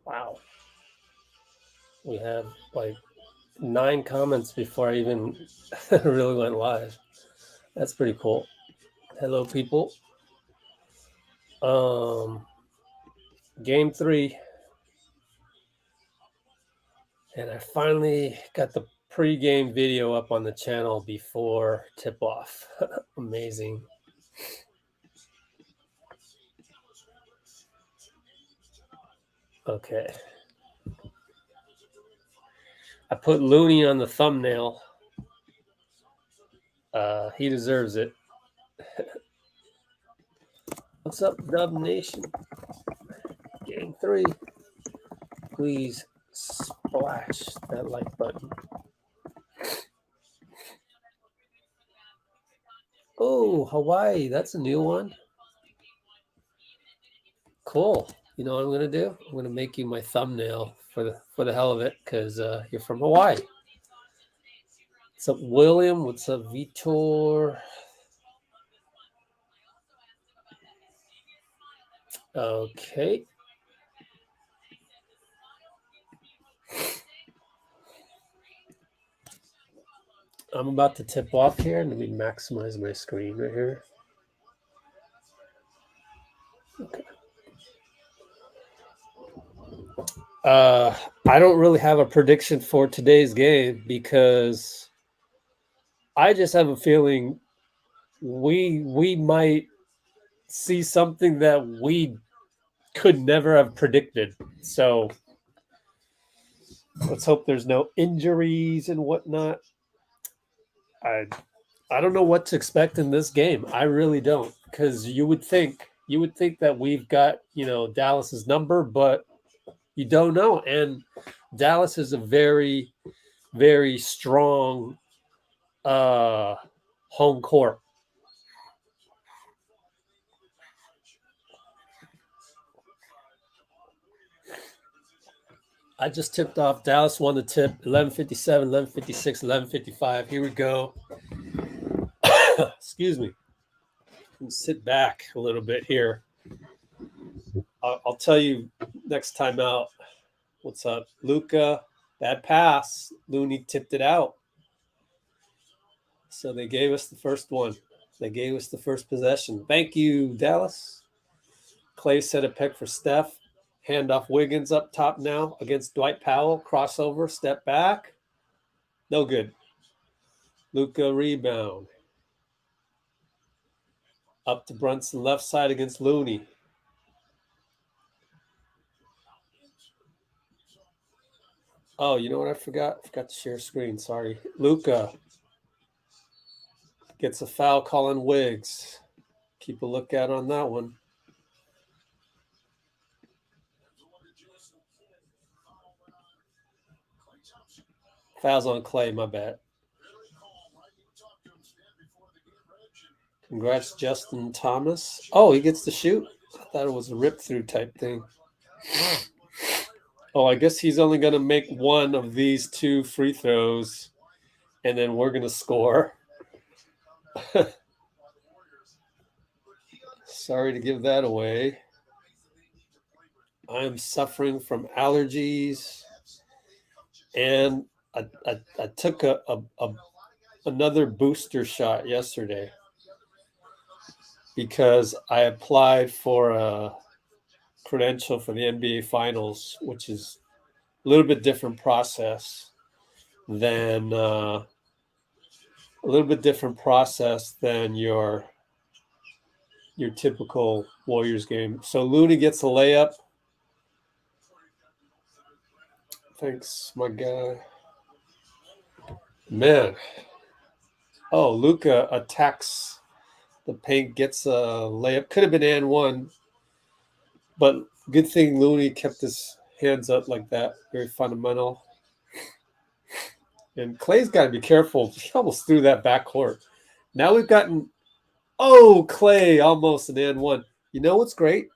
Wow. We have like 9 comments before I even really went live. That's pretty cool. Hello, people. Game 3. And I finally got the pre-game video up on the channel before tip-off. Amazing. Okay. I put Looney on the thumbnail. He deserves it. What's up, Dub Nation? Game 3. Please splash that like button. Oh, Hawaii. That's a new one. Cool. You know what I'm going to do? I'm going to make you my thumbnail for the hell of it because you're from Hawaii. What's up, William? What's up, Vitor? Okay. I'm about to tip off here. Let me maximize my screen right here. Okay. I don't really have a prediction for today's game because I just have a feeling we might see something that we could never have predicted. So let's hope there's no injuries and whatnot. I don't know what to expect in this game. I really don't, because you would think that we've got Dallas's number, but you don't know. And Dallas is a very, very strong home court. I just tipped off. Dallas won the tip 11:57, 11:56, 11:55. Here we go. Excuse me. Sit back a little bit here. I'll tell you next time out. What's up, Luka? Bad pass. Looney tipped it out. So they gave us the first one. They gave us the first possession. Thank you, Dallas. Clay set a pick for Steph. Handoff Wiggins up top now against Dwight Powell. Crossover, step back. No good. Luka rebound. Up to Brunson left side against Looney. Oh, you know what I forgot? I forgot to share screen. Sorry. Luka gets a foul call on Wiggs. Keep a lookout on that one. Fouls on Clay, my bad. Congrats, Justin Thomas. Oh, he gets to shoot? I thought it was a rip-through type thing. Oh, I guess he's only going to make one of these 2 free throws, and then we're going to score. Sorry to give that away. I'm suffering from allergies, and I took another booster shot yesterday because I applied for a credential for the NBA Finals, which is a little bit different process than your typical Warriors game. So Looney gets a layup. Thanks, my guy. Man. Oh, Luka attacks the paint, gets a layup. Could have been and one, but good thing Looney kept his hands up like that. Very fundamental. And Clay's got to be careful. He almost threw that backcourt. Now we've gotten, Clay almost an and one. You know what's great?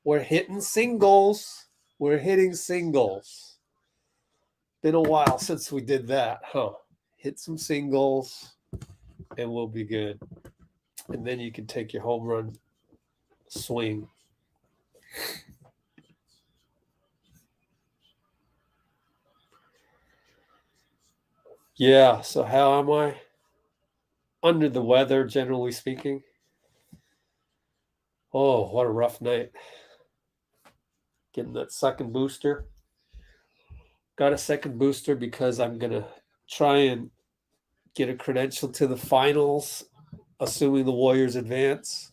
We're hitting singles. We're hitting singles. Been a while since we did that, huh? Hit some singles, and we'll be good. And then you can take your home run swing. Yeah, so how am I? Under the weather, generally speaking. Oh, what a rough night. Getting that second booster. Got a second booster because I'm going to try and get a credential to the finals, assuming the Warriors advance.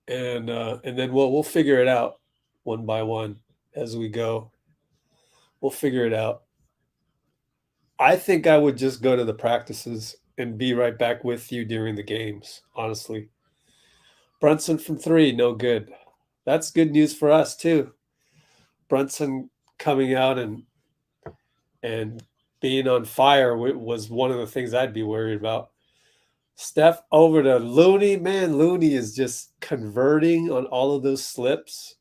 And then we'll figure it out one by one as we go. We'll figure it out. I think I would just go to the practices and be right back with you during the games, honestly. Brunson from 3, no good. That's good news for us too. Brunson coming out and being on fire was one of the things I'd be worried about. Steph over to Looney. Man, Looney is just converting on all of those slips.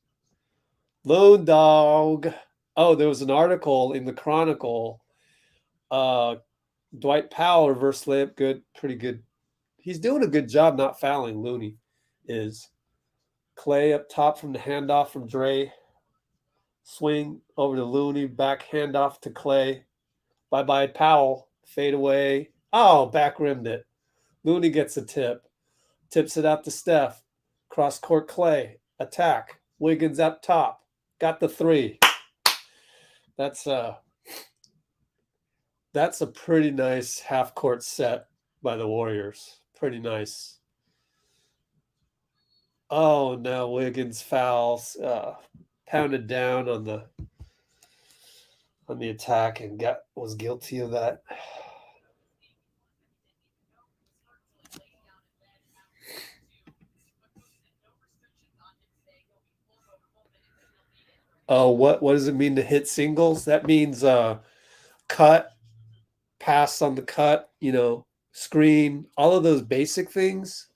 Lone dog. Oh, there was an article in the Chronicle. Dwight Powell reverse slip. Good, pretty good. He's doing a good job not fouling. Looney is. Clay up top from the handoff from Dre. Swing over to Looney. Back handoff to Clay. Bye-bye, Powell. Fade away. Oh, back rimmed it. Looney gets a tip. Tips it out to Steph. Cross court Clay. Attack. Wiggins up top. Got the 3. That's a pretty nice half court set by the Warriors. Pretty nice. Oh no, Wiggins fouls. Pounded down on the attack and was guilty of that. Oh, what does it mean to hit singles? That means cut, pass on the cut, screen, all of those basic things.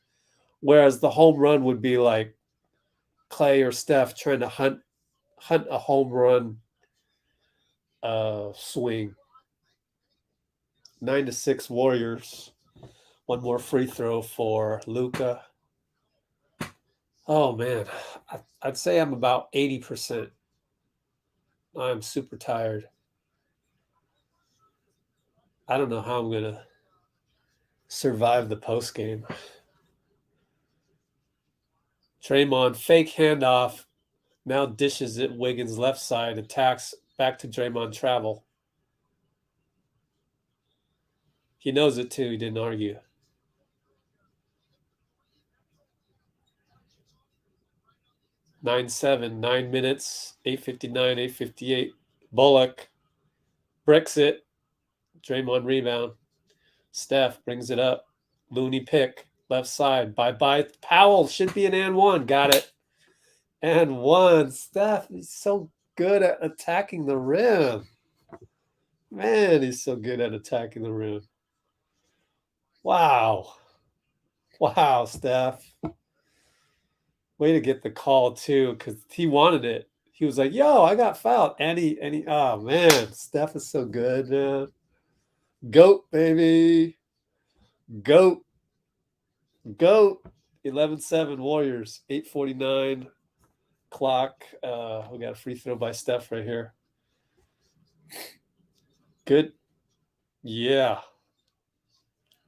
Whereas the home run would be like Clay or Steph trying to hunt a home run swing. 9-6 Warriors. One more free throw for Luka. Oh man, I'd say I'm about 80%. I'm super tired. I don't know how I'm gonna survive the post game. Draymond fake handoff. Now dishes it. Wiggins left side attacks back to Draymond travel. He knows it too. He didn't argue. (9-7), 9 minutes, 8:59, 8:58. Bullock bricks it. Draymond rebound. Steph brings it up. Looney pick. Left side. Bye-bye. Powell should be an and one. Got it. And one. Steph is so good at attacking the rim. Man, he's so good at attacking the rim. Wow. Wow, Steph. Way to get the call too, because he wanted it. He was like, yo, I got fouled. And he, oh man, Steph is so good, man. Goat, baby. Goat. 11-7 Warriors. 8:49 clock. We got a free throw by Steph right here. Good. Yeah.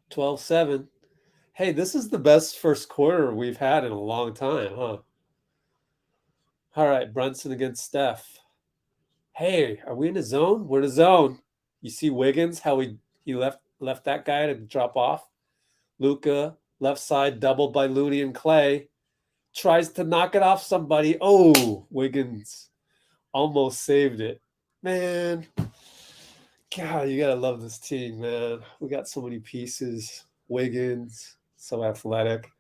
12-7. Hey, this is the best first quarter we've had in a long time, huh? All right, Brunson against Steph. Hey, are we in a zone? We're in a zone. You see Wiggins, how he left that guy to drop off. Luka, left side, doubled by Looney and Clay. Tries to knock it off somebody. Oh, Wiggins almost saved it. Man, God, you got to love this team, man. We got so many pieces. Wiggins, so athletic.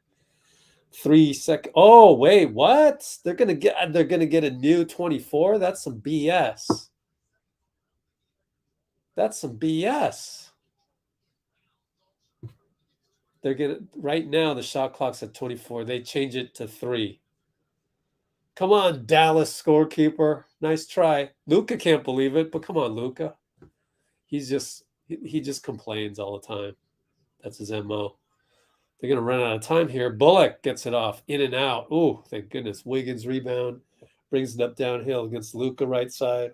3 second. Oh, wait, what? They're gonna get a new 24? That's some BS. That's some BS. They're gonna right now the shot clock's at 24. They change it to 3. Come on, Dallas scorekeeper. Nice try. Luka can't believe it, but come on, Luka. He just complains all the time. That's his MO. They're going to run out of time here. Bullock gets it off. In and out. Oh, thank goodness. Wiggins rebound. Brings it up downhill against Luka right side.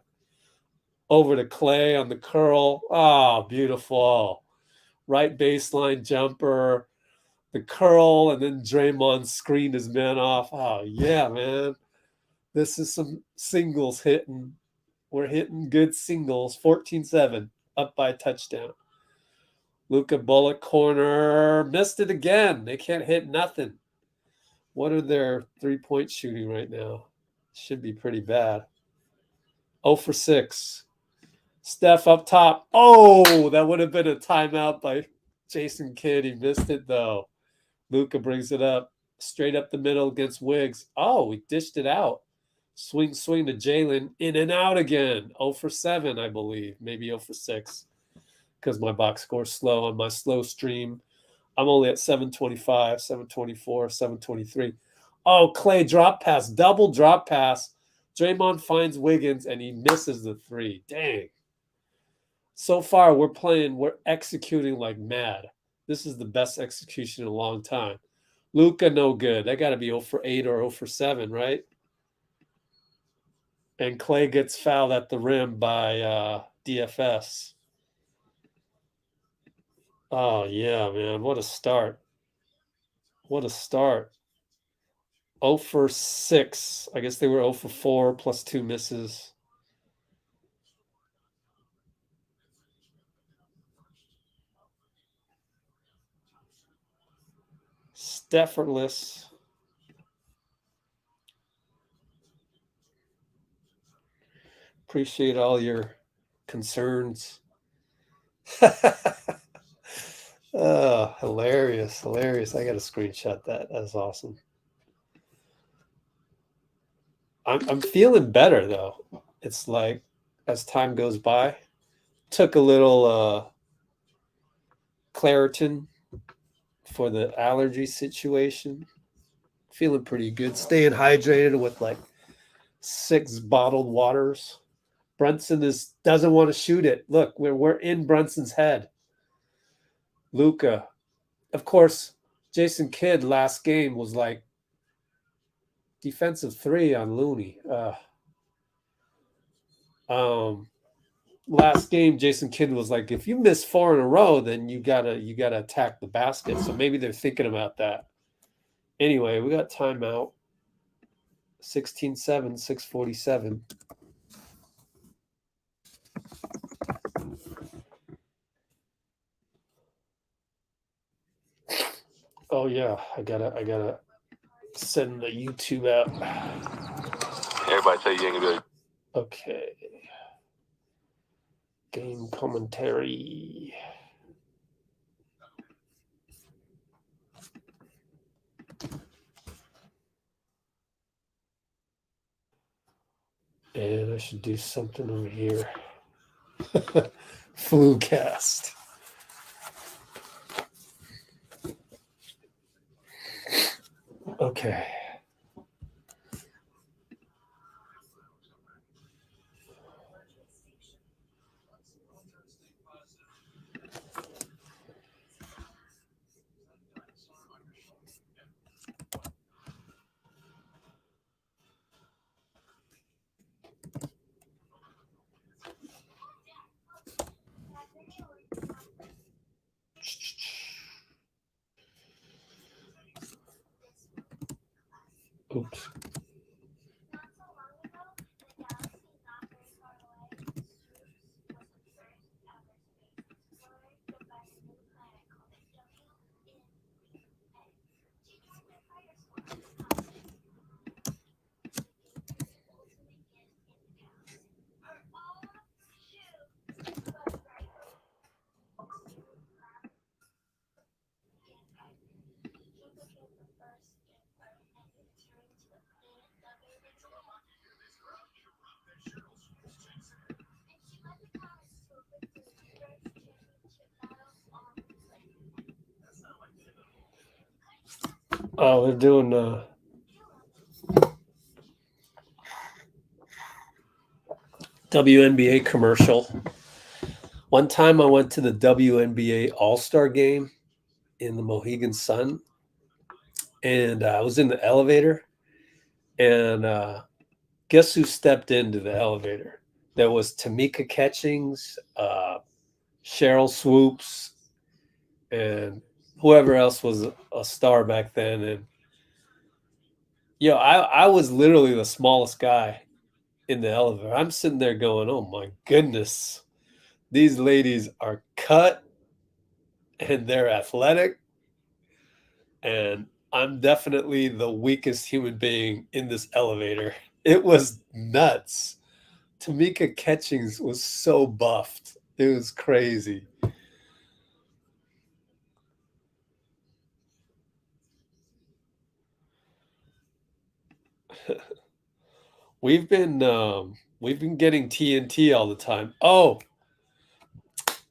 Over to Clay on the curl. Ah, beautiful. Right baseline jumper, the curl, and then Draymond screened his man off. Oh, yeah, man. This is some singles hitting. We're hitting good singles. 14-7, up by a touchdown. Luka bullet corner. Missed it again. They can't hit nothing. What are their three-point shooting right now? Should be pretty bad. 0 for 6. Steph up top. Oh, that would have been a timeout by Jason Kidd. He missed it, though. Luka brings it up. Straight up the middle against Wiggs. Oh, we dished it out. Swing to Jalen. In and out again. 0 for 7, I believe. Maybe 0 for 6. Because my box score's slow on my slow stream. I'm only at 725, 724, 723. Oh, Clay drop pass. Double drop pass. Draymond finds Wiggins, and he misses the three. Dang. So far, we're executing like mad. This is the best execution in a long time. Luka, no good. That got to be 0 for 8 or 0 for 7, right? And Clay gets fouled at the rim by DFS. Oh, yeah, man. What a start. What a start. 0 for 6. I guess they were 0 for 4 plus 2 misses. Steffortless. Appreciate all your concerns. Oh, hilarious. I got to screenshot that. That's awesome. I'm feeling better though. It's like as time goes by, took a little Claritin for the allergy situation. Feeling pretty good. Staying hydrated with like 6 bottled waters. Brunson doesn't want to shoot it. Look, we're in Brunson's head. Luka. Of course, Jason Kidd last game was like defensive 3 on Looney. Last game, Jason Kidd was like, if you miss 4 in a row, then you gotta attack the basket. So maybe they're thinking about that. Anyway, we got timeout. 16-7, 6:47. Oh yeah, I gotta send the YouTube out. Everybody tell you ain't gonna do it. Okay. Game commentary. And I should do something over here. Flucast. Okay. Oops. Oh, they're doing WNBA commercial. One time I went to the WNBA All-Star game in the Mohegan Sun, and I was in the elevator, and guess who stepped into the elevator? There was Tamika Catchings, Cheryl Swoops, and whoever else was a star back then. And I was literally the smallest guy in the elevator. I'm sitting there going, "Oh my goodness, these ladies are cut and they're athletic, and I'm definitely the weakest human being in this elevator." It was nuts. Tamika Catchings was so buffed. It was crazy. We've been getting TNT all the time. Oh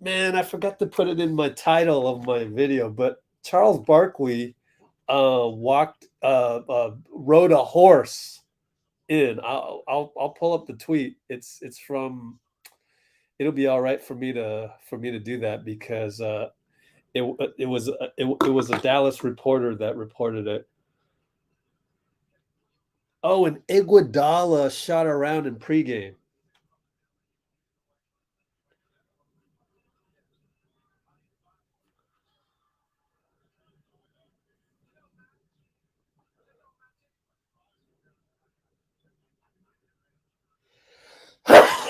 man, I forgot to put it in my title of my video, but Charles Barkley rode a horse in. I'll pull up the tweet. It's from. It'll be all right for me to do that because it was a Dallas reporter that reported it. Oh, and Iguodala shot around in pregame.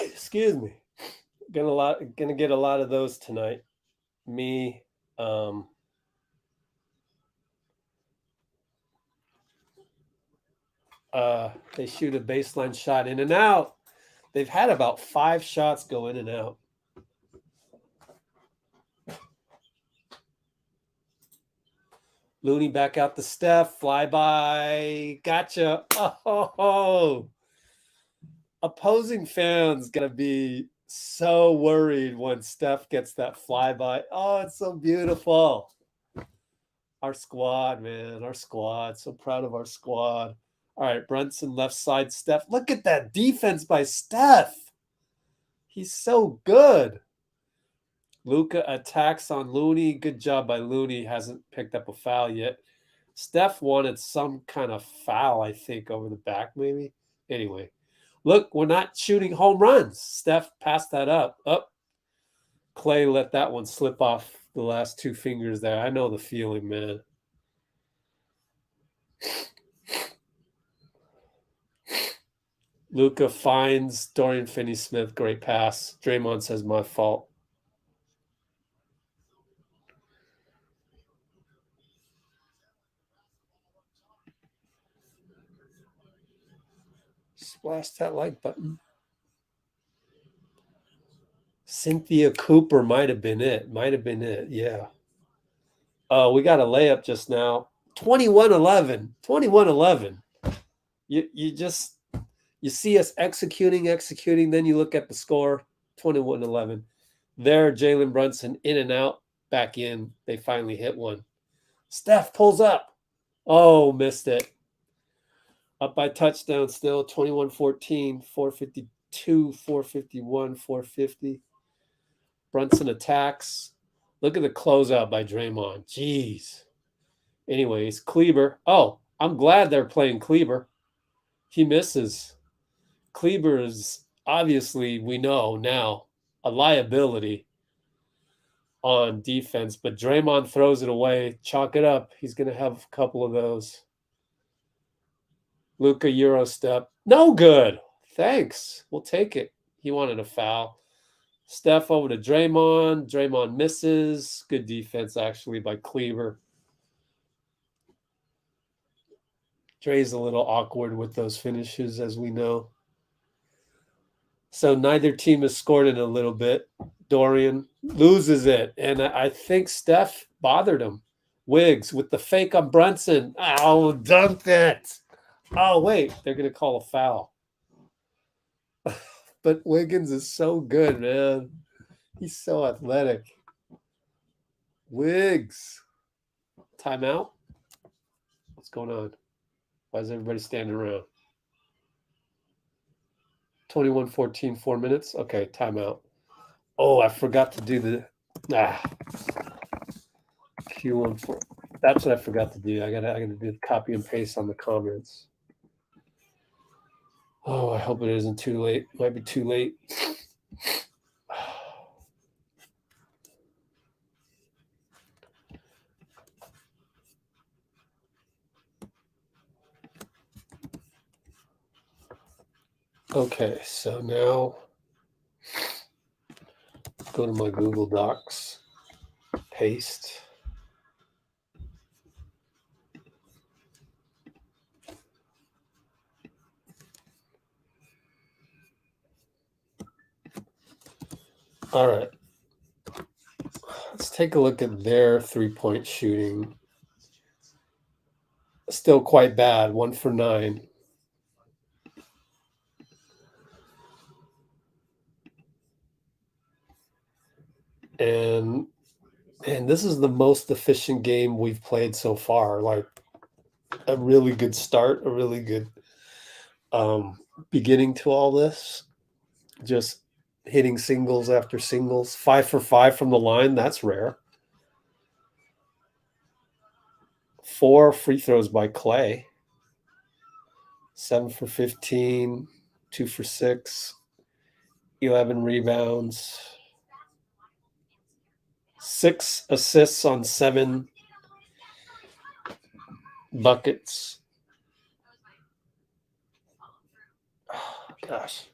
Excuse me. Gonna get a lot of those tonight. Me, um, they shoot a baseline shot in and out. They've had about 5 shots go in and out. Looney back out to Steph. Flyby. Gotcha. Oh. Opposing fans going to be so worried when Steph gets that flyby. Oh, it's so beautiful. Our squad, man. Our squad. So proud of our squad. All right, Brunson left side Steph. Look at that defense by Steph. He's so good. Luka attacks on Looney. Good job by Looney. Hasn't picked up a foul yet. Steph wanted some kind of foul, I think, over the back, maybe. Anyway, look, we're not shooting home runs. Steph passed that up. Clay let that one slip off the last 2 fingers there. I know the feeling, man. Luka finds Dorian Finney-Smith. Great pass. Draymond says, my fault. Splash that like button. Cynthia Cooper might have been it. Yeah. Oh, we got a layup just now. 21-11. 21-11. You see us executing, then you look at the score, 21-11. There, Jalen Brunson in and out, back in. They finally hit one. Steph pulls up. Oh, missed it. Up by touchdown still, 21-14, 452, 451, 450. Brunson attacks. Look at the closeout by Draymond. Jeez. Anyways, Kleber. Oh, I'm glad they're playing Kleber. He misses. Kleber is obviously, we know now, a liability on defense, but Draymond throws it away. Chalk it up. He's going to have a couple of those. Luka Euro step. No good. Thanks. We'll take it. He wanted a foul. Steph over to Draymond. Draymond misses. Good defense, actually, by Kleber. Dre's a little awkward with those finishes, as we know. So neither team has scored in a little bit. Dorian loses it, and I think Steph bothered him. Wiggs with the fake on Brunson. Oh, dunked it. Oh, wait, they're going to call a foul. But Wiggins is so good, man. He's so athletic. Wiggs. Timeout? What's going on? Why is everybody standing around? 21-14, 4 minutes? Okay, timeout. Oh, I forgot to do the Q14. That's what I forgot to do. I gotta do the copy and paste on the comments. Oh, I hope it isn't too late. Might be too late. Okay, so now go to my Google Docs, paste. All right. Let's take a look at their three-point shooting. Still quite bad, 1 for 9. And this is the most efficient game we've played so far. Like a really good start, a really good beginning to all this. Just hitting singles after singles. 5 for 5 from the line. That's rare. 4 free throws by Clay. 7 for 15. 2 for 6. 11 rebounds. 6 assists on 7 buckets. Oh, gosh.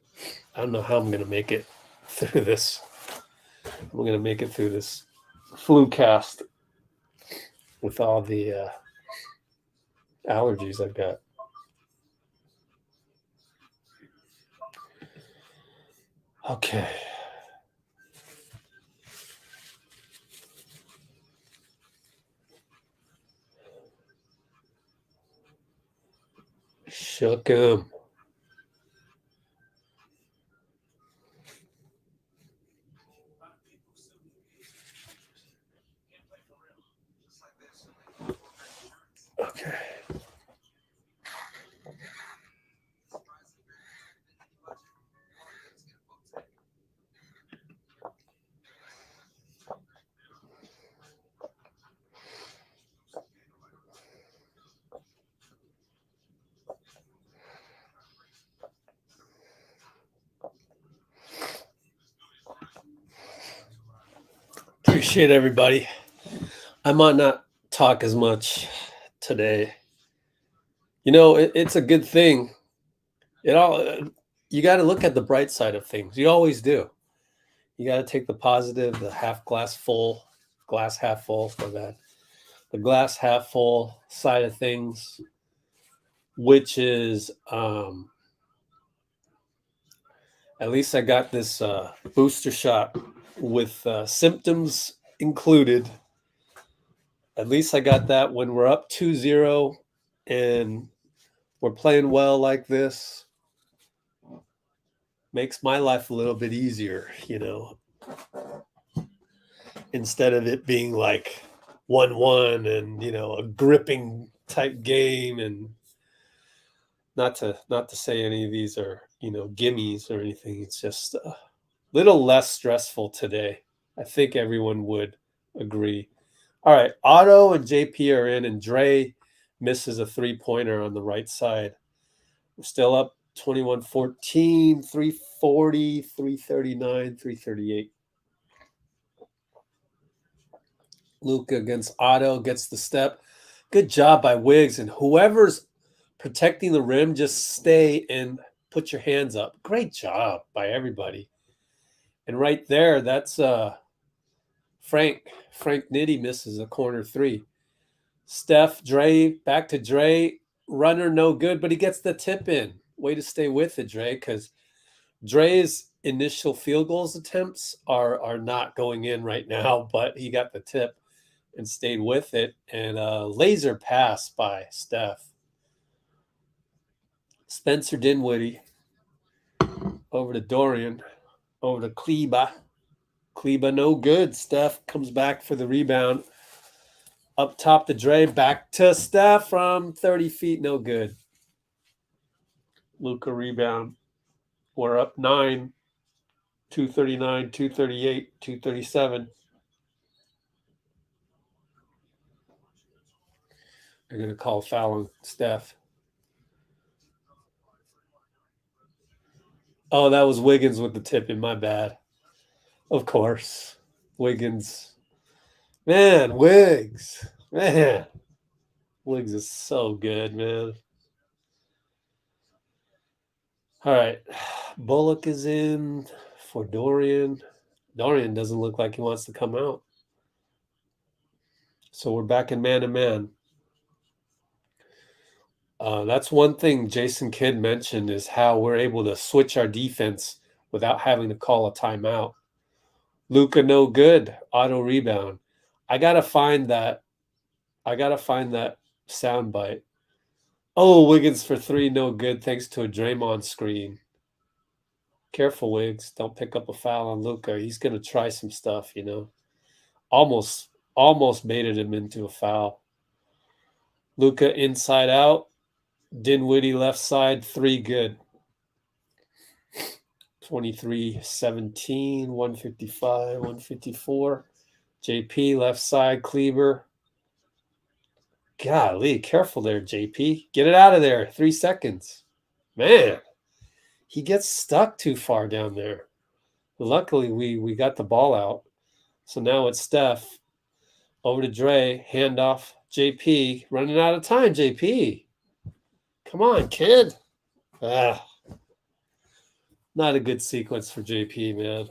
I don't know how I'm going to make it through this. I'm going to make it through this flu cast with all the allergies I've got. Okay. Shook him. Okay. Appreciate everybody. I might not talk as much today. You know, it's a good thing. It all you got to look at the bright side of things. You always do. You got to take the positive, the half glass full, glass half full for that. The glass half full side of things, which is at least I got this booster shot with symptoms included. At least I got that when we're up 2-0 and we're playing well like this. Makes my life a little bit easier, you know, instead of it being like 1-1 and, you know, a gripping type game. And not to say any of these are, you know, gimmies or anything. It's just a little less stressful today. I think everyone would agree. All right, Otto and JP are in, and Dre misses a three-pointer on the right side. We're still up 21-14, 340, 339, 338. Luka against Otto gets the step. Good job by Wiggs, and whoever's protecting the rim, just stay and put your hands up. Great job by everybody. And right there, that's Frank Nitty misses a corner three. Steph, Dre, back to Dre. Runner no good, but he gets the tip in. Way to stay with it, Dre, because Dre's initial field goals attempts are not going in right now, but he got the tip and stayed with it. And a laser pass by Steph. Spencer Dinwiddie over to Dorian, over to Kleba. Kleba no good. Steph comes back for the rebound. Up top to Dre, back to Steph from 30 feet, no good. Luka rebound. We're up 9, 239, 238, 237. They're going to call foul on Steph. Oh, that was Wiggins with the tip in. My bad. Of course. Wiggins. Man, Wiggs. Man. Wiggs is so good, man. All right. Bullock is in for Dorian. Dorian doesn't look like he wants to come out. So we're back in man-to-man. That's one thing Jason Kidd mentioned is how we're able to switch our defense without having to call a timeout. Luka no good, auto rebound. I gotta find that. I gotta find that sound bite. Oh, Wiggins for three, no good, thanks to a Draymond screen. Careful, Wiggs. Don't pick up a foul on Luka. He's gonna try some stuff, you know. Almost baited him into a foul. Luka inside out. Dinwiddie left side, three good. 23-17, 155, 154. JP left side, Kleber. Golly, careful there, JP. Get it out of there. 3 seconds. Man, he gets stuck too far down there. Luckily, we got the ball out. So now it's Steph. Over to Dre. Handoff. JP. Running out of time, JP. Come on, kid. Ah, not a good sequence for JP, man.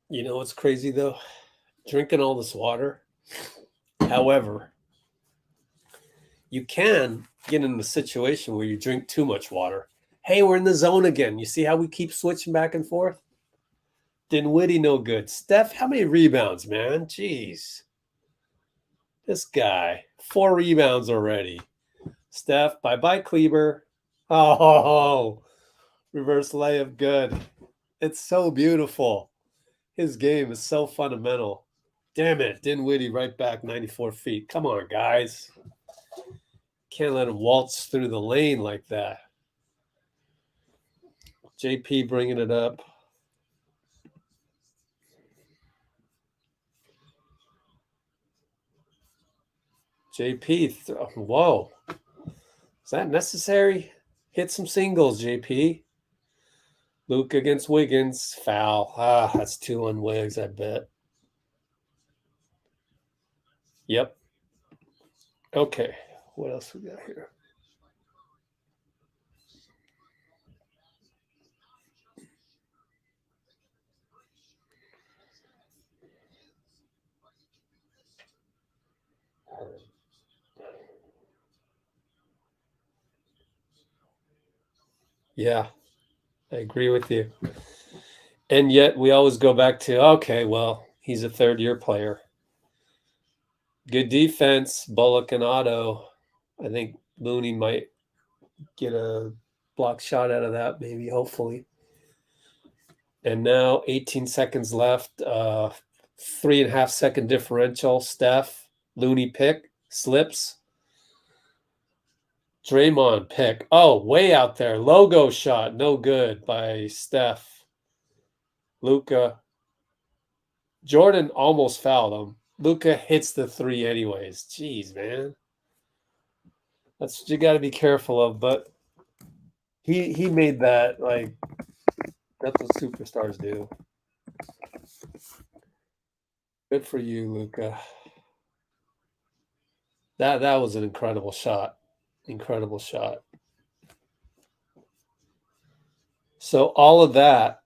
You know what's crazy though? Drinking all this water. However, you can get in a situation where you drink too much water. Hey, we're in the zone again. You see how we keep switching back and forth? Dinwiddie, no good. Steph, how many rebounds, man? Jeez. This guy, 4 rebounds already. Steph, bye-bye, Kleber. Oh, reverse layup, good. It's so beautiful. His game is so fundamental. Damn it, Dinwiddie right back 94 feet. Come on, guys. Can't let him waltz through the lane like that. JP bringing it up. JP, whoa. Is that necessary? Hit some singles, JP. Luke against Wiggins. Foul. Ah, that's 2 on Wiggs, I bet. Yep. Okay. What else we got here? Yeah, I agree with you. And yet we always go back to, okay, well, he's a third-year player. Good defense, Bullock and Otto. I think Looney might get a block shot out of that, maybe, hopefully. And now 18 seconds left. 3.5 second differential. Steph, Looney pick, slips. Draymond pick. Oh, way out there. Logo shot. No good by Steph. Luka. Jordan almost fouled him. Luka hits the 3 anyways. Jeez, man. That's what you got to be careful of. But he made that, like, that's what superstars do. Good for you, Luka. That was an incredible shot. Incredible shot. So all of that,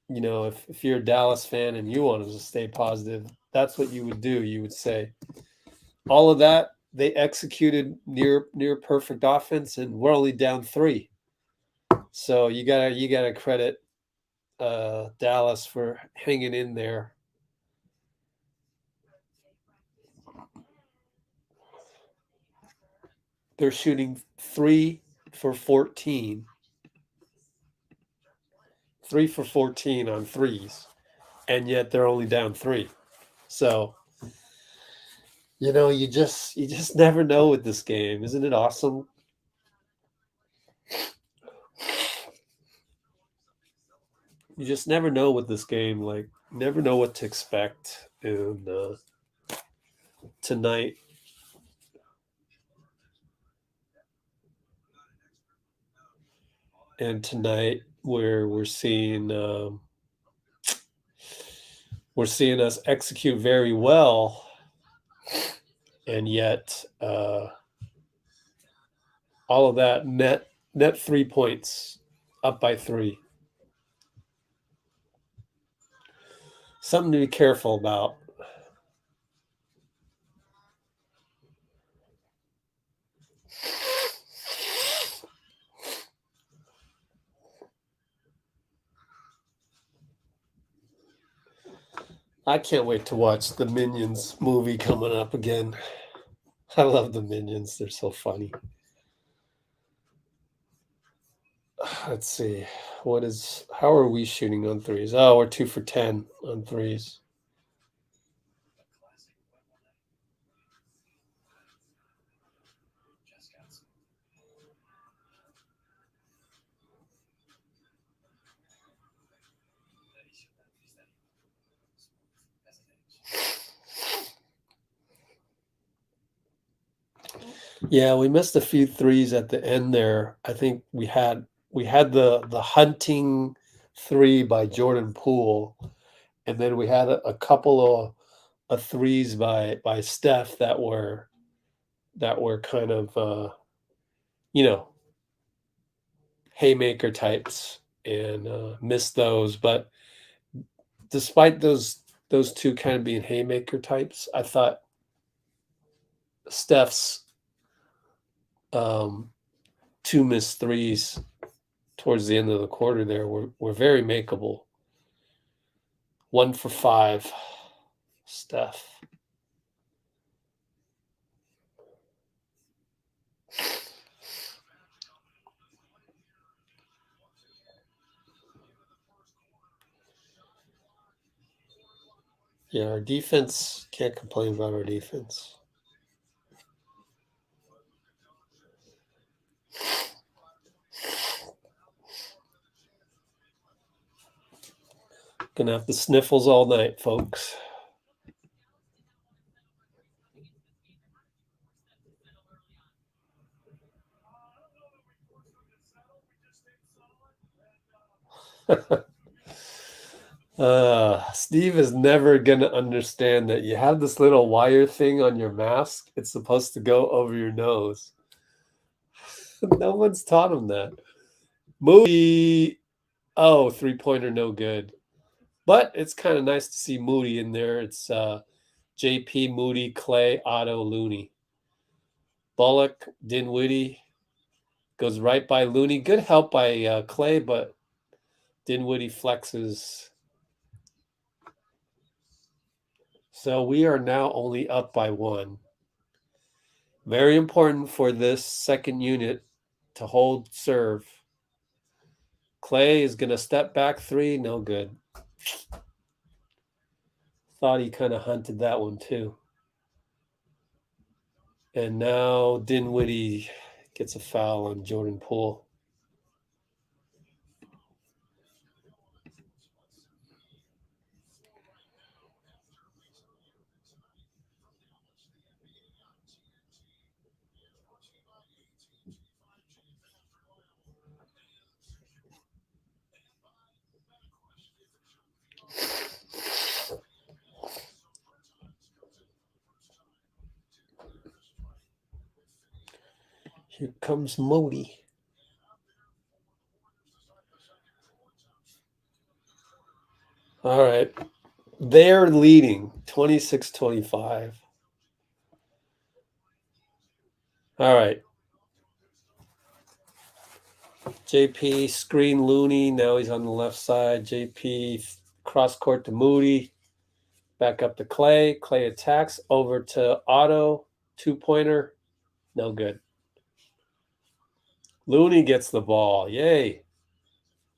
you know, if you're a Dallas fan and you wanted to stay positive, that's what you would do. You would say, all of that, they executed near perfect offense, and we're only down 3. So you gotta credit Dallas for hanging in there. They're shooting 3 for 14. 3 for 14 on threes, and yet they're only down 3. So, you know, you just never know with this game. Isn't it awesome? You just never know with this game. Like, never know what to expect. And tonight, we're seeing us execute very well, and yet all of that net 3 points, up by 3. Something to be careful about. I can't wait to watch the Minions movie coming up again. I love the Minions. They're so funny. Let's see. How are we shooting on threes? Oh, we're 2 for 10 on threes. Yeah, we missed a few threes at the end there. I think we had the hunting 3 by Jordan Poole, and then we had a couple of threes by Steph that were kind of you know, haymaker types, and missed those. But despite those 2 kind of being haymaker types, I thought Steph's 2 missed threes towards the end of the quarter there were very makeable. 1 for 5, Steph. Yeah, our defense, can't complain about our defense. Gonna have the sniffles all night, folks. Steve is never gonna understand that you have this little wire thing on your mask. It's supposed to go over your nose. No one's taught him that. Moody, 3-pointer, no good. But it's kind of nice to see Moody in there. It's JP, Moody, Clay, Otto, Looney. Bullock, Dinwiddie goes right by Looney. Good help by Clay, but Dinwiddie flexes. So we are now only up by 1. Very important for this second unit to hold serve. Clay is going to step back 3. No good. Thought he kind of hunted that one too. And now Dinwiddie gets a foul on Jordan Poole. Here comes Modi. All right. They're leading 26-25. All right. JP screen Looney. Now he's on the left side. JP cross court to Moody. Back up to Clay. Clay attacks over to Otto. 2-pointer. No good. Looney gets the ball. Yay.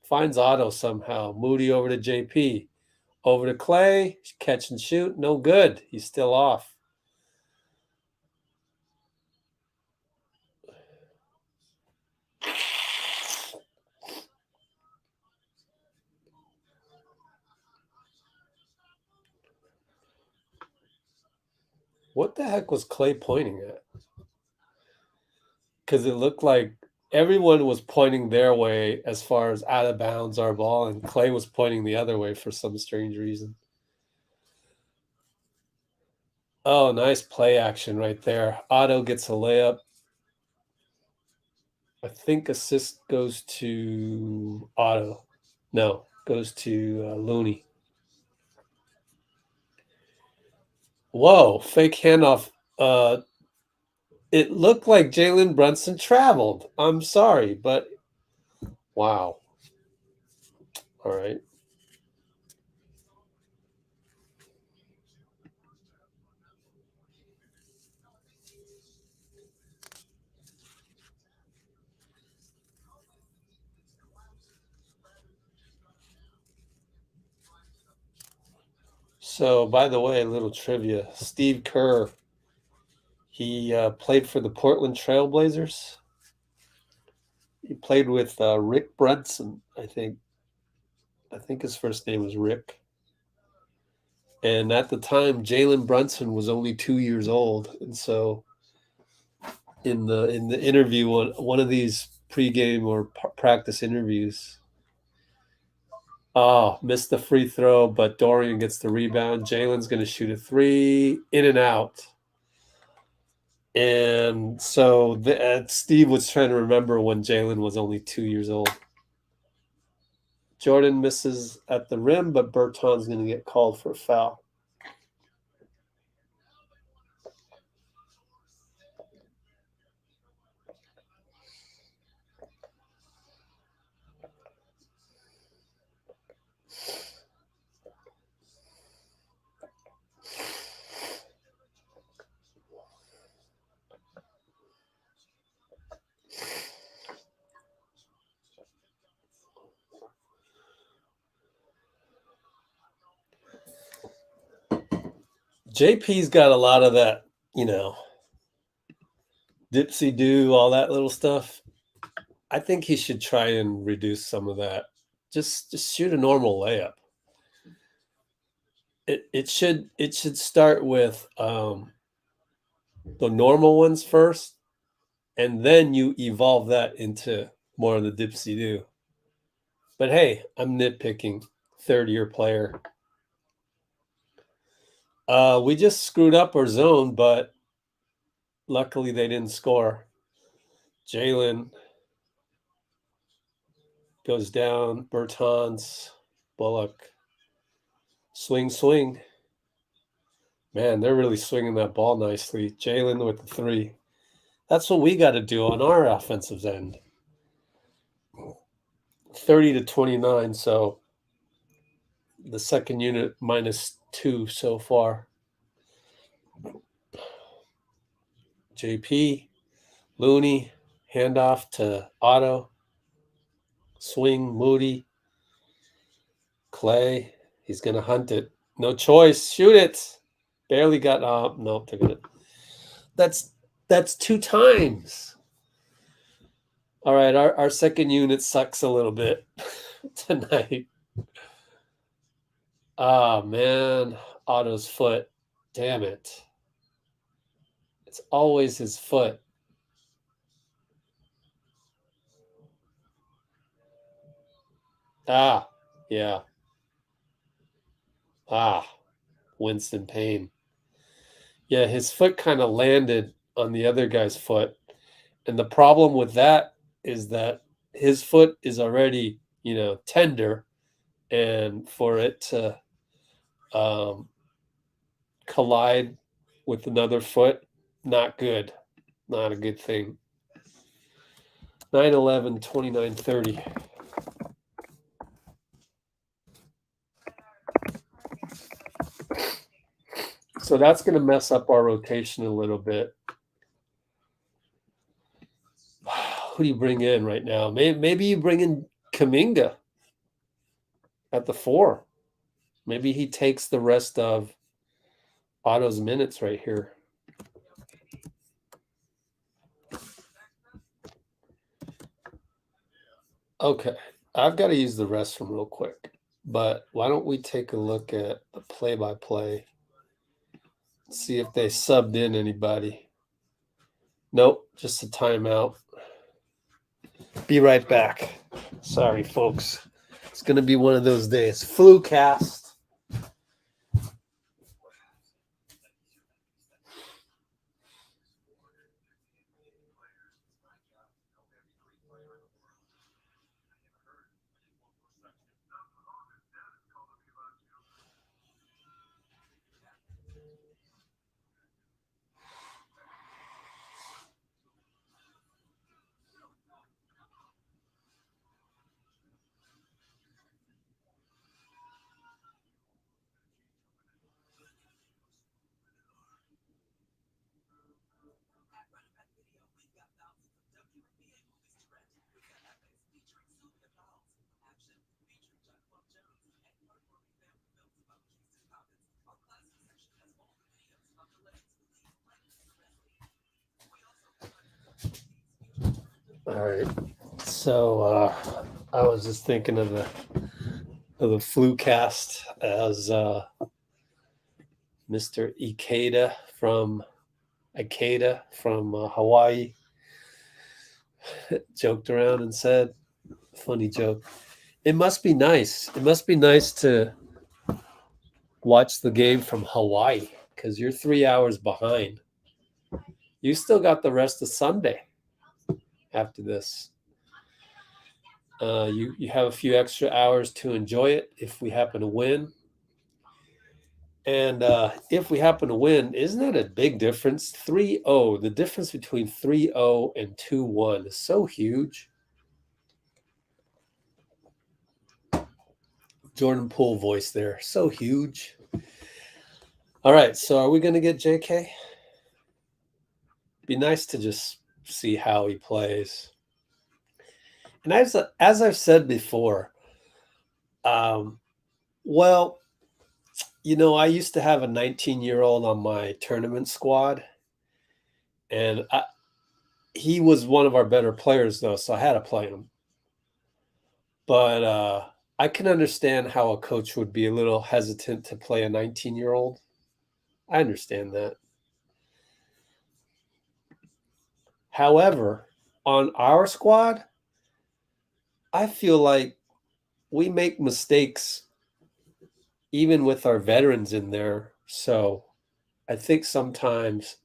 Finds Otto somehow. Moody over to JP. Over to Clay. Catch and shoot. No good. He's still off. What the heck was Clay pointing at? Because it looked like everyone was pointing their way as far as out of bounds our ball, and Clay was pointing the other way for some strange reason. Oh, nice play action right there. Otto gets a layup. I think assist goes to Otto. No, goes to Looney. Whoa, fake handoff. It looked like Jalen Brunson traveled. I'm sorry, but wow. All right. So, by the way, a little trivia. Steve Kerr, he played for the Portland Trailblazers. He played with Rick Brunson, I think. I think his first name was Rick. And at the time, Jalen Brunson was only 2 years old, and so in the interview, one of these pregame or practice interviews, missed the free throw, but Dorian gets the rebound. Jalen's going to shoot a three, in and out. And so Steve was trying to remember when Jalen was only 2 years old. Jordan misses at the rim, but Berton's going to get called for a foul. JP's got a lot of that, dipsy do, all that little stuff. I think he should try and reduce some of that. Just shoot a normal layup. It should start with the normal ones first, and then you evolve that into more of the dipsy do. But hey, I'm nitpicking. Third-year player. We just screwed up our zone, but luckily they didn't score. Jalen goes down. Bertans, Bullock. Swing. Man, they're really swinging that ball nicely. Jalen with the three. That's what we got to do on our offensive end. 30-29, so the second unit -2 so far. JP, Looney, handoff to Otto. Swing, Moody. Clay, he's going to hunt it. No choice. Shoot it. Barely got nope, they're going to. That's 2 times. All right, our second unit sucks a little bit tonight. Oh, man. Otto's foot. Damn it. It's always his foot. Yeah. Winston Payne. Yeah, his foot kind of landed on the other guy's foot. And the problem with that is that his foot is already, tender. And for it to collide with another foot, not good. Not a good thing. 9-11, 29-30. So that's going to mess up our rotation a little bit. Who do you bring in right now? Maybe you bring in Kuminga. at the 4. Maybe he takes the rest of Otto's minutes right here. Okay, I've got to use the restroom real quick, but why don't we take a look at the play-by-play, see if they subbed in anybody. Nope, just a timeout. Be right back. Sorry, folks. It's going to be one of those days. Flu cast. All right. So I was just thinking of the flu cast as Mr. Ikeda from Hawaii joked around and said, funny joke, it must be nice. It must be nice to watch the game from Hawaii because you're 3 hours behind. You still got the rest of Sunday after this. You have a few extra hours to enjoy it if we happen to win. And if we happen to win, isn't that a big difference? 3-0. The difference between 3-0 and 2-1 is so huge. Jordan Poole voice there. So huge. All right. So are we going to get JK? Be nice to just see how he plays. And as I've said before, well, you know, I used to have a 19-year-old on my tournament squad, and he was one of our better players, though, so I had to play him. But I can understand how a coach would be a little hesitant to play a 19-year-old. I understand that. However, on our squad, I feel like we make mistakes even with our veterans in there. So I think sometimes,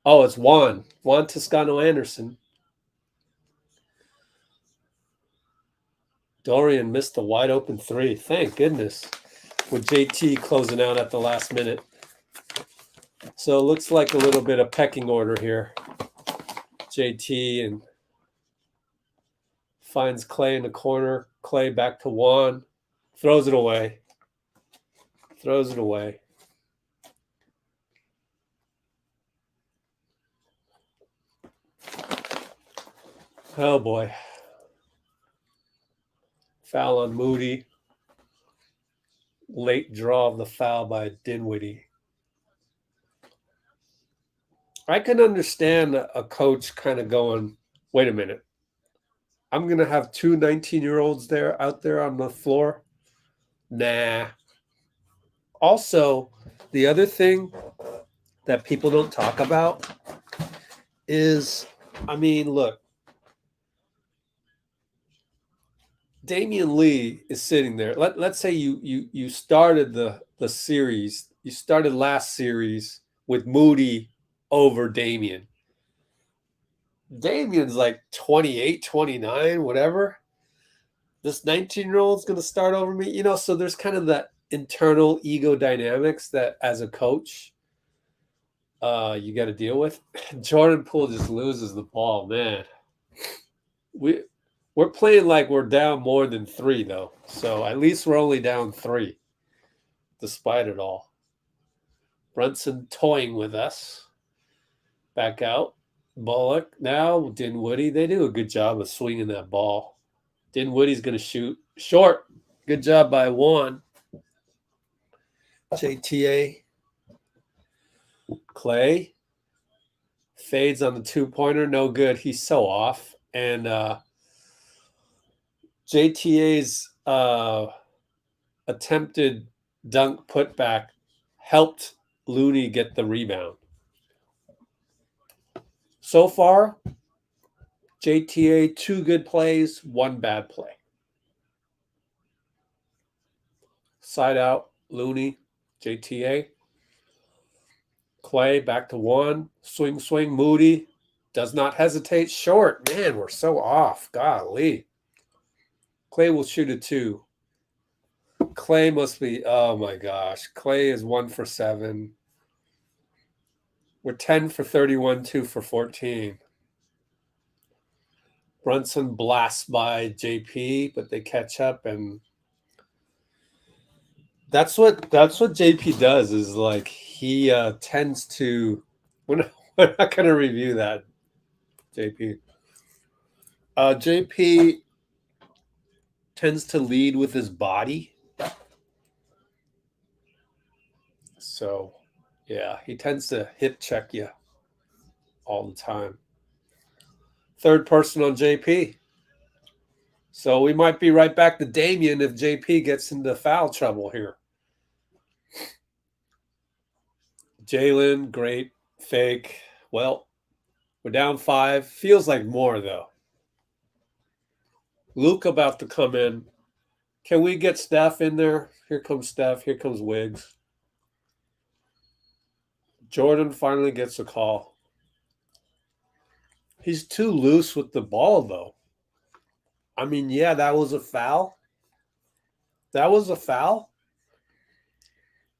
oh, it's Juan Toscano Anderson. Dorian missed a wide open 3. Thank goodness. With JT closing out at the last minute. So it looks like a little bit of pecking order here. JT and finds Clay in the corner. Clay back to Juan. Throws it away. Throws it away. Oh, boy. Foul on Moody. Late draw of the foul by Dinwiddie. I can understand a coach kind of going, wait a minute. I'm going to have 2 19-year-olds out there on the floor. Nah. Also, the other thing that people don't talk about is, I mean, look, Damian Lee is sitting there. Let's say you started the series. You started last series with Moody over Damian. Damian's like 28, 29, whatever. This 19-year-old's going to start over me. You know, so there's kind of that internal ego dynamics that as a coach you got to deal with. Jordan Poole just loses the ball, man. We're playing like we're down more than 3, though. So at least we're only down 3, despite it all. Brunson toying with us. Back out. Bullock now. Dinwiddie. They do a good job of swinging that ball. Dinwiddie's going to shoot. Short. Good job by Juan. JTA. Clay. Fades on the 2-pointer. No good. He's so off. And JTA's attempted dunk putback helped Looney get the rebound. So far, JTA, 2 good plays, 1 bad play. Side out, Looney, JTA. Clay back to 1. Swing, swing, Moody. Does not hesitate. Short. Man, we're so off. Golly. Clay will shoot a 2. Clay must be, oh my gosh. Clay is 1 for 7. We're 10 for 31, 2 for 14. Brunson blasts by JP, but they catch up, and that's what JP does. Is like he tends to. We're not going to review that, JP. JP tends to lead with his body, so yeah, he tends to hip check you all the time. Third person on JP. So we might be right back to Damian if JP gets into foul trouble here. Jalen, great. Fake. Well, we're down 5. Feels like more, though. Luka about to come in. Can we get Steph in there? Here comes Steph. Here comes Wiggs. Jordan finally gets a call. He's too loose with the ball, though. I mean, yeah, that was a foul. That was a foul.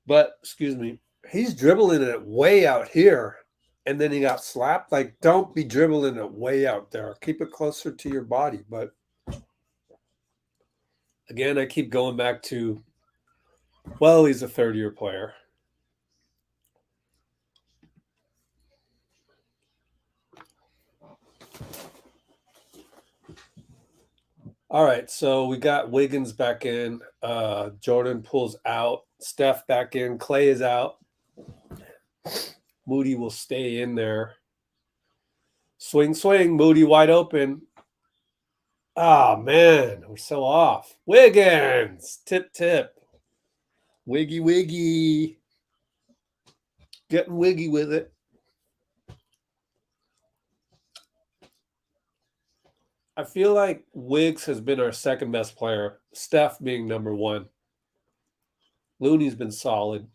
But, excuse me, he's dribbling it way out here, and then he got slapped. Like, don't be dribbling it way out there. Keep it closer to your body. But, again, I keep going back to, well, he's a third-year player. All right, so we got Wiggins back in. Jordan pulls out. Steph back in. Clay is out. Moody will stay in there. Swing, swing. Moody wide open. Oh, man, we're so off. Wiggins. Tip, tip. Wiggy, wiggy. Getting wiggy with it. I feel like Wiggs has been our second best player, Steph being number 1. Looney's been solid.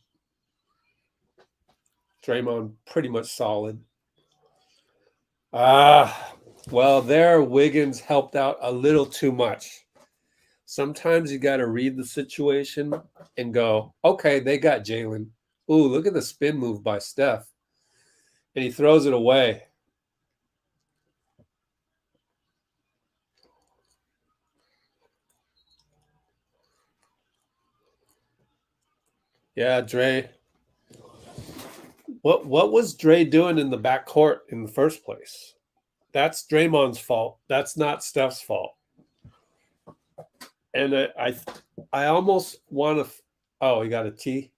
Draymond pretty much solid. Well, there Wiggins helped out a little too much. Sometimes you got to read the situation and go, okay, they got Jalen. Ooh, look at the spin move by Steph. And he throws it away. Yeah, Dre. What was Dre doing in the backcourt in the first place? That's Draymond's fault. That's not Steph's fault. And I almost want to. Oh, he got a T.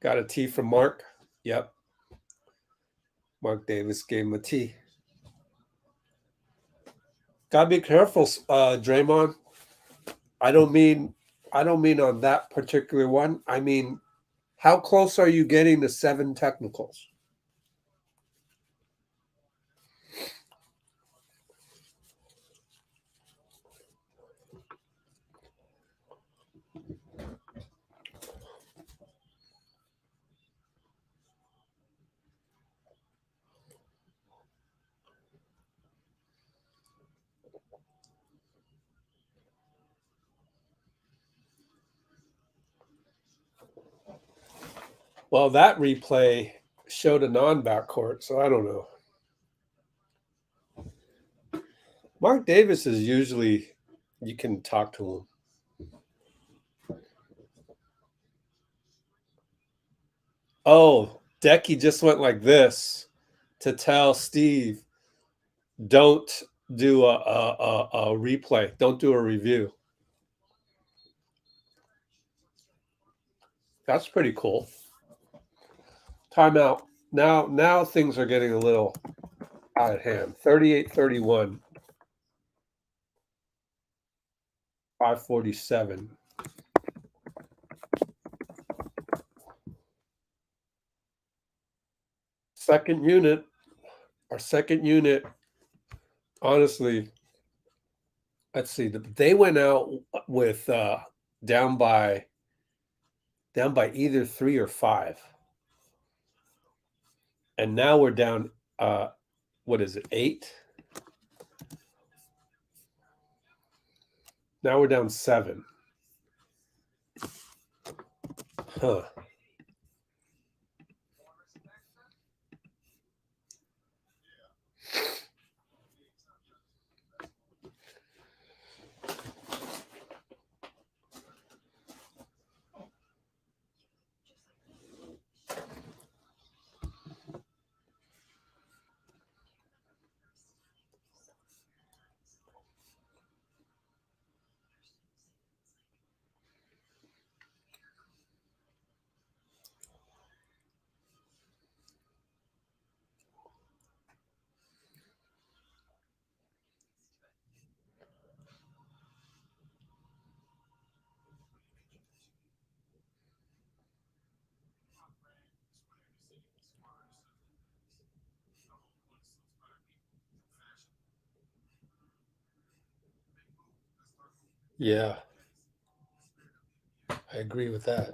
Got a T from Mark. Yep. Mark Davis gave him a T. Gotta be careful, Draymond. I don't mean on that particular one. I mean, how close are you getting to 7 technicals? Well, that replay showed a non-backcourt, so I don't know. Mark Davis is usually, you can talk to him. Oh, Decky just went like this to tell Steve, don't do a replay. Don't do a review. That's pretty cool. Timeout. Now things are getting a little out of hand. 38-31. 5:47. Second unit. Our second unit, honestly, let's see. They went out with down by either 3 or 5. And now we're down what is it? 8? Now we're down 7. Huh. Yeah, I agree with that.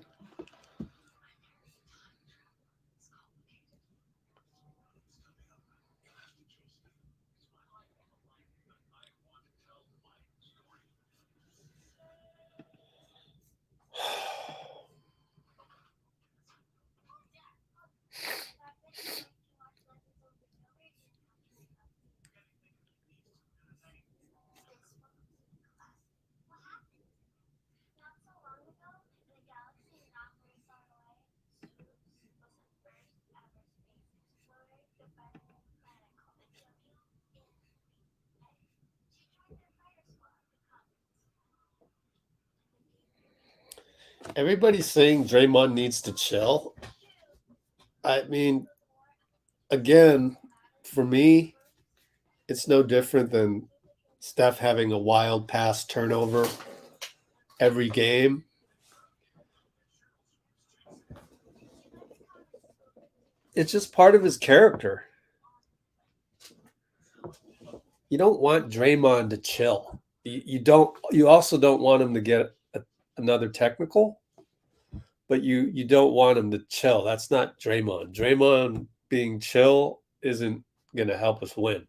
Everybody's saying Draymond needs to chill. I mean, again, for me, it's no different than Steph having a wild pass turnover every game. It's just part of his character. You don't want Draymond to chill. You don't. You also don't want him to get another technical, but you don't want him to chill. That's not Draymond. Draymond being chill isn't going to help us win.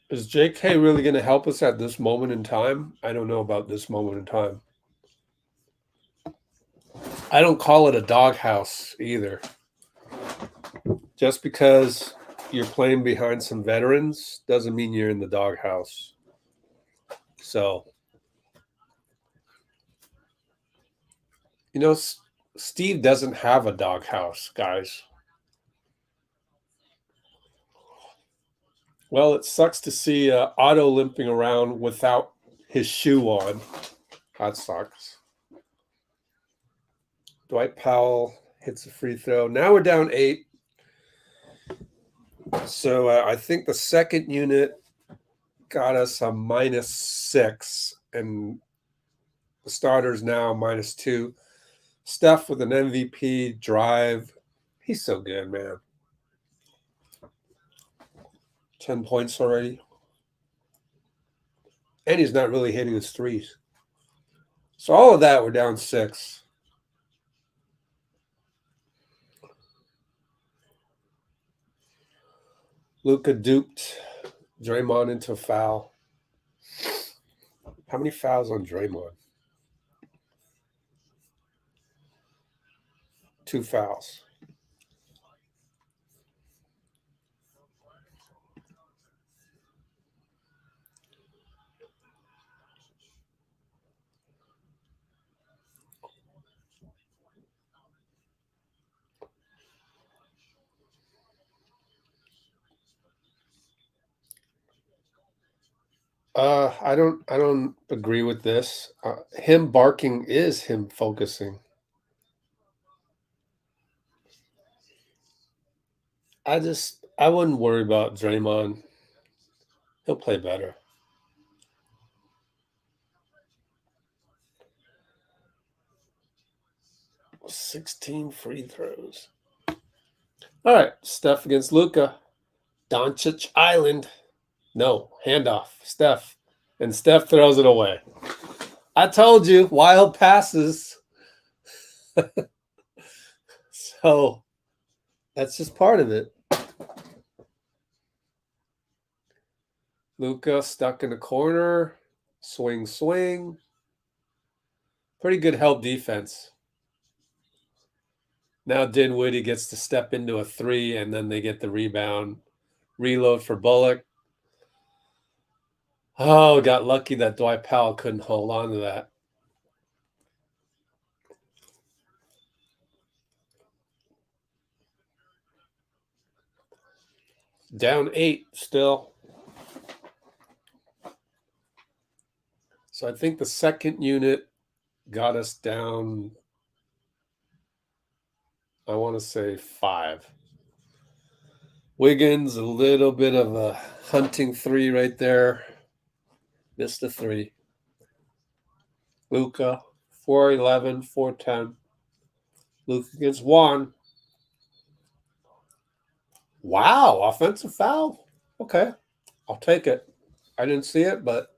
Is JK really going to help us at this moment in time? I don't know about this moment in time. I don't call it a doghouse either. Just because you're playing behind some veterans doesn't mean you're in the doghouse. So, Steve doesn't have a doghouse, guys. Well, it sucks to see Otto limping around without his shoe on. That sucks. Dwight Powell hits a free throw. Now we're down 8. So I think the second unit got us a -6, and the starters now -2. Steph with an MVP drive. He's so good, man. 10 points already. And he's not really hitting his threes. So all of that, we're down 6. Luka duped Draymond into a foul. How many fouls on Draymond? 2 fouls. I don't agree with this. Him barking is him focusing. I wouldn't worry about Draymond. He'll play better. $16 free throws. All right, Steph against Luka. Doncic Island. No, handoff. Steph. And Steph throws it away. I told you, wild passes. So that's just part of it. Luka stuck in the corner. Swing, swing. Pretty good help defense. Now Dinwiddie gets to step into a three, and then they get the rebound. Reload for Bullock. Oh, got lucky that Dwight Powell couldn't hold on to that. Down 8 still. So I think the second unit got us down, I want to say 5. Wiggins, a little bit of a hunting 3 right there. Missed a 3. Luka, 4-11, 4-10. Luka against Juan. Wow, offensive foul. Okay, I'll take it. I didn't see it, but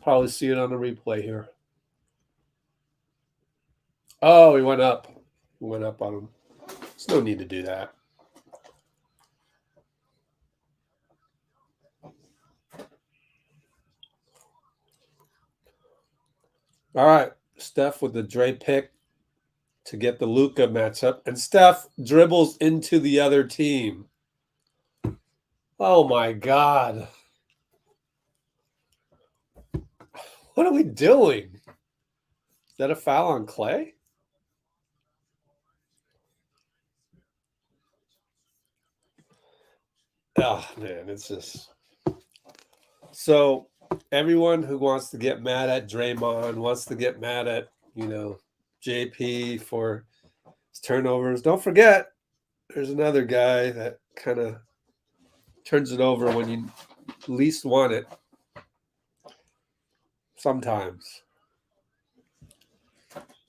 probably see it on the replay here. Oh, he went up. He went up on him. There's no need to do that. All right, Steph with the Dre pick to get the Luka matchup, and Steph dribbles into the other team. Oh my God. What are we doing? Is that a foul on Clay? Oh man, it's just so everyone who wants to get mad at Draymond wants to get mad at, JP for his turnovers. Don't forget, there's another guy that kind of turns it over when you least want it. Sometimes.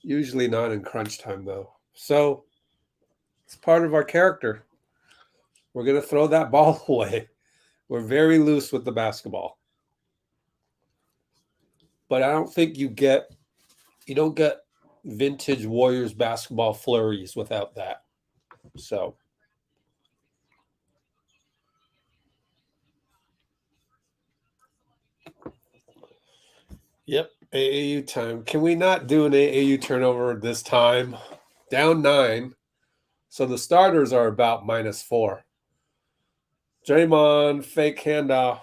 Usually not in crunch time, though. So it's part of our character. We're going to throw that ball away. We're very loose with the basketball. But I don't think you don't get vintage Warriors basketball flurries without that. So. Yep, AAU time. Can we not do an AAU turnover this time? Down 9. So the starters are about -4. Draymond, fake handoff.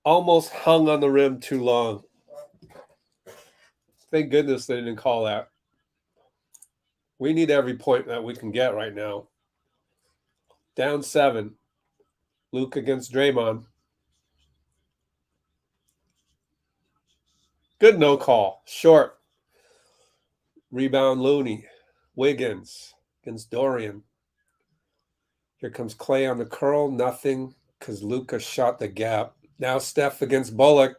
Almost hung on the rim too long. Thank goodness they didn't call that. We need every point that we can get right now. Down 7. Luke against Draymond. Good no call. Short. Rebound Looney. Wiggins against Dorian. Here comes Clay on the curl. Nothing because Luka shot the gap. Now Steph against Bullock.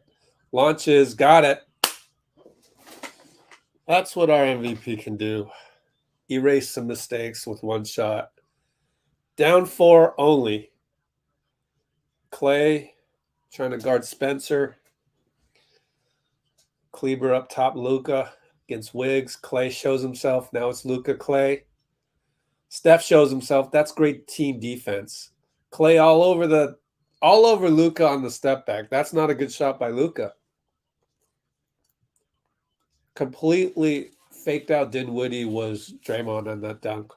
Launches. Got it. That's what our MVP can do. Erase some mistakes with one shot. Down 4 only. Clay trying to guard Spencer. Kleber up top. Luka against Wiggs. Clay shows himself. Now it's Luka, Clay. Steph shows himself. That's great team defense. Clay all over Luka on the step back. That's not a good shot by Luka. Completely faked out Dinwiddie was Draymond on that dunk.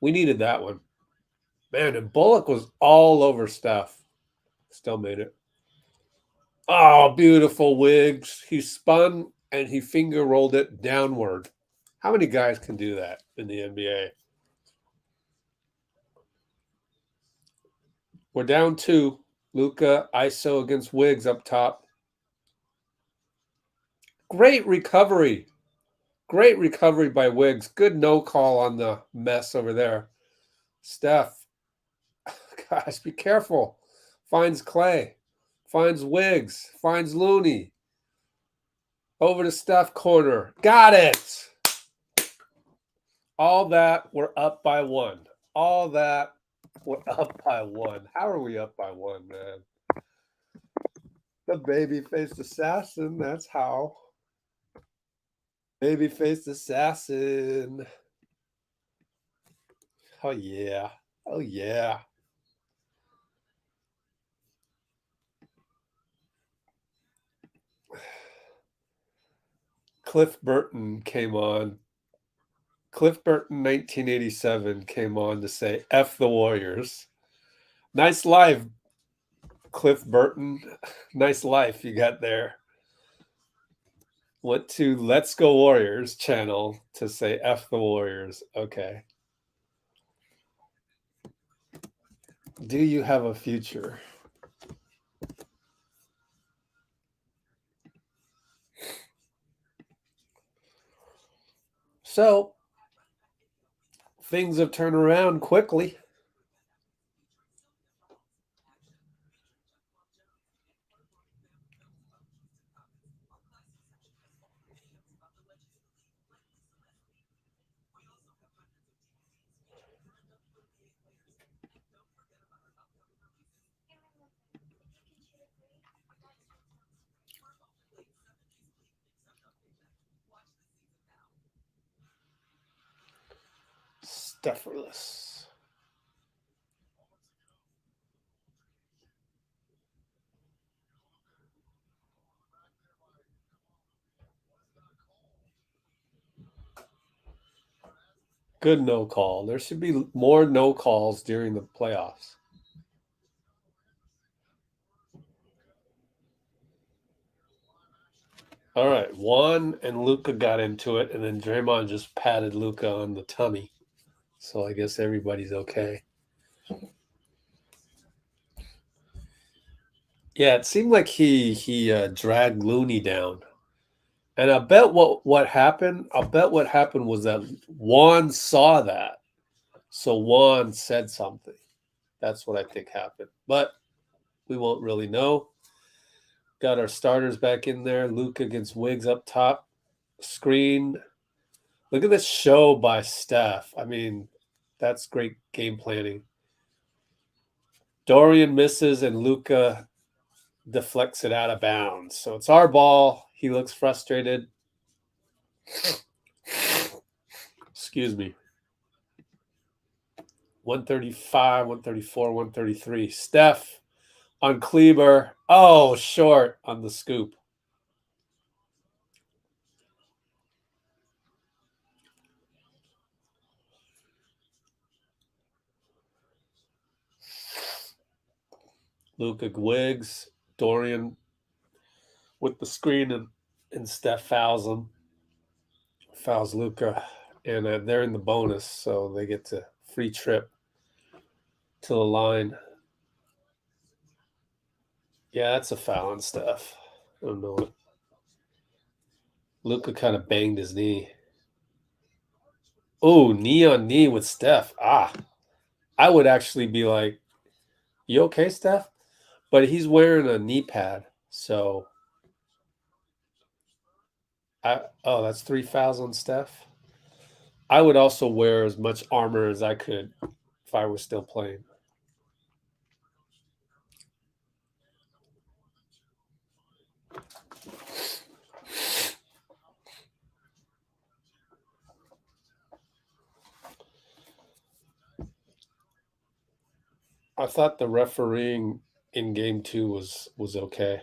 We needed that one. Man, and Bullock was all over Steph. Still made it. Oh, beautiful Wiggs. He spun and he finger rolled it downward. How many guys can do that in the NBA? We're down 2. Luka, ISO against Wiggs up top. Great recovery. Great recovery by Wiggs. Good no call on the mess over there. Steph, gosh, be careful. Finds Clay. Finds Wiggs. Finds Looney. Over to Steph corner. Got it. All that, we're up by one. All that, we're up by one. How are we up by one, man? The baby-faced assassin, that's how. Baby-faced assassin. Oh, yeah. Oh, yeah. Cliff Burton came on. Cliff Burton, 1987, came on to say, F the Warriors. Nice life, Cliff Burton. Nice life you got there. Went to Let's Go Warriors channel to say F the Warriors. Okay. Do you have a future? So, things have turned around quickly. Stufferless. Good no call. There should be more no calls during the playoffs. All right, Juan and Luka got into it, and then Draymond just patted Luka on the tummy. So I guess everybody's okay. Yeah, it seemed like he dragged Looney down, and I bet what happened. I'll bet what happened was that Juan saw that, so Juan said something. That's what I think happened, but we won't really know. Got our starters back in there. Luka against Wiggs up top. Screen. Look at this show by Steph. I mean, that's great game planning. Dorian misses and Luka deflects it out of bounds. So it's our ball. He looks frustrated. Excuse me. 135, 134, 133. Steph on Kleber. Oh, short on the scoop. Luka Wiggs, Dorian with the screen, and Steph fouls him. Fouls Luka, and they're in the bonus, so they get to free trip to the line. Yeah, that's a foul on Steph. I don't know it. Luka kind of banged his knee. Oh, knee on knee with Steph. I would actually be like, you okay, Steph? But he's wearing a knee pad, so that's 3 fouls on Steph. I would also wear as much armor as I could if I was still playing. I thought the refereeing in game 2 was okay.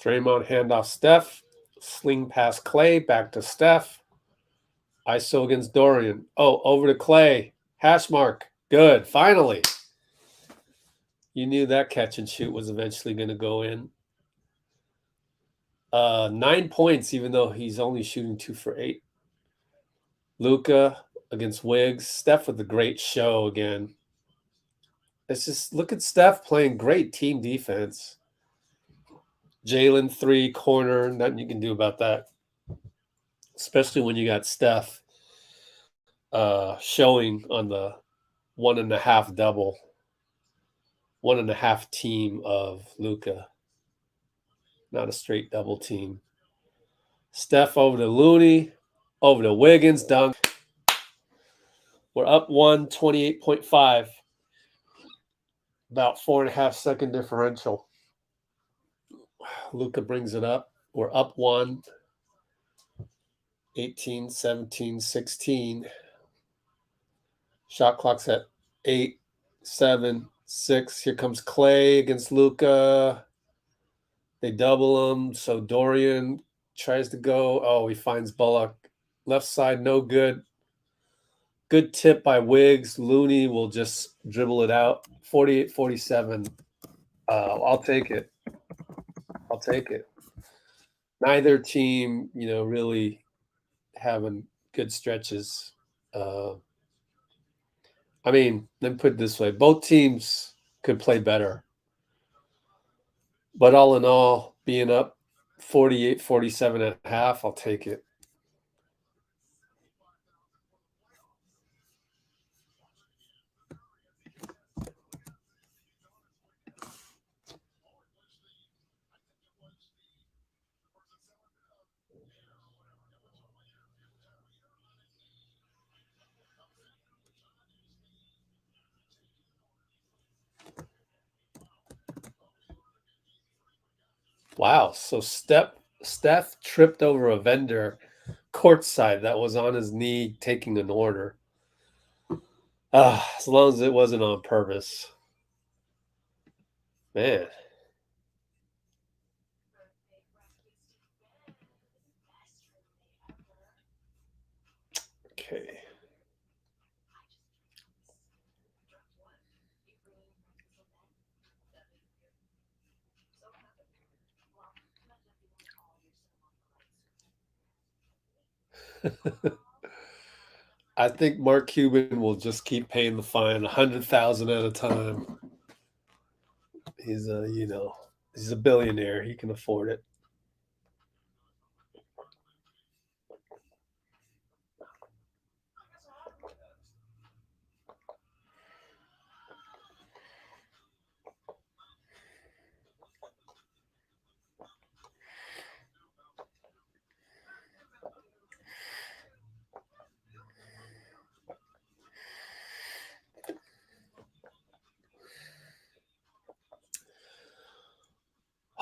Draymond handoff Steph, sling past Clay, back to Steph. ISO against Dorian. Oh, over to Clay. Hash mark. Good. Finally. You knew that catch and shoot was eventually going to go in. 9 points, even though he's only shooting 2 for 8. Luka against Wiggs. Steph with a great show again. It's just look at Steph playing great team defense. Jalen 3 corner, nothing you can do about that. Especially when you got Steph showing on the 1.5 double, 1.5 team of Luka, not a straight double team. Steph over to Looney, over to Wiggins, dunk. We're up 128.5, about 4.5-second differential. Luka brings it up. We're up 1, 18, 17, 16. Shot clock's at 8, 7, 6. Here comes Clay against Luka. They double him. So Dorian tries to go. Oh, he finds Bullock. Left side, no good. Good tip by Wiggs. Looney will just dribble it out. 48-47. I'll take it. I'll take it. Neither team, really having good stretches. I mean, let me put it this way. Both teams could play better. But all in all, being up 48-47.5, I'll take it. Wow. So Steph tripped over a vendor courtside that was on his knee taking an order. As long as it wasn't on purpose. Man. Okay. I think Mark Cuban will just keep paying the fine, 100,000 at a time. He's a billionaire. He can afford it.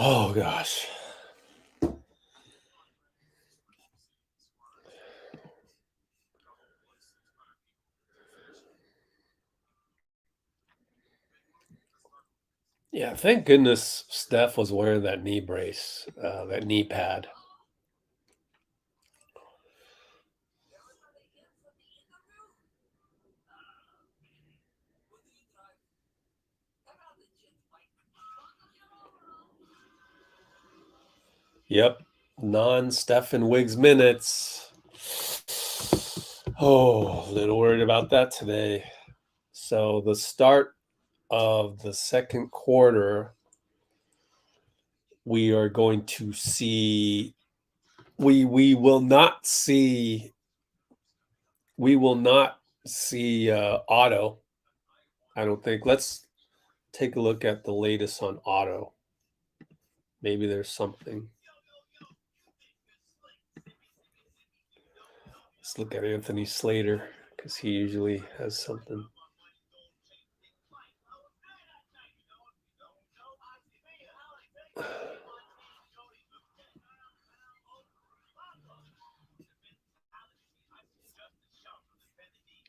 Oh gosh. Yeah, thank goodness Steph was wearing that knee brace, that knee pad. Yep, non-Steph and Wiggs minutes. Oh, a little worried about that today. So the start of the second quarter, we are going to see. We will not see. We will not see Otto. I don't think. Let's take a look at the latest on Otto. Maybe there's something. Let's look at Anthony Slater because he usually has something.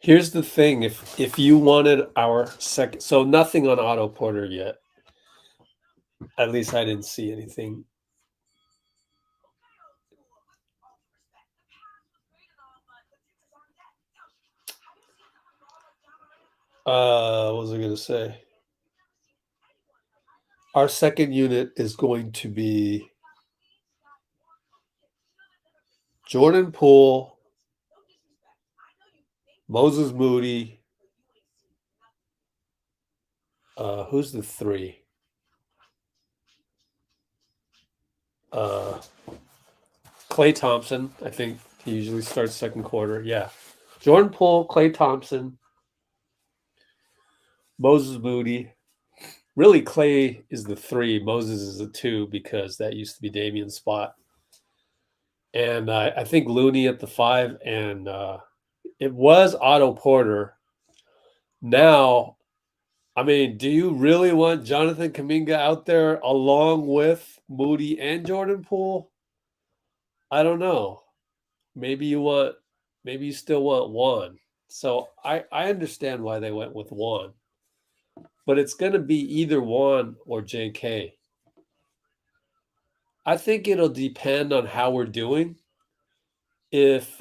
Here's the thing: if you wanted our second, so nothing on Otto Porter yet. At least I didn't see anything. What was I going to say? Our second unit is going to be Jordan Poole, Moses Moody. Who's the 3? Klay Thompson. I think he usually starts second quarter. Yeah. Jordan Poole, Klay Thompson, Moses Moody. Really, Klay is the 3. Moses is the 2 because that used to be Damian's spot. And I think Looney at the 5. And it was Otto Porter. Now, I mean, do you really want Jonathan Kuminga out there along with Moody and Jordan Poole? I don't know. Maybe you still want Juan. So I understand why they went with Juan. But it's going to be either Juan or JK. I think it'll depend on how we're doing. If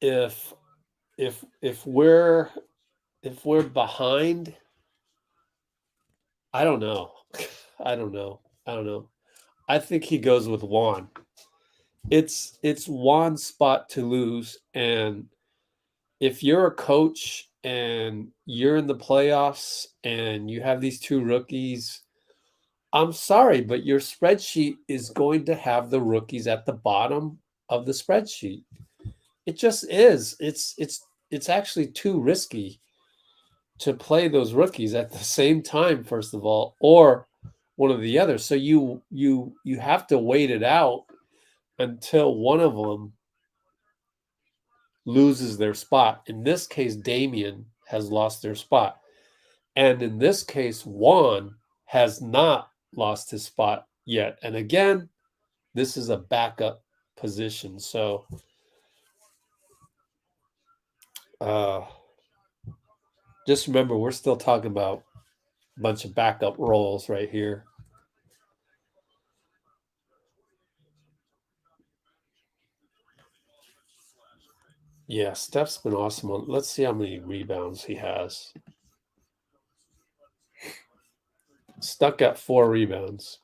if we're behind, I don't know. I don't know. I think he goes with Juan. It's Juan's spot to lose, and if you're a coach and you're in the playoffs and you have these 2 rookies, I'm sorry, but your spreadsheet is going to have the rookies at the bottom of the spreadsheet. It just is. It's actually too risky to play those rookies at the same time, first of all, or one of the other. So you have to wait it out until one of them loses their spot. In this case, Damian has lost their spot. And in this case, Juan has not lost his spot yet. And again, this is a backup position. So just remember, we're still talking about a bunch of backup roles right here. Yeah, Steph's been awesome. Let's see how many rebounds he has. Stuck at 4 rebounds.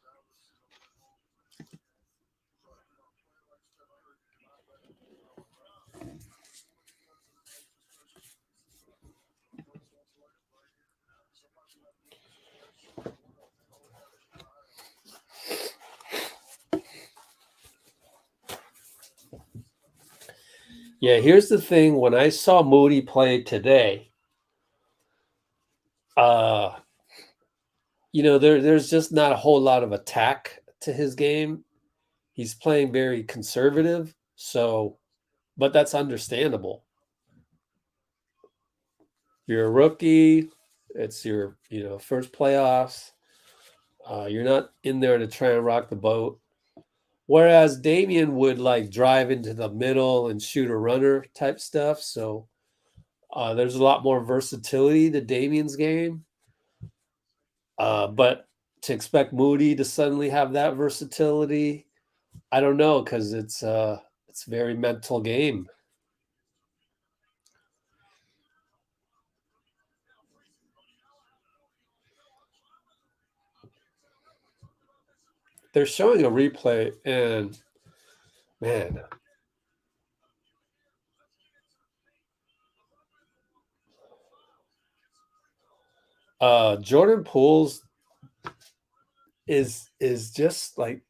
Yeah, here's the thing. When I saw Moody play today, there's just not a whole lot of attack to his game. He's playing very conservative, but that's understandable. You're a rookie. It's your, first playoffs. You're not in there to try and rock the boat. Whereas Damian would like drive into the middle and shoot a runner type stuff. So there's a lot more versatility to Damian's game. But to expect Moody to suddenly have that versatility, I don't know, because it's a very mental game. They're showing a replay, and man, Jordan Poole's is just like,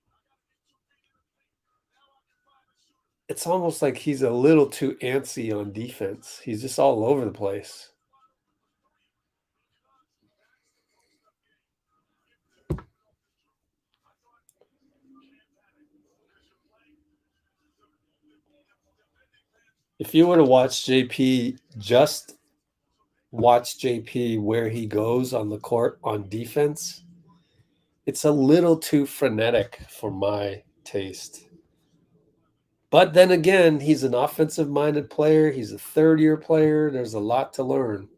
it's almost like he's a little too antsy on defense. He's just all over the place. If you were to watch JP, just watch JP where he goes on the court on defense. It's a little too frenetic for my taste. But then again, he's an offensive minded player. He's a 3rd-year player. There's a lot to learn.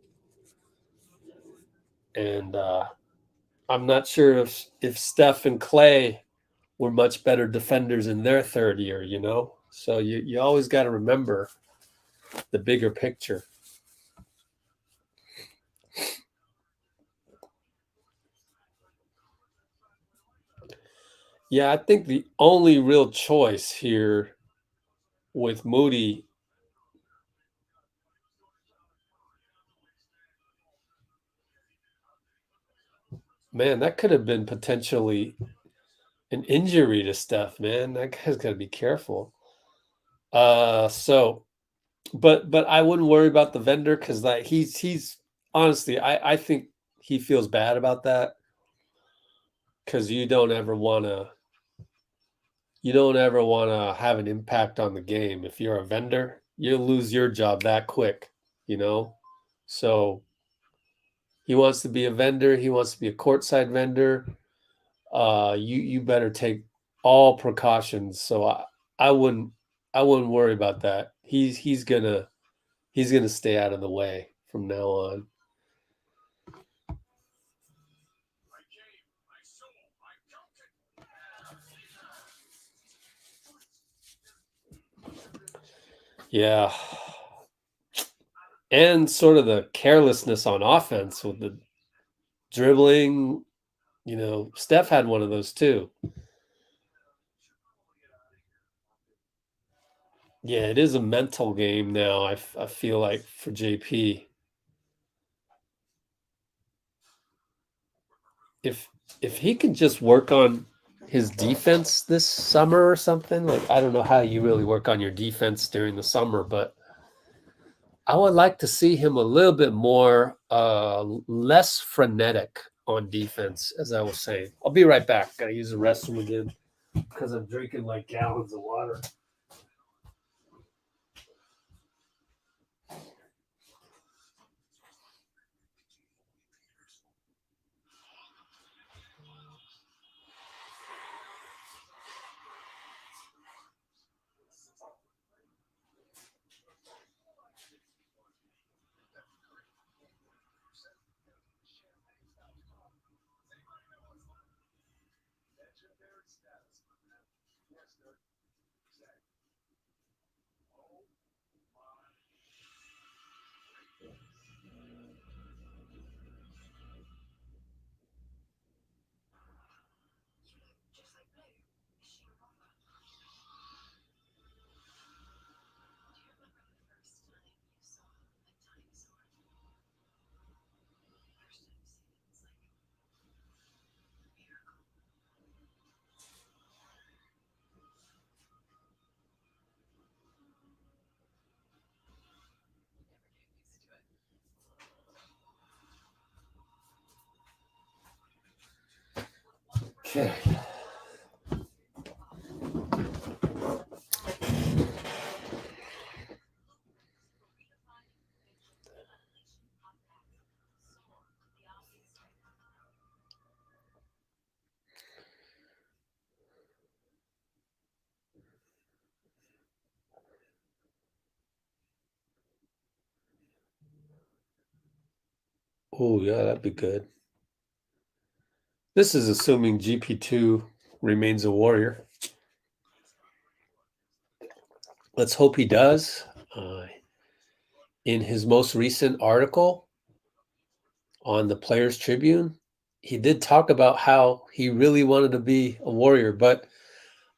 And I'm not sure if Steph and Klay were much better defenders in their 3rd year, So you always got to remember the bigger picture. Yeah, I think the only real choice here with Moody Man, that could have been potentially an injury to Steph, man. That guy's got to be careful. So, but I wouldn't worry about the vendor because like he's honestly, I think he feels bad about that because you don't ever want to have an impact on the game. If you're a vendor, you lose your job that quick, you know. So he wants to be a vendor. He wants to be a courtside vendor. You better take all precautions. So I wouldn't worry about that. He's gonna stay out of the way from now on. Yeah. And sort of the carelessness on offense with the dribbling, Steph had one of those too. Yeah, it is a mental game now. I feel like for JP, if he can just work on his defense this summer or something, like I don't know how you really work on your defense during the summer, but I would like to see him a little bit more less frenetic on defense, as I was saying. I'll be right back. Gotta use the restroom again because I'm drinking like gallons of water. Okay. Oh, yeah, that'd be good. This is assuming GP2 remains a Warrior. Let's hope he does. In his most recent article on the Players Tribune, he did talk about how he really wanted to be a Warrior, but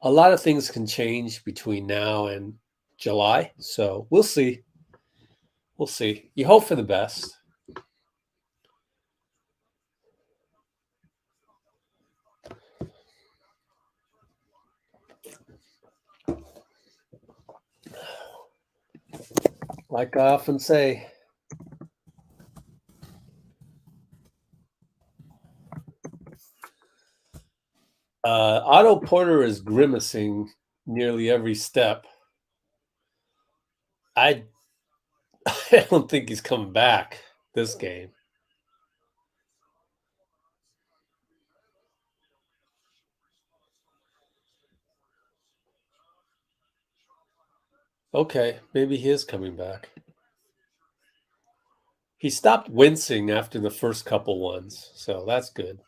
a lot of things can change between now and July. So we'll see. We'll see. You hope for the best. Like I often say, Otto Porter is grimacing nearly every step. I I don't think he's coming back this game. Okay, maybe he is coming back. He stopped wincing after the first couple ones, so that's good.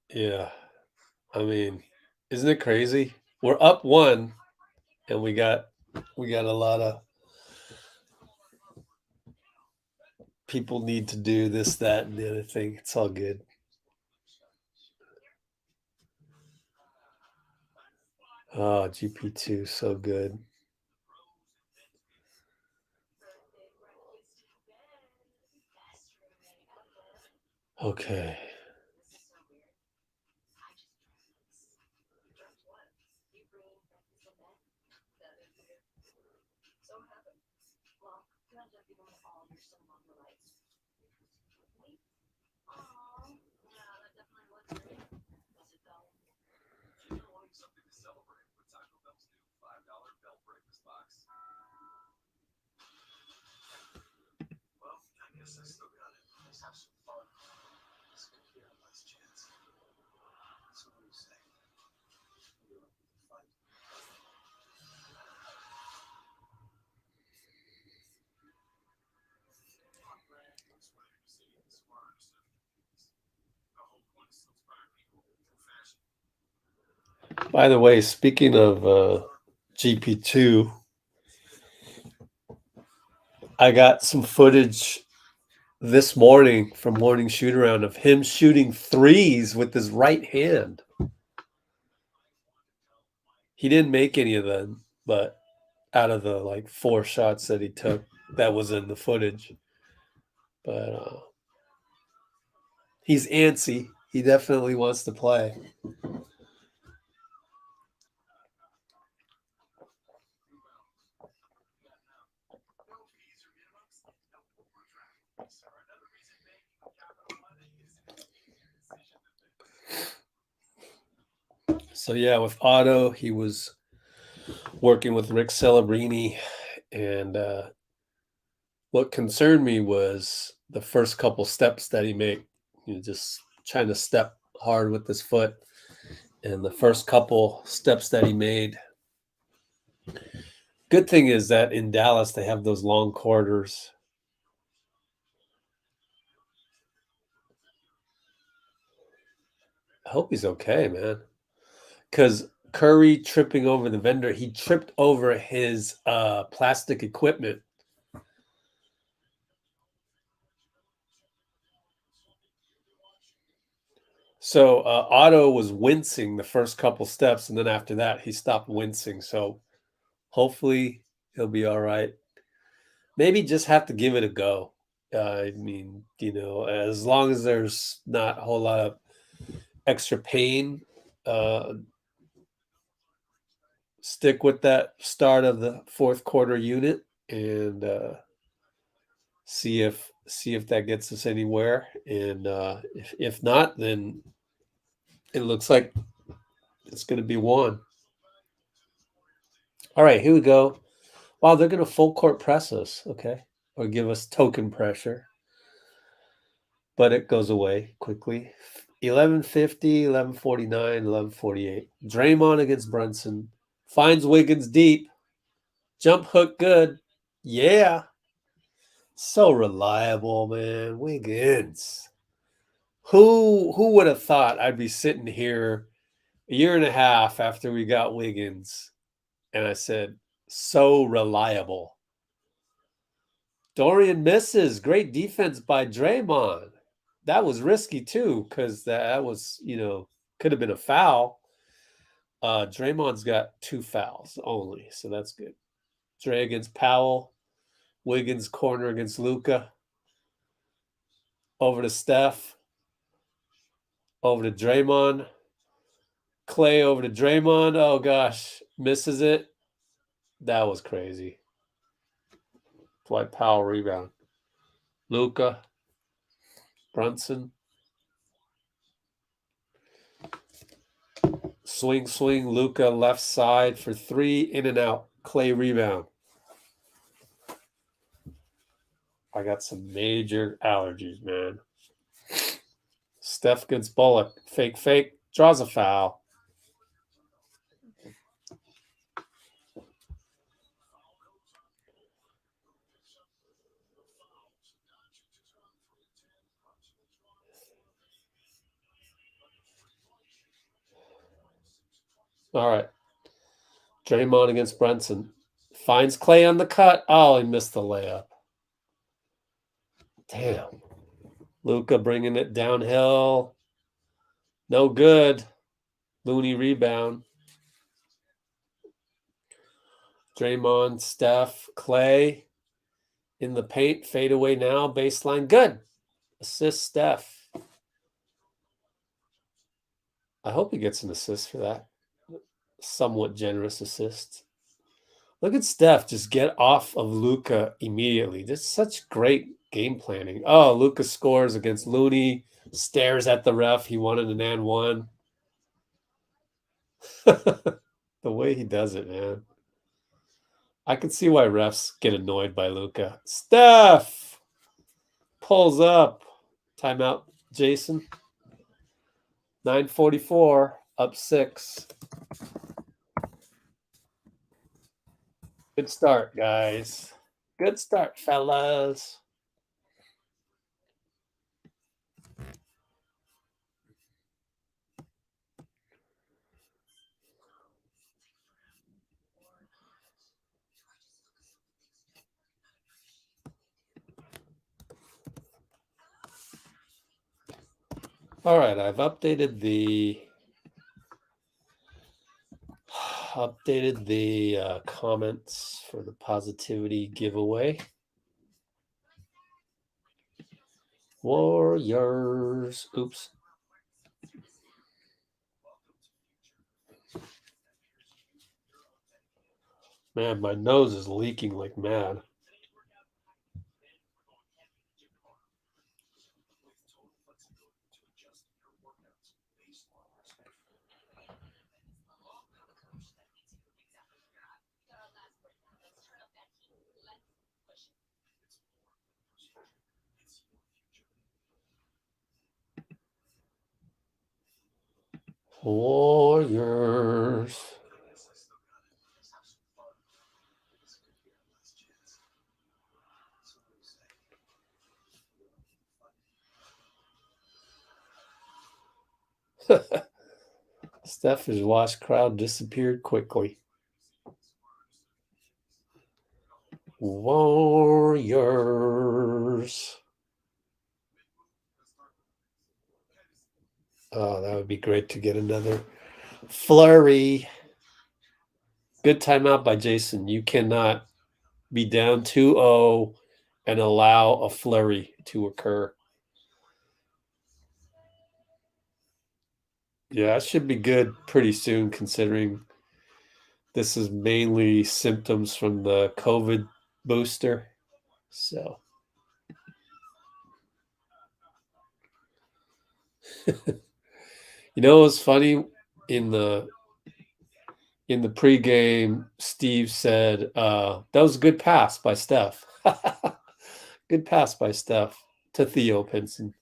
Yeah. I mean, isn't it crazy? We're up one and we got a lot of people need to do this, that, and the other thing. It's all good. Oh, GP2, so good. Okay. By the way, speaking of GP2, I got some footage this morning from morning shoot around of him shooting threes with his right hand. He didn't make any of them, but out of the like 4 shots that he took, that was in the footage. But he's antsy. He definitely wants to play. So yeah, with Otto, he was working with Rick Celebrini, and what concerned me was the first couple steps that he made. Just trying to step hard with his foot, and the first couple steps that he made. Good thing is that in Dallas they have those long corridors. I hope he's okay, man. Because Curry tripping over the vendor, he tripped over his plastic equipment. So Otto was wincing the first couple steps, and then after that, he stopped wincing. So hopefully he'll be all right. Maybe just have to give it a go. I mean, as long as there's not a whole lot of extra pain, stick with that start of the fourth quarter unit and see if that gets us anywhere. And if not, then it looks like it's going to be one. All right, here we go. Wow, they're going to full court press us, okay, or give us token pressure. But it goes away quickly. 11:50, 11:49, 11:48. Draymond against Brunson. Finds Wiggins deep. Jump hook good. Yeah. So reliable, man. Wiggins. Who would have thought I'd be sitting here a year and a half after we got Wiggins and I said, so reliable. Dorian misses. Great defense by Draymond. That was risky too, because that was, could have been a foul. Draymond's got 2 fouls only, so that's good. Dre against Powell. Wiggins corner against Luka. Over to Steph. Over to Draymond. Clay over to Draymond. Oh gosh, misses it. That was crazy. Dwight Powell rebound. Luka. Brunson. Swing, Luka left side for 3, in and out. Clay rebound. I got some major allergies, man. Steph against Bullock. Fake. Draws a foul. All right. Draymond against Brunson. Finds Clay on the cut. Oh, he missed the layup. Damn. Luka bringing it downhill. No good. Looney rebound. Draymond, Steph, Clay in the paint. Fade away now. Baseline. Good. Assist Steph. I hope he gets an assist for that. Somewhat generous assist. Look at Steph just get off of Luka immediately. This is such great game planning. Oh, Luka scores against Looney, stares at the ref. He wanted an and one. The way he does it, man. I can see why refs get annoyed by Luka. Steph pulls up. Timeout, Jason. 9:44, up 6. Good start, guys. Good start, fellas. All right, I've updated the comments for the positivity giveaway. Warriors. Oops. Man, my nose is leaking like mad. Warriors. Steph's watch crowd disappeared quickly. Warriors. Oh, that would be great to get another flurry. Good timeout by Jason. You cannot be down 2-0 and allow a flurry to occur. Yeah, it should be good pretty soon, considering this is mainly symptoms from the COVID booster. So, you know, it was funny in the pregame. Steve said that was a good pass by Steph. Good pass by Steph to Theo Pinson.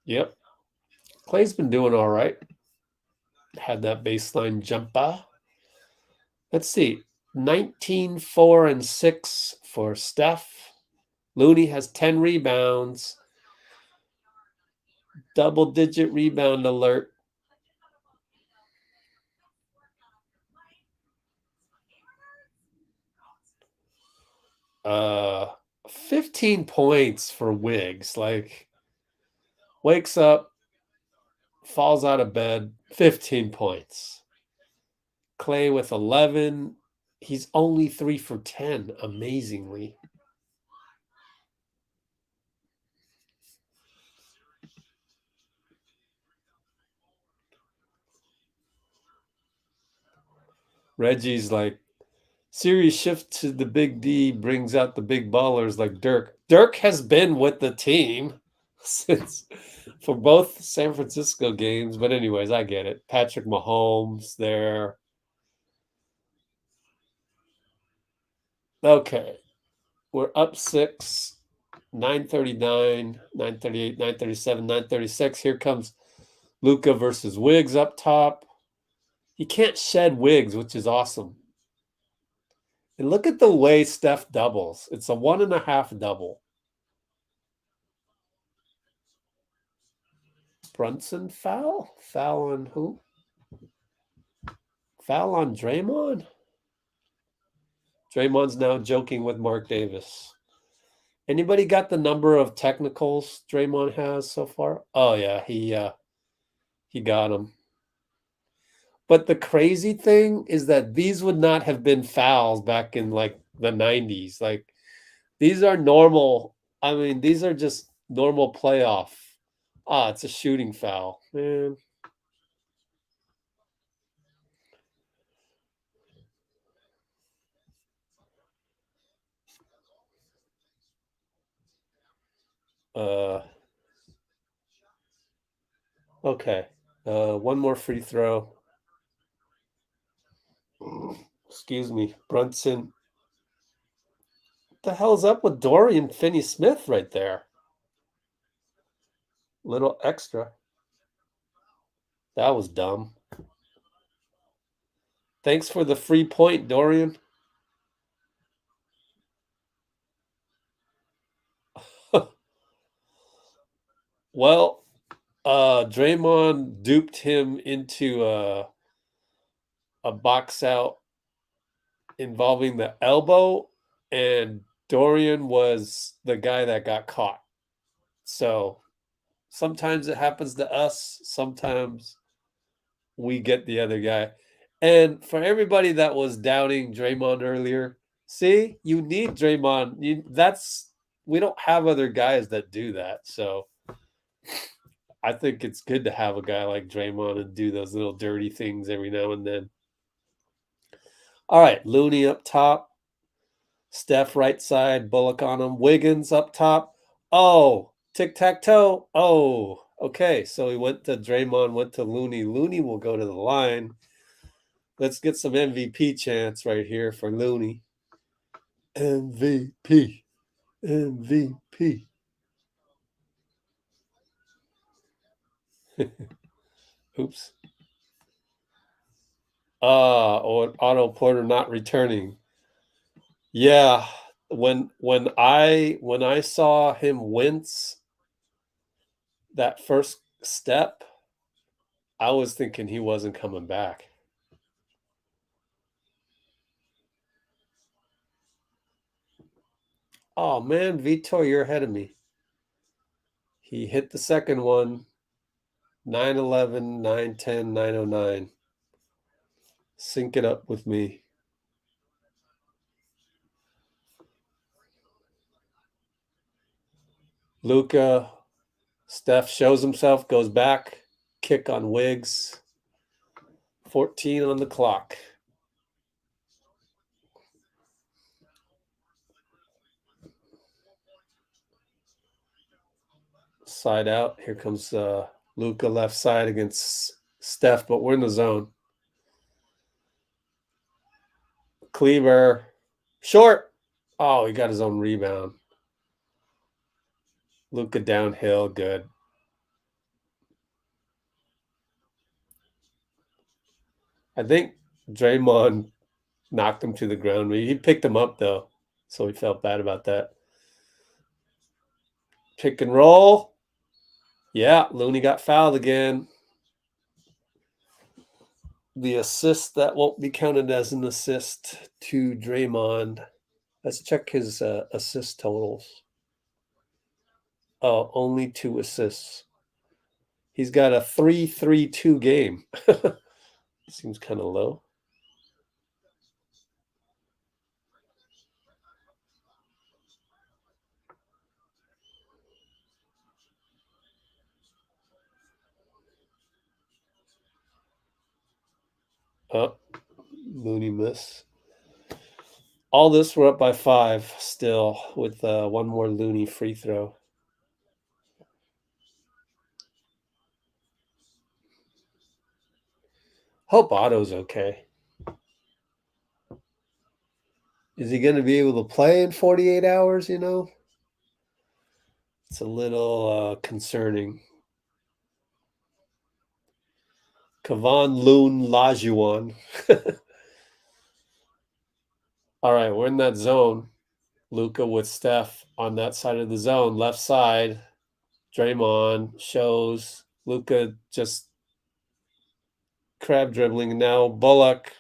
Yep, Clay's been doing all right. Had that baseline jumper. Let's see. 19, 4, and 6 for Steph. Looney has 10 rebounds. Double-digit rebound alert. Uh, 15 points for Wiggs. Like, wakes up, falls out of bed, 15 points. Clay with 11. He's only 3 for 10, amazingly. Reggie's like, series shift to the big D brings out the big ballers like Dirk. Dirk has been with the team since for both San Francisco games. But anyways, I get it. Patrick Mahomes there. Okay. We're up 6. 9:39, 9:38, 9:37, 9:36. Here comes Luka versus Wiggs up top. He can't shed Wiggs, which is awesome. And look at the way Steph doubles. It's a 1.5 double. Brunson foul? Foul on who? Foul on Draymond? Draymond's now joking with Mark Davis. Anybody got the number of technicals Draymond has so far? Oh yeah, he got them. But the crazy thing is that these would not have been fouls back in like the 90s. Like these are normal. I mean, these are just normal playoff. Ah, it's a shooting foul, man. Okay. One more free throw. Excuse me, Brunson. What the hell's up with Dorian Finney-Smith right there? Little extra. That was dumb. Thanks for the free point, Dorian. Well, Draymond duped him into a box out involving the elbow, and Dorian was the guy that got caught. So sometimes it happens to us, sometimes we get the other guy. And for everybody that was doubting Draymond earlier, see, you need Draymond. We don't have other guys that do that. So I think it's good to have a guy like Draymond and do those little dirty things every now and then. All right, Looney up top, Steph right side, Bullock on him, Wiggins up top. Oh, tic-tac-toe. Oh, okay. So he went to Draymond, went to Looney. Looney will go to the line. Let's get some MVP chants right here for Looney. MVP. MVP. Oops. Or Otto Porter not returning. Yeah, when I saw him wince that first step, I was thinking he wasn't coming back. Oh man, Vitor, you're ahead of me. He hit the second one. 9-11, 9-10, 909. Sync it up with me. Luka, Steph shows himself, goes back, kick on Wiggs. 14 on the clock. Side out. Here comes Luka left side against Steph, but we're in the zone. Kleber. Short. Oh, he got his own rebound. Luka downhill. Good. I think Draymond knocked him to the ground. He picked him up, though, so he felt bad about that. Pick and roll. Yeah, Looney got fouled again. The assist that won't be counted as an assist to Draymond. Let's check his assist totals. Oh, only 2 assists. He's got a 3-3-2 game. Seems kind of low. Oh, Looney miss. All this, we're up by 5 still with one more Looney free throw. Hope Otto's okay. Is he going to be able to play in 48 hours, you know? It's a little concerning. Kavan Loon Lajuan. All right, we're in that zone. Luka with Steph on that side of the zone, left side. Draymond shows Luka just crab dribbling. Now Bullock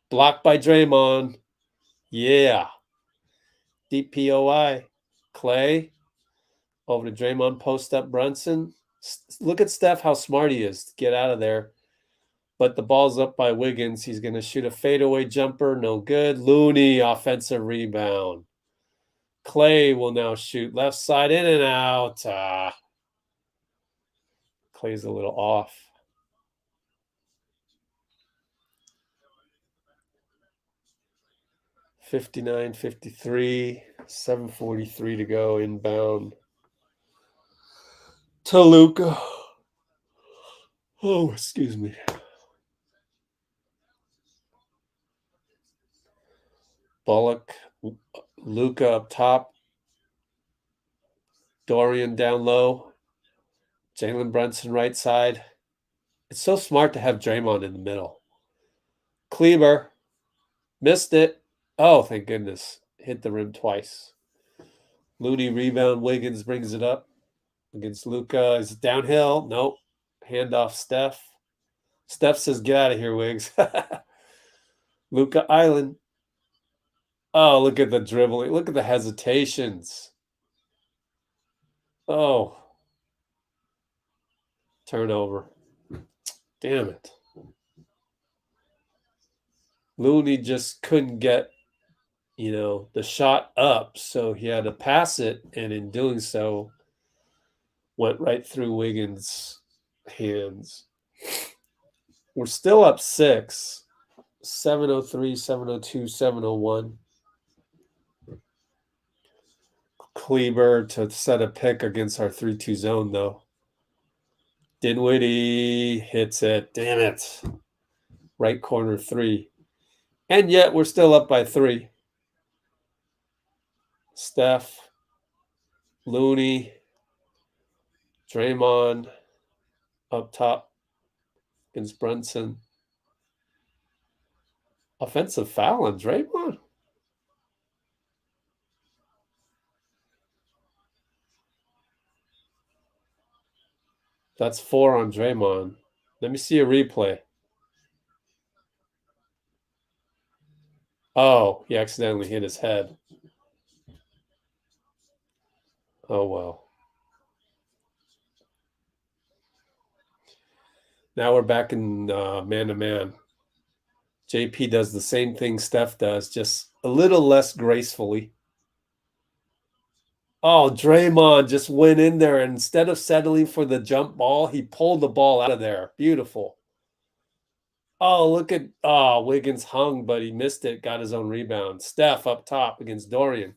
blocked by Draymond. Yeah. Deep POI. Clay. Over to Draymond, post up Brunson. Look at Steph, how smart he is to get out of there. But the ball's up by Wiggins. He's going to shoot a fadeaway jumper. No good. Looney, offensive rebound. Clay will now shoot left side, in and out. Clay's a little off. $59-53, 7:43 to go inbound. To Luka. Oh, excuse me. Bullock, Luka up top. Dorian down low. Jalen Brunson right side. It's so smart to have Draymond in the middle. Kleber missed it. Oh, thank goodness. Hit the rim twice. Looney rebound. Wiggins brings it up against Luka. Is it downhill? Nope. Handoff Steph. Steph says, get out of here, Wiggs. Luka Island. Oh, look at the dribbling. Look at the hesitations. Oh. Turnover. Damn it. Looney just couldn't get, the shot up, so he had to pass it, and in doing so, went right through Wiggins' hands. We're still up 6. 7:03, 7:02, 7:01. Kleber to set a pick against our 3-2 zone, though. Dinwiddie hits it. Damn it. Right corner 3. And yet we're still up by 3. Steph, Looney, Draymond up top against Brunson. Offensive foul on Draymond. That's 4 on Draymond. Let me see a replay. Oh, he accidentally hit his head. Oh, well. Now we're back in man-to-man. JP does the same thing Steph does, just a little less gracefully. Oh, Draymond just went in there, and instead of settling for the jump ball, he pulled the ball out of there. Beautiful. Oh, look at Wiggins hung, but he missed it, got his own rebound. Steph up top against Dorian.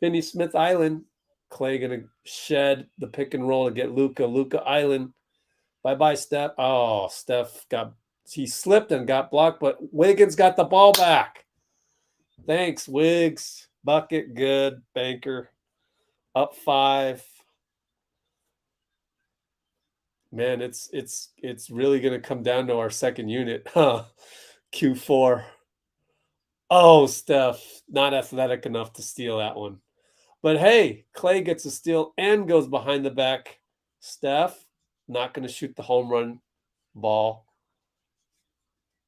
Finney Smith Island. Clay going to shed the pick and roll to get Luka. Luka Island. Bye-bye, Steph. Oh, Steph he slipped and got blocked, but Wiggins got the ball back. Thanks, Wiggs. Bucket, good. Banker. Up 5. Man, it's really going to come down to our second unit. Huh. Q4. Oh, Steph, not athletic enough to steal that one. But hey, Clay gets a steal and goes behind the back. Steph, not going to shoot the home run ball.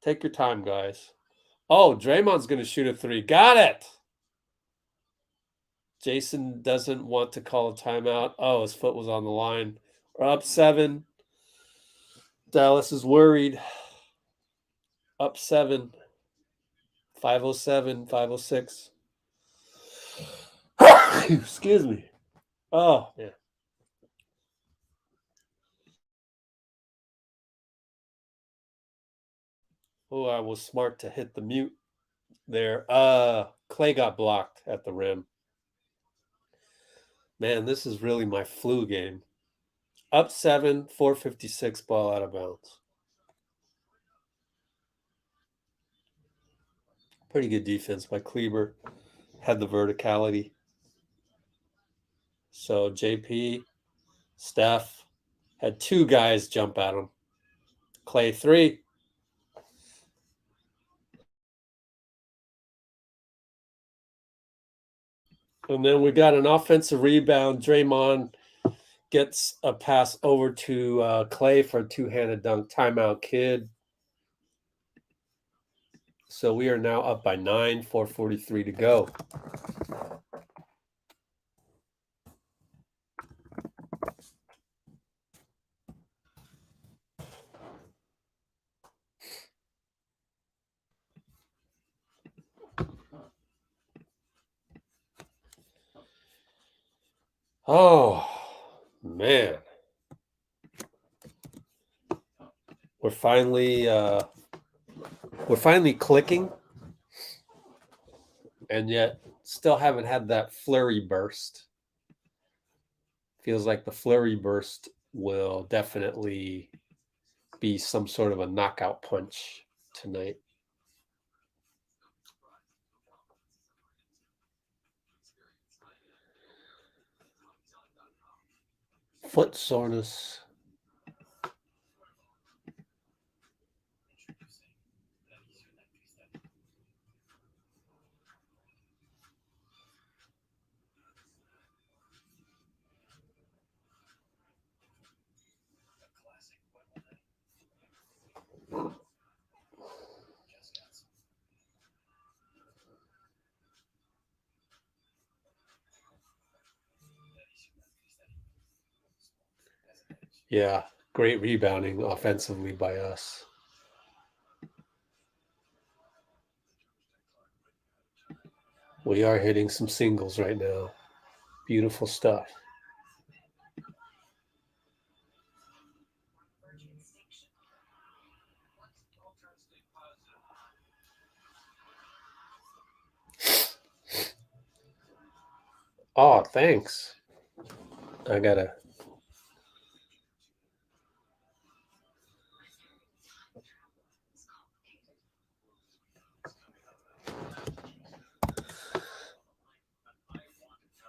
Take your time, guys. Oh, Draymond's going to shoot a 3. Got it. Jason doesn't want to call a timeout. Oh, his foot was on the line. We're up 7. Dallas is worried. Up 7. 5:07, 5:06. Excuse me. Oh, yeah. Oh, I was smart to hit the mute there. Clay got blocked at the rim. Man, this is really my flu game. Up 7, 4:56, ball out of bounds. Pretty good defense by Kleber. Had the verticality. So JP, Steph, had 2 guys jump at him. Clay 3. And then we got an offensive rebound. Draymond gets a pass over to Clay for a 2-handed dunk. Timeout, kid. So we are now up by 9, 4:43 to go. Oh, man. We're finally clicking, and yet still haven't had that flurry burst. Feels like the flurry burst will definitely be some sort of a knockout punch tonight. Foot soreness. Yeah, great rebounding offensively by us. We are hitting some singles right now. Beautiful stuff. Oh, thanks. I gotta.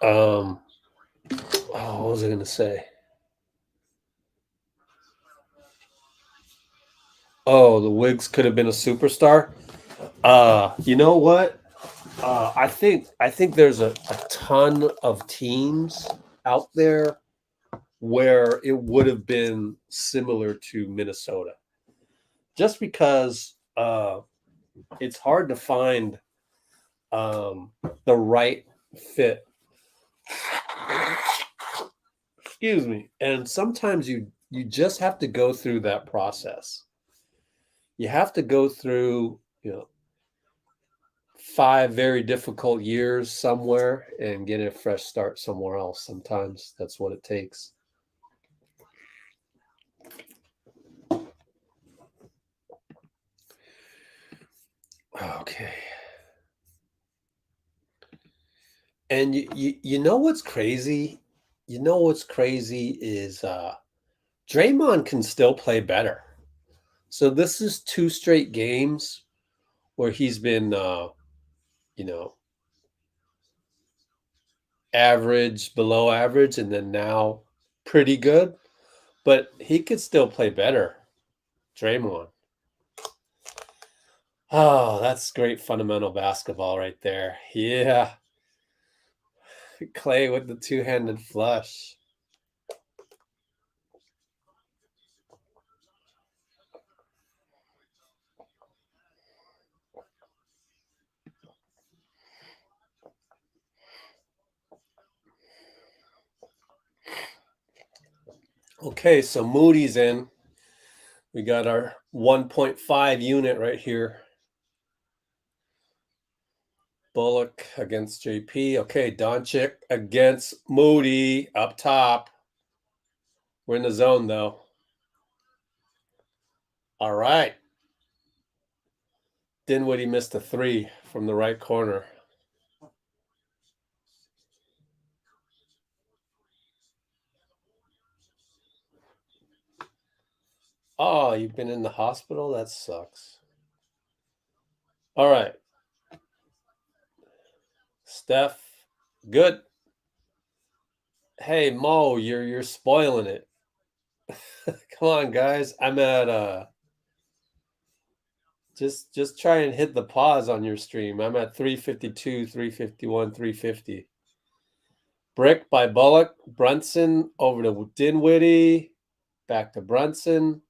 Oh, what was I gonna say? Oh, the Wigs could have been a superstar. You know what? I think there's a ton of teams out there where it would have been similar to Minnesota, just because it's hard to find the right fit. Excuse me. And sometimes you just have to go through that process. You have to go through, 5 very difficult years somewhere and get a fresh start somewhere else. Sometimes that's what it takes. Okay. And you know what's crazy? You know what's crazy is Draymond can still play better. So this is 2 straight games where he's been you know, average, below average, and then now pretty good. But he could still play better, Draymond. Oh, that's great fundamental basketball right there. Yeah. Clay with the two-handed flush. Okay, so Moody's in. We got our 1.5 unit right here. Bullock against JP. Okay, Doncic against Moody up top. We're in the zone, though. All right. Dinwiddie missed a 3 from the right corner. Oh, you've been in the hospital? That sucks. All right. Steph, good. Hey, Mo, you're spoiling it. Come on, guys. I'm at just try and hit the pause on your stream. I'm at 352, 351, 350. Brick by Bullock. Brunson over to Dinwiddie. Back to Brunson.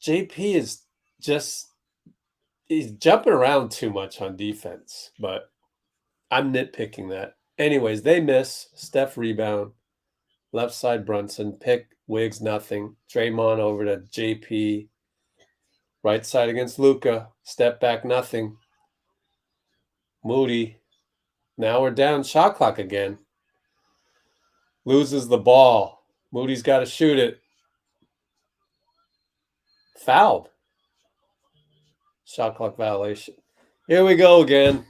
JP is just He's jumping around too much on defense, but I'm nitpicking that. Anyways, they miss. Steph rebound. Left side Brunson. Pick. Wiggs nothing. Draymond over to JP. Right side against Luka. Step back nothing. Moody. Now we're down shot clock again. Loses the ball. Moody's got to shoot it. Fouled. Shot clock violation. Here we go again.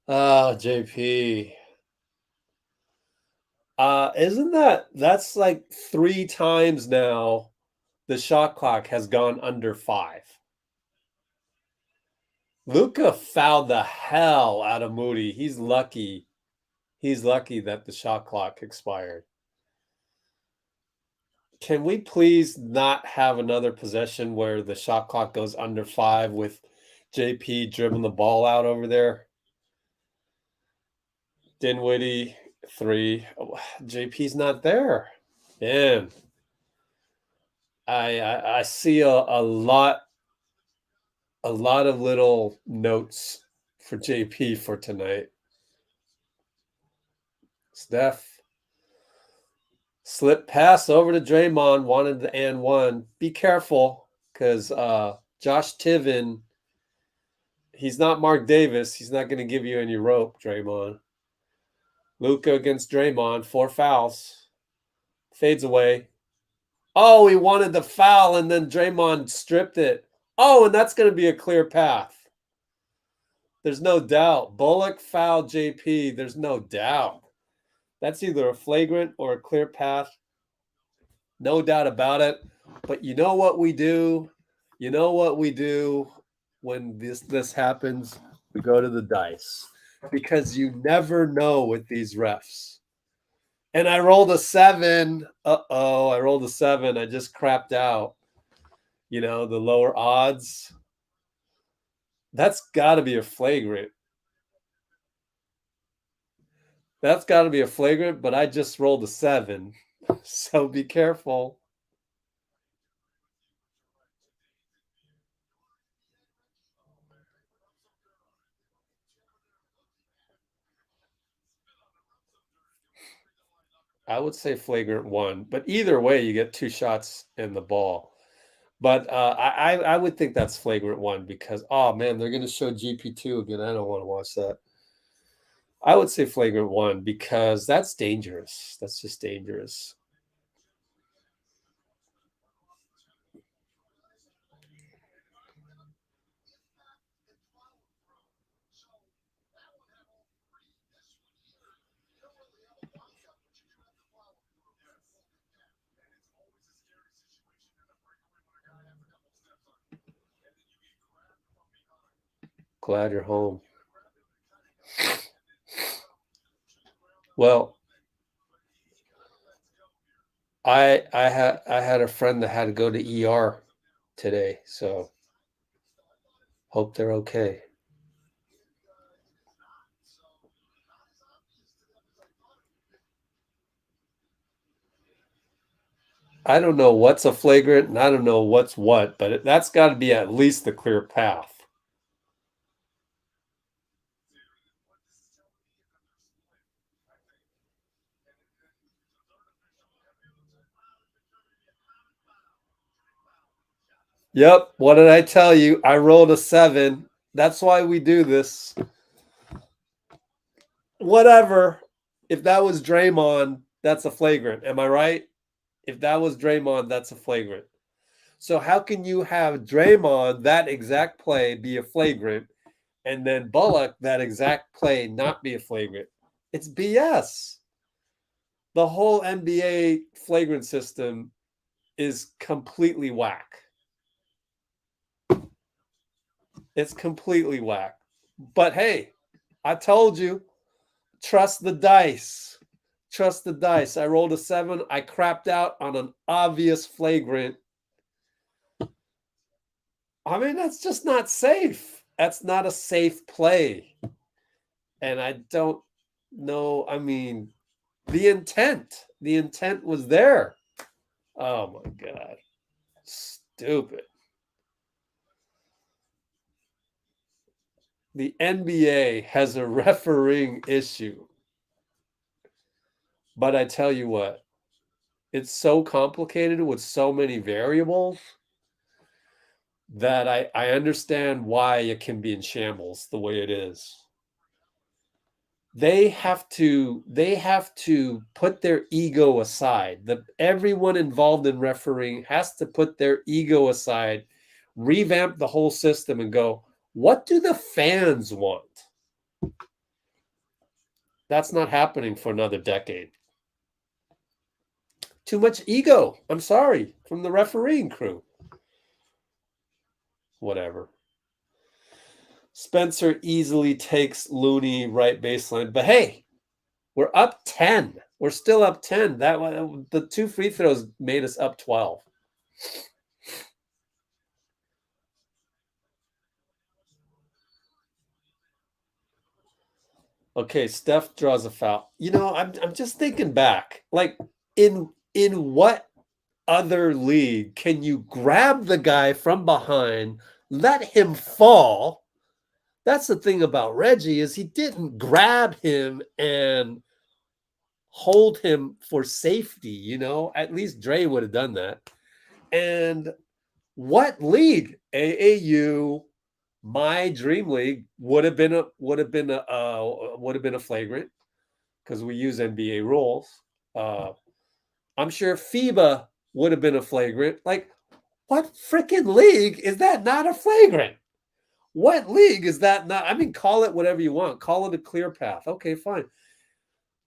Oh, JP. Isn't that's like 3 times now the shot clock has gone under 5. Luka fouled the hell out of Moody. He's lucky. He's lucky that the shot clock expired. Can we please not have another possession where the shot clock goes under 5 with JP dribbling the ball out over there? Dinwiddie 3. Oh, JP's not there. Man, I see a lot of little notes for JP for tonight. Steph. Slip pass over to Draymond, wanted the and one. Be careful, because Josh Tiven, he's not Mark Davis. He's not going to give you any rope, Draymond. Luka against Draymond, 4 fouls. Fades away. Oh, he wanted the foul, and then Draymond stripped it. Oh, and that's going to be a clear path. There's no doubt. Bullock fouled JP. There's no doubt. That's either a flagrant or a clear path. No doubt about it. But you know what we do? You know what we do when this happens? We go to the dice. Because you never know with these refs. And I rolled a 7. Uh-oh, I rolled a 7. I just crapped out. You know, the lower odds. That's got to be a flagrant. That's got to be a flagrant, but I just rolled a 7. So be careful. I would say flagrant 1, but either way, you get 2 shots in the ball. But I would think that's flagrant 1 because, oh man, they're going to show GP2 again. I don't want to watch that. I would say flagrant 1 because that's dangerous. That's just dangerous. Glad you're home. Well, I had a friend that had to go to ER today, so hope they're okay. I don't know what's a flagrant and I don't know what's what, but that's got to be at least the clear path. Yep. What did I tell you? I rolled a 7. That's why we do this. Whatever. If that was Draymond, that's a flagrant. Am I right? If that was Draymond, that's a flagrant. So how can you have Draymond, that exact play, be a flagrant, and then Bullock, that exact play, not be a flagrant? It's BS. The whole NBA flagrant system is completely whack. It's completely whack. But hey, I told you, trust the dice. Trust the dice. I rolled a 7. I crapped out on an obvious flagrant. I mean, that's just not safe. That's not a safe play. And I don't know. I mean, the intent was there. Oh my God. Stupid. the NBA has a refereeing issue. But I tell you what, it's so complicated with so many variables that I understand why it can be in shambles the way it is. They have to put their ego aside. Everyone involved in refereeing has to put their ego aside, revamp the whole system and go, what do the fans want? That's not happening for another decade. Too much ego. I'm sorry, from the refereeing crew. Whatever. Spencer easily takes Looney right baseline, but hey, we're up 10. We're still up 10. The 2 free throws made us up 12. Okay, Steph draws a foul. You know, I'm just thinking back. Like in what other league can you grab the guy from behind, let him fall? That's the thing about Reggie is he didn't grab him and hold him for safety, you know? At least Dre would have done that. And what league? AAU, my dream league would have been a flagrant because we use NBA rules. I'm sure FIBA would have been a flagrant. Like, what freaking league is that not a flagrant? What league is that not? I mean, call it whatever you want. Call it a clear path. Okay, fine.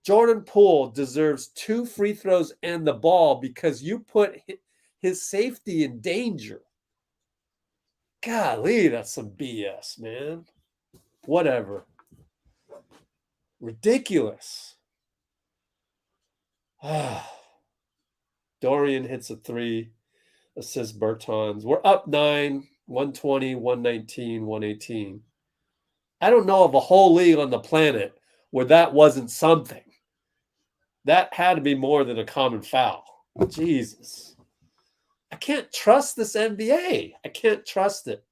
Jordan Poole deserves 2 free throws and the ball because you put his safety in danger. Golly, that's some BS, man. Whatever. Ridiculous. Dorian hits a 3, assists Bertans. We're up 9, 120, 119, 118. I don't know of a whole league on the planet where that wasn't something. That had to be more than a common foul. Jesus. I can't trust this NBA. I can't trust it.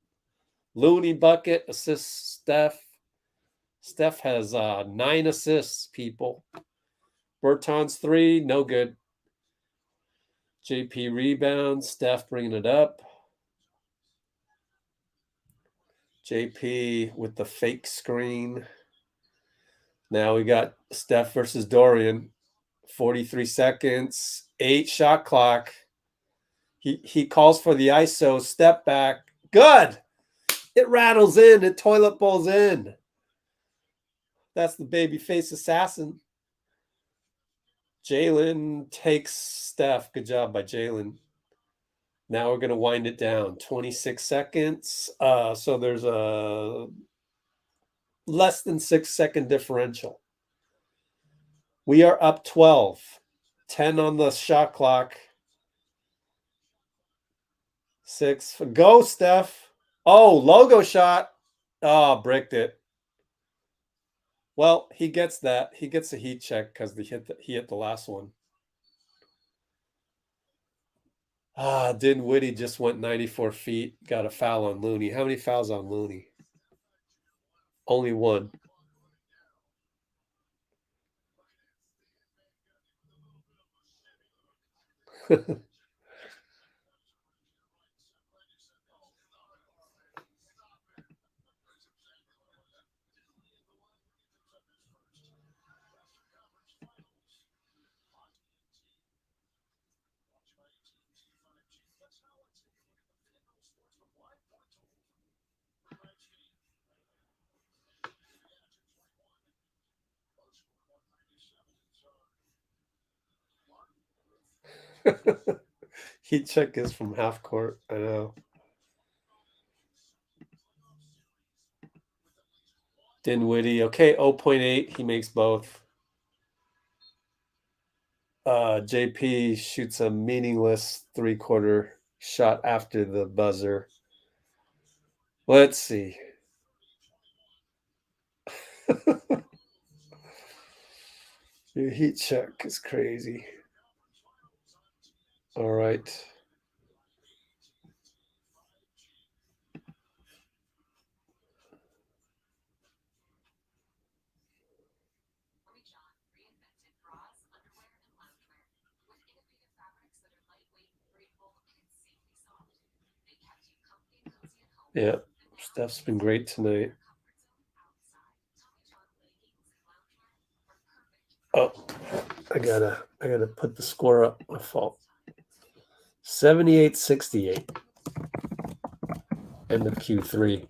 Looney bucket, assists Steph. Steph has 9 assists, people. Bertans 3, no good. JP rebounds, Steph bringing it up. JP with the fake screen. Now we got Steph versus Dorian. 43 seconds, 8 shot clock. He calls for the ISO, step back. Good. It rattles in. It toilet bowls in. That's the babyface assassin. Jalen takes Steph. Good job by Jalen. Now we're going to wind it down. 26 seconds. So there's a less than 6-second differential. We are up 12. 10 on the shot clock. 6. Go, Steph. Oh, logo shot. Oh, bricked it. Well, he gets that. He gets a heat check because he hit the last one. Dinwiddie just went 94 feet. Got a foul on Looney. How many fouls on Looney? Only one. Heat check is from half court. I know. Dinwiddie. Okay, 0.8. He makes both. JP shoots a meaningless 3-quarter shot after the buzzer. Let's see. Your heat check is crazy. All right. Yeah, Steph's been great tonight. Oh, I gotta put the score up. My fault. 78-68. End of Q3.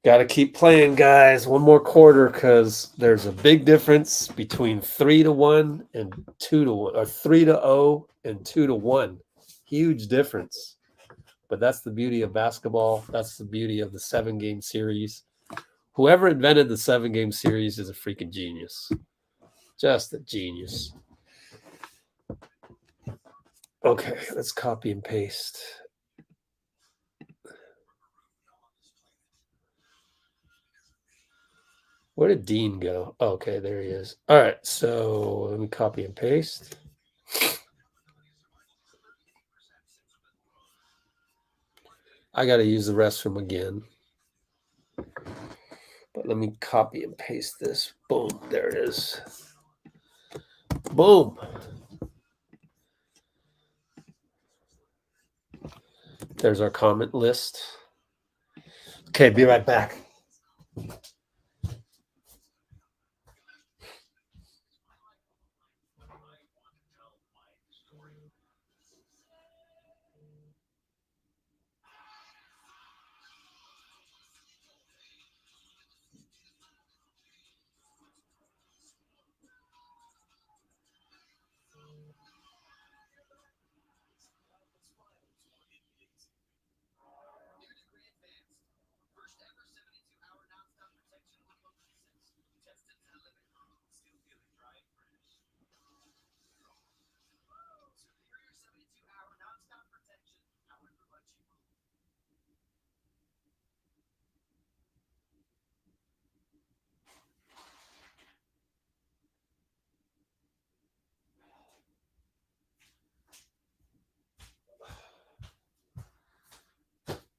Got to keep playing, guys. One more quarter, because there's a big difference between 3-1 and 2-1, or 3-0 and 2-1. Huge difference. But that's the beauty of basketball. That's the beauty of the 7-game series. Whoever invented the 7-game series is a freaking genius. Just a genius. Okay, let's copy and paste. Where did Dean go? Oh, okay, there he is. All right, so let me copy and paste. I got to use the restroom again. But let me copy and paste this. Boom, there it is. Boom. There's our comment list. Okay, be right back.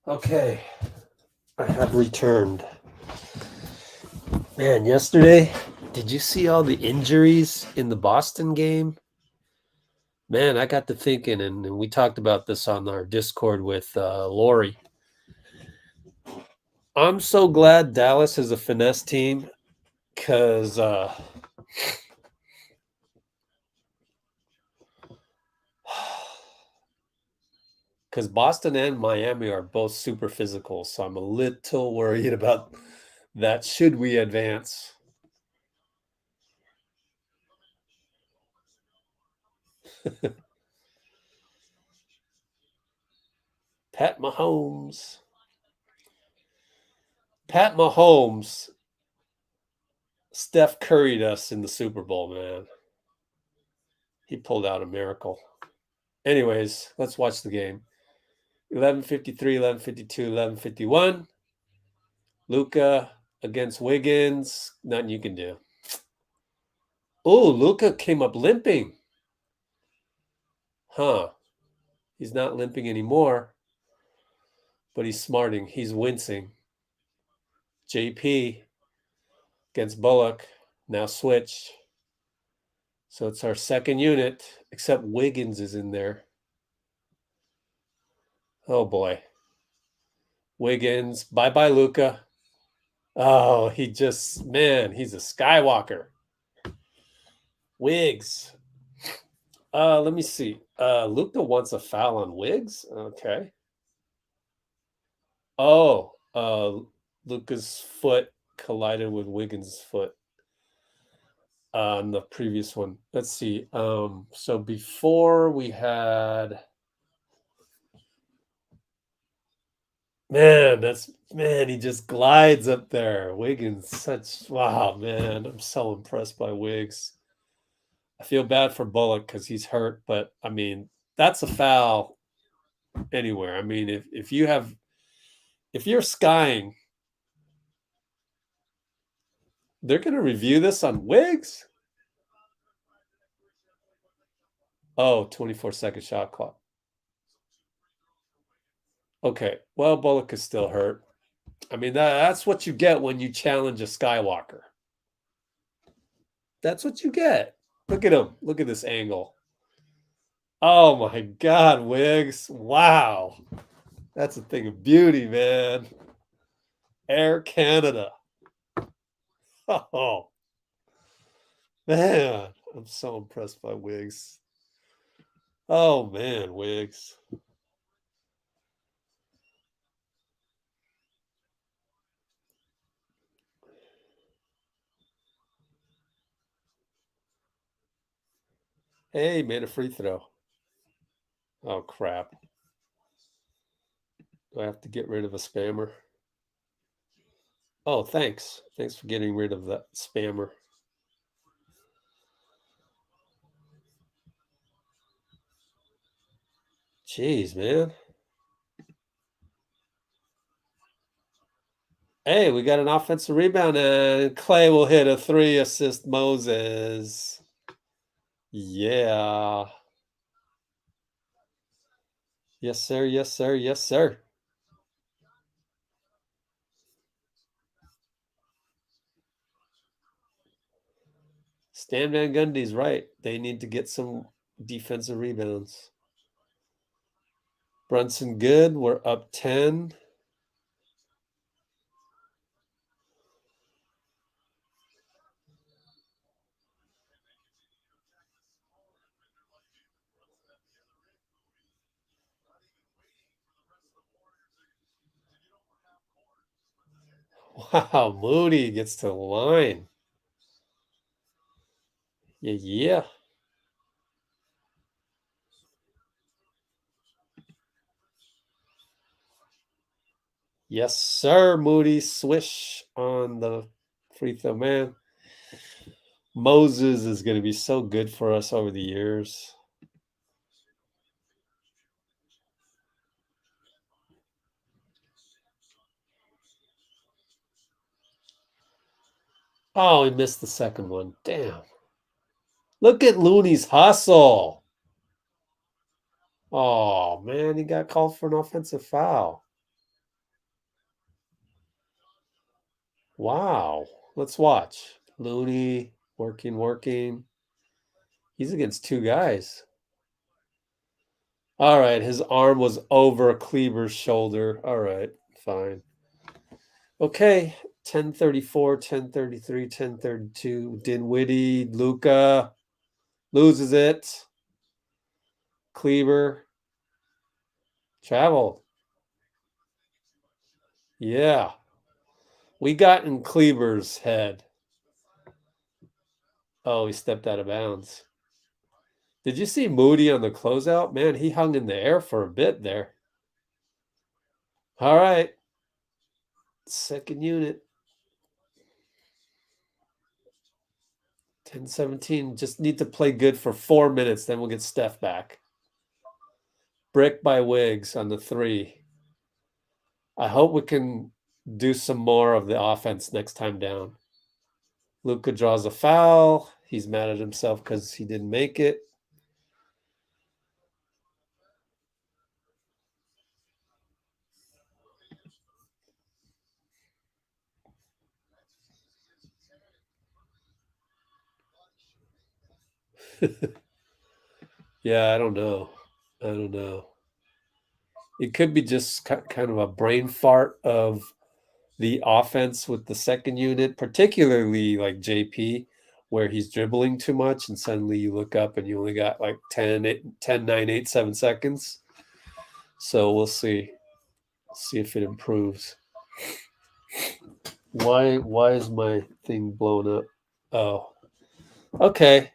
Okay, I have returned. Man, yesterday, did you see all the injuries in the Boston game? Man, I got to thinking, and we talked about this on our Discord with Lori. I'm so glad Dallas is a finesse team, because Boston and Miami are both super physical, so I'm a little worried about that should we advance. Pat Mahomes. Steph Curry'd us in the Super Bowl, man. He pulled out a miracle. Anyways, let's watch the game. 11:53, 11:52, 11:51. Luka against Wiggins. Nothing you can do. Oh, Luka came up limping. Huh. He's not limping anymore, but he's smarting. He's wincing. JP against Bullock. Now switch. So it's our second unit, except Wiggins is in there. Oh, boy. Wiggins. Bye-bye, Luka. Oh, he's a Skywalker. Wiggs. Let me see. Luka wants a foul on Wiggs. Okay. Oh, Luka's foot collided with Wiggins' foot on the previous one. Let's see. So before we had, man, he just glides up there. Wiggins, wow, man. I'm so impressed by Wiggs. I feel bad for Bullock because he's hurt, but I mean, that's a foul anywhere. I mean, if you're skying, they're going to review this on Wiggs. Oh, 24-second shot clock. Okay, well, Bullock is still hurt. I mean, that's what you get when you challenge a Skywalker. That's what you get. Look at him. Look at this angle. Oh my God, Wiggs. Wow. That's a thing of beauty, man. Air Canada. Oh, man. I'm so impressed by Wiggs. Oh, man, Wiggs. Hey, made a free throw. Oh, crap. Do I have to get rid of a spammer? Oh, thanks. Thanks for getting rid of that spammer. Jeez, man. Hey, we got an offensive rebound, and Clay will hit a 3, assist Moses. Yeah. Yes, sir. Yes, sir. Yes, sir. Stan Van Gundy's right. They need to get some defensive rebounds. Brunson good. We're up 10. Wow, Moody gets to the line. Yeah, yeah. Yes, sir. Moody swish on the free throw, man. Moses is going to be so good for us over the years. Oh, he missed the second one. Damn. Look at Looney's hustle. Oh, man, he got called for an offensive foul. Wow. Let's watch. Looney working. He's against two guys. All right, his arm was over Kleber's shoulder. All right, fine. Okay, 10:34, 10:33, 10:32. Dinwiddie, Luka loses it. Kleber travel. Yeah. We got in Kleber's head. Oh, he stepped out of bounds. Did you see Moody on the closeout? Man, he hung in the air for a bit there. All right. Second unit. 10-17. Just need to play good for 4 minutes, then we'll get Steph back. Brick by Wiggs on the 3. I hope we can do some more of the offense next time down. Luka draws a foul. He's mad at himself because he didn't make it. Yeah, I don't know. It could be just kind of a brain fart of the offense with the second unit, particularly like JP, where he's dribbling too much and suddenly you look up and you only got like 10, 9, 8, 7 seconds. So we'll see. See if it improves. Why is my thing blown up? Oh. Okay.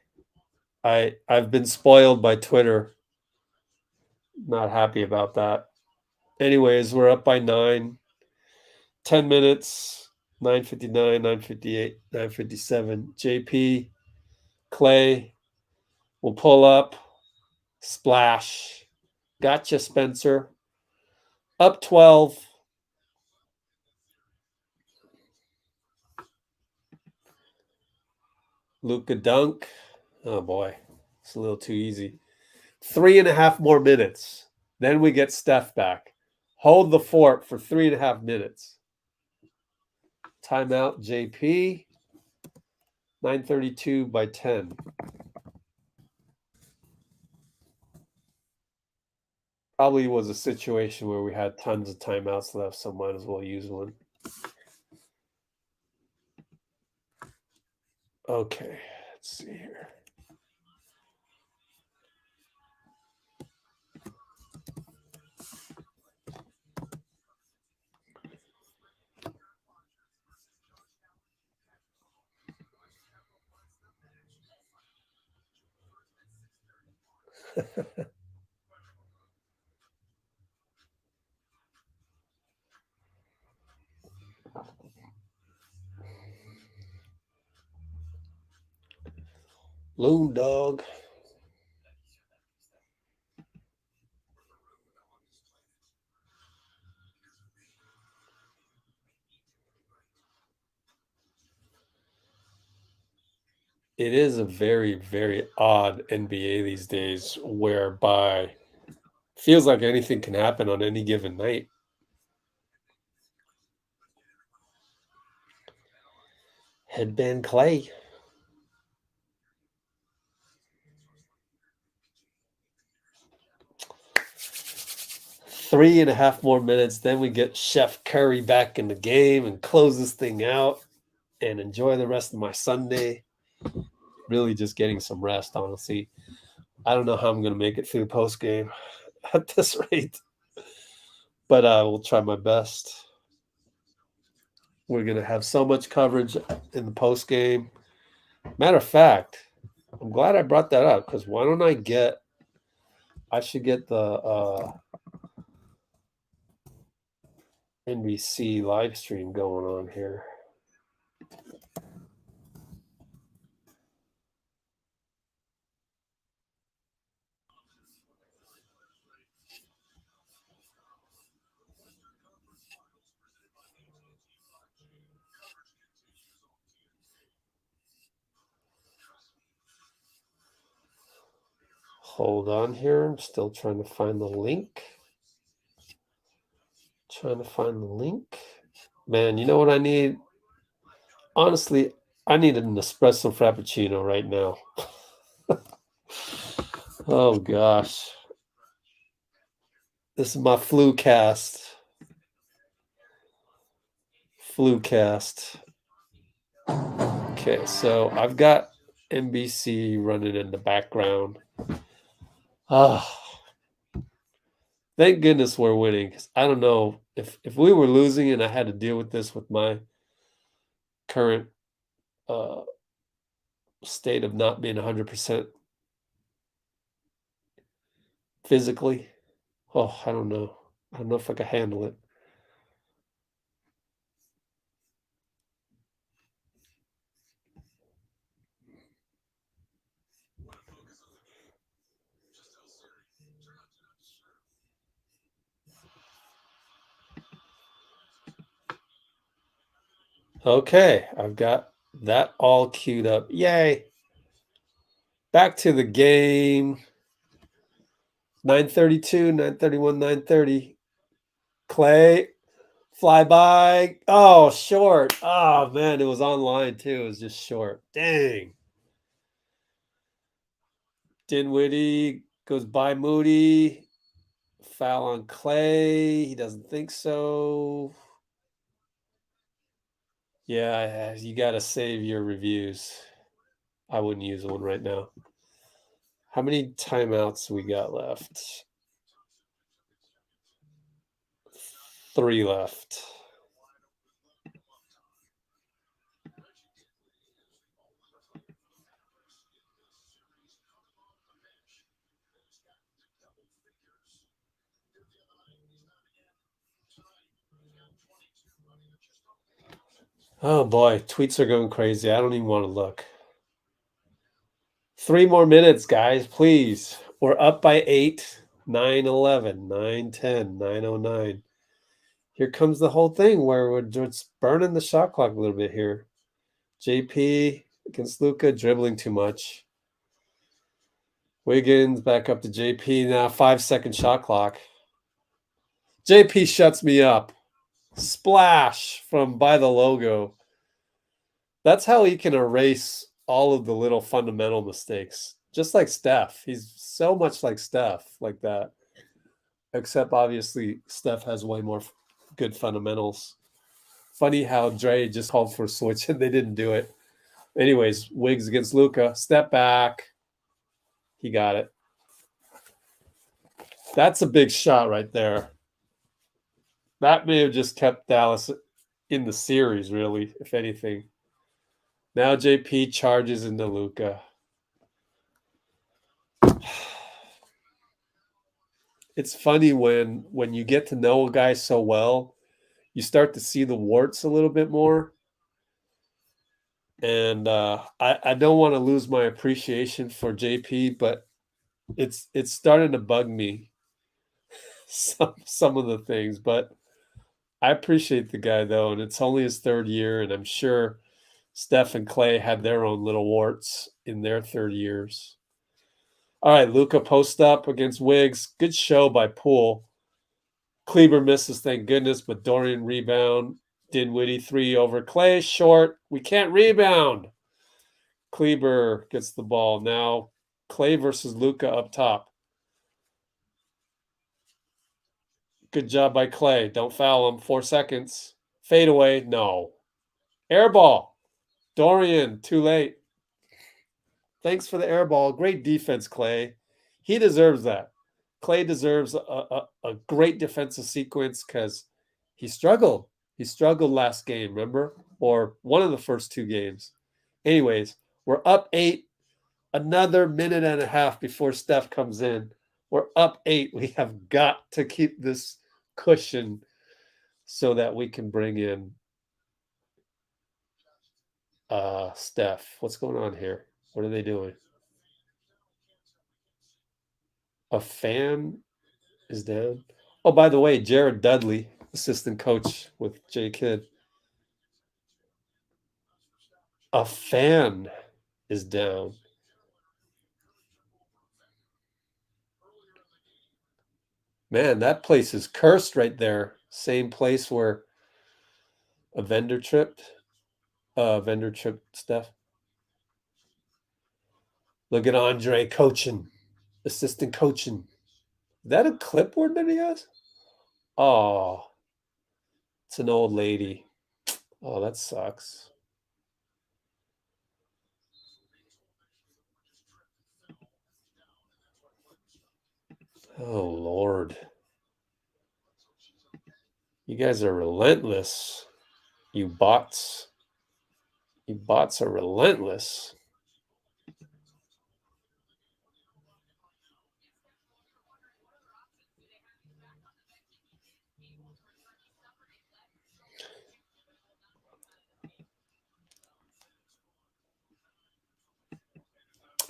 I've been spoiled by Twitter. Not happy about that. Anyways, we're up by 9. 10 minutes. 9:59, 9:58, 9:57. JP, Clay will pull up. Splash. Gotcha, Spencer. Up 12. Luka dunk. Oh boy. It's a little too easy. 3.5 more minutes. Then we get Steph back. Hold the fort for 3.5 minutes. Timeout, JP. 9:32 by 10. probably was a situation where we had tons of timeouts left, so might as well use one. Okay, let's see here. Loon dog. It is a very, very odd NBA these days, whereby feels like anything can happen on any given night. Headband Clay. 3.5 more minutes, then we get Chef Curry back in the game and close this thing out and enjoy the rest of my Sunday. Really just getting some rest, honestly. I don't know how I'm going to make it through post game at this rate, but I will try my best. We're going to have so much coverage in the post game. Matter of fact, I'm glad I brought that up, because why don't I should get the NBC live stream going on here. Hold on here. I'm still trying to find the link. Man, you know what I need? Honestly, I need an espresso frappuccino right now. Oh gosh. This is my flu cast. Okay, so I've got NBC running in the background. Thank goodness we're winning. 'Cause I don't know if we were losing and I had to deal with this with my current state of not being 100% physically. Oh, I don't know. I don't know if I can handle it. Okay, I've got that all queued up. Yay. Back to the game. 9:32, 9:31, 9:30. Clay, fly by. Oh, short. Oh, man, it was online too. It was just short. Dang. Dinwiddie goes by Moody. Foul on Clay. He doesn't think so. Yeah, you got to save your reviews. I wouldn't use one right now. How many timeouts we got left? 3 left. Oh boy, tweets are going crazy. I don't even want to look. 3 more minutes, guys, please. We're up by 8, 9:11, 9:10, 9:09. Here comes the whole thing where we're just burning the shot clock a little bit here. JP against Luka, dribbling too much. Wiggins back up to JP now, 5-second shot clock. JP shuts me up. Splash from by the logo. That's how he can erase all of the little fundamental mistakes. Just like Steph. He's so much like Steph, like that. except obviously Steph has way more good fundamentals. Funny how Dre just called for a switch and they didn't do it. Anyways, Wiggs against Luka. Step back. He got it. That's a big shot right there. That may have just kept Dallas in the series, really, if anything. Now JP charges into Luka. It's funny when you get to know a guy so well, you start to see the warts a little bit more. And I don't want to lose my appreciation for JP, but it's starting to bug me some of the things. But I appreciate the guy though, and it's only his third year, and I'm sure Steph and Clay had their own little warts in their third years. All right, Luka post up against Wiggs. Good show by Poole. Kleber misses, thank goodness, but Dorian rebound. Dinwiddie 3 over Clay, short. We can't rebound. Kleber gets the ball. Now Clay versus Luka up top. Good job by Clay. Don't foul him. 4 seconds. Fade away. No. Air ball. Dorian, too late. Thanks for the air ball. Great defense, Clay. He deserves that. Clay deserves a great defensive sequence because he struggled. He struggled last game, remember? Or one of the first 2 games. Anyways, we're up 8. Another minute and a half before Steph comes in. We're up 8. We have got to keep this cushion so that we can bring in Steph. What's going on here? What are they doing? A fan is down. Oh, by the way, Jared Dudley, assistant coach with J Kidd. A fan is down. Man, that place is cursed right there. Same place where a vendor tripped Steph. Look at Andre coaching, assistant coaching. Is that a clipboard that he has? Oh, it's an old lady. Oh, that sucks. Oh, Lord. You guys are relentless. You bots. You bots are relentless.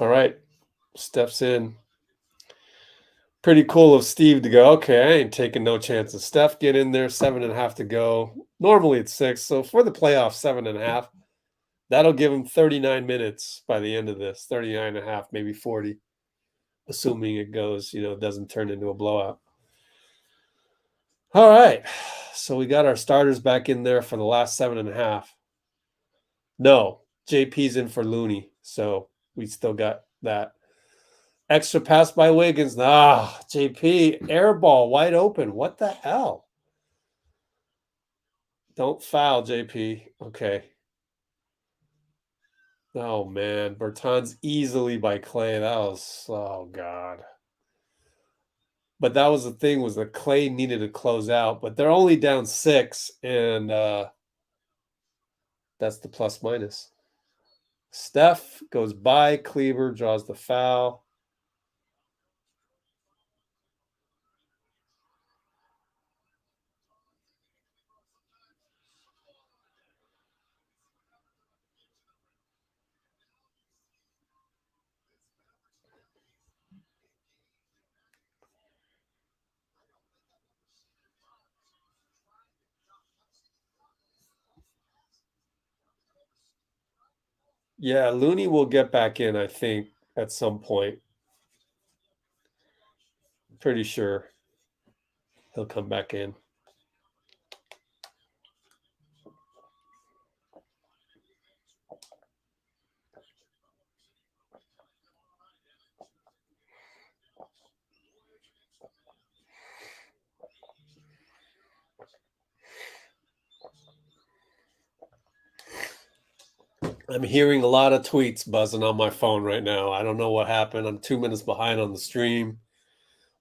All right. Steps in. Pretty cool of Steve to go, okay, I ain't taking no chances. Steph, get in there, 7.5 to go. Normally it's 6. So for the playoffs, 7.5. That'll give him 39 minutes by the end of this. 39.5, maybe 40. Assuming it goes, doesn't turn into a blowout. All right. So we got our starters back in there for the last 7.5. No, JP's in for Looney. So we still got that. Extra pass by Wiggins. JP, air ball, wide open. What the hell? Don't foul, JP. Okay. Oh, man. Bertans easily by Clay. That was, oh, God. But that was the thing, was that Clay needed to close out. But they're only down 6, and that's the plus minus. Steph goes by. Kleber draws the foul. Yeah, Looney will get back in, I think, at some point. Pretty sure he'll come back in. I'm hearing a lot of tweets buzzing on my phone right now. I don't know what happened. I'm 2 minutes behind on the stream.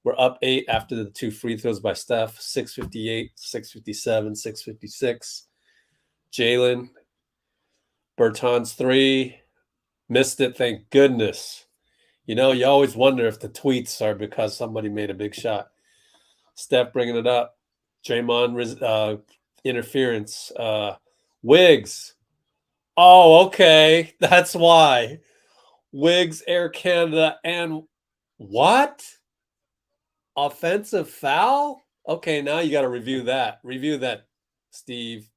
We're up 8 after the 2 free throws by Steph. 6:58, 6:57, 6:56. Jalen. Bertans 3. Missed it, thank goodness. You know, you always wonder if the tweets are because somebody made a big shot. Steph bringing it up. Draymond interference. Wiggs. Oh, okay. That's why. Wiggs, Air Canada, and what? Offensive foul? Okay, now you got to review that. Review that, Steve.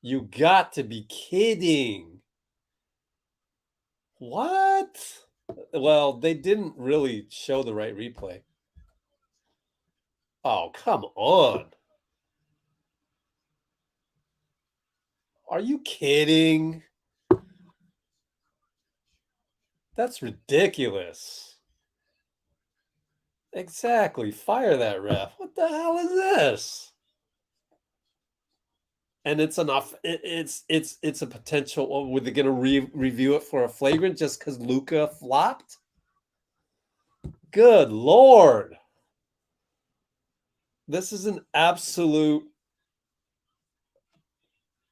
You got to be kidding. What? Well, they didn't really show the right replay. Oh, come on. Are you kidding? That's ridiculous. Exactly. Fire that ref. What the hell is this? And it's enough. It's a potential. Oh, were they going to review it for a flagrant just because Luka flopped? Good Lord. This is an absolute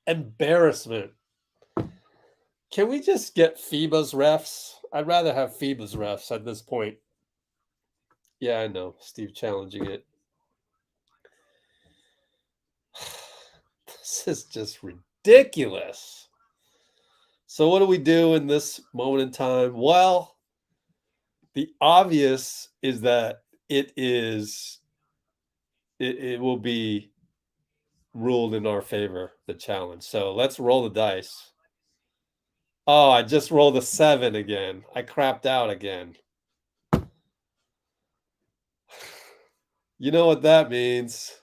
embarrassment. Can we just get FIBA's refs? I'd rather have FIBA's refs at this point. Yeah, I know. Steve challenging it. This is just ridiculous. So what do we do in this moment in time? Well, the obvious is that it will be ruled in our favor, the challenge. So let's roll the dice. Oh, I just rolled a 7 again. I crapped out again. You know what that means?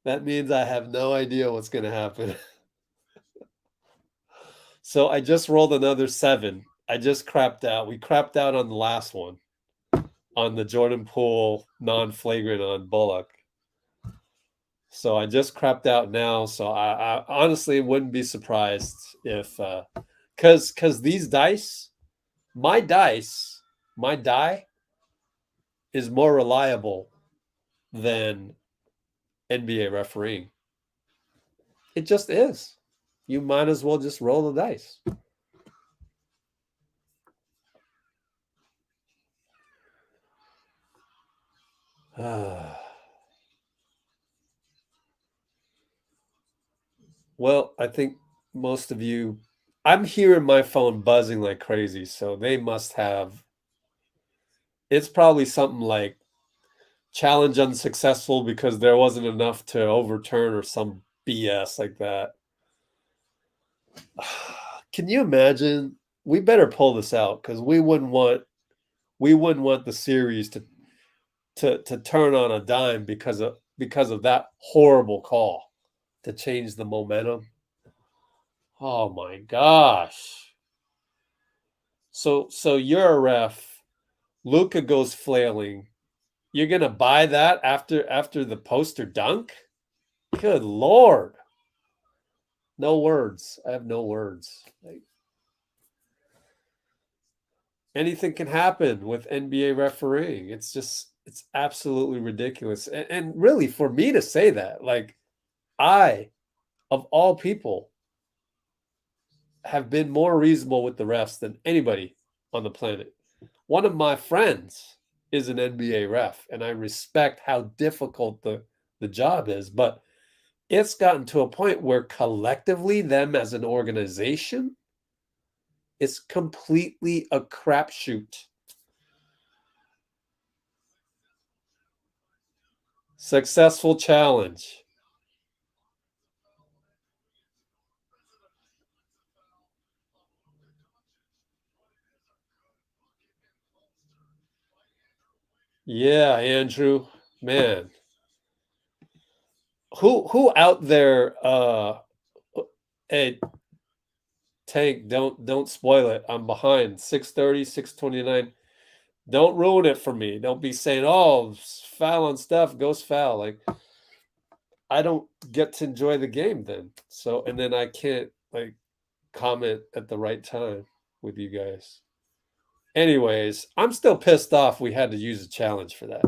That means I have no idea what's going to happen. So I just rolled another 7. I just crapped out. We crapped out on the last one, on the Jordan Poole non-flagrant on Bullock. So I just crapped out now. So I honestly wouldn't be surprised if, because these dice, my die is more reliable than NBA refereeing. It just is. You might as well just roll the dice. Well, I think most of you, I'm hearing my phone buzzing like crazy, so they must have, it's probably something like challenge unsuccessful because there wasn't enough to overturn or some BS like that. Can you imagine? We better pull this out because we wouldn't want the series to turn on a dime because of that horrible call to change the momentum. Oh my gosh. So you're a ref. Luka goes flailing. You're gonna buy that after the poster dunk? Good Lord. No words. I have no words. Like, anything can happen with NBA refereeing. It's absolutely ridiculous. And really, for me to say that, like, I, of all people, have been more reasonable with the refs than anybody on the planet. One of my friends is an NBA ref, and I respect how difficult the job is, but it's gotten to a point where collectively, them as an organization, it's completely a crapshoot. Successful challenge. Yeah, Andrew, man. Who out there hey, Tank, don't spoil it. I'm behind. 6:30, 6:29. Don't ruin it for me. Don't be saying, "Oh, foul on Steph, goes foul." Like, I don't get to enjoy the game then. So, and then I can't like comment at the right time with you guys. Anyways, I'm still pissed off we had to use a challenge for that.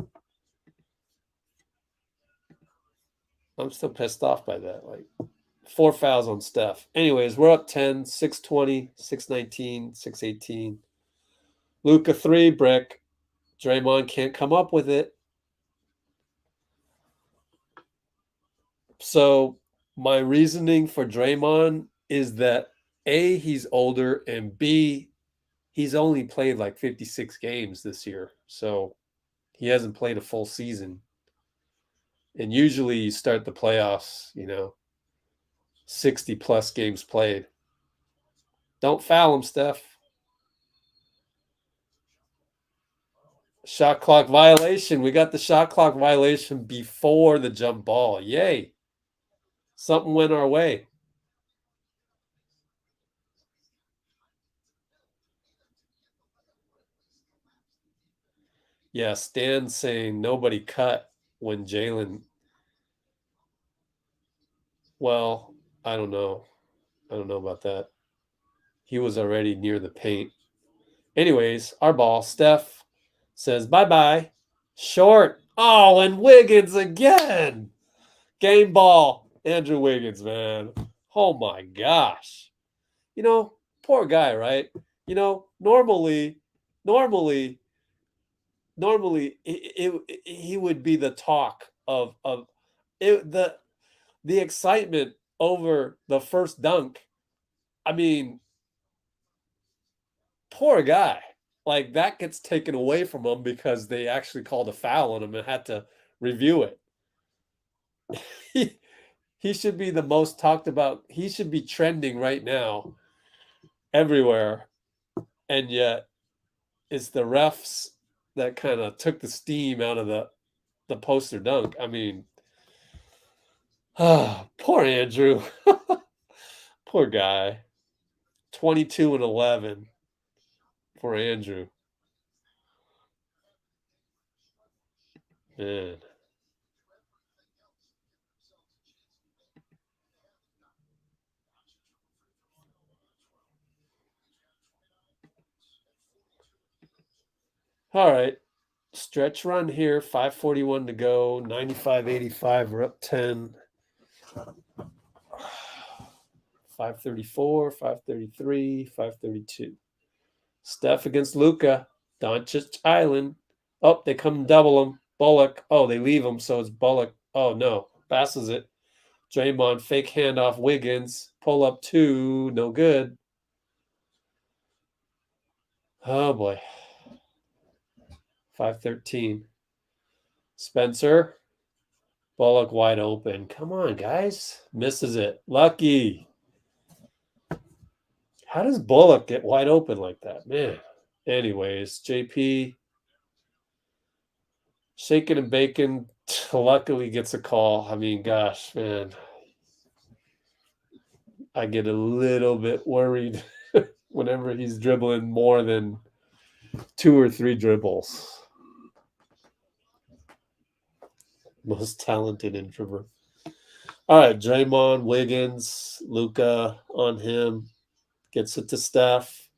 I'm still pissed off by that. Like 4 fouls on Steph. Anyways, we're up 10, 620, 619, 618. Luka 3 brick. Draymond can't come up with it. So my reasoning for Draymond is that A, he's older, and B, he's only played like 56 games this year. So he hasn't played a full season. And usually you start the playoffs, 60 plus games played. Don't foul him, Steph. Shot clock violation. We got the shot clock violation before the jump ball. Yay. Something went our way. Yeah, Stan's saying nobody cut when Jalen. Well, I don't know. I don't know about that. He was already near the paint. Anyways, our ball. Steph says bye-bye. Short. Oh, and Wiggins again. Game ball. Andrew Wiggins, man. Oh my gosh. Poor guy, right? Normally, normally, he would be the talk of it, the excitement over the first dunk. I mean, poor guy. Like that gets taken away from him because they actually called a foul on him and had to review it. he, he should be the most talked about. He should be trending right now everywhere. And yet it's the refs that kind of took the steam out of the poster dunk. I mean, poor Andrew. Poor guy. 22 and 11 for Andrew. Man. All right. Stretch run here. 5:41 to go. 95-85. We're up 10. 5:34, 5:33, 5:32. Steph against Luka. Doncic Island. Oh, they come double him. Bullock. Oh, they leave him, so it's Bullock. Oh, no. Passes it. Draymond, fake handoff. Wiggins. Pull up 2. No good. Oh, boy. 5:13. Spencer. Bullock wide open. Come on, guys. Misses it. Lucky. How does Bullock get wide open like that? Man. Anyways, JP shaking and baking. Luckily gets a call. I mean, gosh, man. I get a little bit worried whenever he's dribbling more than 2 or 3 dribbles. Most talented introvert. All right, Draymond, Wiggins, Luka on him. Gets it to Steph.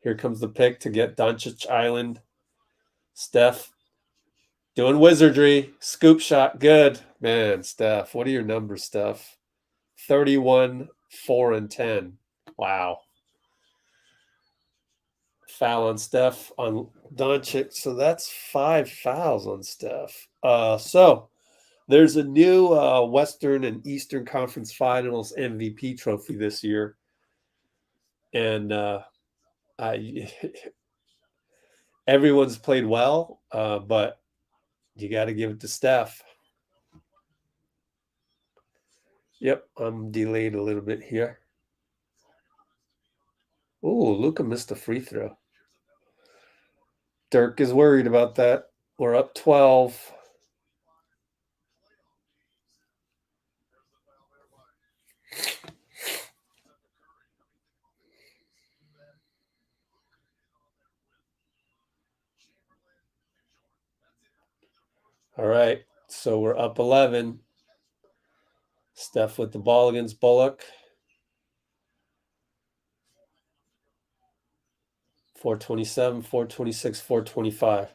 Here comes the pick to get Doncic Island. Steph doing wizardry. Scoop shot. Good. Man, Steph. What are your numbers, Steph? 31, 4, and 10. Wow. Foul on Steph on Doncic. So that's 5 fouls on Steph. So there's a new Western and Eastern Conference Finals MVP trophy this year. And I everyone's played well, but you got to give it to Steph. Yep, I'm delayed a little bit here. Ooh, Luka missed a free throw. Dirk is worried about that. We're up 12. All right, so we're up 11. Steph with the ball against Bullock. 427, 426, 425.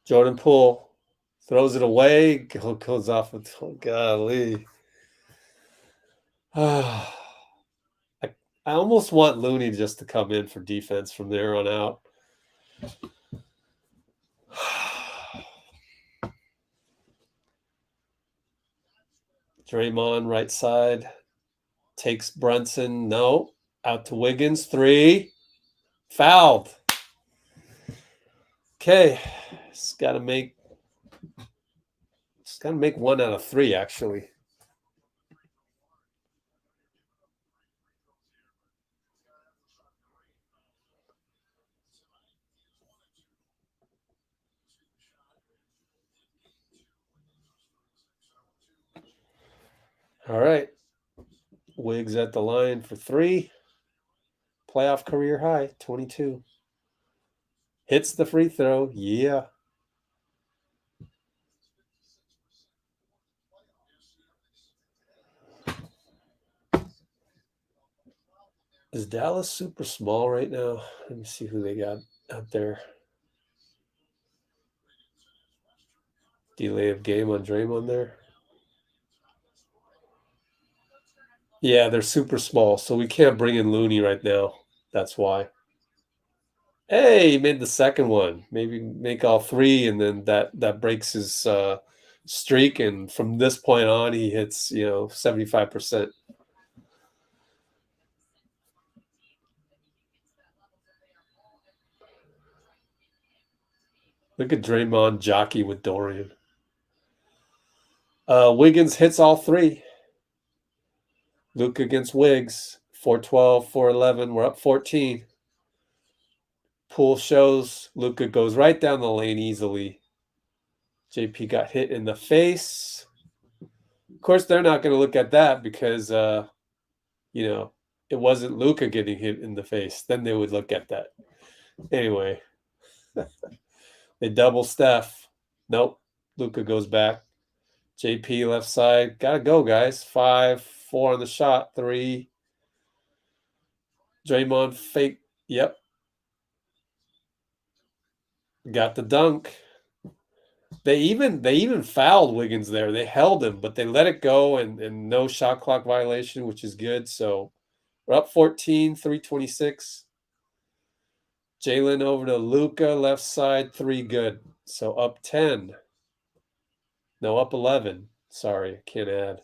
Jordan Poole throws it away. Goes off with, oh, golly. I almost want Looney just to come in for defense from there on out. Draymond right side. Takes Brunson. No. Out to Wiggins. 3. Fouled. Okay. It's got to make 1 out of 3, actually. All right. Wiggs at the line for 3. Playoff career high, 22. Hits the free throw. Yeah. Is Dallas super small right now? Let me see who they got out there. Delay of game on Draymond there. Yeah, they're super small, so we can't bring in Looney right now. That's why. Hey, he made the second one. Maybe make all 3, and then that breaks his streak. And from this point on, he hits 75%. Look at Draymond jockey with Dorian. Wiggins hits all 3. Luka against Wiggs. 412, 411. We're up 14. Poole shows. Luka goes right down the lane easily. JP got hit in the face. Of course, they're not going to look at that because, it wasn't Luka getting hit in the face. Then they would look at that. Anyway, they double Steph. Nope. Luka goes back. JP left side. Got to go, guys. 5, 4 on the shot. 3. Draymond fake. Yep. Got the dunk. They even fouled Wiggins there. They held him, but they let it go and no shot clock violation, which is good. So we're up 14, 326. Jalen over to Luka, left side, 3 good. So up 10. No, up 11. Sorry, I can't add.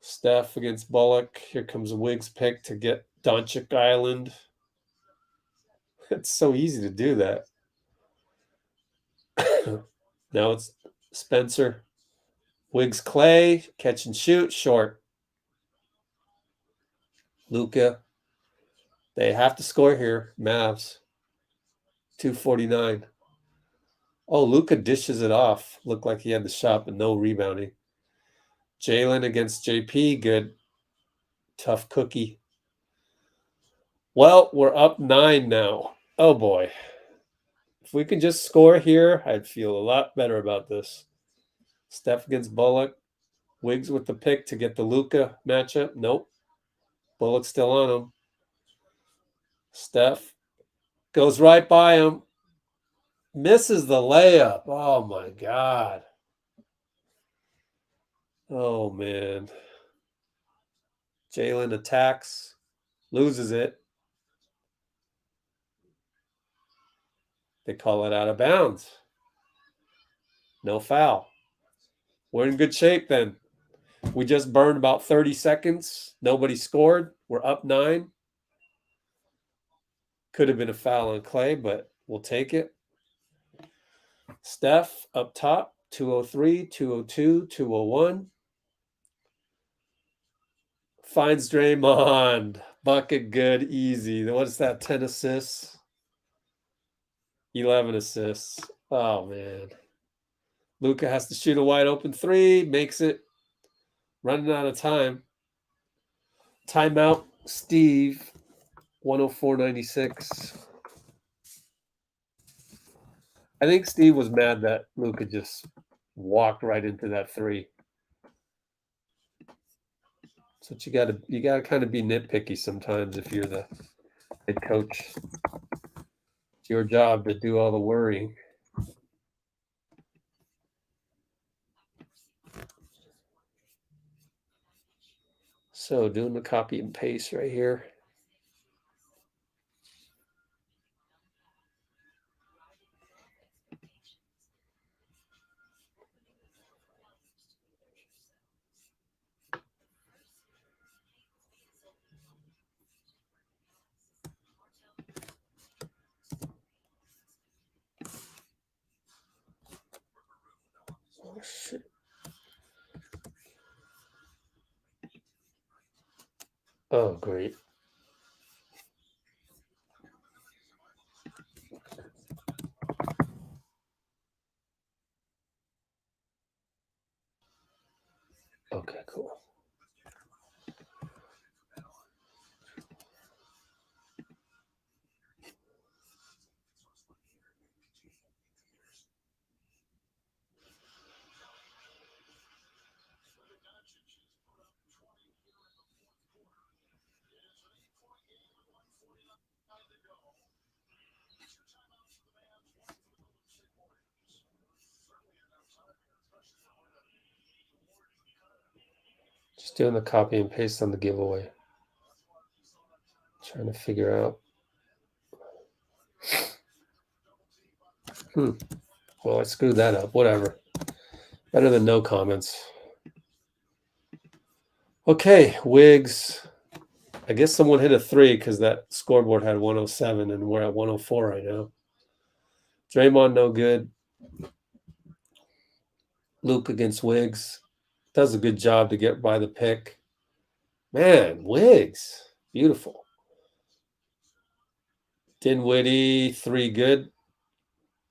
Steph against Bullock. Here comes a Wiggs pick to get Doncic Island. It's so easy to do that. Now it's Spencer. Wiggs Clay, catch and shoot, short. Luka. They have to score here. Mavs. 249. Oh, Luka dishes it off. Looked like he had the shot, but no rebounding. Jalen against JP. Good. Tough cookie. Well, we're up 9 now. Oh, boy. If we can just score here, I'd feel a lot better about this. Steph against Bullock. Wiggs with the pick to get the Luka matchup. Nope. Bullock's still on him. Steph goes right by him. Misses the layup. Oh, my God. Oh, man. Jalen attacks. Loses it. They call it out of bounds. No foul. We're in good shape then. We just burned about 30 seconds. Nobody scored. We're up 9. Could have been a foul on Clay, but we'll take it. Steph up top, 203, 202, 201. Finds Draymond. Bucket good, easy. What's that, 10 assists? 11 assists. Oh, man. Luka has to shoot a wide open 3. Makes it. Running out of time. Timeout, Steve. 104.96. I think Steve was mad that Luka just walked right into that three. So you gotta kind of be nitpicky sometimes if you're the head coach. It's your job to do all the worrying. So doing the copy and paste right here. Oh, shit. Oh, great. Okay, cool. Just doing the copy and paste on the giveaway. Trying to figure out. Well, I screwed that up. Whatever. Better than no comments. Okay, Wiggs. I guess someone hit a three because that scoreboard had 107 and we're at 104 right now. Draymond, no good. Luke against Wiggs. Does a good job to get by the pick. Man, Wiggs. Beautiful. Dinwiddie, three good.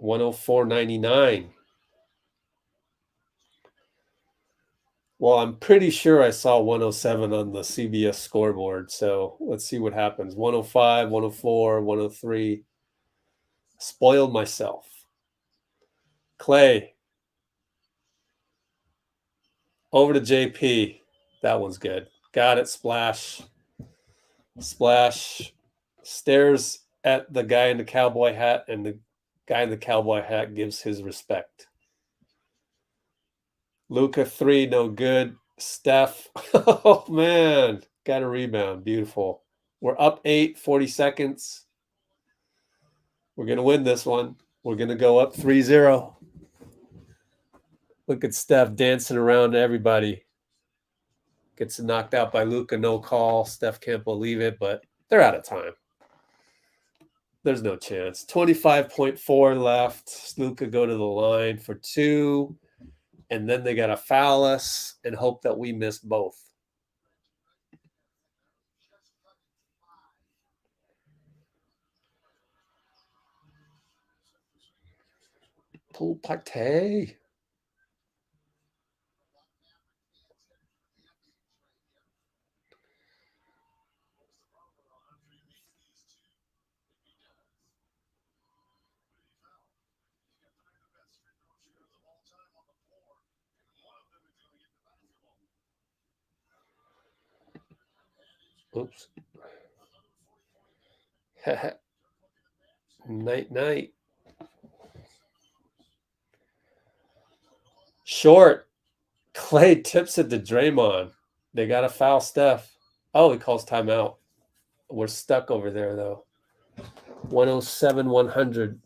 104.99. Well, I'm pretty sure I saw 107 on the CBS scoreboard. So let's see what happens. 105, 104, 103. Spoiled myself. Clay. Over to JP. That one's good. Got it. Splash. Splash. Stares at the guy in the cowboy hat, and the guy in the cowboy hat gives his respect. Luka, three, no good. Steph. Oh, man. Got a rebound. Beautiful. We're up 8, 40 seconds. We're going to win this one. We're going to go up 3-0. Look at Steph dancing around everybody. Gets knocked out by Luka, no call. Steph can't believe it, but they're out of time. There's no chance. 25.4 left. Luka go to the line for two, and then they got to foul us and hope that we miss both. Pool party. Oops. Night, night. Short. Clay tips it to Draymond. They got to foul Steph. Oh, he calls timeout. We're stuck over there, though. 107, 100.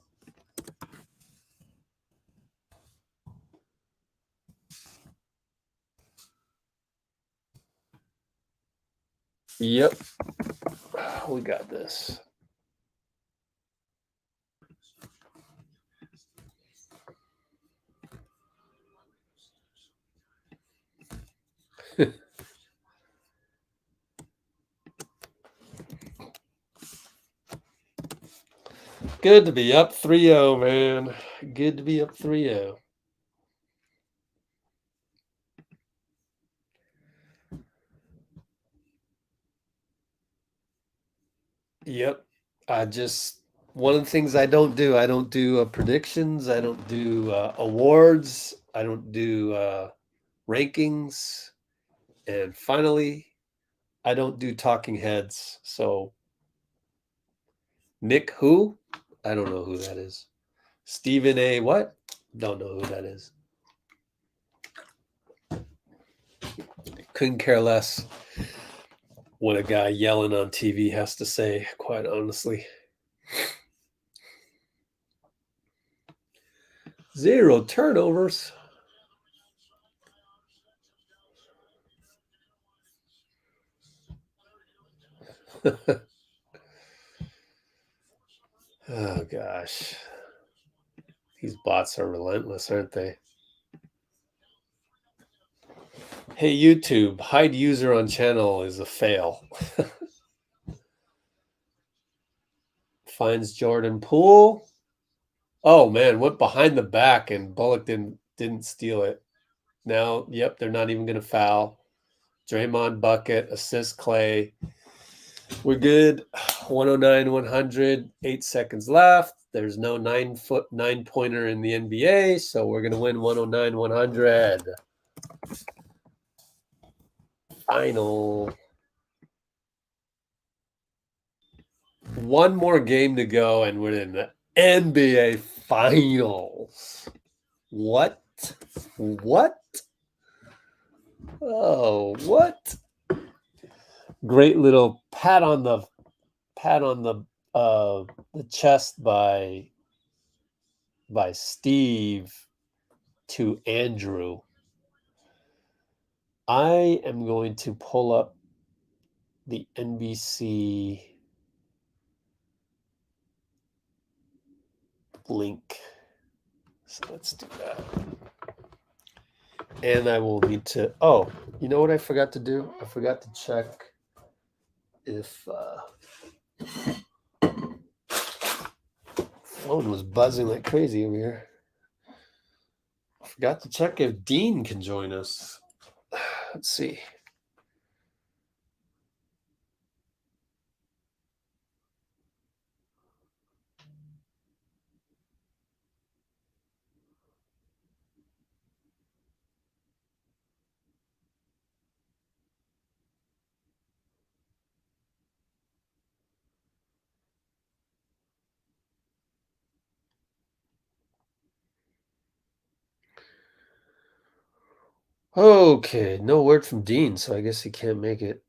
Yep. We got this. Good to be up 3-0, man. Good to be up 3-0. Yep. One of the things I don't do predictions. I don't do awards. I don't do rankings. And finally, I don't do talking heads. So Nick who? I don't know who that is. Stephen A. what? Don't know who that is. Couldn't care less what a guy yelling on TV has to say, quite honestly. 0 turnovers. Oh, gosh. These bots are relentless, aren't they? Hey, YouTube, hide user on channel is a fail. Finds Jordan Poole. Oh, man, went behind the back and Bullock didn't steal it. Now, yep, they're not even going to foul. Draymond bucket, assist Clay. We're good. 109, 100, 8 seconds left. There's no 9-pointer in the NBA, so we're going to win 109, 100. Final. One more game to go, and we're in the NBA Finals. What? What? Oh, what? Great little pat on the chest by Steve to Andrew. I am going to pull up the NBC link. So let's do that. And I will need to, oh, you know what I forgot to do? I forgot to check if phone was buzzing like crazy over here. I forgot to check if Dean can join us. Let's see. Okay, no word from Dean, so I guess he can't make it.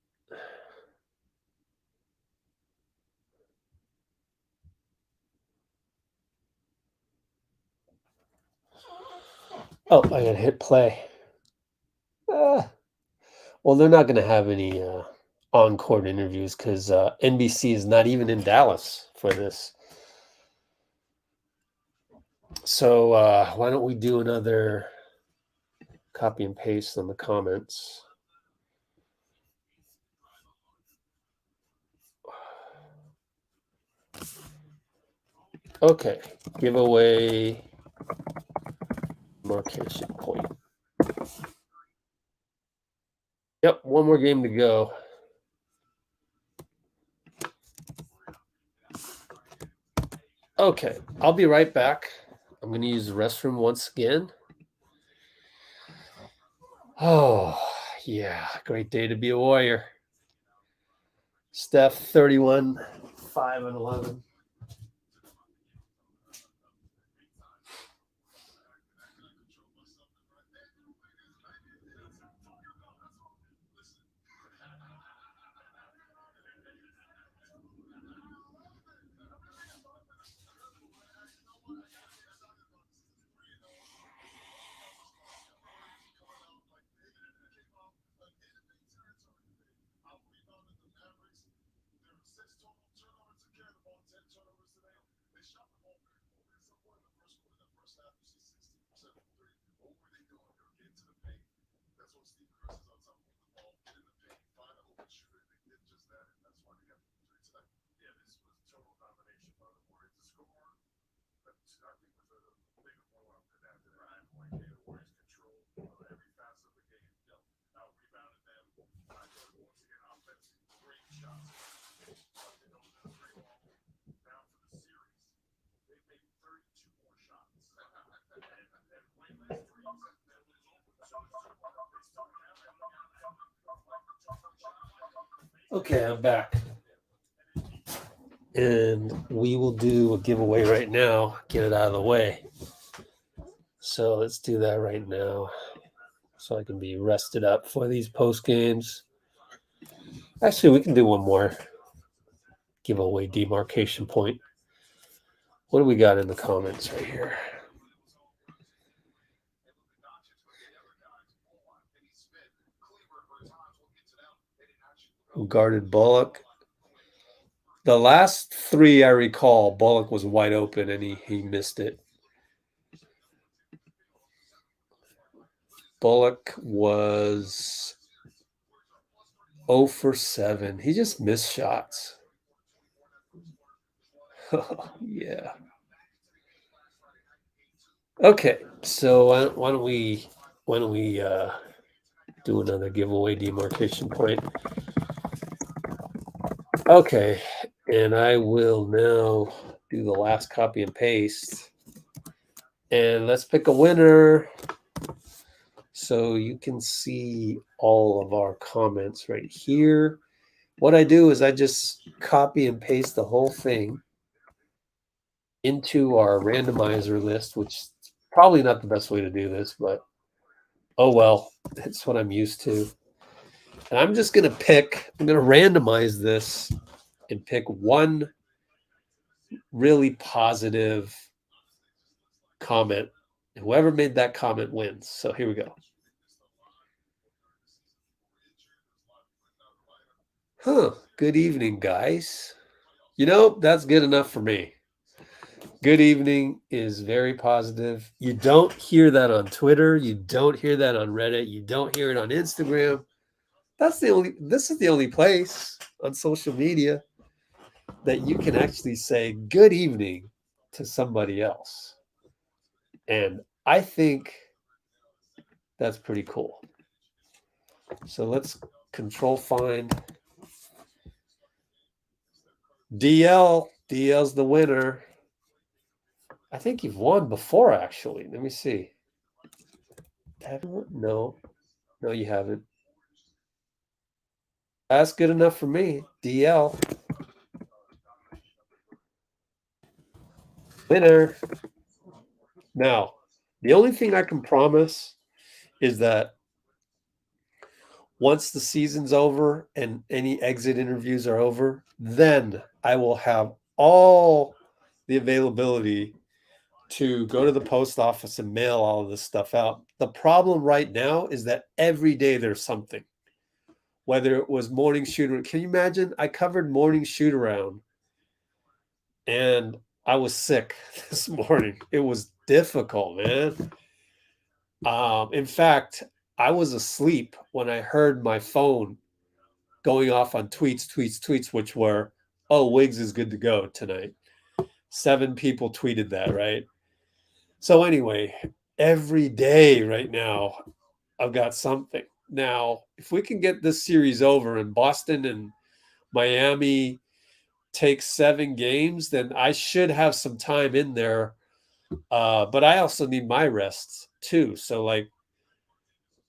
Oh, I gotta hit play. Well, they're not gonna have any on-court interviews because NBC is not even in Dallas for this. So why don't we do another copy and paste on the comments? Okay, giveaway marcation point. Yep, one more game to go. Okay, I'll be right back. I'm going to use the restroom once again. Oh, yeah, great day to be a Warrior. Steph, 31, 5 and 11. Okay, I'm back. And we will do a giveaway right now. Get it out of the way. So let's do that right now. So I can be rested up for these post games. Actually, we can do one more giveaway demarcation point. What do we got in the comments right here? Who guarded Bullock? The last three I recall, Bullock was wide open and he missed it. Bullock was 0 for 7. He just missed shots. Yeah. Okay, so why don't we do another giveaway demarcation point? Okay, and I will now do the last copy and paste. And let's pick a winner. So you can see all of our comments right here. What I do is I just copy and paste the whole thing into our randomizer list, which is probably not the best way to do this, but oh well, it's what I'm used to. And I'm just going to randomize this and pick one really positive comment. Whoever made that comment wins. So here we go. Good evening, guys. You know, that's good enough for me. Good evening is very positive. You don't hear that on Twitter. You don't hear that on Reddit. You don't hear it on Instagram. This is the only place on social media that you can actually say good evening to somebody else. And I think that's pretty cool. So let's control find DL. DL's the winner. I think you've won before, actually. Let me see. No, you haven't. That's good enough for me. DL. Winner. Now, the only thing I can promise is that once the season's over and any exit interviews are over, then I will have all the availability to go to the post office and mail all of this stuff out. The problem right now is that every day there's something. Whether it was morning shoot, can you imagine? I covered morning shoot around and I was sick this morning. It was difficult, man. In fact, I was asleep when I heard my phone going off on tweets, which were, oh, Wiggs is good to go tonight. 7 people tweeted that, right? So anyway, every day right now, I've got something. Now, if we can get this series over and Boston and Miami take 7 games, then I should have some time in there. But I also need my rest too. So like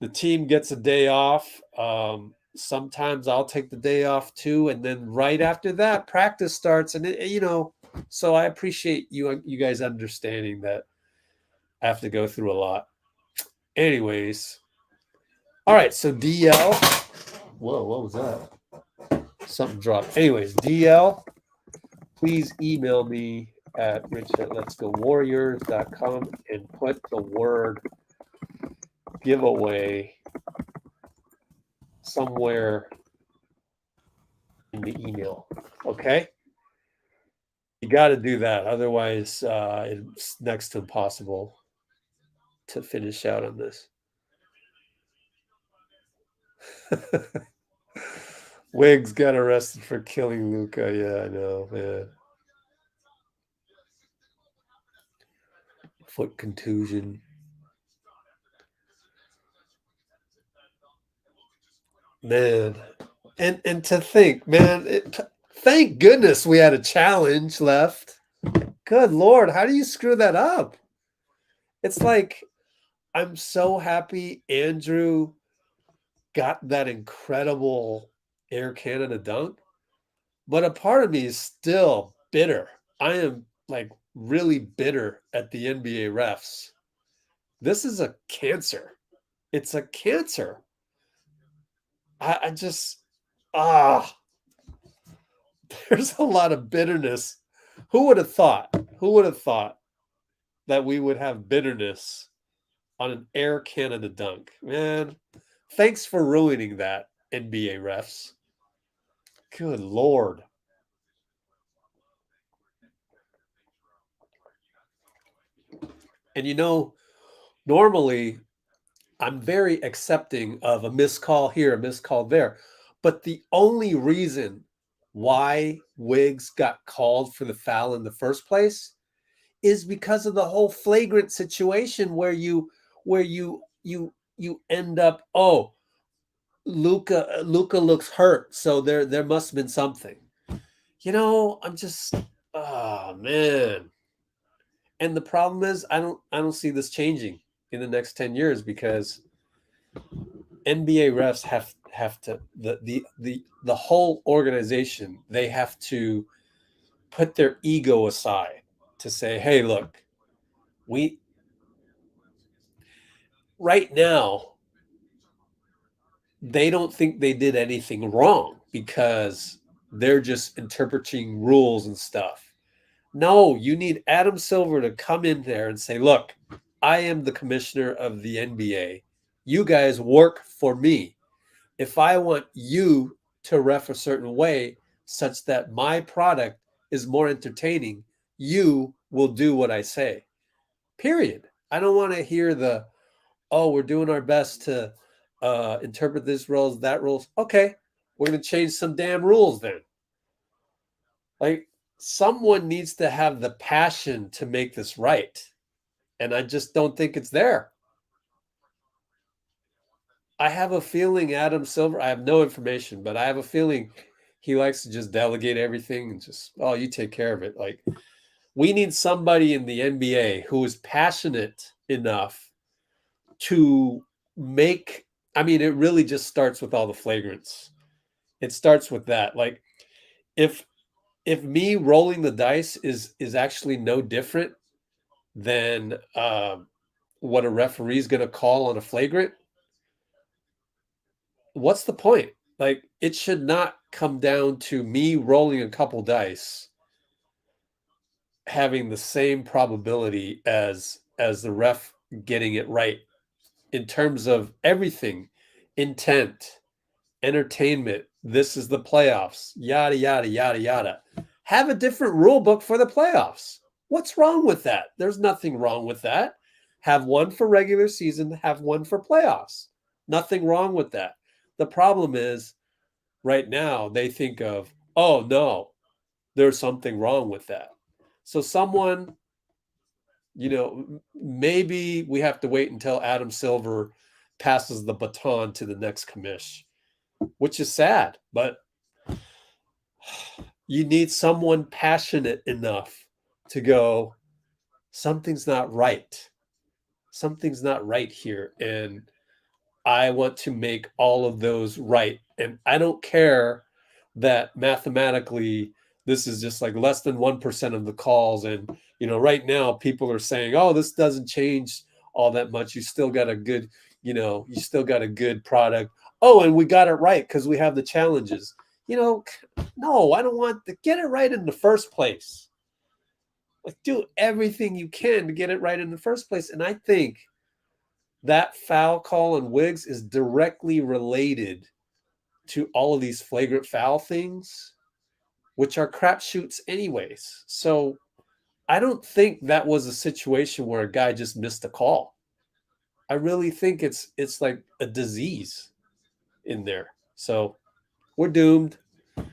the team gets a day off. Sometimes I'll take the day off too, and then right after that, practice starts. And so I appreciate you guys understanding that I have to go through a lot. Anyways, all right. So DL. Whoa, what was that? Something dropped. Anyways, DL. Please email me at rich@letsgowarriors.com and put the word giveaway somewhere in the email. Okay? You got to do that. Otherwise, it's next to impossible to finish out on this. Wiggs got arrested for killing Luka. Yeah, I know, man. Foot contusion. Man. And to think, man, thank goodness we had a challenge left. Good Lord, how do you screw that up? It's like, I'm so happy Andrew got that incredible Air Canada dunk. But a part of me is still bitter. I am like really bitter at the NBA refs. This is a cancer. It's a cancer. I just, ah, there's a lot of bitterness. Who would have thought? Who would have thought that we would have bitterness on an Air Canada dunk? Man, thanks for ruining that, NBA refs. Good Lord. And normally I'm very accepting of a missed call here, a missed call there. But the only reason why Wiggs got called for the foul in the first place is because of the whole flagrant situation where you end up, oh, Luka looks hurt, so there must have been something. I'm just, oh man. And the problem is I don't see this changing in the next 10 years because NBA refs have to the whole organization, they have to put their ego aside to say, hey, look, we right now they don't think they did anything wrong because they're just interpreting rules and stuff. No, you need Adam Silver to come in there and say, look, I am the commissioner of the NBA. You guys work for me. If I want you to ref a certain way such that my product is more entertaining, you will do what I say. Period. I don't want to hear oh, we're doing our best to interpret this rules, that rules. Okay, we're going to change some damn rules then. Like, someone needs to have the passion to make this right. And I just don't think it's there. I have a feeling Adam Silver, I have no information, but I have a feeling he likes to just delegate everything and just, oh, you take care of it. Like, we need somebody in the NBA who is passionate enough to make, I mean, it really just starts with all the flagrants. It starts with that. Like, if me rolling the dice is actually no different than what a referee is going to call on a flagrant, what's the point? Like, it should not come down to me rolling a couple dice having the same probability as the ref getting it right in terms of everything, intent, entertainment. This is the playoffs, yada yada yada yada. Have a different rule book for the playoffs. What's wrong with that? There's nothing wrong with that. Have one for regular season, have one for playoffs. Nothing wrong with that. The problem is right now they think of, oh no, there's something wrong with that. So someone, maybe we have to wait until Adam Silver passes the baton to the next commish, which is sad, but you need someone passionate enough to go, something's not right. Something's not right here. And I want to make all of those right. And I don't care that mathematically this is just like less than 1% of the calls. And, right now people are saying, oh, this doesn't change all that much. You still got a good, you still got a good product. Oh, and we got it right because we have the challenges. No, I don't want to get it right in the first place. Like, do everything you can to get it right in the first place. And I think that foul call on Wiggs is directly related to all of these flagrant foul things, which are crapshoots anyways. So I don't think that was a situation where a guy just missed a call. I really think it's like a disease in there. So we're doomed.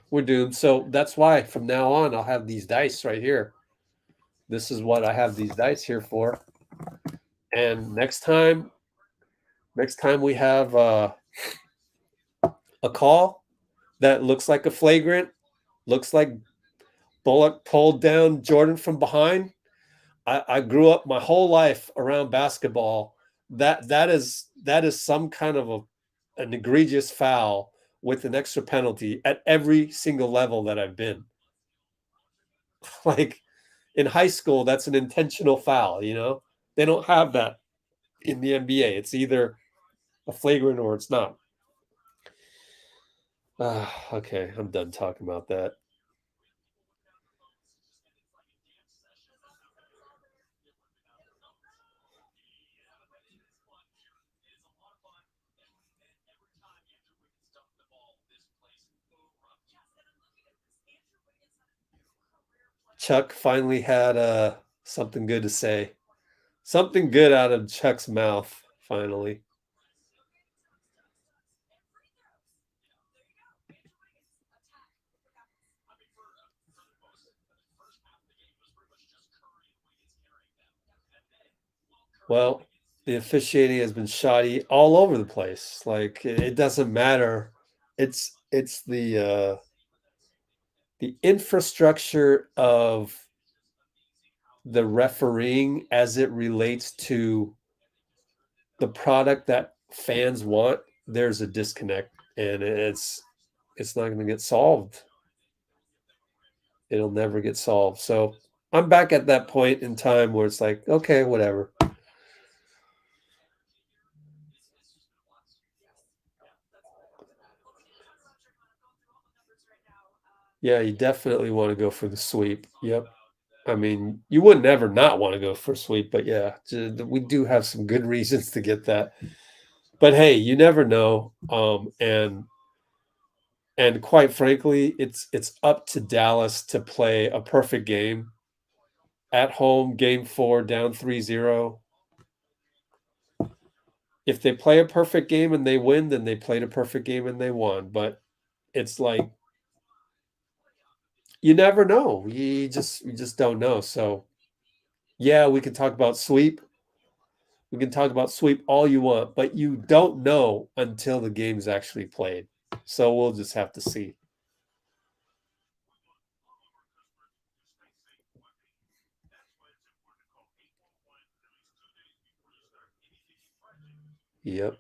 We're doomed. So that's why from now on I'll have these dice right here. This is what I have these dice here for. And next time we have a call that looks like a flagrant, looks like Bullock pulled down Jordan from behind. I grew up my whole life around basketball. That is some kind of an egregious foul with an extra penalty at every single level that I've been. Like in high school, that's an intentional foul, you know? They don't have that in the NBA. It's either a flagrant or it's not. Okay, I'm done talking about that. Chuck finally had something good to say. Something good out of Chuck's mouth, finally. Well, the officiating has been shoddy all over the place. Like it doesn't matter. It's the infrastructure of the refereeing as it relates to the product that fans want. There's a disconnect, and it's not going to get solved. It'll never get solved. So I'm back at that point in time where it's like, okay, whatever. Yeah, you definitely want to go for the sweep. Yep. I mean, you wouldn't ever not want to go for a sweep, but yeah, we do have some good reasons to get that. But hey, you never know. And quite frankly, it's up to Dallas to play a perfect game at home, game 4, down 3-0. If they play a perfect game and they win, then they played a perfect game and they won. But it's like you never know. You just don't know. So yeah, we can talk about sweep. We can talk about sweep all you want, but you don't know until the game's actually played. So we'll just have to see. Yep.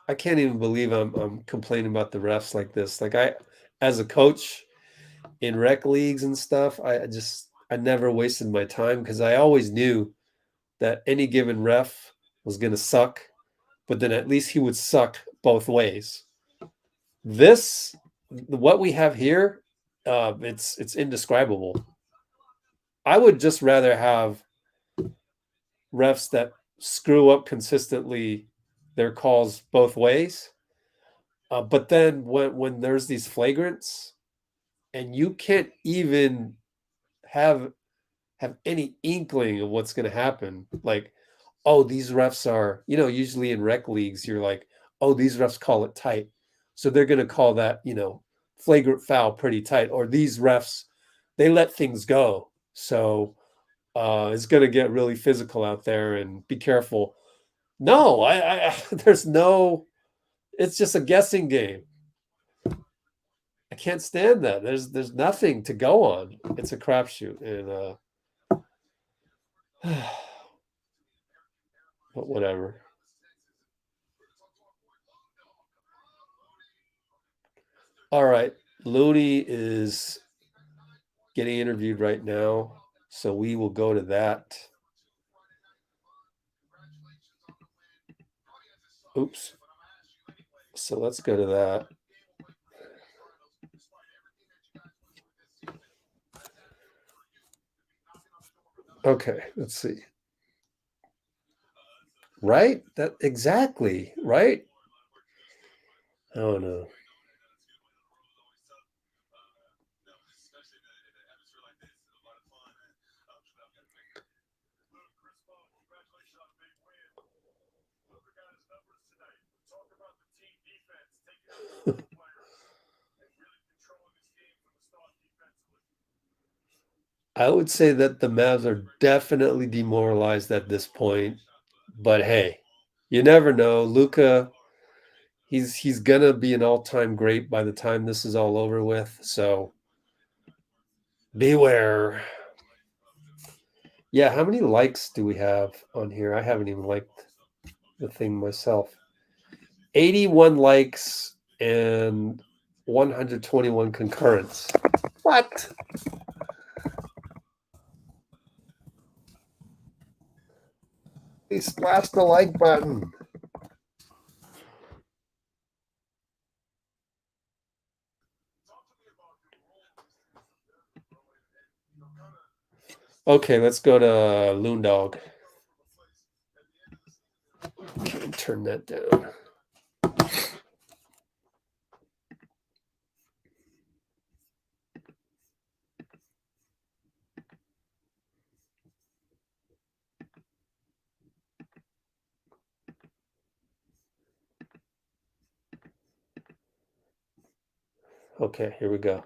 I can't even believe I'm complaining about the refs like this. Like as a coach in rec leagues and stuff, I never wasted my time because I always knew that any given ref was gonna suck, but then at least he would suck both ways. This, what we have here, it's indescribable. I would just rather have refs that screw up consistently their calls both ways. But then when there's these flagrants and you can't even have any inkling of what's going to happen, like, oh, these refs are, usually in rec leagues, you're like, oh, these refs call it tight. So they're going to call that, flagrant foul pretty tight. Or these refs, they let things go. So it's going to get really physical out there and be careful. No, there's no, it's just a guessing game. I can't stand that. There's nothing to go on. It's a crapshoot, and but whatever. All right, Looney is getting interviewed right now, so we will go to that. Oops. So let's go to that. Okay, let's see. Right? That exactly, right? Oh no. I would say that the Mavs are definitely demoralized at this point, but hey, you never know. Luka, he's gonna be an all-time great by the time this is all over with. So beware. Yeah, how many likes do we have on here? I haven't even liked the thing myself. 81 likes and 121 concurrents. What? Please splash the like button. Okay, let's go to Loon Dog. Okay, turn that down. Okay, here we go.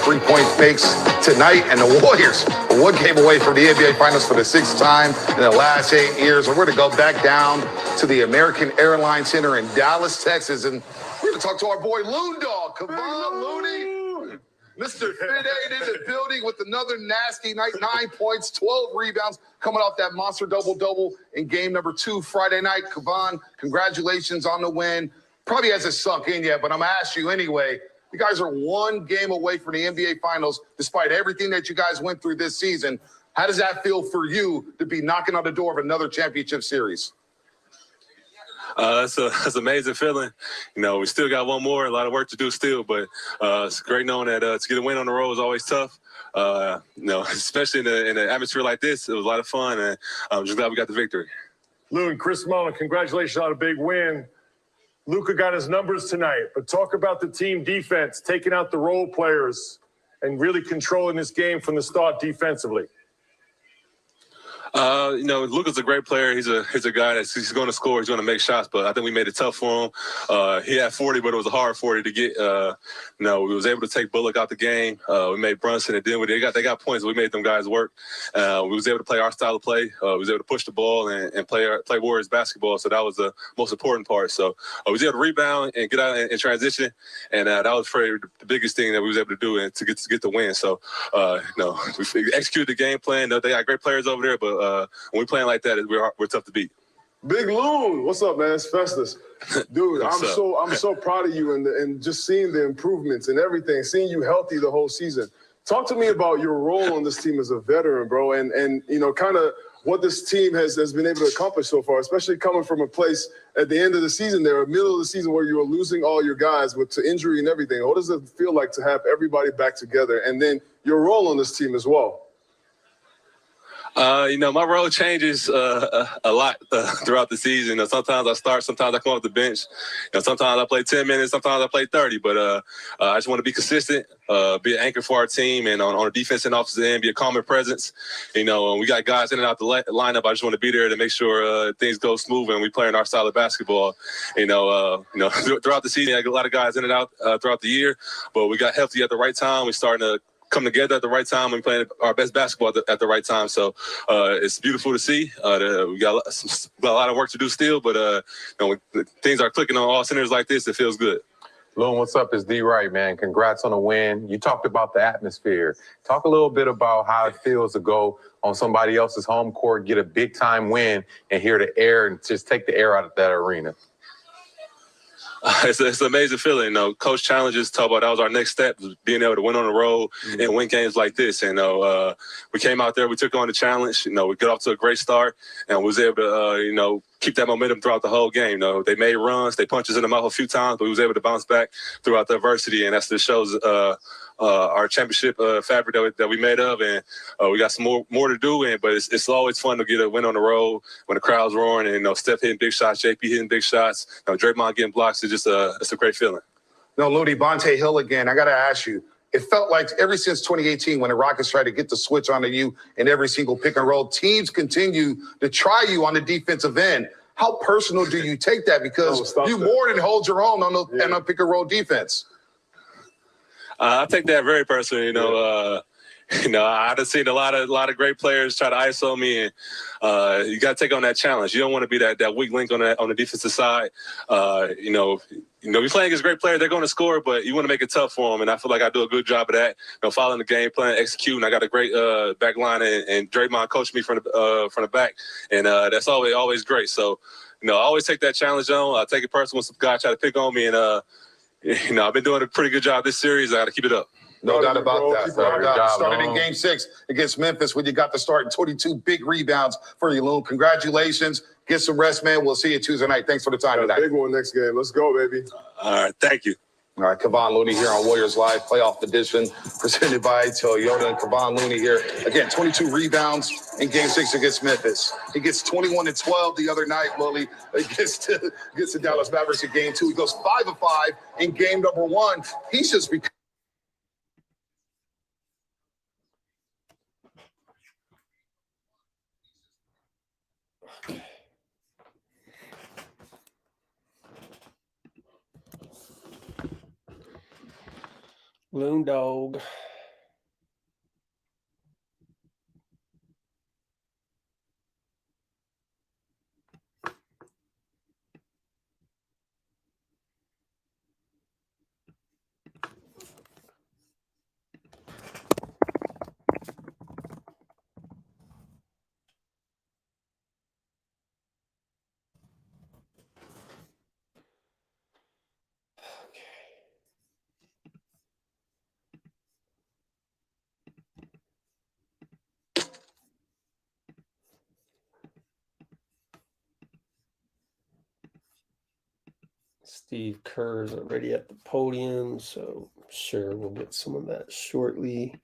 Three-point fakes tonight, and the Warriors are one game away from the NBA Finals for the 6th time in the last 8 years. And we're going to go back down to the American Airlines Center in Dallas, Texas, and we're going to talk to our boy Loon Dog, Kevon Looney. Mr. Fit Aid in the building with another nasty night, 9 points, 12 rebounds, coming off that monster double-double in game number 2 Friday night. Kevon, congratulations on the win. Probably hasn't sunk in yet, but I'm going to ask you anyway. You guys are one game away from the NBA Finals, despite everything that you guys went through this season. How does that feel for you to be knocking on the door of another championship series? It's an amazing feeling. You know, we still got one more, a lot of work to do still, but it's great knowing that to get a win on the road is always tough. You know, especially in an atmosphere like this, it was a lot of fun, and I'm just glad we got the victory. Lou and Chris Mullin, congratulations on a big win. Luka got his numbers tonight, but talk about the team defense, taking out the role players and really controlling this game from the start defensively. You know, Luka's a great player. He's a guy he's going to score. He's going to make shots. But I think we made it tough for him. He had 40, but it was a hard 40 to get. You know, we was able to take Bullock out the game. We made Brunson, and then they got points. We made them guys work. We was able to play our style of play. We was able to push the ball and play Warriors basketball. So that was the most important part. So we was able to rebound and get out in transition, and that was probably the biggest thing that we was able to do and to get the win. So you know, we executed the game plan. They got great players over there, but when we're playing like that, we're tough to beat. Big Loon, what's up, man? It's Festus. Dude, I'm so proud of you and just seeing the improvements and everything, seeing you healthy the whole season. Talk to me about your role on this team as a veteran, bro, and you know, kind of what this team has been able to accomplish so far, especially coming from a place at the end of the season there, middle of the season where you were losing all your guys to injury and everything. What does it feel like to have everybody back together, and then your role on this team as well? You know, my role changes a lot throughout the season. You know, sometimes I start, sometimes I come off the bench. You know, sometimes I play 10 minutes, sometimes I play 30. But I just want to be consistent, be an anchor for our team, and on the defense and offensive end, be a calming presence. You know, we got guys in and out the lineup. I just want to be there to make sure things go smooth and we play in our style of basketball. You know, throughout the season, I get a lot of guys in and out throughout the year, but we got healthy at the right time. We're starting to come together at the right time and playing our best basketball at the right time. So it's beautiful to see. We got a lot of work to do still, but you know, when things are clicking on all centers like this, it feels good. Loon, what's up? It's D. Wright, man. Congrats on the win. You talked about the atmosphere. Talk a little bit about how it feels to go on somebody else's home court, get a big-time win, and hear the air and just take the air out of that arena. It's an amazing feeling. You know, Coach challenges talk about that was our next step, being able to win on the road and win games like this. And we came out there, we took on the challenge. You know, we got off to a great start and was able to, you know, keep that momentum throughout the whole game. You know, they made runs, they punched us in the mouth a few times, but we was able to bounce back throughout the adversity, and that's the shows our championship fabric that we made of, and we got some more to do. But it's always fun to get a win on the road when the crowd's roaring, and you know, Steph hitting big shots, JP hitting big shots, you know, Draymond getting blocks. It's just it's a great feeling. No, Looney, Bonte Hill again. I got to ask you. It felt like ever since 2018 when the Rockets tried to get the switch onto you in every single pick and roll, teams continue to try you on the defensive end. How personal do you take that? Because you more than hold your own on the pick and roll defense. I take that very personally. You know, I've seen a lot of great players try to ISO me, and you got to take on that challenge. You don't want to be that weak link on the defensive side. You're playing against great players; they're going to score, but you want to make it tough for them. And I feel like I do a good job of that. Following the game plan, executing. I got a great back line, and Draymond coached me from the back, and that's always great. So, I always take that challenge on. I take it personal when some guy try to pick on me, and I've been doing a pretty good job this series. I got to keep it up. No doubt about that. No doubt. Started in Game 6 against Memphis when you got the start and 22 big rebounds for you, Loon. Congratulations. Get some rest, man. We'll see you Tuesday night. Thanks for the time tonight. Big one next game. Let's go, baby. All right, thank you. All right, Kevon Looney here on Warriors Live, playoff edition, presented by Toyota. And Kevon Looney here. Again, 22 rebounds in Game 6 against Memphis. He gets 21 and 12 the other night, Willie, against the Dallas Mavericks in Game 2. He goes 5 of 5 in Game number 1. He's just become Loon dog. Steve Kerr's already at the podium, so I'm sure we'll get some of that shortly.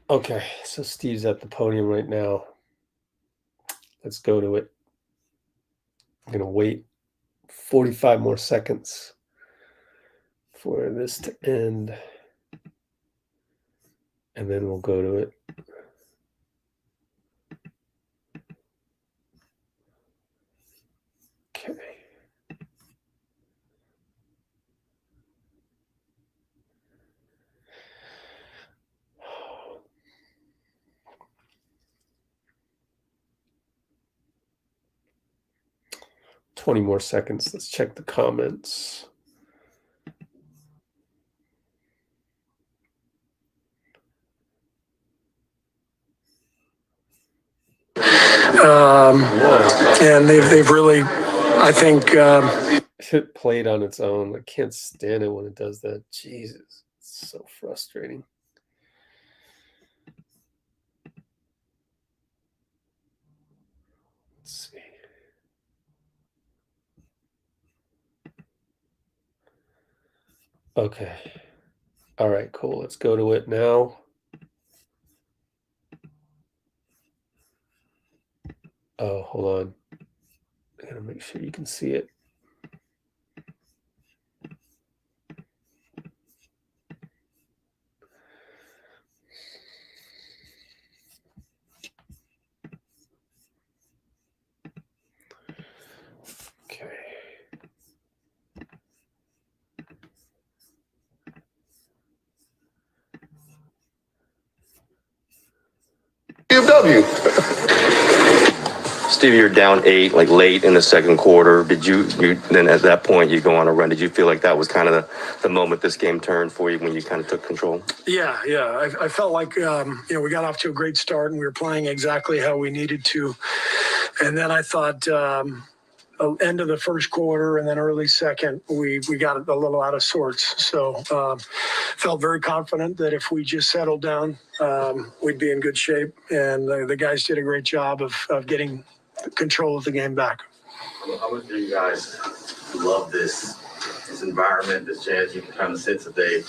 Okay, so Steve's at the podium right now. Let's go to it. I'm going to wait 45 more seconds for this to end, and then we'll go to it. Okay. $20 more seconds. Let's check the comments. And they've really, I think, It played on its own. I can't stand it when it does that. Jesus, it's so frustrating. Let's see. Okay. All right, cool. Let's go to it now. Oh, hold on. I gotta make sure you can see it. Okay. TW. Stevie, you're down 8, like late in the second quarter. Did you then at that point you go on a run? Did you feel like that was kind of the moment this game turned for you when you kind of took control? Yeah. I felt like, we got off to a great start and we were playing exactly how we needed to. And then I thought end of the first quarter and then early second, we got a little out of sorts. So felt very confident that if we just settled down, we'd be in good shape. And the guys did a great job of getting control of the game back. How much do you guys love this environment, this chance you can kind of sit today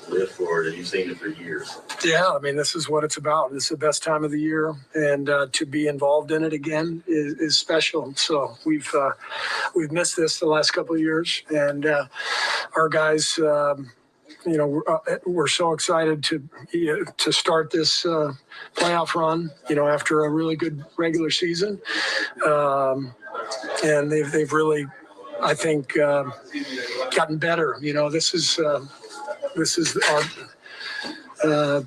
live for it, and you've seen it for years. Yeah, I mean, this is what it's about. This is the best time of the year, and to be involved in it again is special. So we've missed this the last couple of years, and our guys, we're so excited to start this playoff run. After a really good regular season, and they've really, I think, gotten better. This is our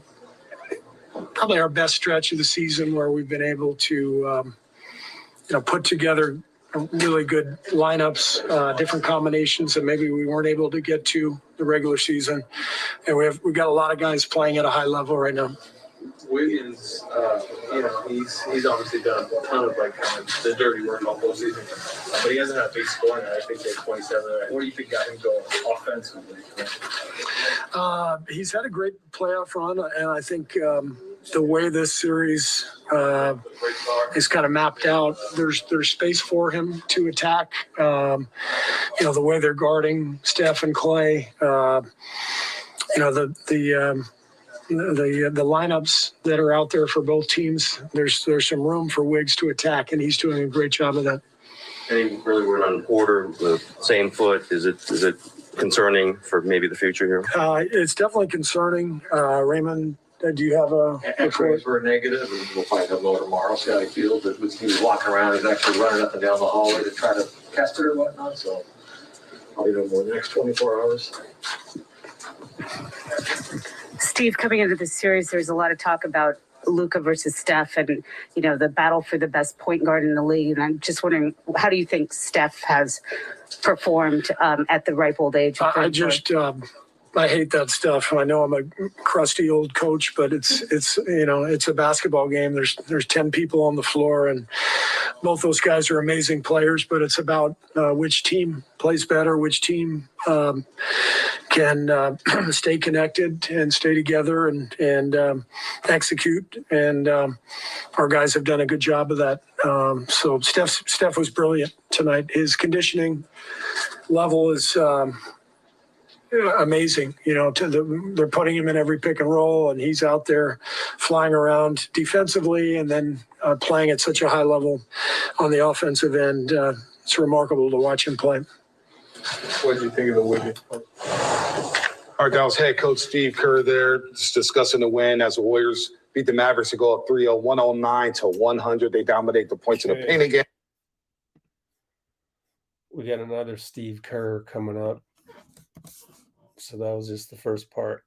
probably our best stretch of the season where we've been able to put together really good lineups, different combinations that maybe we weren't able to get to the regular season, and we've got a lot of guys playing at a high level right now. Wiggins, he's obviously done a ton of kind of the dirty work all postseason, but he hasn't had a big scoring. I think he's 27. What do you think got him going offensively? He's had a great playoff run, and I think the way this series is kind of mapped out, there's space for him to attack. The way they're guarding Steph and Clay, the lineups that are out there for both teams, there's some room for Wiggs to attack, and he's doing a great job of that. Any really word on Porter, the same foot? Is it concerning for maybe the future here? It's definitely concerning. Raymond, do you have a X-rays were negative, and we'll find out more tomorrow, see how he feels. But he was walking around, he's actually running up and down the hallway to try to test it or whatnot, so I'll know more in the next 24 hours. Steve, coming into this series, there's a lot of talk about Luka versus Steph and, the battle for the best point guard in the league. And I'm just wondering, how do you think Steph has performed at the ripe old age? I hate that stuff. I know I'm a crusty old coach, but it's a basketball game. There's 10 people on the floor, and both those guys are amazing players, but it's about which team plays better, which team can stay connected and stay together and execute. And our guys have done a good job of that. So Steph was brilliant tonight. His conditioning level is amazing. They're putting him in every pick and roll, and he's out there flying around defensively and then playing at such a high level on the offensive end. It's remarkable to watch him play. What did you think of the Wiggins? All right, Dallas head coach Steve Kerr there, just discussing the win as the Warriors beat the Mavericks to go up 3-0, 109-100. They dominate the points in the paint again. We got another Steve Kerr coming up. So that was just the first part.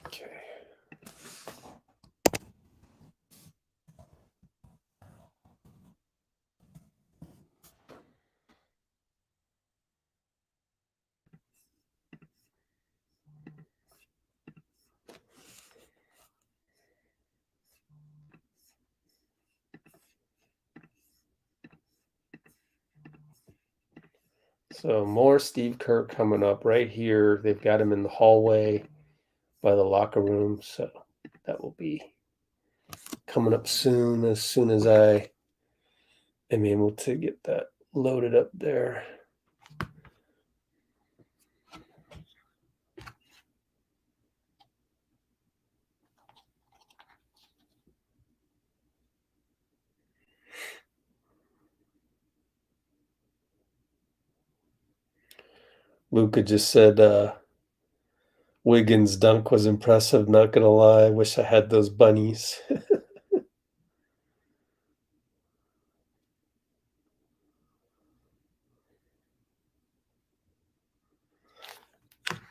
Okay. So more Steve Kerr coming up right here. They've got him in the hallway by the locker room. So that will be coming up soon as I am able to get that loaded up there. Luka just said Wiggins' dunk was impressive, not going to lie. I wish I had those bunnies.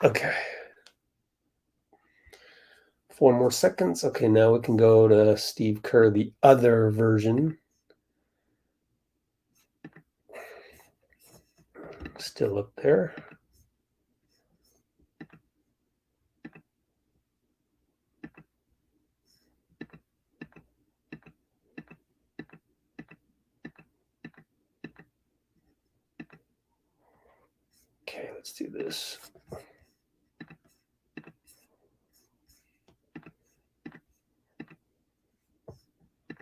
Okay. 4 more seconds. Okay, now we can go to Steve Kerr, the other version. Still up there. Okay, let's do this.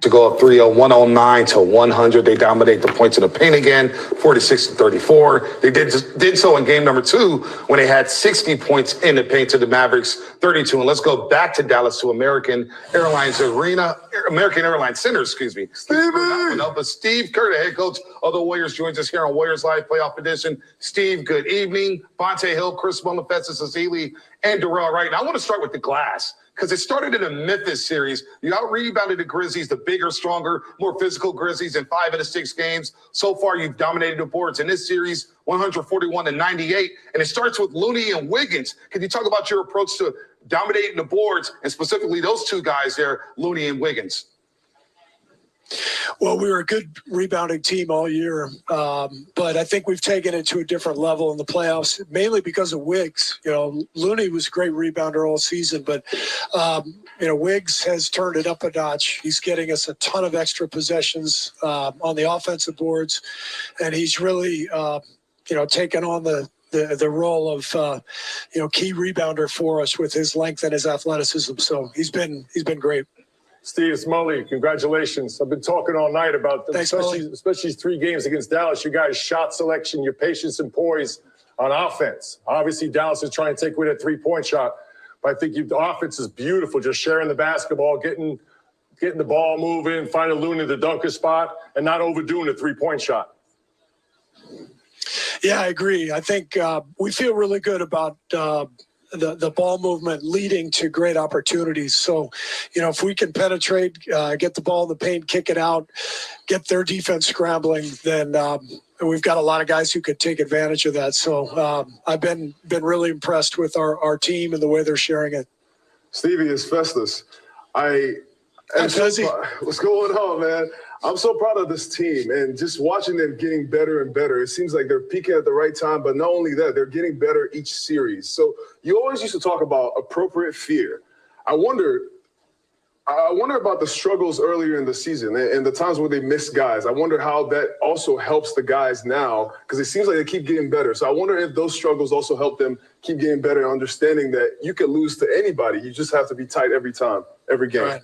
to go up 3-0, 109 to 100. They dominate the points in the paint again, 46 to 34. They did so in game number 2 when they had 60 points in the paint to the Mavericks, 32. And let's go back to Dallas to American Airlines Center, excuse me. But Steve Kerr, the head coach of the Warriors, joins us here on Warriors Live Playoff Edition. Steve, good evening. Bonte Hill, Chris Mullin, Festus Ezeli, and Darrell Wright. And I want to start with the glass, because it started in the Memphis series. You out-rebounded the Grizzlies, the bigger, stronger, more physical Grizzlies in 5 of the 6 games. So far, you've dominated the boards in this series, 141 to 98. And it starts with Looney and Wiggins. Can you talk about your approach to dominating the boards, and specifically those 2 guys there, Looney and Wiggins? Well, we were a good rebounding team all year, but I think we've taken it to a different level in the playoffs, mainly because of Wiggs. You know, Looney was a great rebounder all season, but, Wiggs has turned it up a notch. He's getting us a ton of extra possessions on the offensive boards, and he's really, taken on the role of, key rebounder for us with his length and his athleticism. So he's been great. Steve Smully, congratulations. I've been talking all night about them, especially these 3 games against Dallas. You guys' shot selection, your patience and poise on offense. Obviously, Dallas is trying to take away that 3-point shot, but I think the offense is beautiful, just sharing the basketball, getting the ball moving, finding Looney the dunker spot, and not overdoing the 3-point shot. Yeah, I agree. I think we feel really good about the ball movement leading to great opportunities. So, if we can penetrate, get the ball in the paint, kick it out, get their defense scrambling, then we've got a lot of guys who could take advantage of that. So I've been really impressed with our team and the way they're sharing it. Stevie, it's Festus. What's going on, man? I'm so proud of this team, and just watching them getting better and better. It seems like they're peaking at the right time, but not only that, they're getting better each series. So you always used to talk about appropriate fear. I wonder about the struggles earlier in the season and the times where they missed guys. I wonder how that also helps the guys now, because it seems like they keep getting better. So I wonder if those struggles also help them keep getting better, understanding that you can lose to anybody. You just have to be tight every time, every game. Right.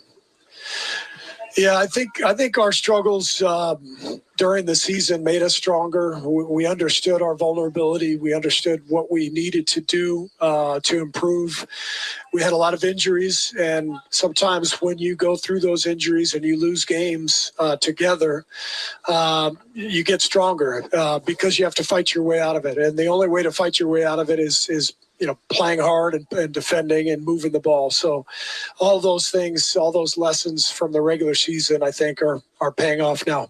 Yeah, I think our struggles during the season made us stronger. We understood our vulnerability. We understood what we needed to do to improve. We had a lot of injuries, and sometimes when you go through those injuries and you lose games together, you get stronger because you have to fight your way out of it. And the only way to fight your way out of it is playing hard and defending and moving the ball. So all those things, all those lessons from the regular season, I think are paying off now.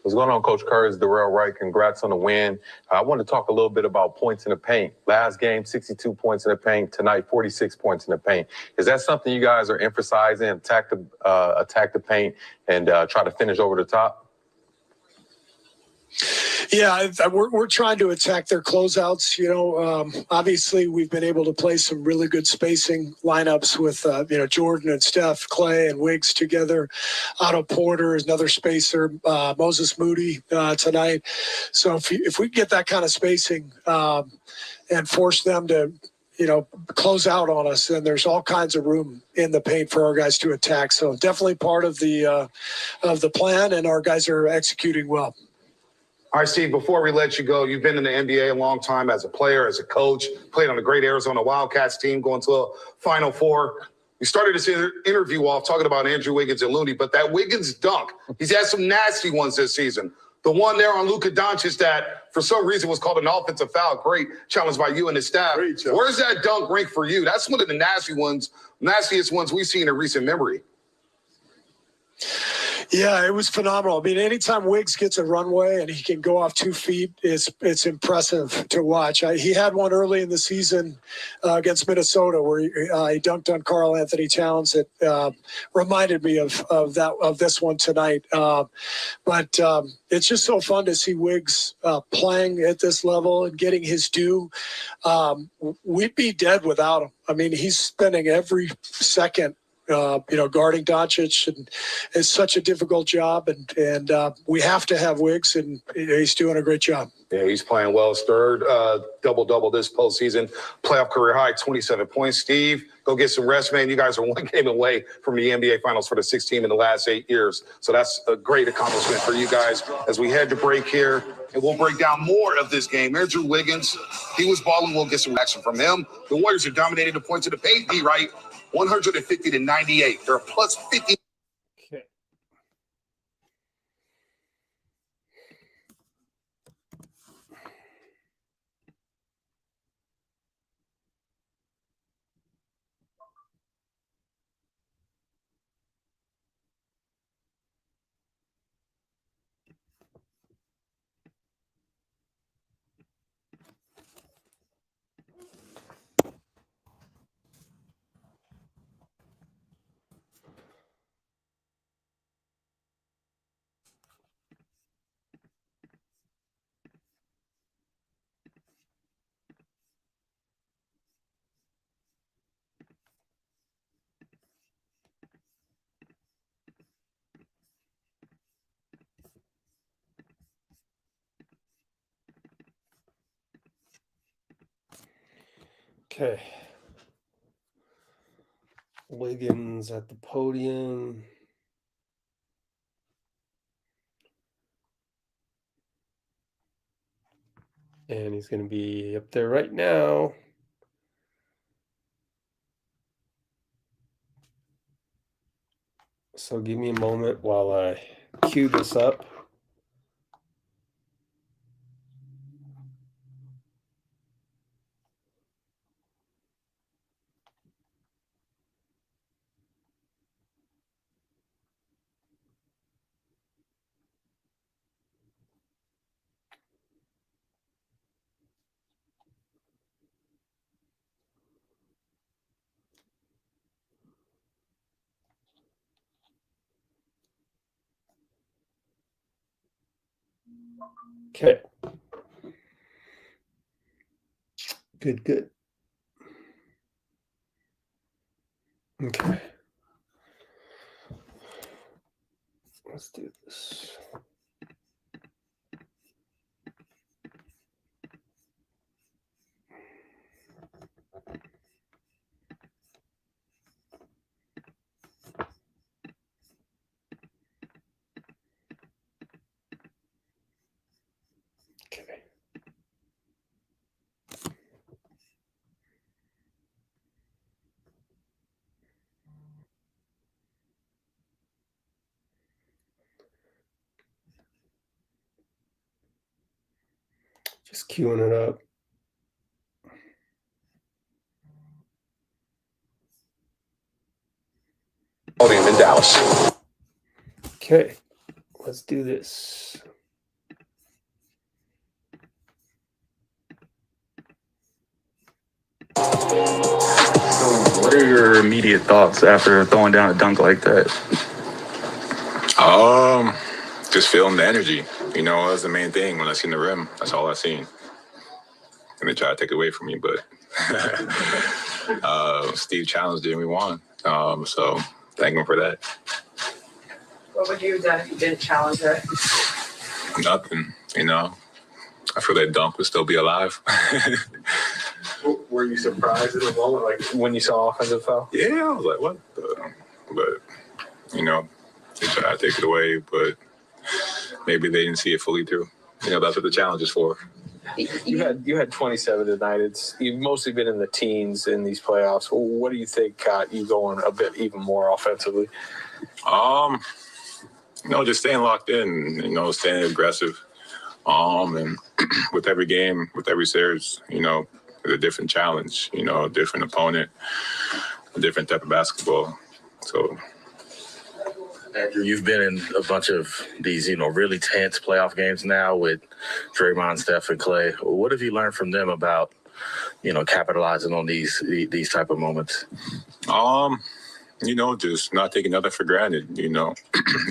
What's going on, Coach Kerr? It's Darrell Wright. Congrats on the win. I want to talk a little bit about points in the paint. Last game, 62 points in the paint. Tonight, 46 points in the paint. Is that something you guys are emphasizing, attack the paint and try to finish over the top? Yeah, we're trying to attack their closeouts. Obviously we've been able to play some really good spacing lineups with Jordan and Steph, Clay and Wiggs together. Otto Porter is another spacer. Moses Moody tonight. So if we get that kind of spacing and force them to close out on us, then there's all kinds of room in the paint for our guys to attack. So definitely part of the plan, and our guys are executing well. All right, Steve, before we let you go, you've been in the NBA a long time as a player, as a coach, played on a great Arizona Wildcats team, going to a Final Four. We started this interview off talking about Andrew Wiggins and Looney, but that Wiggins dunk, he's had some nasty ones this season. The one there on Luka Doncic that, for some reason, was called an offensive foul. Great challenge by you and the staff. Where's that dunk rank for you? That's one of the nastiest ones we've seen in recent memory. Yeah, it was phenomenal. I mean, anytime Wiggs gets a runway and he can go off 2 feet, it's impressive to watch. He had one early in the season against Minnesota where he dunked on Karl Anthony Towns. It reminded me of this one tonight. But it's just so fun to see Wiggs playing at this level and getting his due. We'd be dead without him. I mean, he's spending every second guarding Doncic, and it's such a difficult job, and we have to have Wiggs, and he's doing a great job. Yeah, he's playing well. His third double-double this postseason. Playoff career high, 27 points. Steve, go get some rest, man. You guys are one game away from the NBA Finals for the 6th team in the last 8 years. So that's a great accomplishment for you guys as we head to break here. And we'll break down more of this game. There's Drew Wiggins. He was balling. We'll get some action from him. The Warriors are dominating the points of the paint. D, right? 150 to 98. They're a plus 50. Okay. Okay. Wiggins at the podium. And he's going to be up there right now. So give me a moment while I cue this up. Okay. Good. Okay. Let's do this. Okay. Just queuing it up. Podium in Dallas. Okay. Let's do this. So what are your immediate thoughts after throwing down a dunk like that? Just feeling the energy. You know, that's the main thing. When I seen the rim, that's all I seen. And they try to take it away from me, but Steve challenged it and we won. So thank him for that. What would you have done if you didn't challenge it? Nothing, you know. I feel that dunk would still be alive. Were you surprised at the moment, like when you saw offensive foul? Yeah, I was like, what? But, you know, they tried to take it away, but maybe they didn't see it fully through. You know, that's what the challenge is for. You had 27 tonight. You've mostly been in the teens in these playoffs. What do you think got you going a bit even more offensively? You know, just staying locked in, you know, staying aggressive. And with every game, with every series, you know, it's a different challenge, you know, a different opponent, a different type of basketball. So, Andrew, you've been in a bunch of these, really tense playoff games now with Draymond, Steph, and Clay. What have you learned from them about, capitalizing on these type of moments? You know, just not taking nothing for granted, you know,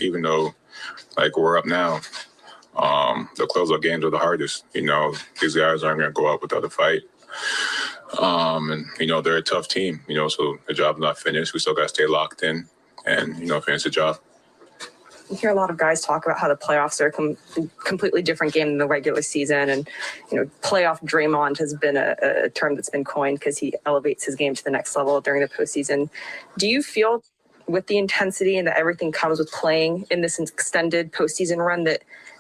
even though, like, we're up now. The closeout games are the hardest. You know, these guys aren't going to go out without a fight. And, you know, they're a tough team, you know, so the job's not finished. We still got to stay locked in and, finish the job. you hear a lot of guys talk about how the playoffs are a completely different game than the regular season. And, playoff Draymond has been a term that's been coined because he elevates his game to the next level during the postseason. Do you feel with the intensity and that everything comes with playing in this extended postseason run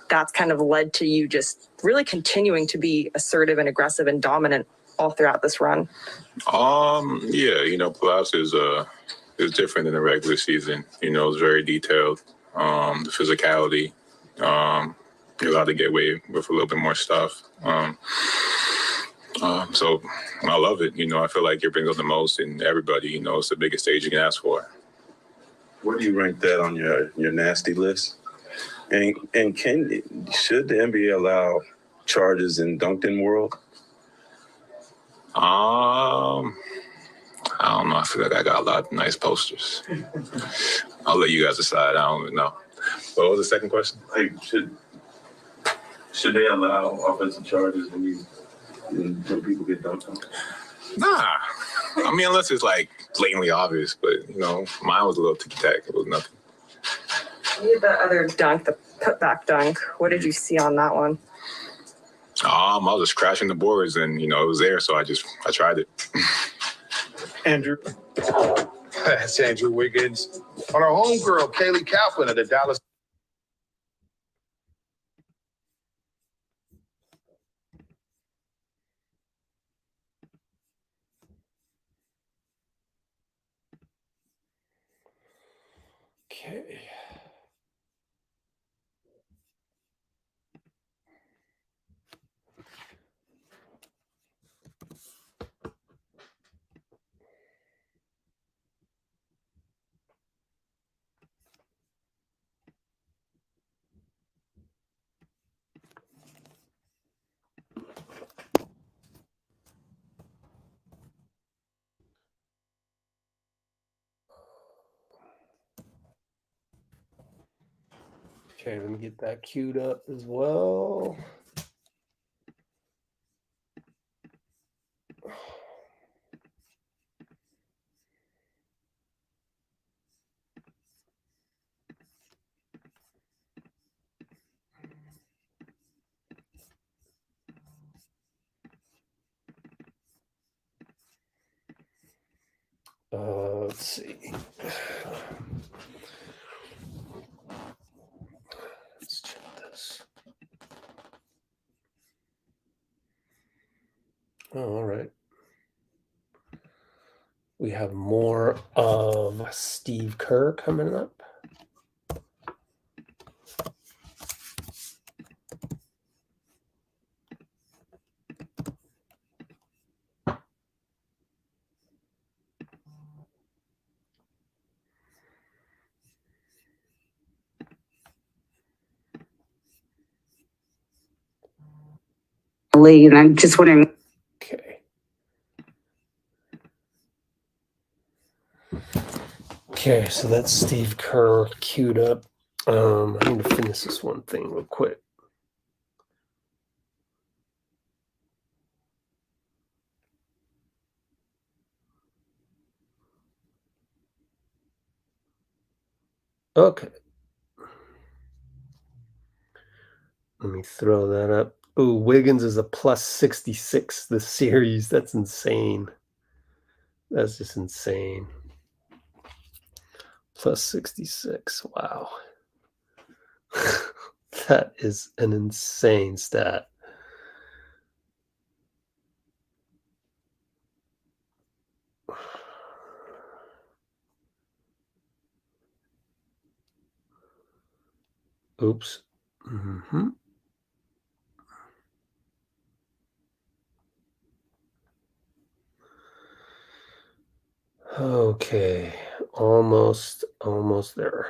that's kind of led to you just really continuing to be assertive and aggressive and dominant all throughout this run? Yeah, playoffs is different than the regular season. It's very detailed. The physicality, you're allowed to get away with a little bit more stuff. So I love it. I feel like it brings out the most in everybody. It's the biggest stage you can ask for. Where do you rank that on your nasty list? And should the NBA allow charges in dunked-in world? I don't know. I feel like I got a lot of nice posters. I'll let you guys decide. I don't even know. What was the second question? Like, should they allow offensive charges when people get dunked on? Nah. Unless it's like blatantly obvious, but mine was a little ticky-tack. It was nothing. The other dunk, the putback dunk, what did you see on that one? I was just crashing the boards and, it was there, so I tried it. Andrew. That's Andrew Wiggins. On our homegirl, Kaylee Kaplan of the Dallas. Okay. Okay, let me get that queued up as well. Let's see. Let's check this. Oh, all right. We have more of Steve Kerr coming up. League, and I'm just wondering. Okay. Okay, so that's Steve Kerr queued up. I need to finish this one thing real quick. Okay. Let me throw that up. Oh, Wiggins is a plus 66 this series. That's insane. That's just insane. Plus 66. Wow. That is an insane stat. Oops. Mm-hmm. Okay. Almost there.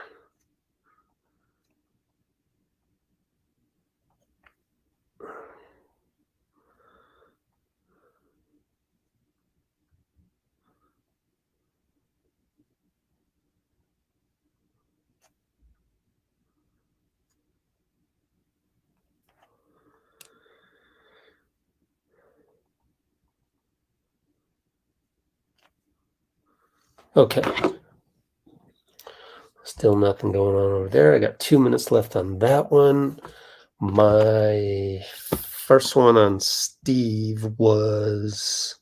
Okay. Still nothing going on over there. I got 2 minutes left on that one. My first one on Steve was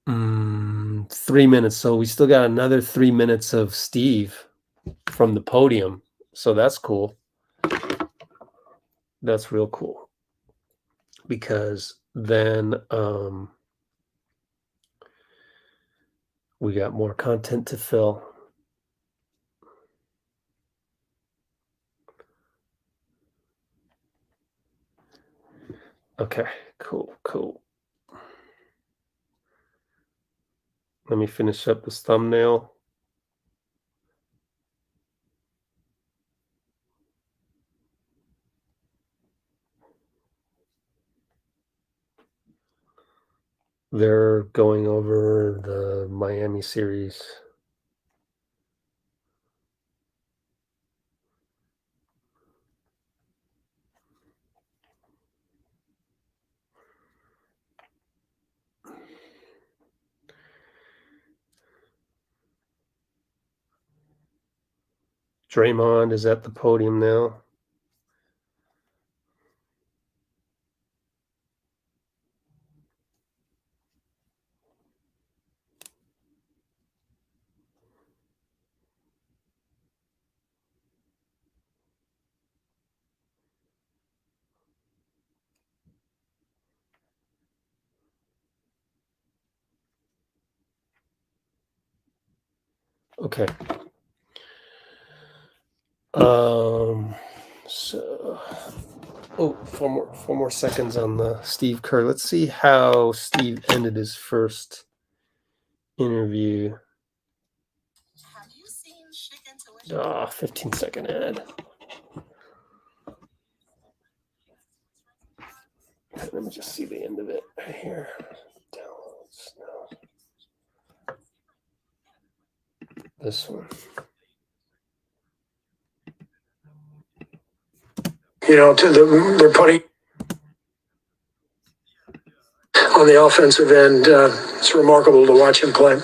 3 minutes. So we still got another 3 minutes of Steve from the podium. So that's cool. That's real cool. Because then we got more content to fill. Okay, cool. Let me finish up this thumbnail. They're going over the Miami series. Draymond is at the podium now. Okay. So, four more seconds on the Steve Kerr. Let's see how Steve ended his first interview. 15-second ad. Let me just see the end of it right here. Downloads. No. This one. You know, they're putting on the offensive end. It's remarkable to watch him play.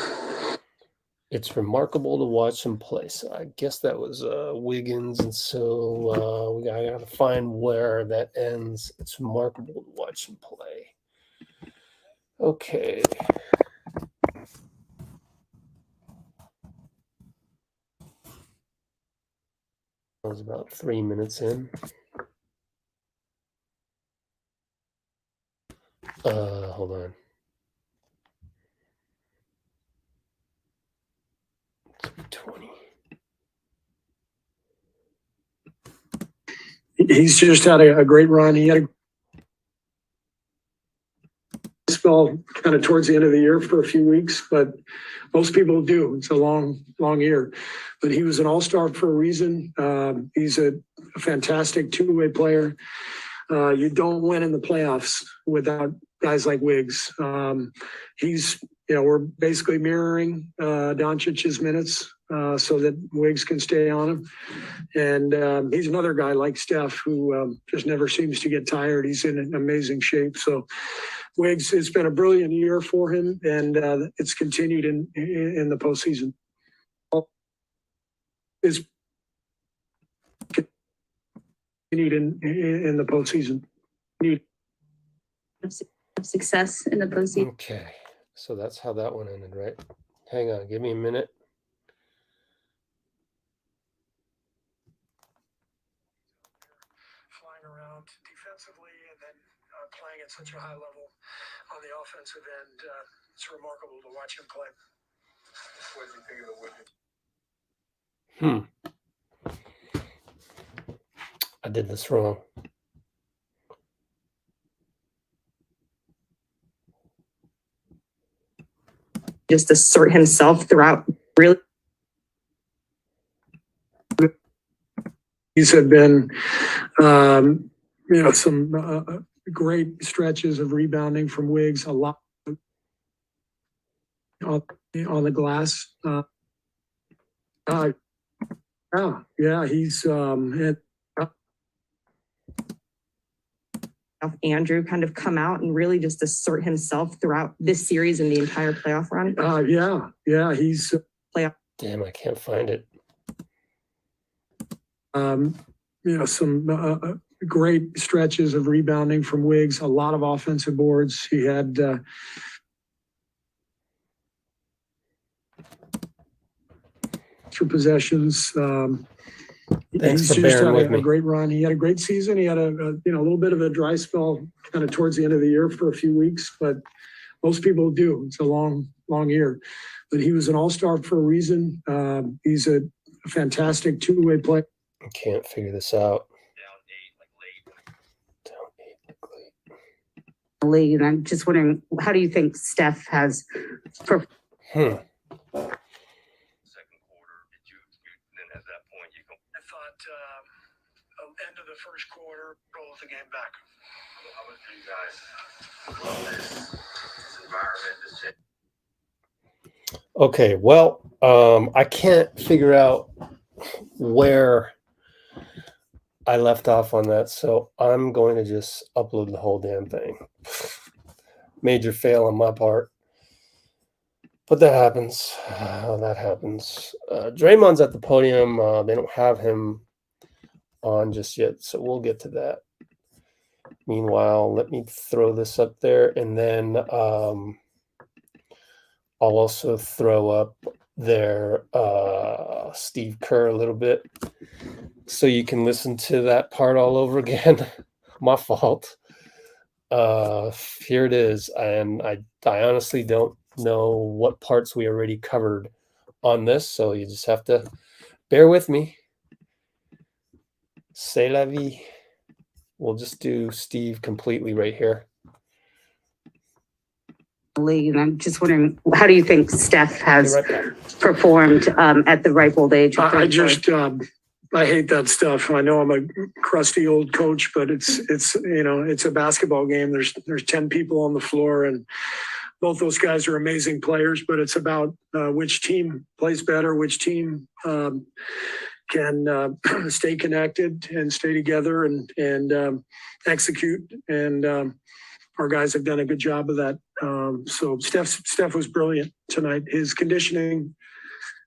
It's remarkable to watch him play. So I guess that was Wiggins, and so we gotta find where that ends. It's remarkable to watch him play. Okay. I was about 3 minutes in. Hold on. 20. He's just had a great run. He had a spell kind of towards the end of the year for a few weeks, but most people do. It's a long year. But he was an all-star for a reason. He's a fantastic two-way player. You don't win in the playoffs without guys like Wiggs. We're basically mirroring Doncic's minutes so that Wiggs can stay on him. And he's another guy like Steph who just never seems to get tired. He's in amazing shape. So Wiggs, it's been a brilliant year for him, and it's continued in the postseason. It's continued in the postseason. Success in the postseason. Okay, so that's how that one ended, right? Hang on, give me a minute. Flying around defensively and then playing at such a high level on the offensive end. It's remarkable to watch him play. What did you think of the Wiggins? I did this wrong. Just assert himself throughout. Really, these have been, some great stretches of rebounding from Wiggs. A lot on the glass. He's Andrew kind of come out and really just assert himself throughout this series and the entire playoff run. He's playoff Damn, I can't find it. Some great stretches of rebounding from Wiggs, a lot of offensive boards. He had extra possessions. Thanks He's for just bearing had with a me. great run. He had a great season. He had a little bit of a dry spell kind of towards the end of the year for a few weeks, but most people do. It's a long year. But he was an all-star for a reason. He's a fantastic two-way player. I can't figure this out. League, and I'm just wondering, how do you think Steph has performed? Second quarter, then at that point you go. I thought end of the first quarter, roll the game back. How much do you guys love this environment, this change? Okay, well, I can't figure out where I left off on that, so I'm going to just upload the whole damn thing. Major fail on my part. But that happens. That happens. Draymond's at the podium. They don't have him on just yet, so we'll get to that. Meanwhile, let me throw this up there, and then I'll also throw up there Steve Kerr a little bit so you can listen to that part all over again. My fault. Here it is, and I honestly don't know what parts we already covered on this, so you just have to bear with me. C'est la vie. We'll just do Steve completely right here. League, and I'm just wondering, how do you think Steph has performed at the ripe old age? I hate that stuff. I know I'm a crusty old coach, but it's a basketball game. There's 10 people on the floor, and both those guys are amazing players, but it's about which team plays better, which team can stay connected and stay together and execute. And our guys have done a good job of that. So Steph was brilliant tonight. His conditioning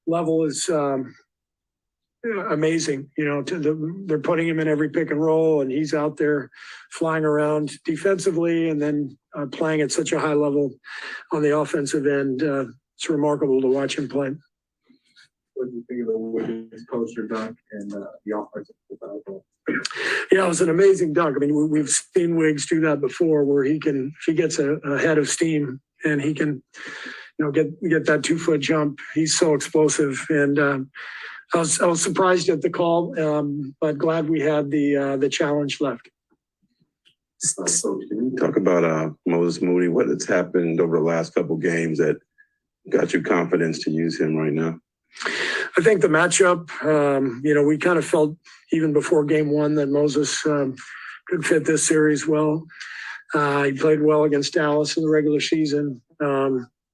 level is amazing. They're putting him in every pick and roll, and he's out there flying around defensively and then playing at such a high level on the offensive end. It's remarkable to watch him play. What do you think of the Wiggins poster dunk and the offensive foul? Yeah, it was an amazing dunk. I mean, we've seen Wiggs do that before, where he gets a head of steam and he can, get that 2-foot jump. He's so explosive, and I was surprised at the call, but glad we had the challenge left. So can you talk about Moses Moody? What has happened over the last couple of games that got you confidence to use him right now? I think the matchup, we kind of felt even before game one that Moses could fit this series well. He played well against Dallas in the regular season.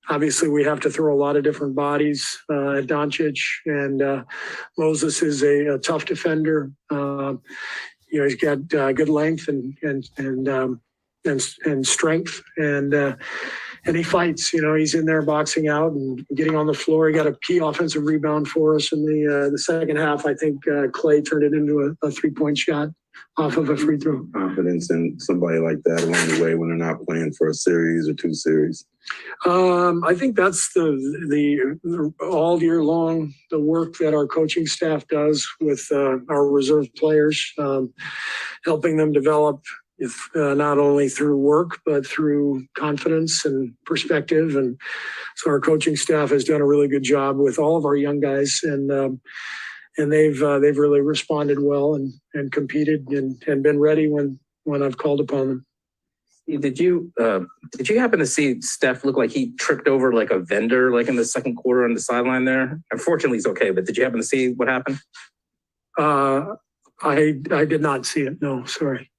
Obviously, we have to throw a lot of different bodies at Doncic, and Moses is a tough defender. He's got good length and strength, and he fights. He's in there boxing out and getting on the floor. He got a key offensive rebound for us in the second half. I think Clay turned it into a 3-point shot off of a free throw. Confidence in somebody like that along the way when they're not playing for a series or 2 series. I think that's the all year long, the work that our coaching staff does with our reserve players, helping them develop not only through work, but through confidence and perspective. And so our coaching staff has done a really good job with all of our young guys, and they've really responded well and competed and been ready when I've called upon them. Did you happen to see Steph look like he tripped over like a vendor like in the second quarter on the sideline there? Unfortunately, he's okay, but did you happen to see what happened? I did not see it. No, sorry.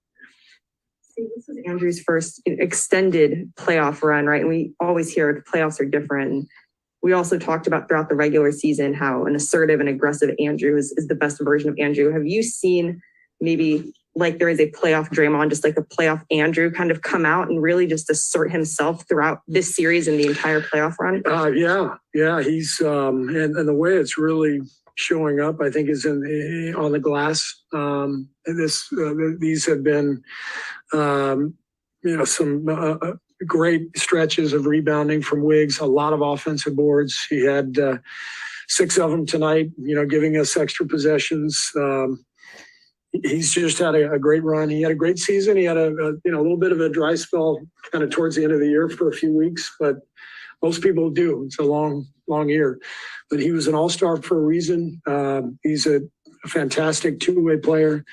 This is Andrew's first extended playoff run, right? And we always hear the playoffs are different. And we also talked about throughout the regular season how an assertive and aggressive Andrew is the best version of Andrew. Have you seen maybe like there is a playoff Draymond, just like a playoff Andrew, kind of come out and really just assert himself throughout this series and the entire playoff run? Yeah. He's and the way it's really showing up, I think, is on the glass. And these have been, some great stretches of rebounding from Wiggs, a lot of offensive boards. He had 6 of them tonight, giving us extra possessions. He's just had a great run. He had a great season. He had a little bit of a dry spell kind of towards the end of the year for a few weeks, but most people do. It's a long year. But he was an all-star for a reason. He's a fantastic two-way player.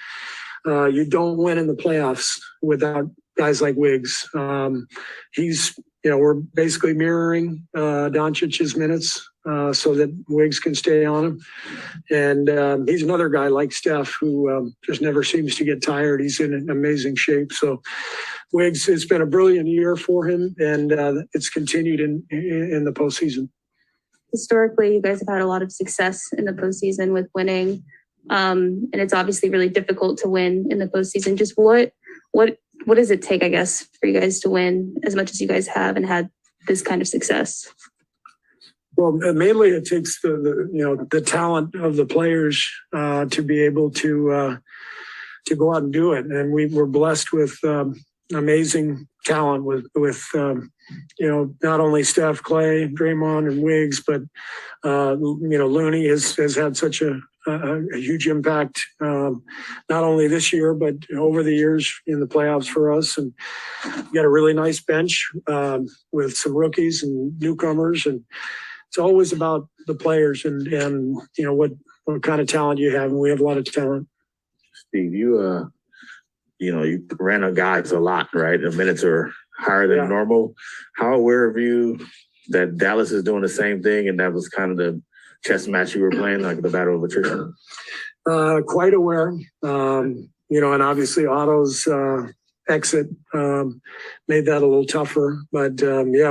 You don't win in the playoffs without guys like Wiggs. We're basically mirroring Doncic's minutes so that Wiggs can stay on him. And he's another guy like Steph who just never seems to get tired. He's in amazing shape. So Wiggs, it's been a brilliant year for him, and it's continued in the postseason. Historically, you guys have had a lot of success in the postseason with winning. And it's obviously really difficult to win in the postseason. Just what does it take, I guess, for you guys to win as much as you guys have and had this kind of success? Well, mainly it takes the talent of the players to be able to go out and do it. And we're blessed with amazing talent with not only Steph, Clay, Draymond, and Wiggs, but Looney has had such a huge impact, not only this year, but over the years in the playoffs for us. And we got a really nice bench with some rookies and newcomers. And it's always about the players and what kind of talent you have. And we have a lot of talent. Steve, you ran on guys a lot, right? The minutes are higher than normal. How aware of you that Dallas is doing the same thing, and that was kind of the chess match you were playing, like the battle of attrition? Quite aware. And obviously Otto's exit made that a little tougher. But we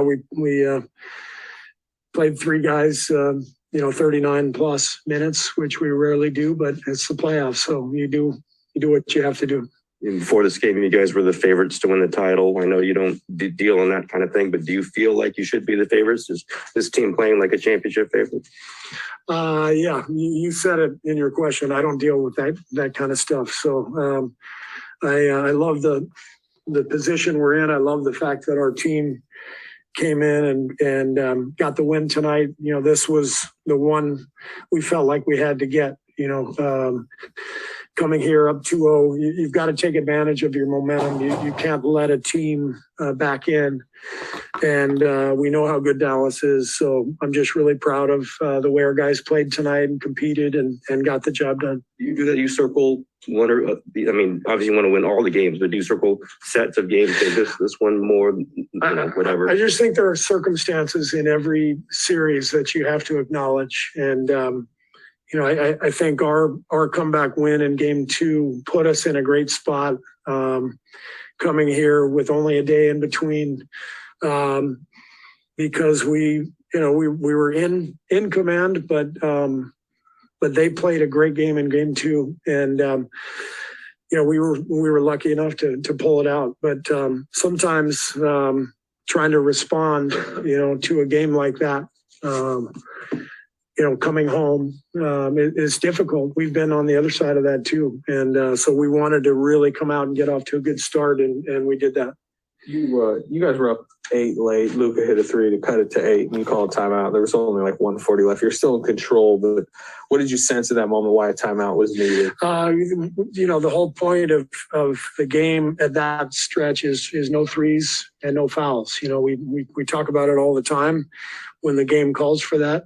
played 3 guys, 39 plus minutes, which we rarely do, but it's the playoffs. So you do what you have to do. Before this game, you guys were the favorites to win the title. I know you don't deal in that kind of thing, but do you feel like you should be the favorites? Is this team playing like a championship favorite? Yeah, you said it in your question. I don't deal with that kind of stuff. So I love the position we're in. I love the fact that our team came in and got the win tonight. This was the one we felt like we had to get. Coming here up 2-0, you've got to take advantage of your momentum. You can't let a team back in. And we know how good Dallas is. So I'm just really proud of the way our guys played tonight and competed and got the job done. You do that, you circle one obviously you want to win all the games, but do you circle sets of games? This one more, whatever. I just think there are circumstances in every series that you have to acknowledge. And, I think our comeback win in game 2 put us in a great spot coming here with only a day in between because we were in command, but they played a great game in game 2. And, we were lucky enough to pull it out. But sometimes trying to respond, to a game like that, coming home is difficult. We've been on the other side of that too. And so we wanted to really come out and get off to a good start, and we did that. You guys were up 8 late. Luka hit a 3 to cut it to 8 and you called a timeout. There was only like 1:40 left. You're still in control, but what did you sense at that moment why a timeout was needed? The whole point of the game at that stretch is no threes and no fouls. We talk about it all the time when the game calls for that.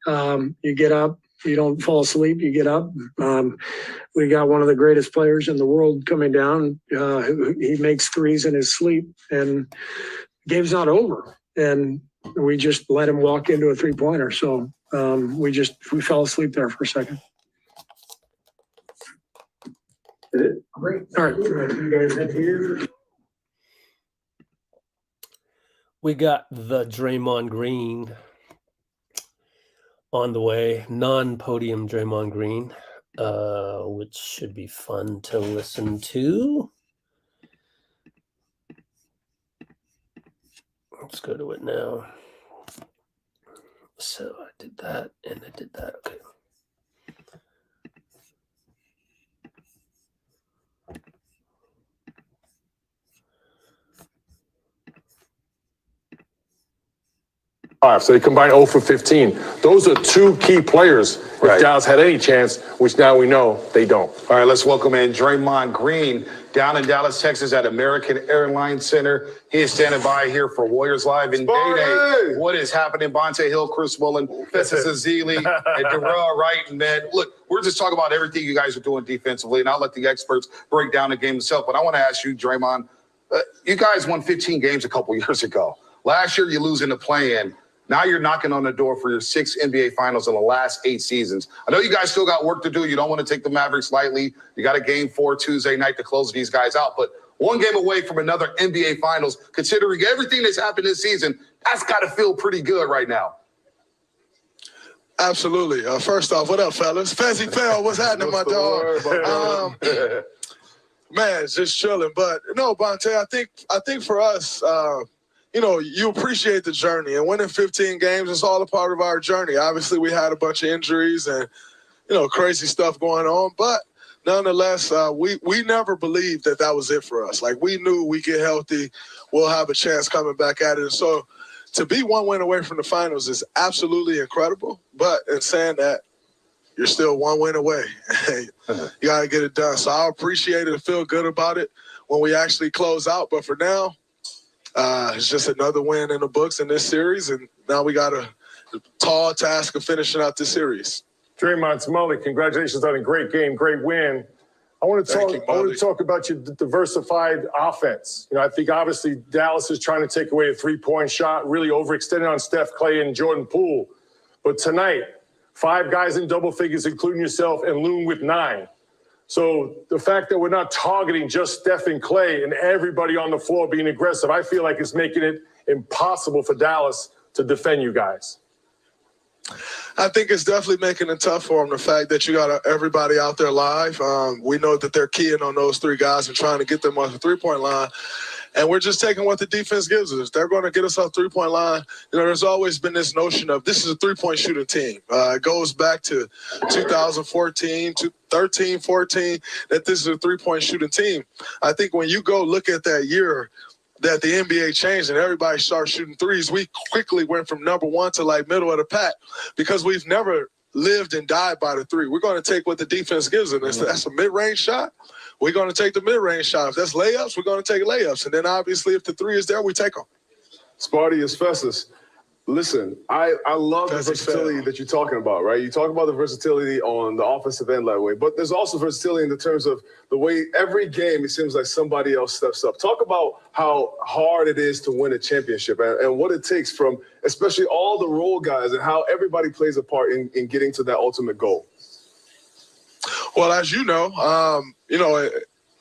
You get up, you don't fall asleep, you get up. We got one of the greatest players in the world coming down. He makes threes in his sleep, and the game's not over. And we just let him walk into a 3-pointer. So we fell asleep there for a second. Great. All right. You guys in here? We got the Draymond Green on the way, non-podium Draymond Green. which should be fun to listen to. Let's go to it now. So I did that and I did that. Okay. So they combined 0 for 15. Those are two key players. If Dallas had any chance, which now we know they don't. All right, let's welcome in Draymond Green down in Dallas, Texas at American Airlines Center. He is standing by here for Warriors Live in Day-Day. What is happening? Bonte Hill, Chris Mullen, Festus Ezeli, and Darrell Wright. And man, look, we're just talking about everything you guys are doing defensively, and I'll let the experts break down the game itself. But I want to ask you, Draymond, you guys won 15 games a couple years ago. Last year, you lose in the play-in. Now you're knocking on the door for your 6 NBA Finals in the last 8 seasons. I know you guys still got work to do. You don't want to take the Mavericks lightly. You got a Game 4 Tuesday night to close these guys out. But one game away from another NBA Finals, considering everything that's happened this season, that's got to feel pretty good right now. Absolutely. First off, what up, fellas? Fezzy Fell, what's happening, my dog? Man, just chilling. But no, Bonte, I think for us, you know, you appreciate the journey, and winning 15 games is all a part of our journey. Obviously, we had a bunch of injuries and, you know, crazy stuff going on, but nonetheless, we never believed that was it for us. Like, we knew we get healthy, we'll have a chance coming back at it. And so to be one win away from the finals is absolutely incredible, but in saying that, you're still one win away. You got to get it done. So I appreciate it and feel good about it when we actually close out. But for now, it's just another win in the books in this series, and now we got a tall task of finishing out this series. Draymond Smoley, congratulations on a great game, great win. I want to talk about your diversified offense. You know, I think obviously Dallas is trying to take away a three-point shot, really overextended on Steph, Clay, and Jordan Poole. But tonight, 5 guys in double figures, including yourself, and Loon with 9. So the fact that we're not targeting just Steph and Clay and everybody on the floor being aggressive, I feel like it's making it impossible for Dallas to defend you guys. I think it's definitely making it tough for them, the fact that you got everybody out there live. We know that they're keying on those 3 guys and trying to get them off the three-point line. And we're just taking what the defense gives us. They're going to get us off three-point line. You know, there's always been this notion of this is a three-point shooting team. It goes back to 2014, 13, 14, that this is a three-point shooting team. I think when you go look at that year that the NBA changed and everybody started shooting threes, we quickly went from number 1 to like middle of the pack because we've never lived and died by the 3. We're going to take what the defense gives us. That's a mid-range shot. We're going to take the mid-range shot. If that's layups, we're going to take layups. And then obviously if the 3 is there, we take them. Sparty is Festus. Listen, I love the versatility that you're talking about, right? You talk about the versatility on the offensive end that way, but there's also versatility in the terms of the way every game it seems like somebody else steps up. Talk about how hard it is to win a championship and what it takes from especially all the role guys and how everybody plays a part in getting to that ultimate goal. Well, as you know,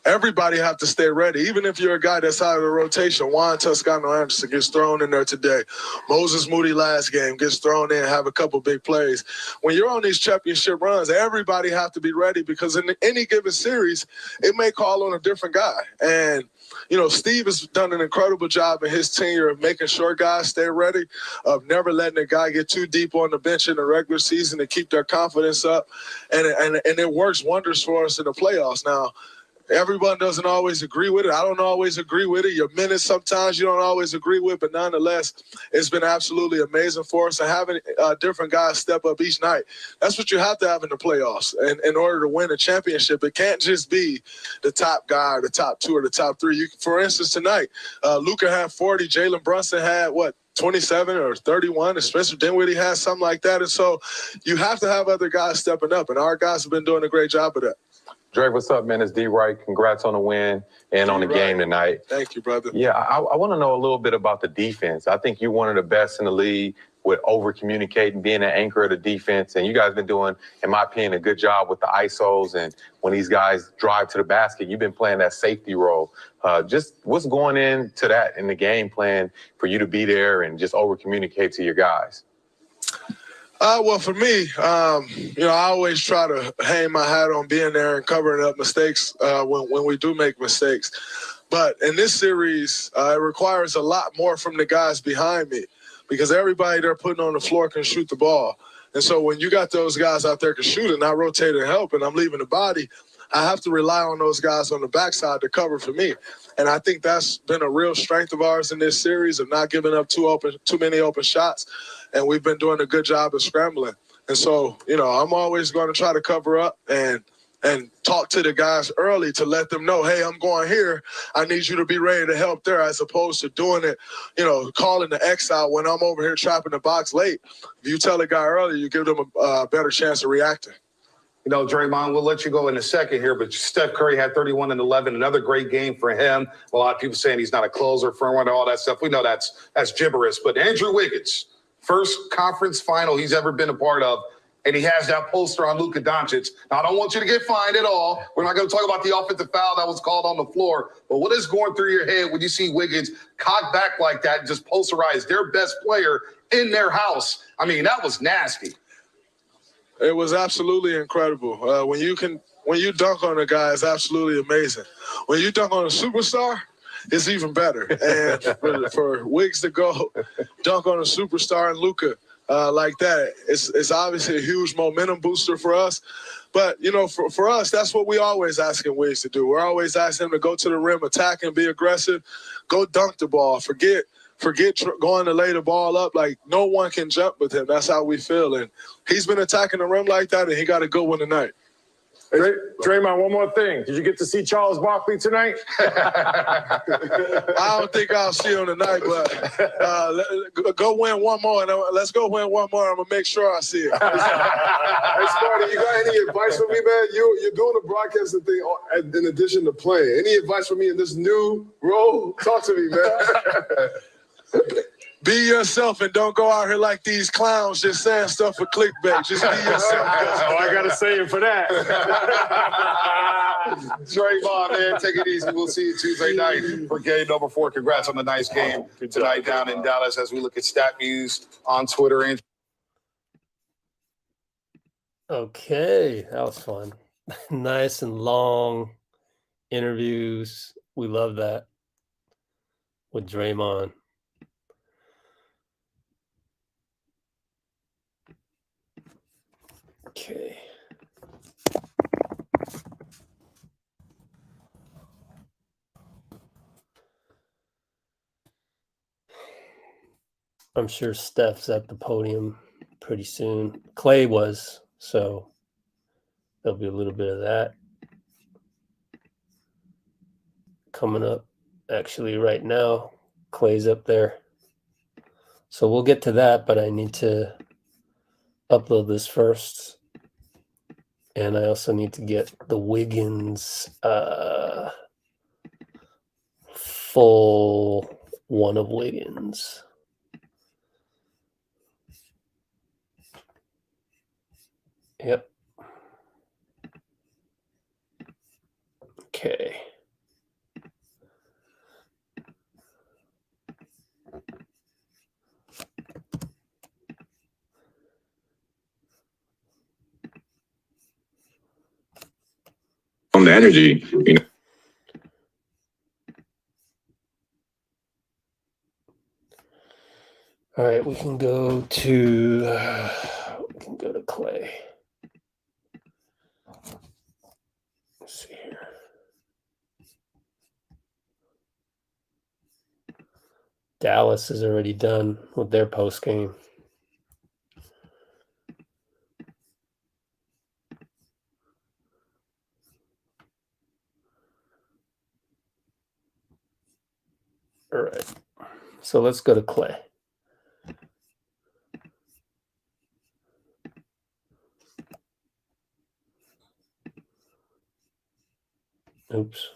everybody have to stay ready. Even if you're a guy that's out of the rotation, Juan Toscano-Anderson gets thrown in there today. Moses Moody last game gets thrown in, have a couple big plays. When you're on these championship runs, everybody have to be ready because in any given series, it may call on a different guy. And, you know, Steve has done an incredible job in his tenure of making sure guys stay ready, of never letting a guy get too deep on the bench in the regular season to keep their confidence up. And it works wonders for us in the playoffs. Now, everyone doesn't always agree with it. I don't always agree with it. Your minutes sometimes you don't always agree with, but nonetheless, it's been absolutely amazing for us. And having different guys step up each night, that's what you have to have in the playoffs. And in order to win a championship, it can't just be the top guy or the top 2 or the top 3. For instance, tonight, Luka had 40. Jalen Brunson had, 27 or 31, and Spencer Dinwiddie has something like that. And so you have to have other guys stepping up, and our guys have been doing a great job of that. Drake, what's up, man? It's D. Wright. Congrats on the win and on the game tonight. Thank you, brother. Yeah, I want to know a little bit about the defense. I think you're one of the best in the league with over-communicating, being an anchor of the defense. And you guys have been doing, in my opinion, a good job with the ISOs. And when these guys drive to the basket, you've been playing that safety role. Just what's going into that in the game plan for you to be there and just over-communicate to your guys? Well, for me, I always try to hang my hat on being there and covering up mistakes when we do make mistakes. But in this series, it requires a lot more from the guys behind me because everybody they're putting on the floor can shoot the ball. And so when you got those guys out there can shoot and I rotate and help and I'm leaving the body, I have to rely on those guys on the backside to cover for me. And I think that's been a real strength of ours in this series of not giving up too many open shots. And we've been doing a good job of scrambling. And so, I'm always going to try to cover up and talk to the guys early to let them know, hey, I'm going here. I need you to be ready to help there, as opposed to doing it, calling the X out when I'm over here trapping the box late. If you tell a guy early, you give them a better chance of reacting. Draymond, we'll let you go in a second here, but Steph Curry had 31 and 11, another great game for him. A lot of people saying he's not a closer, front runner, all that stuff. We know that's gibberish. But Andrew Wiggins, first conference final he's ever been a part of, and he has that poster on Luka Doncic. Now, I don't want you to get fined at all. We're not going to talk about the offensive foul that was called on the floor. But what is going through your head when you see Wiggins cock back like that and just posterize their best player in their house? I mean, that was nasty. It was absolutely incredible. When you dunk on a guy, it's absolutely amazing. When you dunk on a superstar, it's even better. And for Wiggs to go dunk on a superstar and Luka like that, it's obviously a huge momentum booster for us. But, for us, that's what we always asking Wiggs to do. We're always asking him to go to the rim, attack and be aggressive, go dunk the ball, forget going to lay the ball up. Like, no one can jump with him. That's how we feel. And he's been attacking the rim like that, and he got a good one tonight. Draymond, one more thing. Did you get to see Charles Barkley tonight? I don't think I'll see him tonight, but go win one more. And let's go win one more. I'm going to make sure I see it. Hey, Sparty, you got any advice for me, man? You're doing the broadcasting thing in addition to playing. Any advice for me in this new role? Talk to me, man. Be yourself and don't go out here like these clowns just saying stuff for clickbait. Just be yourself. I got to say it for that. Draymond, man, take it easy. We'll see you Tuesday night for game number 4. Congrats on the nice game tonight down in Dallas as we look at stat news on Twitter. And Okay, that was fun. Nice and long interviews. We love that with Draymond. Okay. I'm sure Steph's at the podium pretty soon. Clay was, so there'll be a little bit of that coming up. Actually, right now, Clay's up there. So we'll get to that, but I need to upload this first. And I also need to get the Wiggins full one of Wiggins. Yep. Okay. On the energy, All right, we can go to Clay. Let's see here. Dallas is already done with their post game. All right, so let's go to Clay. Oops.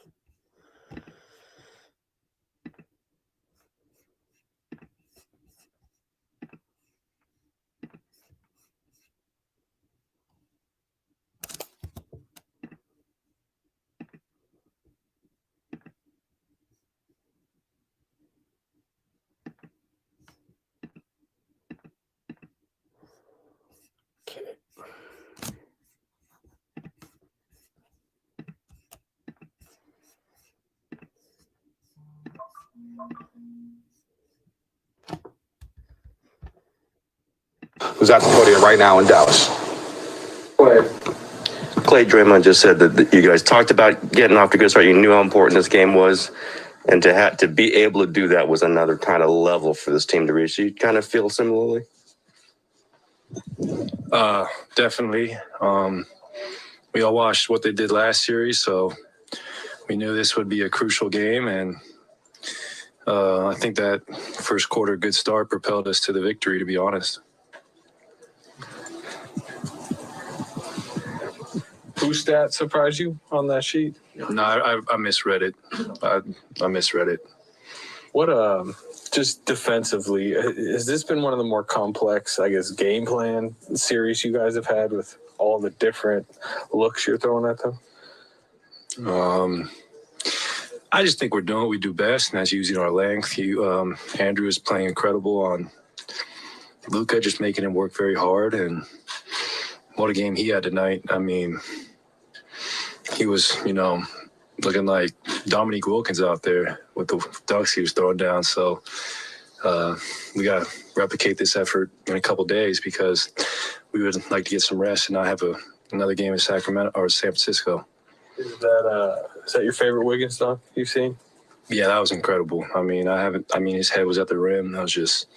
Who's at the podium right now in Dallas? Clay, Draymond just said that you guys talked about getting off to a good start. You knew how important this game was, and to be able to do that was another kind of level for this team to reach. Do you kind of feel similarly? Definitely. We all watched what they did last series, so we knew this would be a crucial game, and I think that first quarter good start propelled us to the victory, to be honest. Whose stat surprised you on that sheet? No, I misread it. I misread it. What just defensively, has this been one of the more complex, I guess, game plan series you guys have had with all the different looks you're throwing at them? I just think we're doing what we do best, and that's using our length. Andrew is playing incredible on Luka, just making him work very hard, and what a game he had tonight. I mean, he was, looking like Dominique Wilkins out there with the dunks he was throwing down. So we got to replicate this effort in a couple days because we would like to get some rest and not have another game in Sacramento or San Francisco. Is that your favorite Wiggins dunk you've seen? Yeah, that was incredible. I mean, his head was at the rim. That was just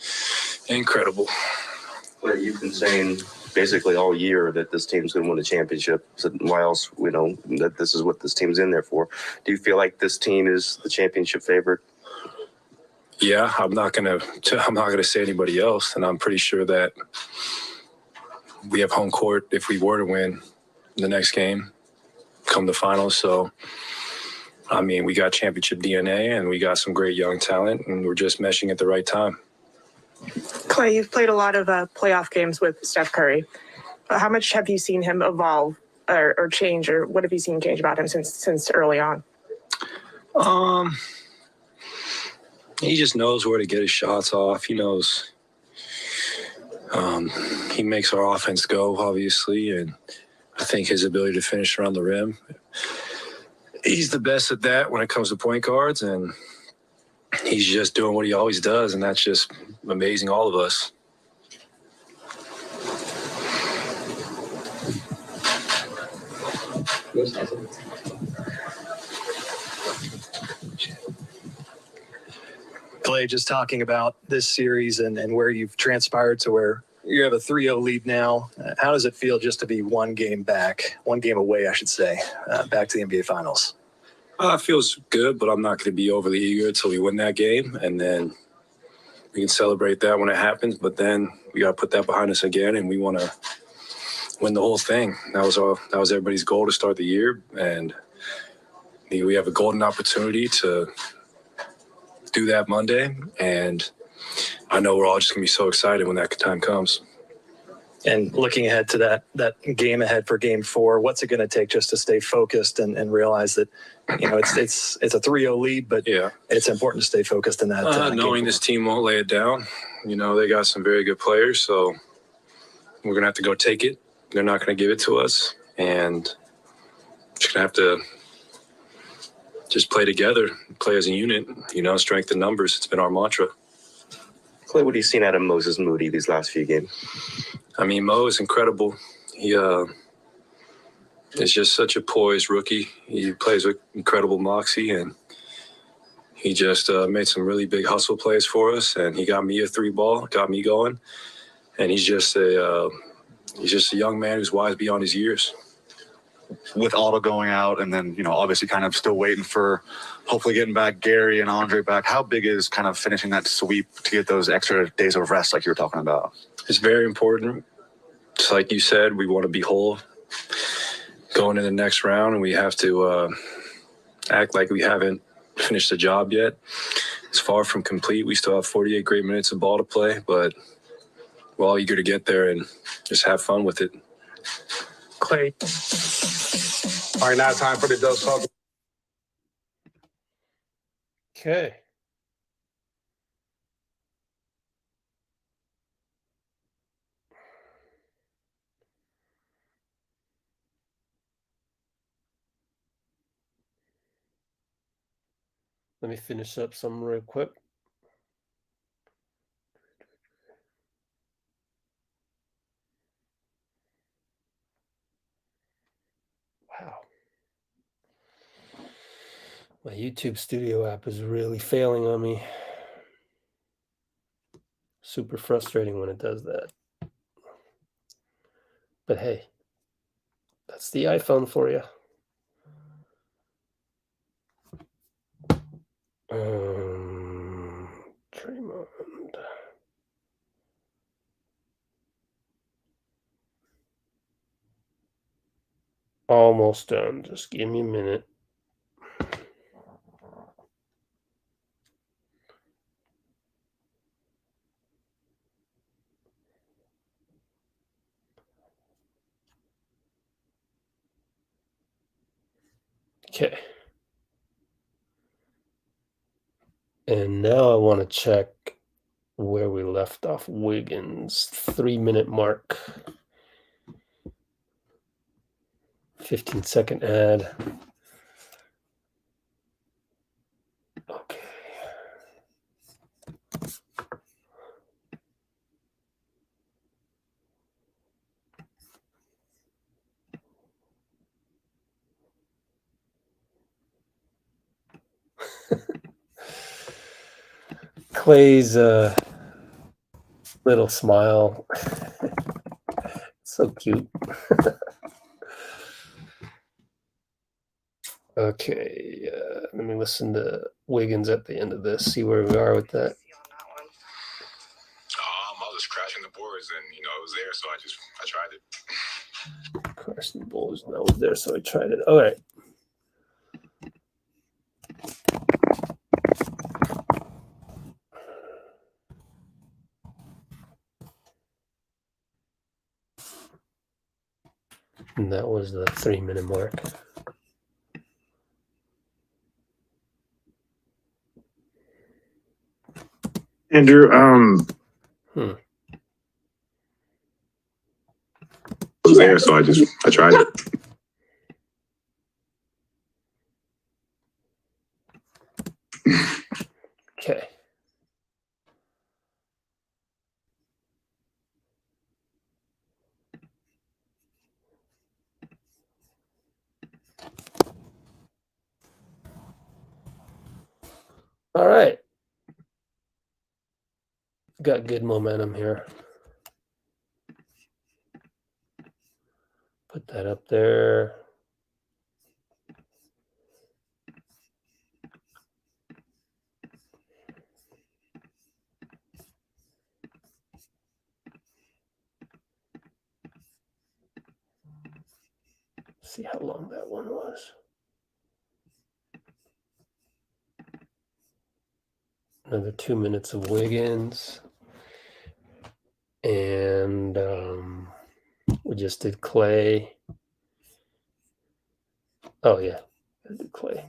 incredible. Well, you've been saying basically all year that this team's going to win a championship. So why else, that this is what this team's in there for. Do you feel like this team is the championship favorite? Yeah, I'm not gonna say anybody else, and I'm pretty sure that we have home court if we were to win the next game, come the finals. So, I mean, we got championship DNA, and we got some great young talent, and we're just meshing at the right time. Clay, you've played a lot of playoff games with Steph Curry. How much have you seen him evolve or change, or what have you seen change about him since early on? He just knows where to get his shots off. He knows he makes our offense go, obviously, and I think his ability to finish around the rim, he's the best at that when it comes to point guards, and he's just doing what he always does, and that's just amazing all of us. Clay, just talking about this series and where you've transpired to where you have a 3-0 lead now. How does it feel just to be one game away, I should say, back to the NBA Finals? It feels good, but I'm not going to be overly eager until we win that game, and then we can celebrate that when it happens. But then we got to put that behind us again, and we want to win the whole thing. That was everybody's goal to start the year, and we have a golden opportunity to do that Monday, and I know we're all just going to be so excited when that time comes. And looking ahead to that game ahead for Game 4, what's it going to take just to stay focused and realize that it's a 3-0 lead, but yeah, it's important to stay focused in that. Knowing this team won't lay it down, they got some very good players, so we're going to have to go take it. They're not going to give it to us, and just going to have to just play together, play as a unit. Strength in numbers. It's been our mantra. Clay, what have you seen out of Moses Moody these last few games? I mean, Mo is incredible. He is just such a poised rookie. He plays with incredible moxie, and he just made some really big hustle plays for us. And he got me a 3-ball, got me going. And he's just a young man who's wise beyond his years. With Otto going out, and then obviously kind of still waiting for hopefully getting back Gary and Andre back, how big is kind of finishing that sweep to get those extra days of rest like you were talking about? It's very important. Just like you said, we want to be whole going in the next round, and we have to act like we haven't finished the job yet. It's far from complete. We still have 48 great minutes of ball to play, but we're all eager to get there and just have fun with it. Clay. All right, now it's time for the Dose Talk. Okay. Let me finish up some real quick. Wow. My YouTube Studio app is really failing on me. Super frustrating when it does that. But hey, that's the iPhone for you. Draymond. Almost done. Just give me a minute. Okay. And now I want to check where we left off Wiggins. 3-minute mark. 15-second ad. Okay. Clay's little smile. So cute. Okay, let me listen to Wiggins at the end of this, see where we are with that. I was just crashing the boards, and it was there, so I tried it. Crashing the balls, and I was there, so I tried it. All right. And that was the 3-minute mark. Andrew, was there, so I tried it. Okay. All right. Got good momentum here. Put that up there. See how long that one was. Another 2 minutes of Wiggins. And we just did Clay. Oh, yeah. I did Clay.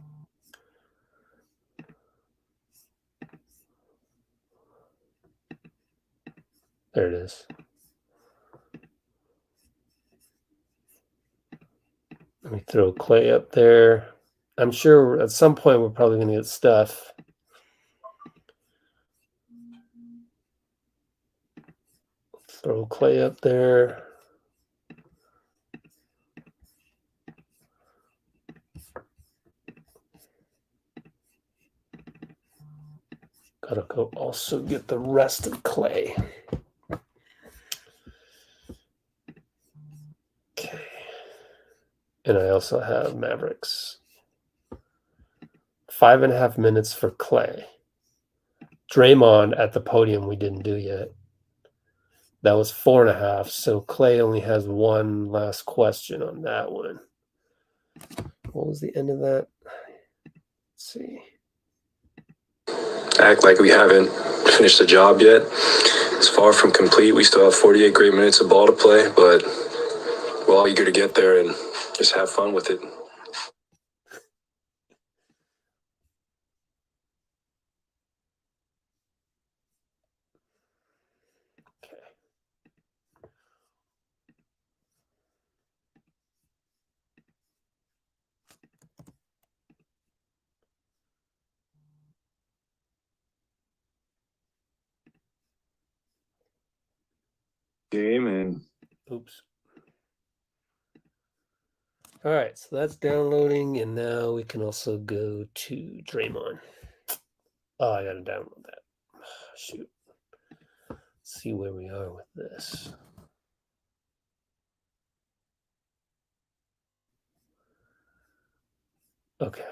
There it is. Let me throw Clay up there. I'm sure at some point we're probably going to get Steph. Throw Clay up there. Gotta go also get the rest of Clay. Okay. And I also have Mavericks. 5.5 minutes for Clay. Draymond at the podium we didn't do yet. That was 4.5. So Clay only has one last question on that one. What was the end of that? Let's see. Act like we haven't finished the job yet. It's far from complete. We still have 48 great minutes of ball to play, but we're all eager to get there and just have fun with it. game. And oops. All right, so that's downloading, and now we can also go to Draymond. Oh, I gotta download that. Shoot. Let's see where we are with this. Okay.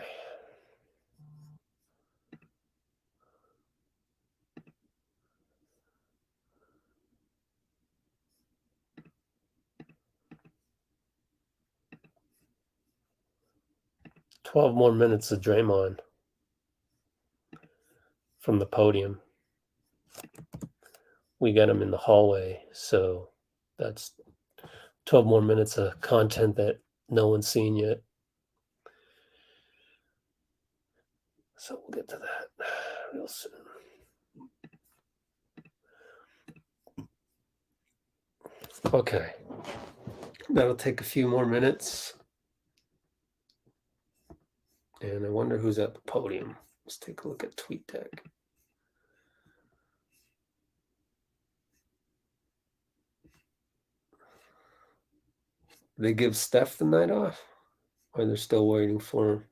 $12 more minutes of Draymond from the podium. We got him in the hallway, so that's 12 more minutes of content that no one's seen yet. So we'll get to that real soon. Okay. That'll take a few more minutes. And I wonder who's at the podium. Let's take a look at TweetDeck. They give Steph the night off? Or they're still waiting for him?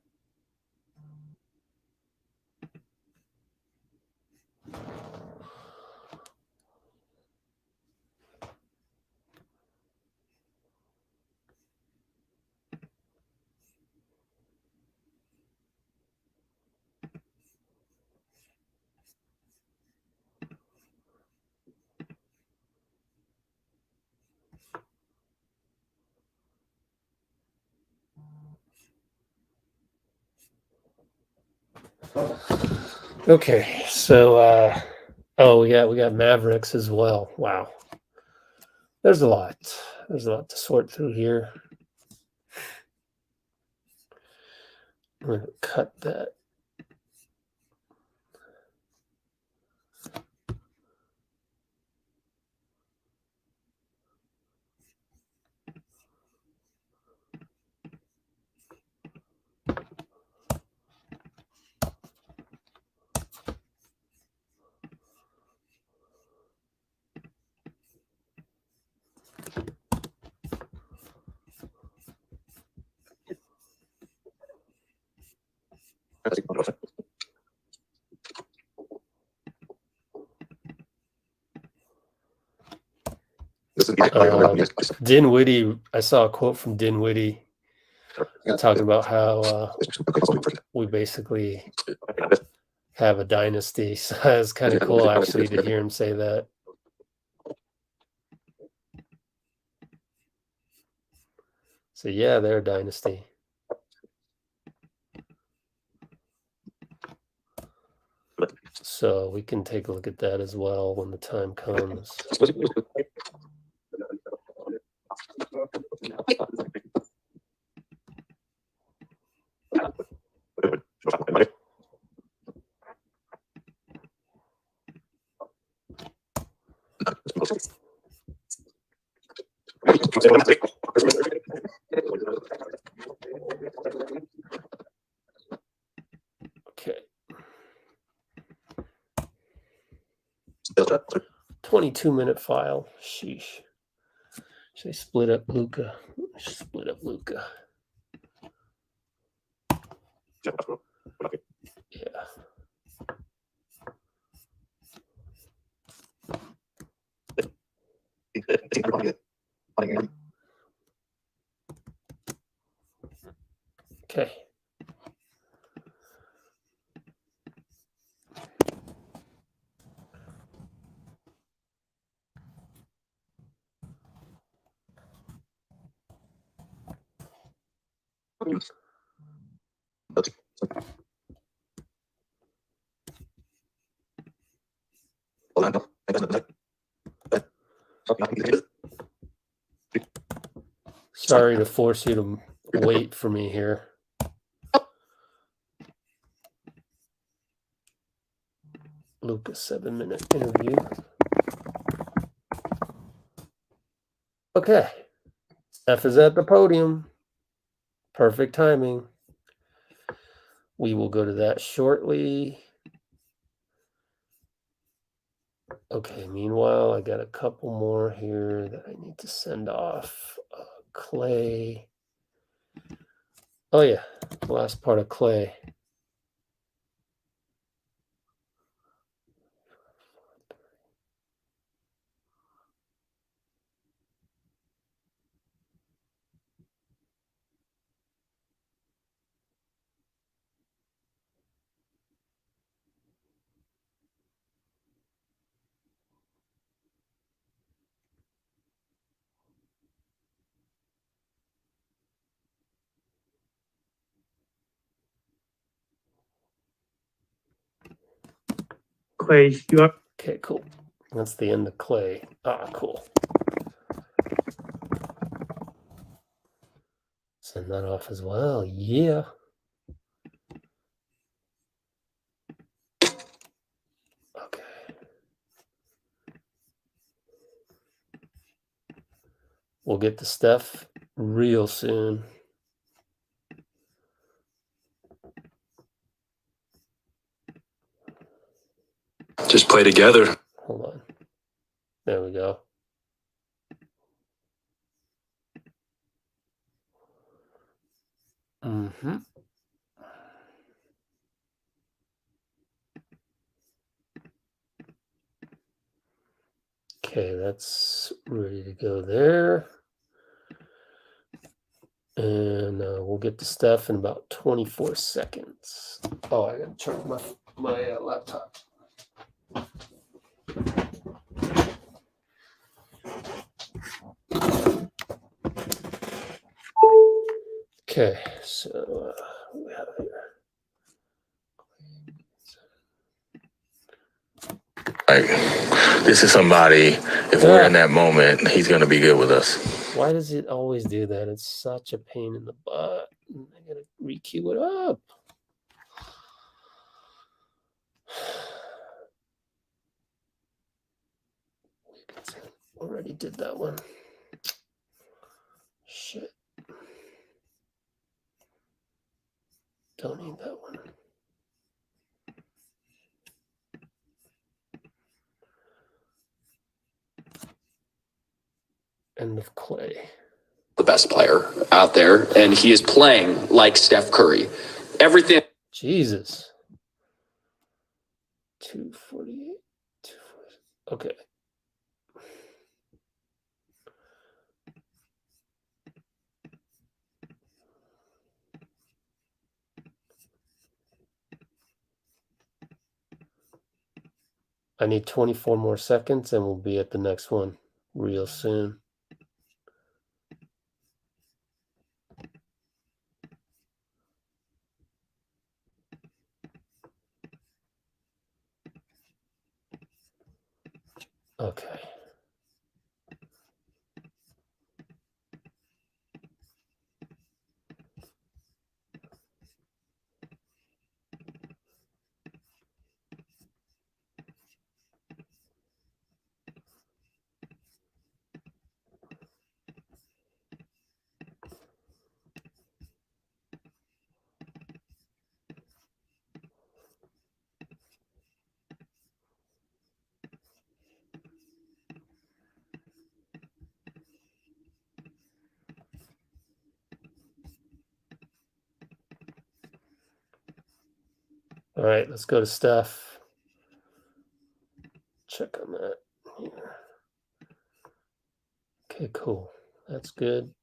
Okay, so oh yeah, we got Mavericks as well. Wow. There's a lot. There's a lot to sort through here. I'm going to cut that. Dinwiddie, I saw a quote from Dinwiddie talking about how we basically have a dynasty. So it's kind of cool actually to hear him say that. So yeah, they're a dynasty. So we can take a look at that as well when the time comes. Okay. 22-minute file. Sheesh. Should I split up Luka? Split up Luka. Yeah. Okay. Sorry to force you to wait for me here. Luka 7-minute interview. Okay. Steph is at the podium. Perfect timing. We will go to that shortly. Okay, meanwhile, I got a couple more here that I need to send off. Clay. Oh, yeah, last part of Clay. Clay, you up? Okay, cool. That's the end of Clay. Ah, cool. Send that off as well. Yeah. Okay. We'll get to Steph real soon. Just play together. Hold on. There we go. Mm-hmm. Okay, that's ready to go there. And we'll get to Steph in about 24 seconds. Oh, I gotta charge my laptop. Okay, so what do we have here? Like, this is somebody, if we're in that moment, he's going to be good with us. Why does it always do that? It's such a pain in the butt. I gotta re-queue it up. Already did that one. Shit. Don't need that one. End of Clay. The best player out there, and he is playing like Steph Curry. Everything. Jesus. 248. 248. Okay. I need 24 more seconds and we'll be at the next one real soon. Okay. All right, let's go to Steph. Check on that here. Okay, cool. That's good.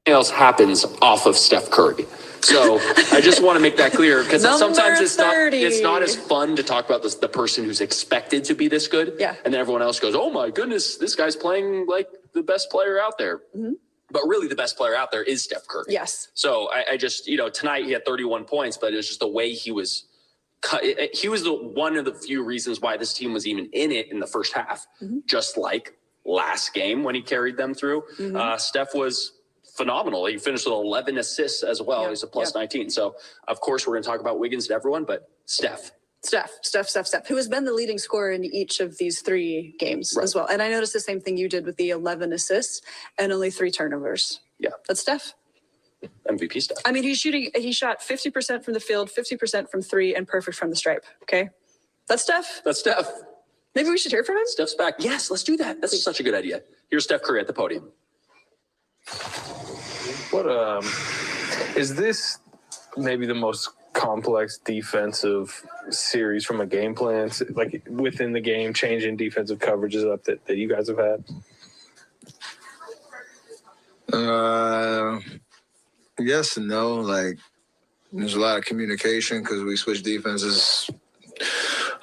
Else happens off of Steph Curry. So I just want to make that clear because sometimes it's not as fun to talk about the person who's expected to be this good. Yeah. And then everyone else goes, oh my goodness, this guy's playing like the best player out there. Mm-hmm. But really the best player out there is Steph Curry. Yes. So I just, tonight he had 31 points, but it was just the way he was he was one of the few reasons why this team was even in it in the first half. Mm-hmm. Just like last game when he carried them through. Mm-hmm. Steph was phenomenal. He finished with 11 assists as well. He's a plus 19. So, of course, we're going to talk about Wiggins and everyone, but Steph, who has been the leading scorer in each of these three games as well. And I noticed the same thing you did with the 11 assists and only 3 turnovers. Yeah. That's Steph. MVP Steph. I mean, he shot 50% from the field, 50% from three, and perfect from the stripe. Okay. That's Steph. That's Steph. Maybe we should hear from him. Steph's back. Yes, let's do that. That's such a good idea. Here's Steph Curry at the podium. What is this maybe the most complex defensive series from a game plan, like within the game, changing defensive coverages up that you guys have had? Yes and no. Like, there's a lot of communication because we switch defenses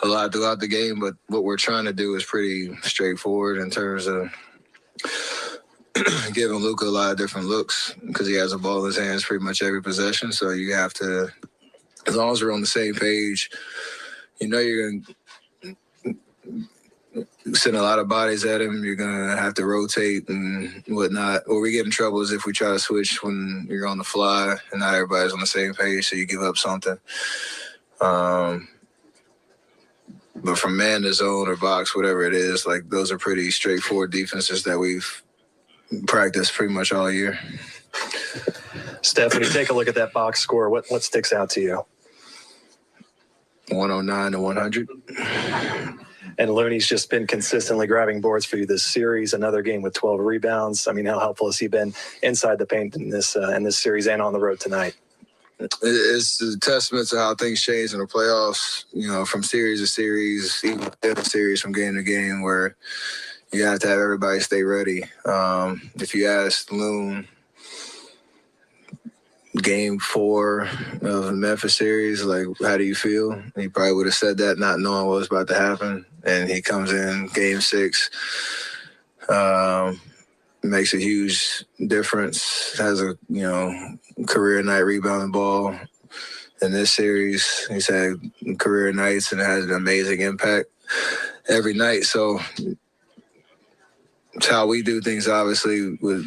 a lot throughout the game, but what we're trying to do is pretty straightforward in terms of giving Luka a lot of different looks because he has a ball in his hands pretty much every possession. So you have to, as long as we're on the same page, you know you're going to send a lot of bodies at him. You're going to have to rotate and whatnot. Where we get in trouble is if we try to switch when you're on the fly and not everybody's on the same page, so you give up something. But from man to zone or box, whatever it is, like those are pretty straightforward defenses that we've practiced pretty much all year. Steph, when you take a look at that box score, what sticks out to you? 109 to 100. And Looney's just been consistently grabbing boards for you this series. Another game with 12 rebounds. I mean, how helpful has he been inside the paint in this series and on the road tonight? It's a testament to how things change in the playoffs, you know, from series to series, even series from game to game, where you have to have everybody stay ready. If you asked Loon game 4 of the Memphis series, like, how do you feel? He probably would have said that not knowing what was about to happen. And he comes in game 6, makes a huge difference, has a, career night rebounding ball. In this series, he's had career nights and has an amazing impact every night. So it's how we do things, obviously, with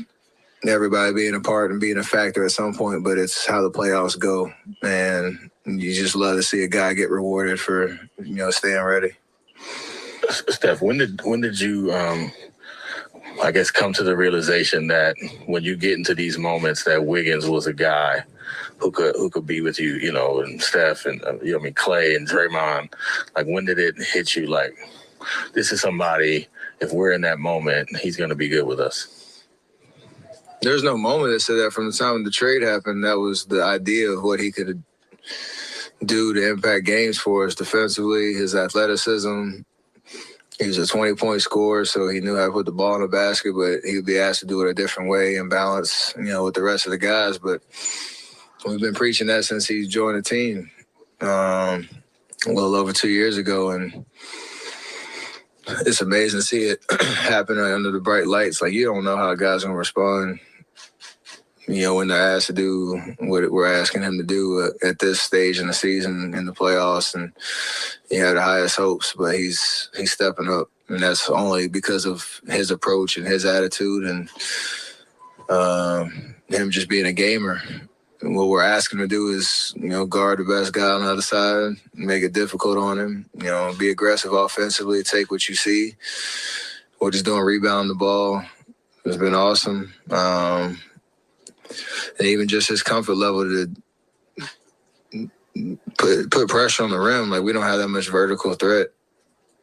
everybody being a part and being a factor at some point, but it's how the playoffs go. And you just love to see a guy get rewarded for, staying ready. Steph, when did you, I guess, come to the realization that when you get into these moments that Wiggins was a guy who could be with you, and Steph and Clay and Draymond? Like, when did it hit you like, this is somebody, if we're in that moment, he's going to be good with us? There's no moment that said that. From the time the trade happened, that was the idea of what he could do to impact games for us defensively, his athleticism. He was a 20-point scorer, so he knew how to put the ball in the basket, but he would be asked to do it a different way and balance, with the rest of the guys. But we've been preaching that since he joined the team a little over 2 years ago, and it's amazing to see it happen under the bright lights. Like, you don't know how a guy's going to respond, when they're asked to do what we're asking him to do at this stage in the season, in the playoffs. And he had the highest hopes, but he's stepping up. And that's only because of his approach and his attitude and him just being a gamer. And what we're asking him to do is, guard the best guy on the other side, make it difficult on him, be aggressive offensively, take what you see. We're just doing rebound the ball. It's been awesome. And even just his comfort level to put pressure on the rim. Like, we don't have that much vertical threat,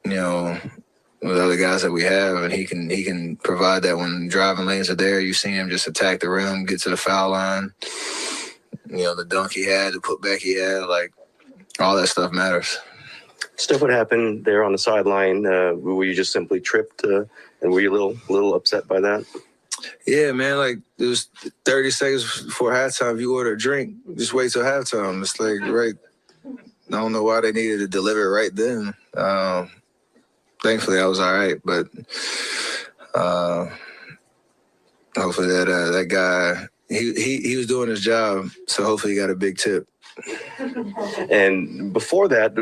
with other guys that we have, and he can provide that when driving lanes are there. You see him just attack the rim, get to the foul line. The dunk he had, the putback he had, like, all that stuff matters. Steph, what happened there on the sideline? Were you just simply tripped, and were you a little upset by that? Yeah, man, like, it was 30 seconds before halftime. If you order a drink, just wait till halftime. It's like, right, I don't know why they needed to deliver it right then. Thankfully, I was all right, but hopefully that guy, he was doing his job, so hopefully he got a big tip. And before that,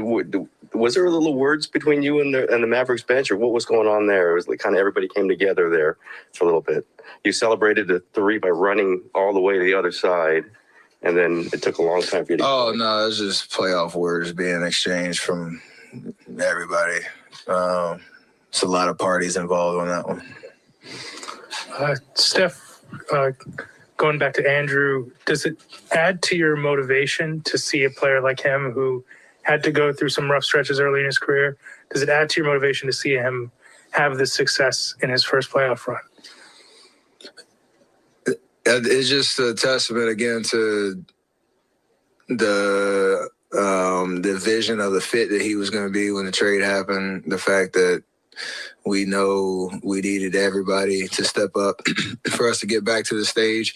was there a little words between you and the Mavericks bench, or what was going on there? It was like kind of everybody came together there for a little bit. You celebrated the 3 by running all the way to the other side, and then it took a long time for you to. Oh, no, it was just playoff words being exchanged from everybody. It's a lot of parties involved on that one. Steph, going back to Andrew, does it add to your motivation to see a player like him who had to go through some rough stretches early in his career? Does it add to your motivation to see him have this success in his first playoff run? It's just a testament again to the vision of the fit that he was going to be when the trade happened. The fact that we know we needed everybody to step up for us to get back to the stage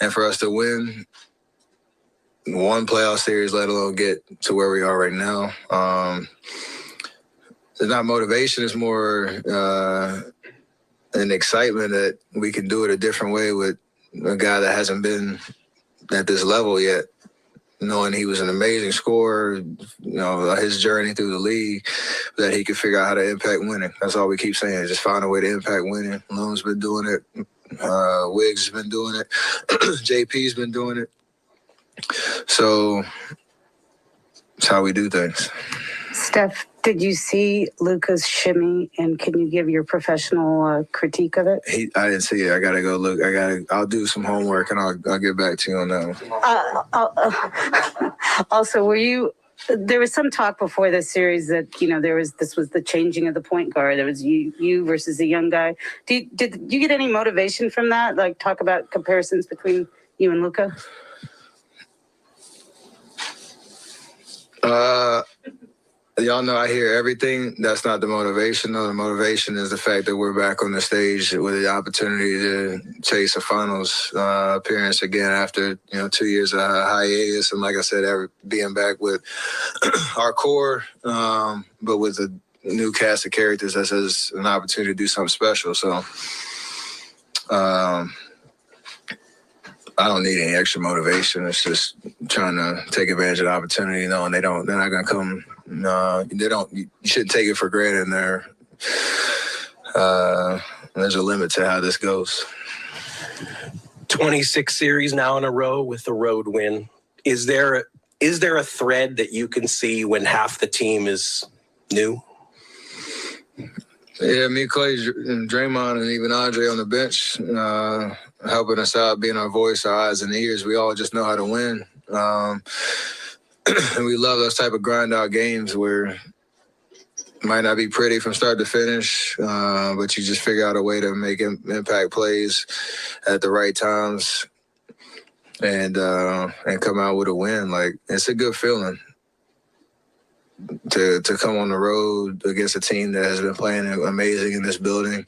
and for us to win one playoff series, let alone get to where we are right now. It's not motivation, it's more an excitement that we can do it a different way with a guy that hasn't been at this level yet. Knowing he was an amazing scorer, his journey through the league, that he could figure out how to impact winning. That's all we keep saying, just find a way to impact winning. Loon's been doing it. Wiggs has been doing it. JP's been doing it. So it's how we do things. Steph, did you see Luka's shimmy, and can you give your professional critique of it? I didn't see it. I gotta go look. I'll do some homework and I'll get back to you on that one. Also, there was some talk before this series that this was the changing of the point guard. There was you versus a young guy. Did you get any motivation from that? Like, talk about comparisons between you and Luka? Y'all know I hear everything. That's not the motivation, though. The motivation is the fact that we're back on the stage with the opportunity to chase a finals appearance again after 2 years of hiatus. And like I said, being back with our core, but with a new cast of characters, that says an opportunity to do something special. So I don't need any extra motivation. It's just trying to take advantage of the opportunity, and they're not going to come. No, they don't. You shouldn't take it for granted. There's a limit to how this goes. 26 series now in a row with the road win. Is there a thread that you can see when half the team is new? Yeah, me, Clay, and Draymond, and even Andre on the bench, helping us out, being our voice, our eyes and ears. We all just know how to win. And we love those type of grind out games where it might not be pretty from start to finish, but you just figure out a way to make impact plays at the right times and come out with a win. Like, it's a good feeling to come on the road against a team that has been playing amazing in this building.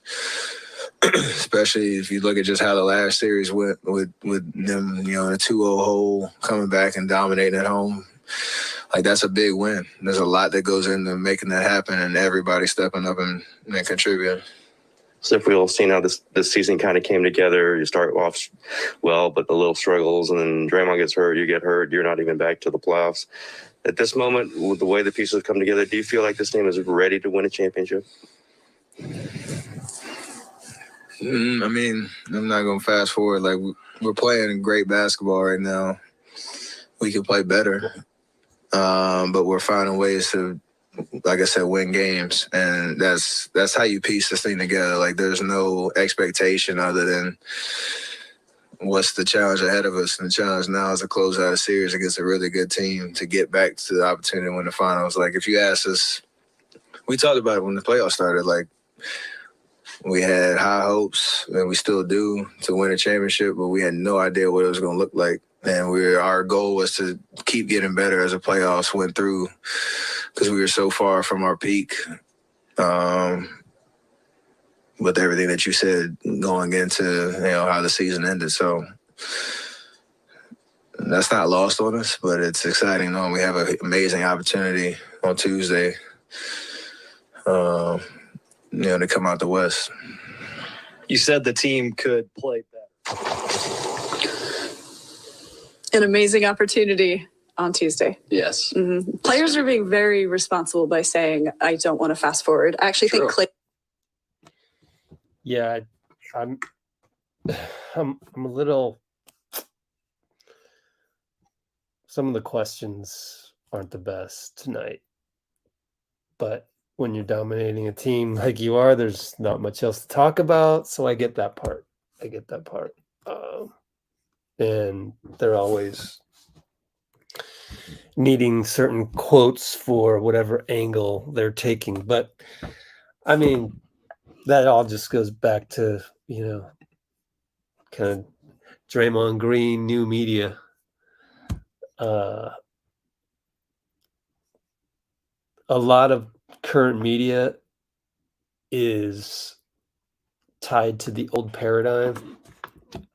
Especially if you look at just how the last series went with them, in a 2-0 hole, coming back and dominating at home. Like, that's a big win. There's a lot that goes into making that happen, and everybody stepping up and contributing. So if we've all seen how this season kind of came together, you start off well, but the little struggles, and then Draymond gets hurt, you get hurt, you're not even back to the playoffs. At this moment, with the way the pieces come together, do you feel like this team is ready to win a championship? I'm not going to fast forward. Like, we're playing great basketball right now. We can play better, but we're finding ways to, like I said, win games, and that's how you piece this thing together. Like, there's no expectation other than what's the challenge ahead of us, and the challenge now is to close out a series against a really good team to get back to the opportunity to win the finals. Like, if you ask us, we talked about it when the playoffs started, like, we had high hopes, and we still do, to win a championship, but we had no idea what it was going to look like. And our goal was to keep getting better as the playoffs went through, because we were so far from our peak. With everything that you said going into how the season ended, so that's not lost on us. But it's exciting knowing we have an amazing opportunity on Tuesday. To come out the West. You said the team could play better. An amazing opportunity on Tuesday. Yes. Mm-hmm. Players are being very responsible by saying, I don't want to fast forward. I actually think Clay. Yeah, I'm a little. Some of the questions aren't the best tonight, but when you're dominating a team like you are, there's not much else to talk about. So I get that part. and they're always needing certain quotes for whatever angle they're taking. But I mean, that all just goes back to, kind of Draymond Green, new media. A lot of current media is tied to the old paradigm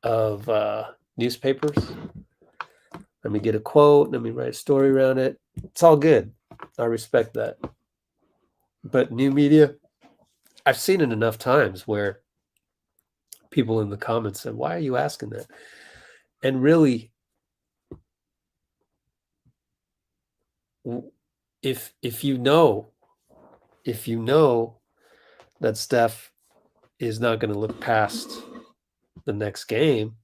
of newspapers. Let me get a quote, let me write a story around it. It's all good. I respect that. But new media, I've seen it enough times where people in the comments said, why are you asking that? And really, if you know that Steph is not going to look past the next game,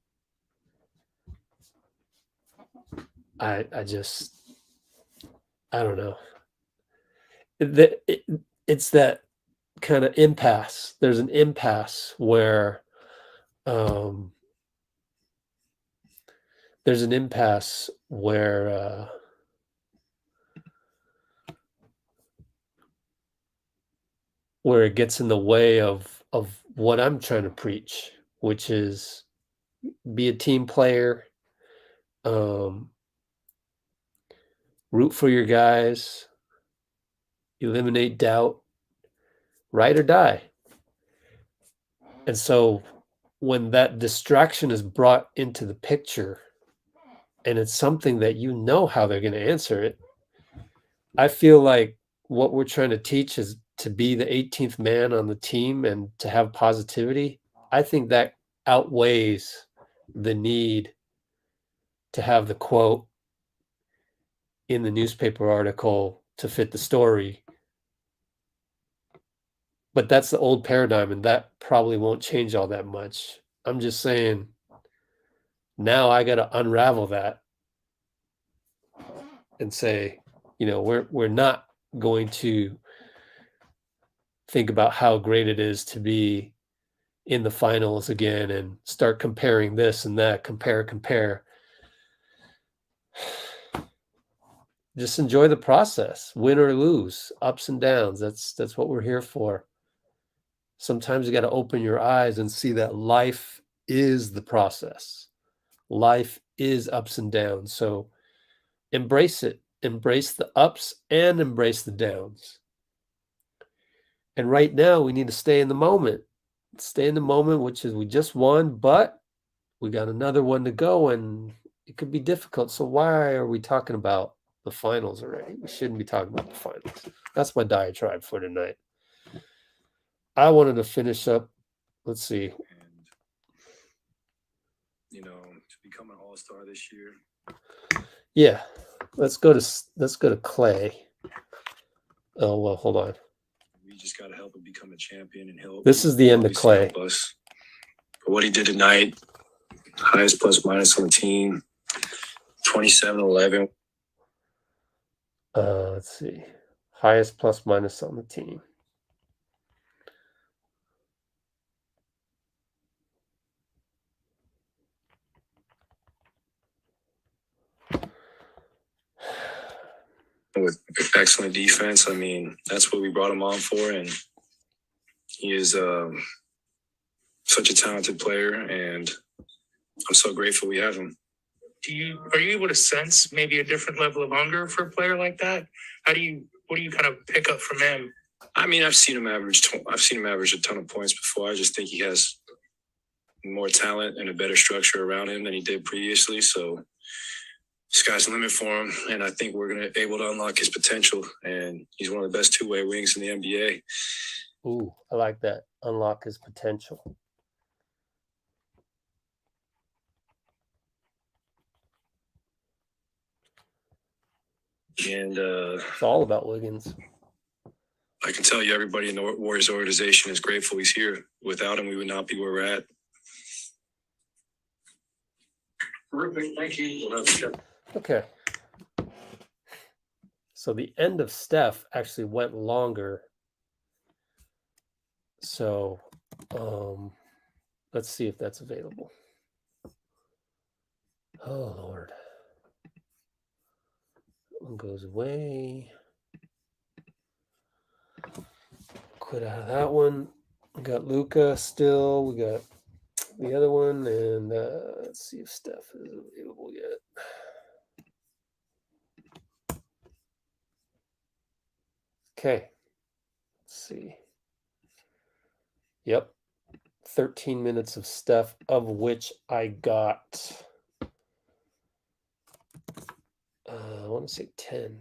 I don't know. It's that kind of impasse. There's an impasse where where it gets in the way of what I'm trying to preach, which is be a team player, root for your guys, eliminate doubt, ride or die. And so when that distraction is brought into the picture and it's something that you know how they're going to answer it, I feel like what we're trying to teach is to be the 18th man on the team and to have positivity. I think that outweighs the need to have the quote in the newspaper article to fit the story. But that's the old paradigm, and that probably won't change all that much. I'm just saying, now I got to unravel that and say, we're not going to think about how great it is to be in the finals again and start comparing this and that, compare. Just enjoy the process, win or lose, ups and downs. That's what we're here for. Sometimes you got to open your eyes and see that life is the process. Life is ups and downs. So embrace it. Embrace the ups and embrace the downs. And right now we need to stay in the moment. Stay in the moment, which is we just won, but we got another one to go and it could be difficult. So why are we talking about the finals already? We shouldn't be talking about the finals. That's my diatribe for tonight. I wanted to finish up. Let's see. To become an all-star this year. Yeah. Let's go to Clay. Oh, well, hold on. We just got to help him become a champion and help. This is the end of Clay. Us. For what he did tonight, highest plus minus on the team, 27-11. Let's see. Highest plus minus on the team. With excellent defense. I mean, that's what we brought him on for. And he is such a talented player. And I'm so grateful we have him. Are you able to sense maybe a different level of hunger for a player like that? What do you kind of pick up from him? I mean, I've seen him average a ton of points before. I just think he has more talent and a better structure around him than he did previously. So sky's the limit for him, and I think we're going to be able to unlock his potential. And he's one of the best two-way wings in the NBA. Ooh, I like that. Unlock his potential. And it's all about Wiggins. I can tell you, everybody in the Warriors organization is grateful he's here. Without him, we would not be where we're at. Terrific. Thank you. Okay. So the end of Steph actually went longer. So let's see if that's available. Oh, Lord. That one goes away. Quit out of that one. We got Luka still. We got the other one. And let's see if Steph is available yet. Okay. Let's see. Yep. 13 minutes of Steph, of which I got, I want to say 10.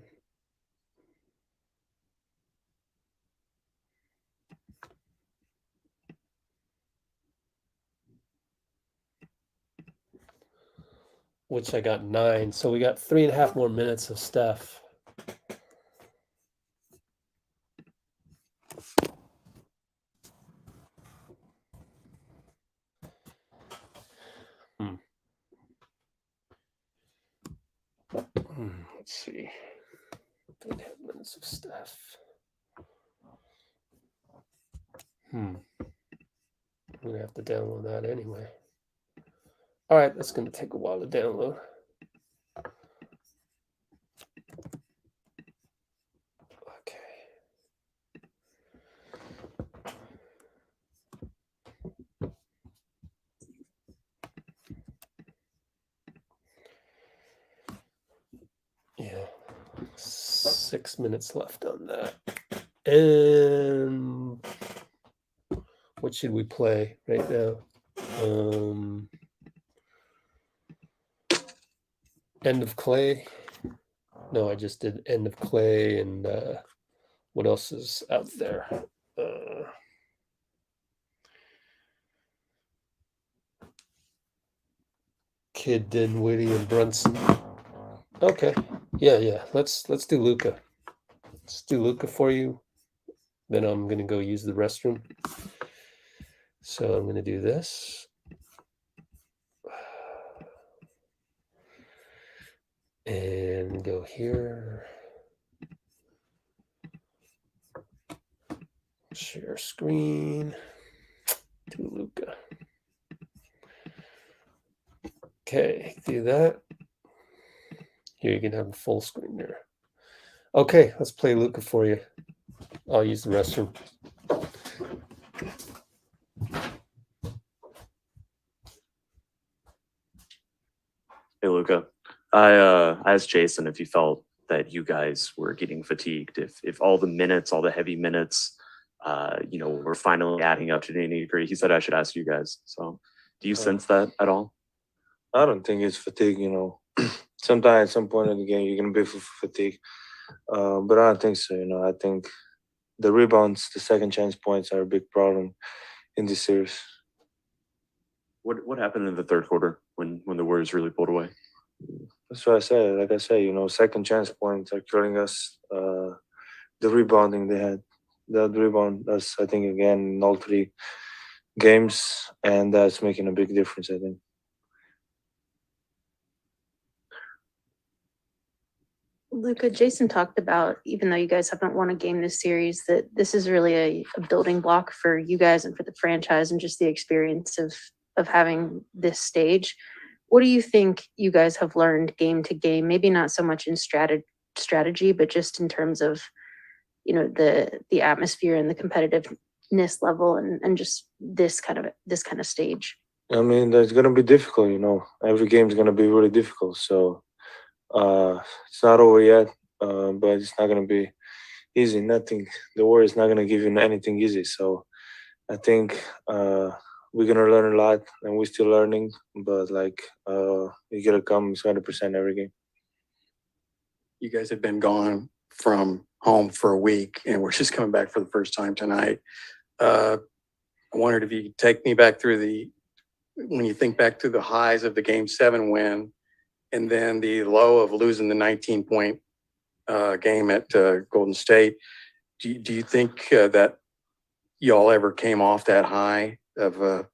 Which I got 9. So we got 3.5 more minutes of Steph. Let's see. 3.5 minutes of Steph. I'm going to have to download that anyway. All right, that's going to take a while to download. Yeah, 6 minutes left on that. And what should we play right now? End of Clay. No, I just did End of Clay, and what else is out there? Kid, Dinwiddie, and Brunson. Okay, yeah. Let's do Luka. Let's do Luka for you. Then I'm gonna go use the restroom. So I'm gonna do this. And go here. Share screen. To Luka. Okay, do that. Here you can have a full screen there. Okay, let's play Luka for you. I'll use the restroom. Hey, Luka. I asked Jason if he felt that you guys were getting fatigued, if all the minutes, all the heavy minutes, were finally adding up to the nitty-gritty. He said I should ask you guys. So do you sense that at all? I don't think it's fatigue, Sometimes at some point in the game you're gonna be fatigued. But I don't think so, I think the rebounds, the second chance points are a big problem in this series. What happened in the third quarter when the Warriors really pulled away? That's what I said. Like I said, second chance points are killing us. The rebounding they had, that rebound, that's I think again in all 3 games, and that's making a big difference, I think. Luka, Jason talked about, even though you guys haven't won a game this series, that this is really a building block for you guys and for the franchise and just the experience of having this stage. What do you think you guys have learned game to game? Maybe not so much in strategy, but just in terms of, the atmosphere and the competitiveness level and just this kind of stage. I mean, that's gonna be difficult, Every game is gonna be really difficult. So it's not over yet, but it's not going to be easy. Nothing. The Warriors not going to give you anything easy. So I think we're going to learn a lot, and we're still learning. But you got to come 100% every game. You guys have been gone from home for a week, and we're just coming back for the first time tonight. I wondered if you could take me back through when you think back to the highs of the Game 7 win, and then the low of losing the 19-point game at Golden State. Do you think that y'all ever came off that high of?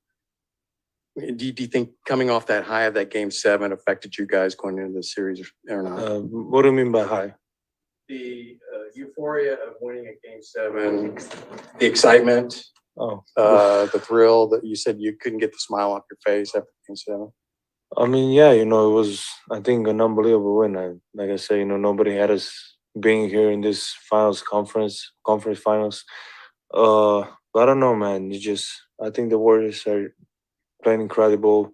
Do you think coming off that high of that Game 7 affected you guys going into the series or not? What do you mean by high? The euphoria of winning at Game 7, the excitement, the thrill that you said you couldn't get the smile off your face after Game 7. I mean, yeah, it was, I think, an unbelievable win. Like I said, nobody had us being here in this conference finals. But I don't know, man. I think the Warriors are playing incredible.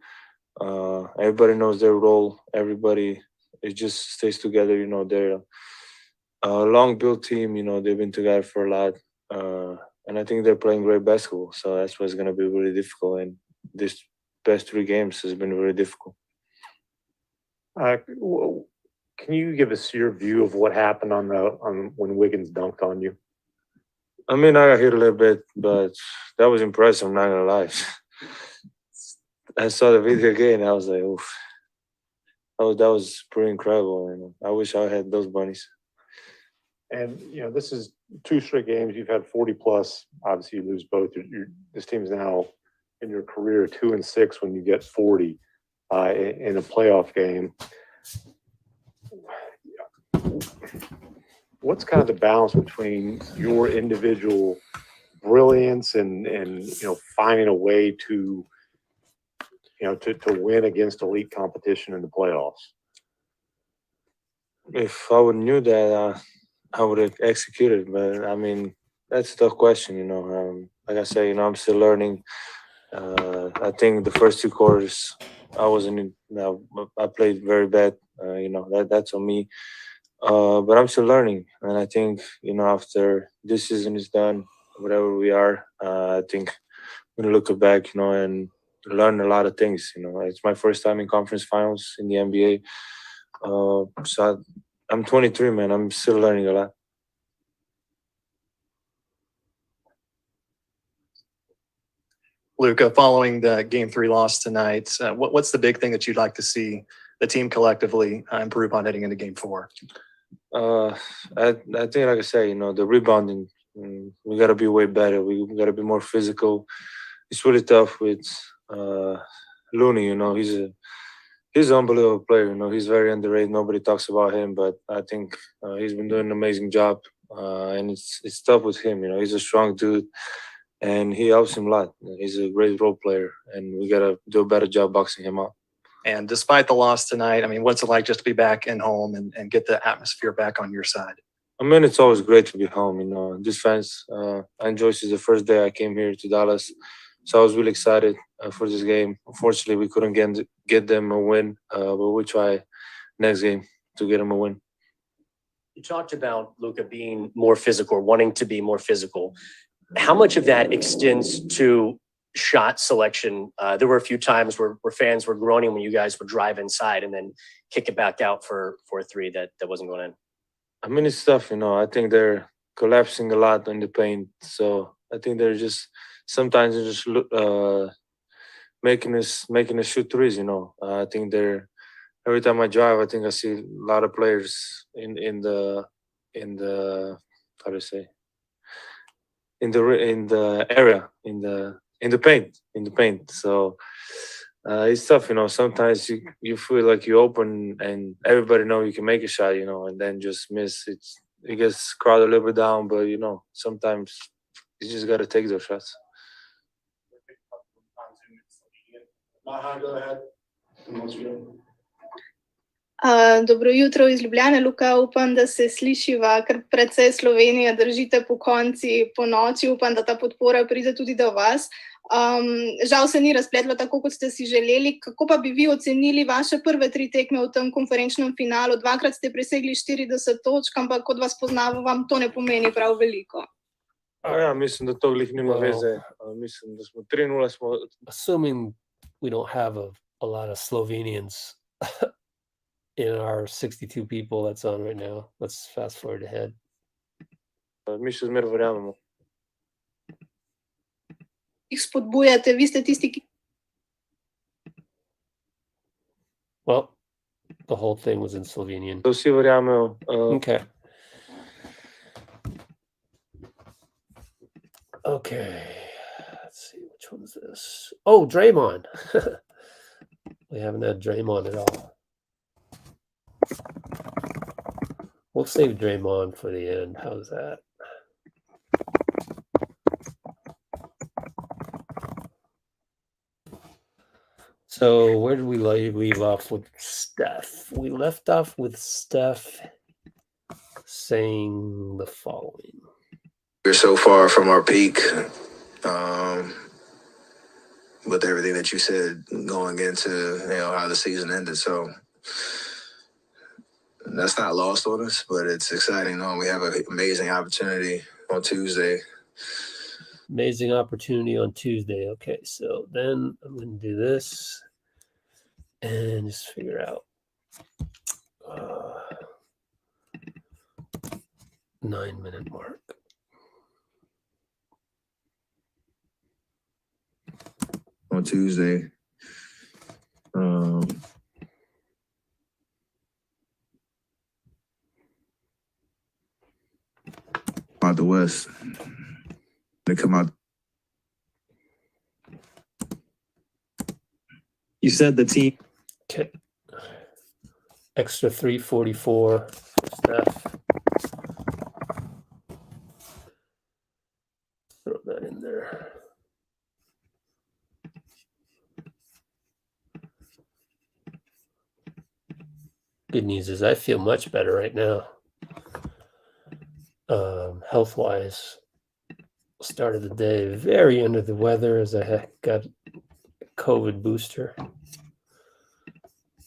Everybody knows their role. Everybody, it just stays together. They're a long built team. They've been together for a lot. And I think they're playing great basketball. So that's what's going to be really difficult. And this past 3 games has been really difficult. Can you give us your view of what happened on when Wiggins dunked on you? I mean, I got hit a little bit, but that was impressive. I'm not gonna lie. I saw the video again. I was like, oof. That was pretty incredible. And I wish I had those bunnies. And this is 2 straight games. You've had 40 plus. Obviously, you lose both. This team's now in your career 2-6 when you get 40 in a playoff game. What's kind of the balance between your individual brilliance and finding a way to win against elite competition in the playoffs? If I would knew that, I would have executed. But I mean, that's a tough question. Like I said, I'm still learning. I think the first 2 quarters, I played very bad. That's on me. But I'm still learning, and I think after this season is done, whatever we are, I think I'm gonna look back, and learn a lot of things. It's my first time in conference finals in the NBA. So I'm 23, man. I'm still learning a lot. Luka, following the Game 3 loss tonight, what's the big thing that you'd like to see the team collectively improve on heading into Game 4? I think, like I said, the rebounding, we got to be way better. We got to be more physical. It's really tough with Looney. He's an unbelievable player. He's very underrated. Nobody talks about him, but I think he's been doing an amazing job. And it's tough with him. He's a strong dude, and he helps him a lot. He's a great role player, and we got to do a better job boxing him out. And despite the loss tonight, I mean, what's it like just to be back in home and get the atmosphere back on your side? I mean, it's always great to be home. This fans, I enjoyed this is the first day I came here to Dallas. So I was really excited for this game. Unfortunately, we couldn't get them a win, but we'll try next game to get them a win. You talked about Luka being more physical, or wanting to be more physical. How much of that extends to shot selection? There were a few times where fans were groaning when you guys would drive inside and then kick it back out for a 3 that wasn't going in. I mean, it's tough, I think they're collapsing a lot in the paint. So I think they're just sometimes they're just making us shoot threes. I think they're every time I drive, I think I see a lot of players in the how do you say in the area in the paint. So it's tough, Sometimes you feel like you open and everybody know you can make a shot, and then just miss. It gets crowded a little bit down, but sometimes you just gotta take those shots. Go ahead. Dobro jutro iz Ljubljane, Luka. Upam, da se slišiva, ker precej Slovenija držite po konci, po noči. Upam, da ta podpora pride tudi do vas. Žal se ni razpletlo tako, kot ste si želeli. Kako pa bi vi ocenili vaše prve 3 tekme v tem konferenčnem finalu? 2-krat ste presegli 40 točk, ampak kot vas poznamo, vam to ne pomeni prav veliko. Ja, mislim, da to glih nima veze. Mislim, da smo 3-0. Assuming we don't have a lot of Slovenians in our 62 people that's on right now. Let's fast forward ahead. Mi še zmeraj verjamemo. Jih spodbujate, vi ste tisti, ki... Well, the whole thing was in Slovenian. Vsi verjamejo. Okay. Okay. Let's see, which one is this? Oh, Draymond. We haven't had Draymond at all. We'll save Draymond for the end. How's that? So where did we leave off with Steph? We left off with Steph saying the following. We're so far from our peak with everything that you said going into how the season ended. So that's not lost on us, but it's exciting knowing we have an amazing opportunity on Tuesday. Amazing opportunity on Tuesday. Okay, so then I'm going to do this and just figure out 9-minute mark. On Tuesday. Out the West. They come out. You said the team. Okay. Extra 344 Steph. Throw that in there. Good news is I feel much better right now. Health-wise, started the day very under the weather as I got a COVID booster.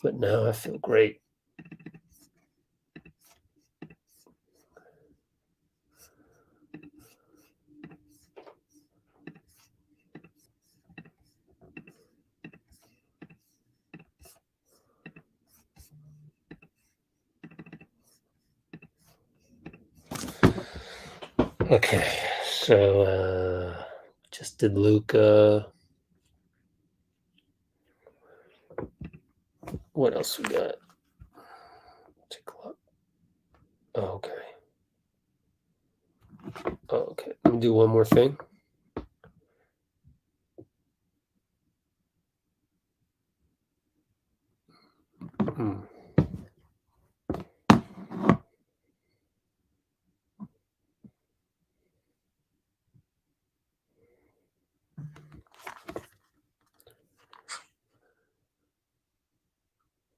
But now I feel great. Okay, so just did Luka. What else we got? Take a look. Oh, okay. Oh, okay. Let me do one more thing.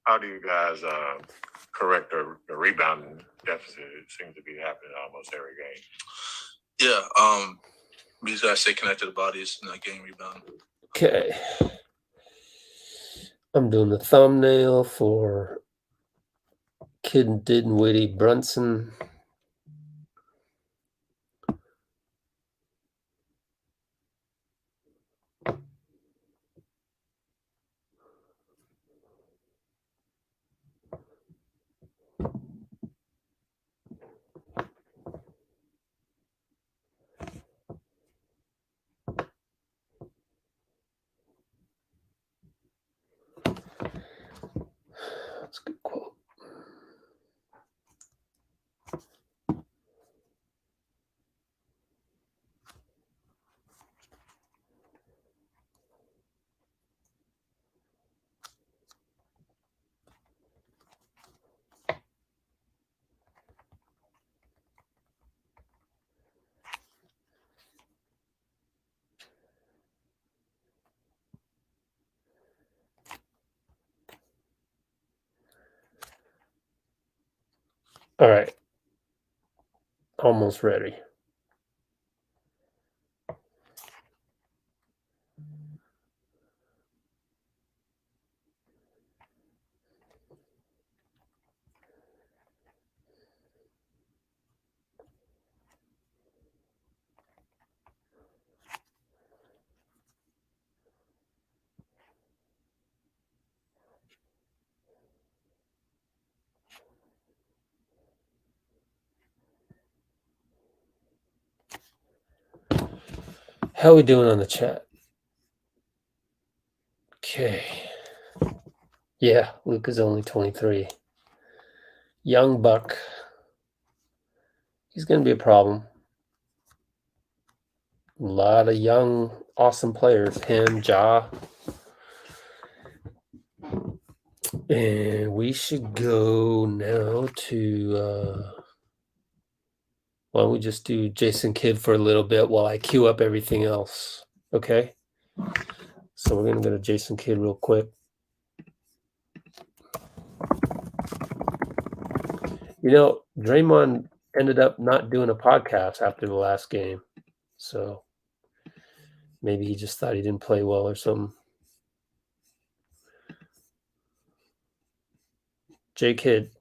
How do you guys correct the rebounding deficit? It seems to be happening almost every game. Yeah, we just gotta stay connected to bodies and not getting rebound. Okay. I'm doing the thumbnail for Kid Dinwiddie Brunson. That's a good quote. All right. Almost ready. How are we doing on the chat? Okay. Yeah, Luka's only 23. Young buck. He's going to be a problem. A lot of young, awesome players. Him, Ja. And we should go now to... why don't we just do Jason Kidd for a little bit while I queue up everything else? Okay? So we're going to go to Jason Kidd real quick. You know, Draymond ended up not doing a podcast after the last game. So maybe he just thought he didn't play well or something. J Kid.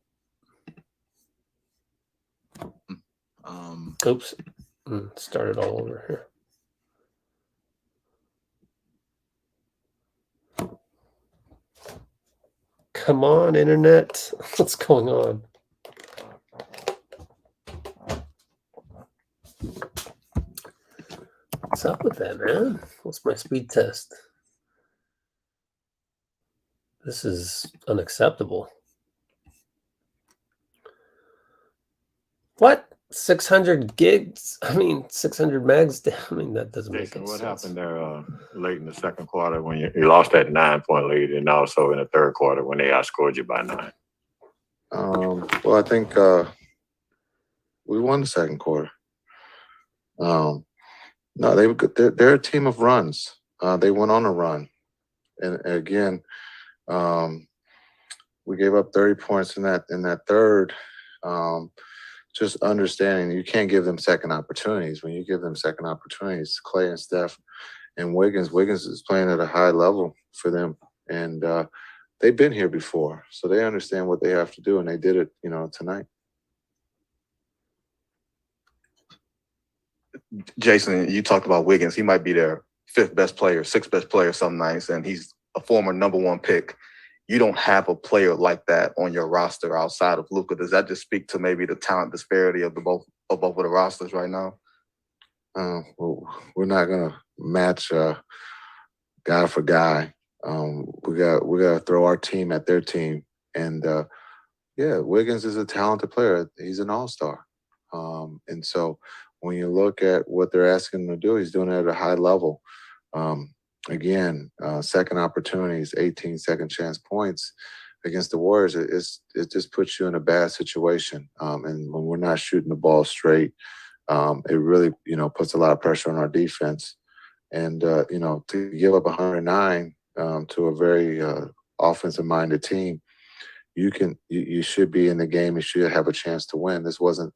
Oops. Started all over here. Come on, internet. What's going on? What's up with that, man? What's my speed test? This is unacceptable. What? 600 gigs? I mean, 600 megs? I mean, that doesn't make Jason, any what sense. happened there late in the second quarter when you lost that 9-point lead, and also in the third quarter when they outscored you by 9? Well, I think we won the second quarter. No, they're a team of runs. They went on a run, and again, we gave up 30 points in that third. Just understanding you can't give them second opportunities. When you give them second opportunities, Clay and Steph and Wiggins is playing at a high level for them, and they've been here before, so they understand what they have to do, and they did it, tonight. Jason, you talked about Wiggins. He might be their fifth best player, sixth best player some nights, and he's a former #1 pick. You don't have a player like that on your roster outside of Luka. Does that just speak to maybe the talent disparity of both of the rosters right now? Well, we're not gonna match guy for guy. We got to throw our team at their team, and yeah, Wiggins is a talented player. He's an all-star, and so when you look at what they're asking him to do, he's doing it at a high level. Again, second opportunities, 18 second chance points against the Warriors. It just puts you in a bad situation. And when we're not shooting the ball straight, it really, puts a lot of pressure on our defense. And, to give up 109 to a very offensive-minded team, you should be in the game. You should have a chance to win. This wasn't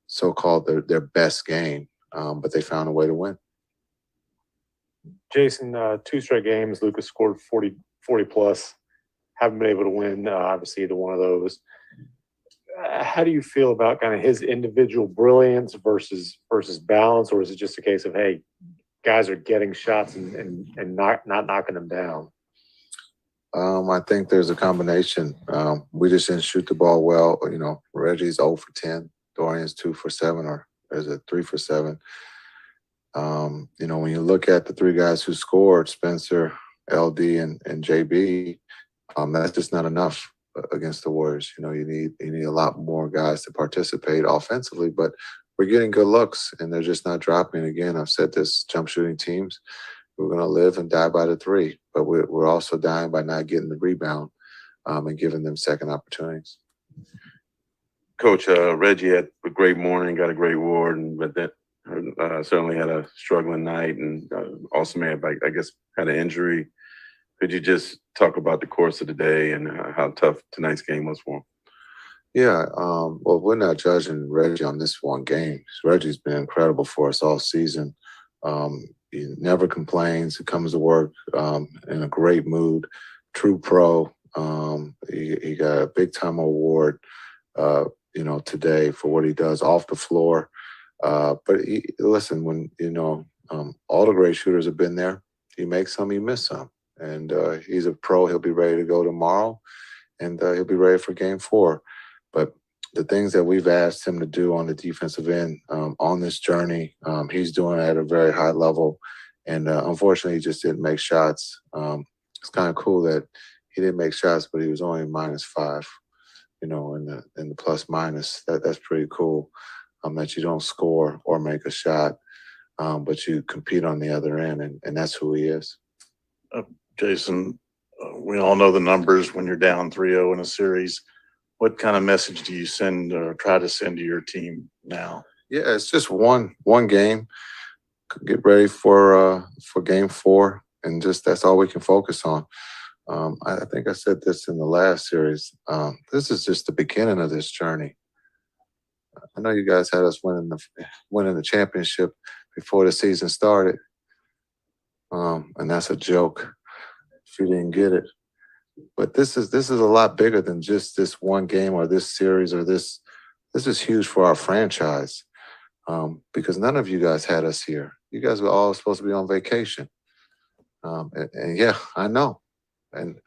so-called their best game, but they found a way to win. Jason, 2 straight games, Luka scored 40 plus. Haven't been able to win, obviously, either one of those. How do you feel about kind of his individual brilliance versus balance, or is it just a case of, hey, guys are getting shots and not knocking them down? I think there's a combination. We just didn't shoot the ball well. Reggie's 0 for 10. Dorian's 2 for 7, or is it 3 for 7? When you look at the 3 guys who scored, Spencer, LD, and JB, that's just not enough against the Warriors. You need a lot more guys to participate offensively, but we're getting good looks, and they're just not dropping. Again, I've said this: jump shooting teams, we're going to live and die by the 3, but we're also dying by not getting the rebound and giving them second opportunities. Coach, Reggie had a great morning, got a great award, but that certainly had a struggling night, and also I guess had an injury. Could you just talk about the course of the day and how tough tonight's game was for him? Yeah, well, we're not judging Reggie on this one game. Reggie's been incredible for us all season. He never complains. He comes to work in a great mood. True pro. He got a big time award, today for what he does off the floor. But listen, when all the great shooters have been there, he makes some, he miss some, and he's a pro. He'll be ready to go tomorrow, and he'll be ready for Game 4. But the things that we've asked him to do on the defensive end on this journey, he's doing at a very high level. And unfortunately, he just didn't make shots. It's kind of cool that he didn't make shots, but he was only -5, in the plus minus. That's pretty cool. That you don't score or make a shot, but you compete on the other end, and that's who he is. Jason, we all know the numbers when you're down 3-0 in a series. What kind of message do you send or try to send to your team now? Yeah, it's just one game. Get ready for Game 4, and just that's all we can focus on. I think I said this in the last series. This is just the beginning of this journey. I know you guys had us winning the championship before the season started, and that's a joke if you didn't get it. But this is a lot bigger than just this one game or this series or this. This is huge for our franchise, because none of you guys had us here. You guys were all supposed to be on vacation, and yeah, I know, and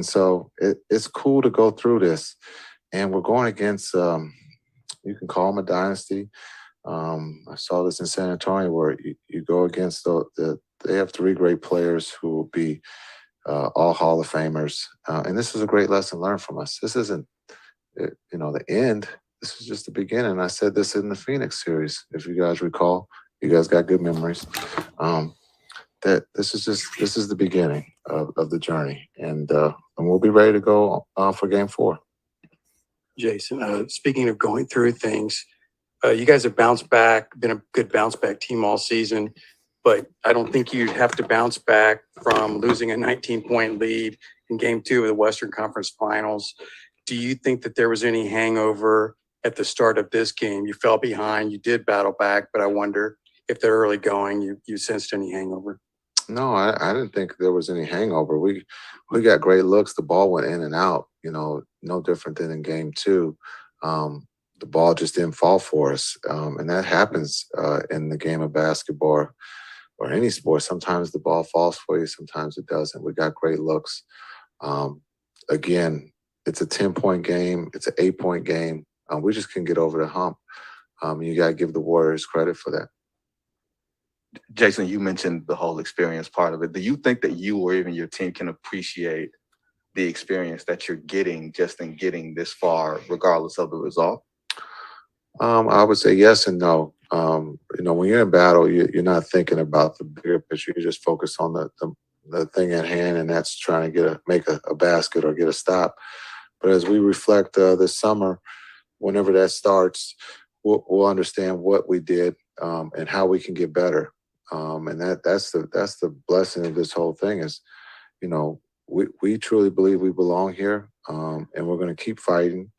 so it's cool to go through this, and we're going against. You can call them a dynasty. I saw this in San Antonio where you go against they have 3 great players who will be all Hall of Famers, and this is a great lesson learned from us. This isn't, the end. This is just the beginning. I said this in the Phoenix series, if you guys recall. You guys got good memories. That this is the beginning of the journey, and we'll be ready to go for Game 4. Jason, speaking of going through things, you guys have bounced back, been a good bounce back team all season, but I don't think you have to bounce back from losing a 19-point lead in Game 2 of the Western Conference Finals. Do you think that there was any hangover at the start of this game? You fell behind, you did battle back, but I wonder if the early going, you sensed any hangover? No, I didn't think there was any hangover. We got great looks. The ball went in and out, no different than in Game 2. The ball just didn't fall for us. And that happens in the game of basketball or any sport. Sometimes the ball falls for you, sometimes it doesn't. We got great looks. Again, it's a 10-point game. It's an 8-point game. We just couldn't get over the hump. You got to give the Warriors credit for that. Jason, you mentioned the whole experience part of it. Do you think that you or even your team can appreciate the experience that you're getting just in getting this far, regardless of the result? I would say yes and no. When you're in battle, you're not thinking about the bigger picture. You're just focused on the thing at hand, and that's trying to make a basket or get a stop. But as we reflect this summer, whenever that starts, we'll understand what we did and how we can get better. And that's the blessing of this whole thing is, we truly believe we belong here, and we're going to keep fighting,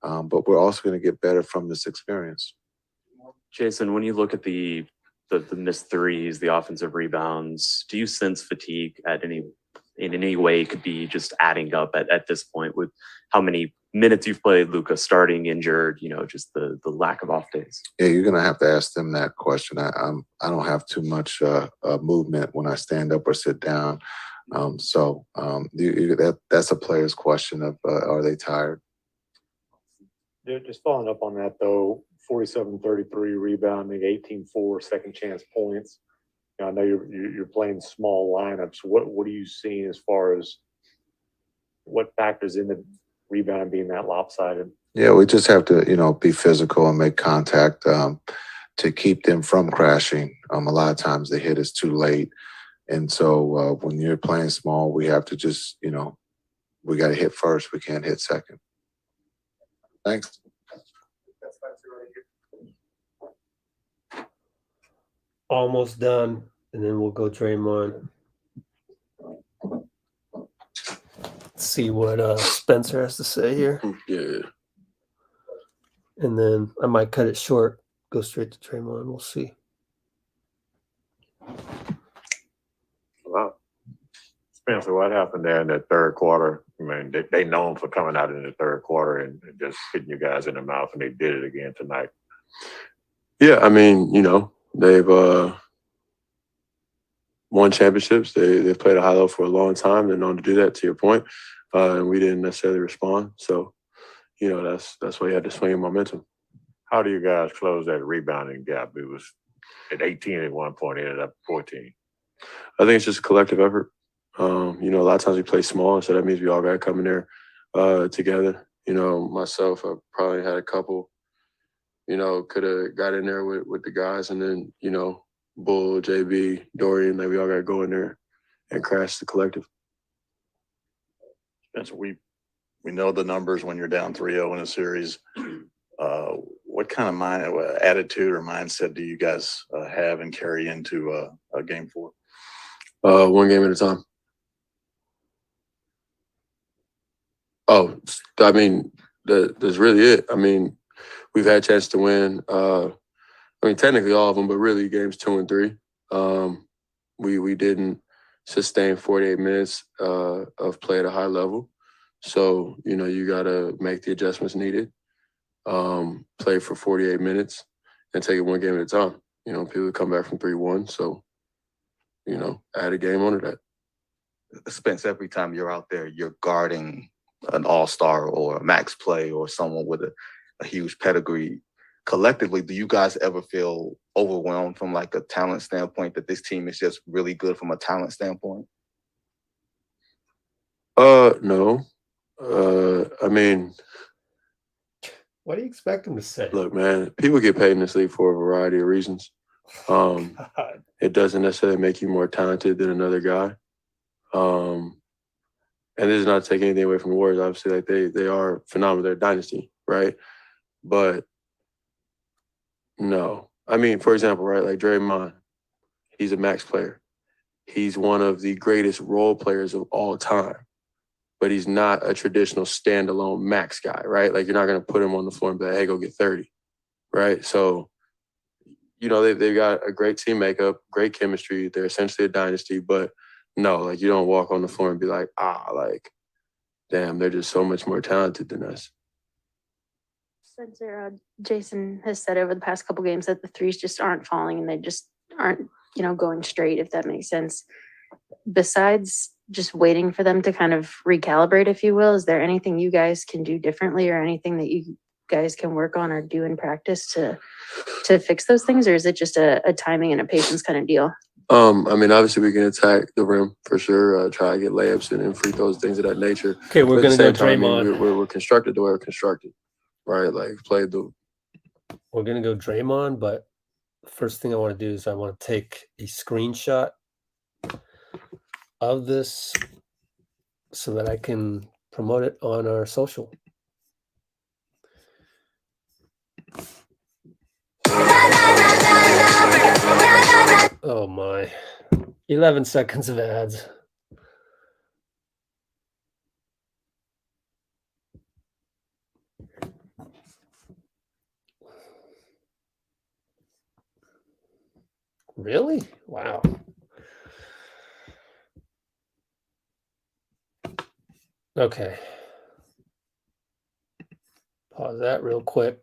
but we're also going to get better from this experience. Jason, when you look at the missed threes, the offensive rebounds, do you sense fatigue in any way could be just adding up at this point with how many minutes you've played, Luka starting injured, just the lack of off days? Yeah, you're going to have to ask them that question. I don't have too much movement when I stand up or sit down. So that's a player's question of are they tired? Just following up on that, though, 47-33 rebounding, 18-4 second chance points. I know you're playing small lineups. What are you seeing as far as what factors in the rebound being that lopsided? Yeah, we just have to, be physical and make contact to keep them from crashing. A lot of times the hit is too late. And so when you're playing small, we have to just, we got to hit first. We can't hit second. Thanks. Almost done, and then we'll go Draymond. Let's see what Spencer has to say here. Yeah. And then I might cut it short, go straight to Draymond. We'll see. Wow. Spencer, what happened there in the third quarter? I mean, they known for coming out in the third quarter and just hitting you guys in the mouth, and they did it again tonight. Yeah, I mean, they've won championships. They've played a high level for a long time. They're known to do that, to your point. And we didn't necessarily respond. So, that's why you had to swing in momentum. How do you guys close that rebounding gap? It was at 18 at one point, ended up 14. I think it's just a collective effort. A lot of times we play small, so that means we all got to come in there together. Myself, I probably had a couple, could have got in there with the guys, and then, Bull, JB, Dorian, we all got to go in there and crash the collective. Spencer, we know the numbers when you're down 3-0 in a series. What kind of attitude or mindset do you guys have and carry into Game 4? One game at a time. Oh, I mean, that's really it. I mean, we've had a chance to win. I mean, technically all of them, but really games 2 and 3. We didn't sustain 48 minutes of play at a high level. So, you know, you got to make the adjustments needed, play for 48 minutes and take it one game at a time. You know, people come back from 3-1. So, you know, add a game onto that. Spence, every time you're out there, you're guarding an all-star or a max play or someone with a huge pedigree. Collectively, do you guys ever feel overwhelmed from like a talent standpoint that this team is just really good from a talent standpoint? No. I mean, what do you expect them to say? Look, man, people get paid in this league for a variety of reasons. It doesn't necessarily make you more talented than another guy. And this is not taking anything away from the Warriors. Obviously, like they are phenomenal. They're a dynasty, right? But no. I mean, for example, right, like Draymond, he's a max player. He's one of the greatest role players of all time. But he's not a traditional standalone max guy, right? Like you're not going to put him on the floor and be like, hey, go get 30, right? So, you know, they've got a great team makeup, great chemistry. They're essentially a dynasty, but no, like you don't walk on the floor and be like, like, damn, they're just so much more talented than us. Spencer, Jason has said over the past couple games that the threes just aren't falling and they just aren't, you know, going straight, if that makes sense. Besides just waiting for them to kind of recalibrate, if you will, is there anything you guys can do differently or anything that you guys can work on or do in practice to fix those things? Or is it just a timing and a patience kind of deal? I mean, obviously we can attack the rim for sure, try to get layups and free throws, things of that nature. Okay, we're going to go Draymond. I mean, we're constructed the way we're constructed, right? Like we're going to go Draymond, but the first thing I want to do is I want to take a screenshot of this so that I can promote it on our social. Oh my. 11 seconds of ads. Really? Wow. Okay. Pause that real quick.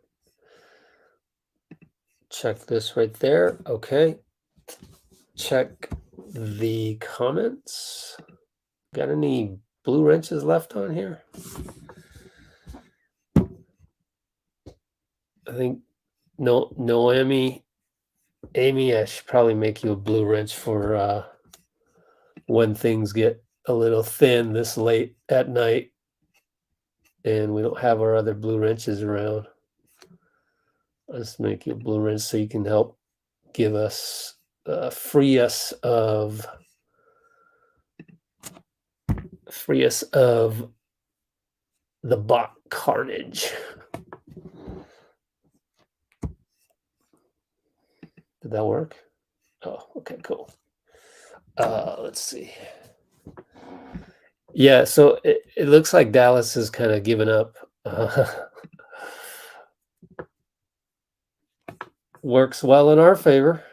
Check this right there. Okay. Check the comments. Got any blue wrenches left on here? I think no, Amy, I should probably make you a blue wrench for when things get a little thin this late at night and we don't have our other blue wrenches around. Let's make you a blue wrench so you can help give us, free us of the bot carnage. Did that work? Oh, okay, cool. Let's see. Yeah, so it looks like Dallas has kind of given up. Works well in our favor.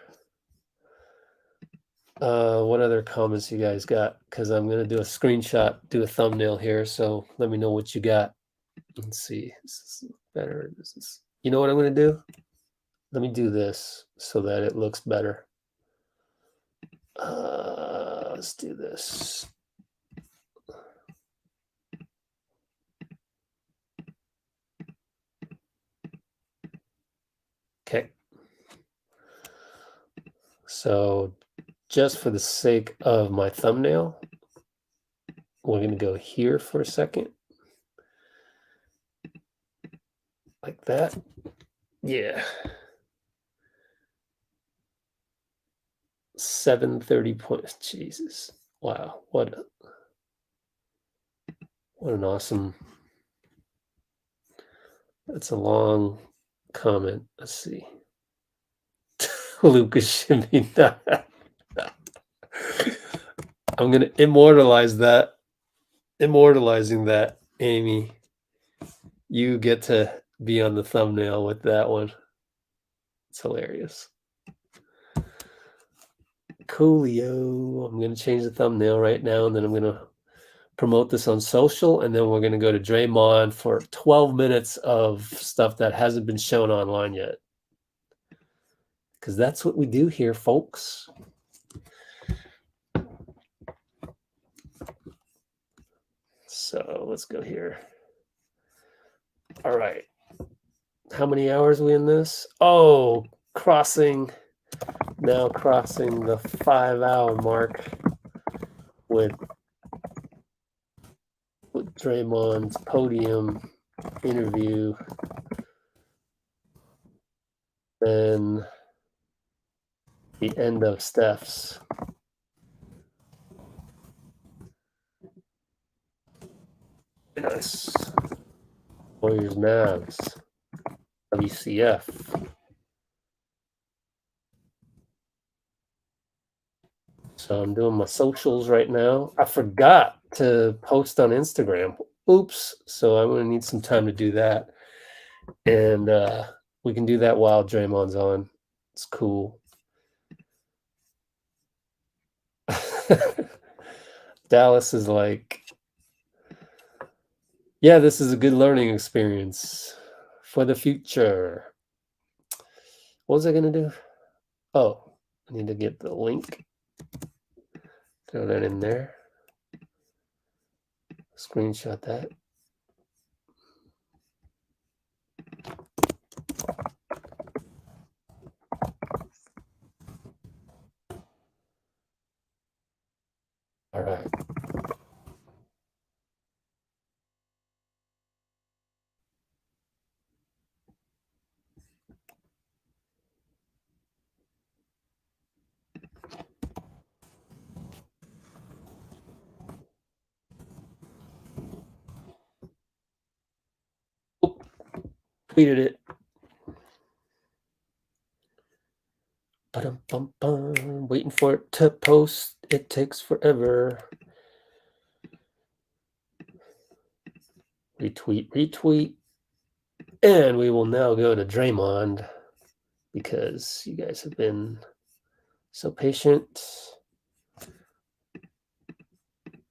What other comments you guys got? Because I'm going to do a screenshot, do a thumbnail here. So let me know what you got. Let's see. This is better. You know what I'm going to do? Let me do this so that it looks better. Let's do this. Okay. So just for the sake of my thumbnail, we're going to go here for a second. Like that. Yeah. 730 points. Jesus. Wow. What an awesome. That's a long comment. Let's see. Luka shimmy. I'm going to immortalize that. Immortalizing that, Amy. You get to be on the thumbnail with that one. It's hilarious. Coolio. I'm going to change the thumbnail right now, and then I'm going to promote this on social, and then we're going to go to Draymond for 12 minutes of stuff that hasn't been shown online yet. Because that's what we do here, folks. So let's go here. All right. How many hours are we in this? Oh, now crossing the 5-hour mark with Draymond's podium interview. Then the end of Steph's. Yes. Warriors-Mavs. WCF. So I'm doing my socials right now. I forgot to post on Instagram. Oops. So I'm going to need some time to do that. And we can do that while Draymond's on. It's cool. Dallas is like, yeah, this is a good learning experience for the future. What was I going to do? Oh, I need to get the link. Throw that in there. Screenshot that. All right. Tweeted it. Ba-dum-bum-bum. Waiting for it to post. It takes forever. Retweet, retweet. And we will now go to Draymond because you guys have been so patient.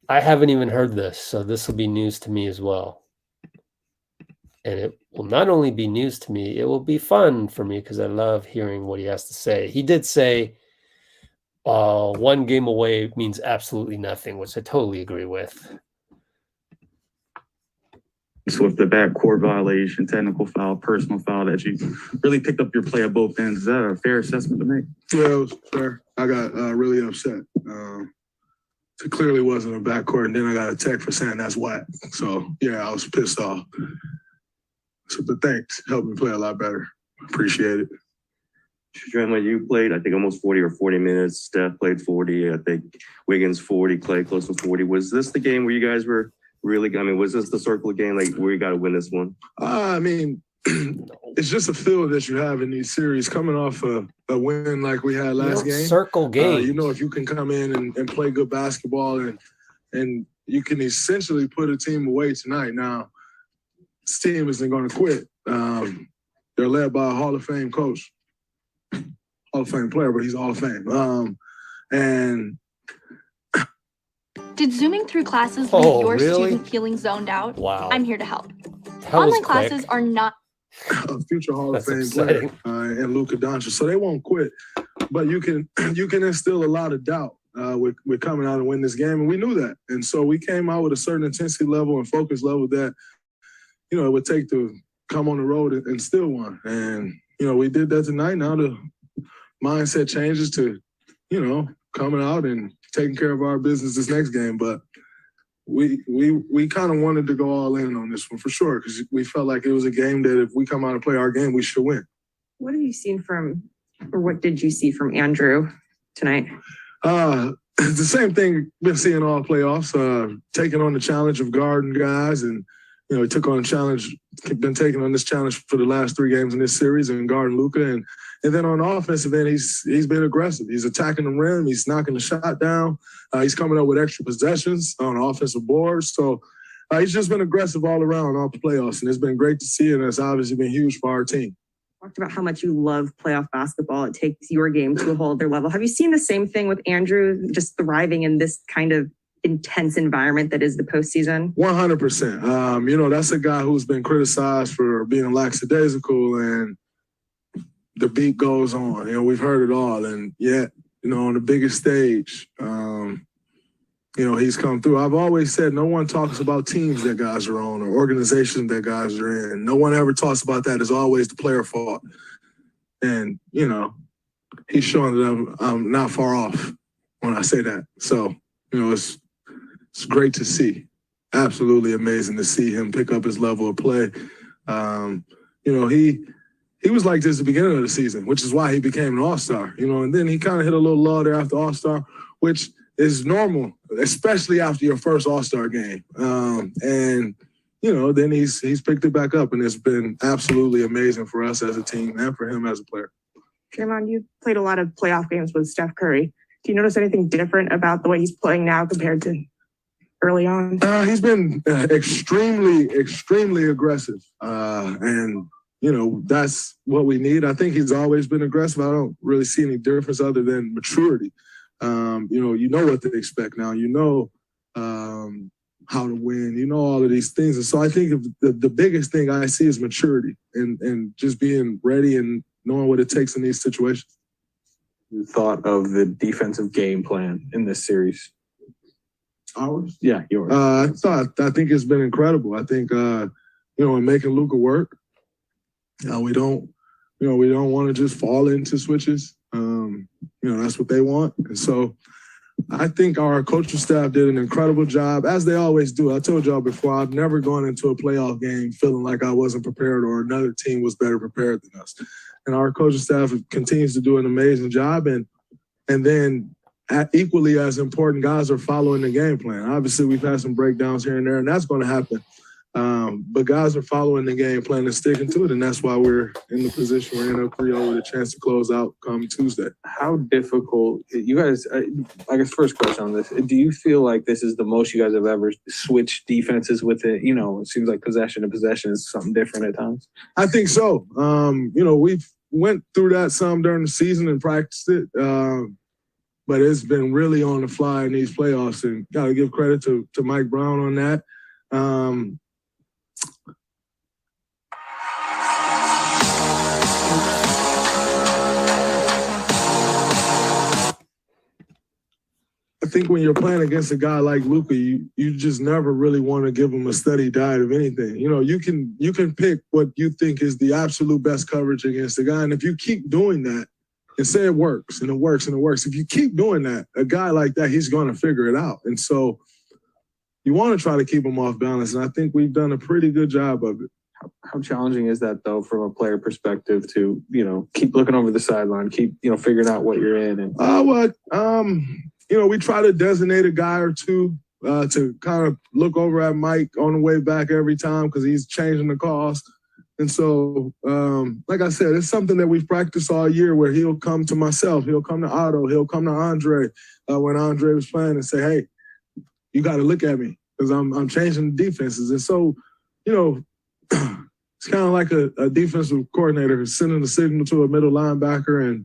I haven't even heard this, so this will be news to me as well. And it will not only be news to me, it will be fun for me because I love hearing what he has to say. He did say 1 game away means absolutely nothing, which I totally agree with. So with the backcourt violation, technical foul, personal foul, that you really picked up your play at both ends, is that a fair assessment to make? Yeah, it was fair. I got really upset. It clearly wasn't a backcourt, and then I got a text for saying that's whack. So, yeah, I was pissed off. So, but thanks. Helped me play a lot better. Appreciate it. Draymond, you played, I think, almost 40 or 40 minutes. Steph played 40. I think Wiggins 40, Clay close to 40. Was this the game where you guys were really, I mean, was this the circle game, like, where you got to win this one? I mean, it's just a feel that you have in these series coming off a win like we had last game. Circle game. You know, if you can come in and play good basketball and you can essentially put a team away tonight. Now, this team isn't going to quit. They're led by a Hall of Fame coach, Hall of Fame player, but he's Hall of Fame. And did zooming through classes leave your student feeling zoned out? Wow. I'm here to help. That was Online classes quick. are not a future Hall of Fame upsetting. player and Luka Doncic, so they won't quit. But you can instill a lot of doubt with coming out and win this game, and we knew that. And so we came out with a certain intensity level and focus level that, you know, it would take to come on the road and still win. And, you know, we did that tonight. Now the mindset changes to, you know, coming out and taking care of our business this next game. But we kind of wanted to go all in on this one for sure, because we felt like it was a game that if we come out and play our game, we should win. What have you seen from, or what did you see from Andrew tonight? The same thing been seeing all playoffs, taking on the challenge of guarding guys, and, you know, he took on a challenge, been taking on this challenge for the last 3 games in this series and guarding Luka. And then on the offensive end, he's been aggressive. He's attacking the rim. He's knocking the shot down. He's coming up with extra possessions on offensive boards. So He's just been aggressive all around all playoffs, and it's been great to see, and it's obviously been huge for our team. Talked about how much you love playoff basketball. It takes your game to a whole other level. Have you seen the same thing with Andrew, just thriving in this kind of intense environment that is the postseason? 100%. That's a guy who's been criticized for being lackadaisical, and the beat goes on. We've heard it all, and yet, on the biggest stage, he's come through. I've always said no one talks about teams that guys are on or organizations that guys are in. No one ever talks about that. It's always the player fault. And, he's showing that I'm not far off when I say that. So, it's great to see. Absolutely amazing to see him pick up his level of play. He was like this at the beginning of the season, which is why he became an all-star, and then he kind of hit a little lull there after all-star, which is normal, especially after your first all-star game. Then he's picked it back up, and it's been absolutely amazing for us as a team and for him as a player. Draymond, you played a lot of playoff games with Steph Curry. Do you notice anything different about the way he's playing now compared to early on? He's been extremely aggressive. And that's what we need. I think he's always been aggressive. I don't really see any difference other than maturity. You know what to expect now. How to win. All of these things. And so I think the biggest thing I see is maturity and just being ready and knowing what it takes in these situations. You thought of the defensive game plan in this series? Ours? Yeah, yours. I think it's been incredible. I think in making Luka work. We don't want to just fall into switches. That's what they want. And so I think our coaching staff did an incredible job, as they always do. I told y'all before, I've never gone into a playoff game feeling like I wasn't prepared or another team was better prepared than us. And our coaching staff continues to do an amazing job. And then equally as important, guys are following the game plan. Obviously, we've had some breakdowns here and there, and that's going to happen. But guys are following the game plan and sticking to it, and that's why we're in the position we're in up 3-0 with a chance to close out come Tuesday. How difficult, you guys, I guess first question on this, do you feel like this is the most you guys have ever switched defenses with it? It seems like possession to possession is something different at times. I think so. We've went through that some during the season and practiced it, but it's been really on the fly in these playoffs, and got to give credit to Mike Brown on that. I think when you're playing against a guy like Luka, you just never really want to give him a steady diet of anything. You can pick what you think is the absolute best coverage against the guy, and if you keep doing that, and say it works, and it works, and it works, if you keep doing that, a guy like that, he's going to figure it out. And so you want to try to keep him off balance, and I think we've done a pretty good job of it. How challenging is that, though, from a player perspective to, keep looking over the sideline, keep, figuring out what you're in? We try to designate a guy or two to kind of look over at Mike on the way back every time because he's changing the calls. And so, like I said, it's something that we've practiced all year where he'll come to myself, he'll come to Otto, he'll come to Andre when Andre was playing and say, hey, you got to look at me because I'm changing the defenses. And so, it's kind of like a defensive coordinator who's sending a signal to a middle linebacker and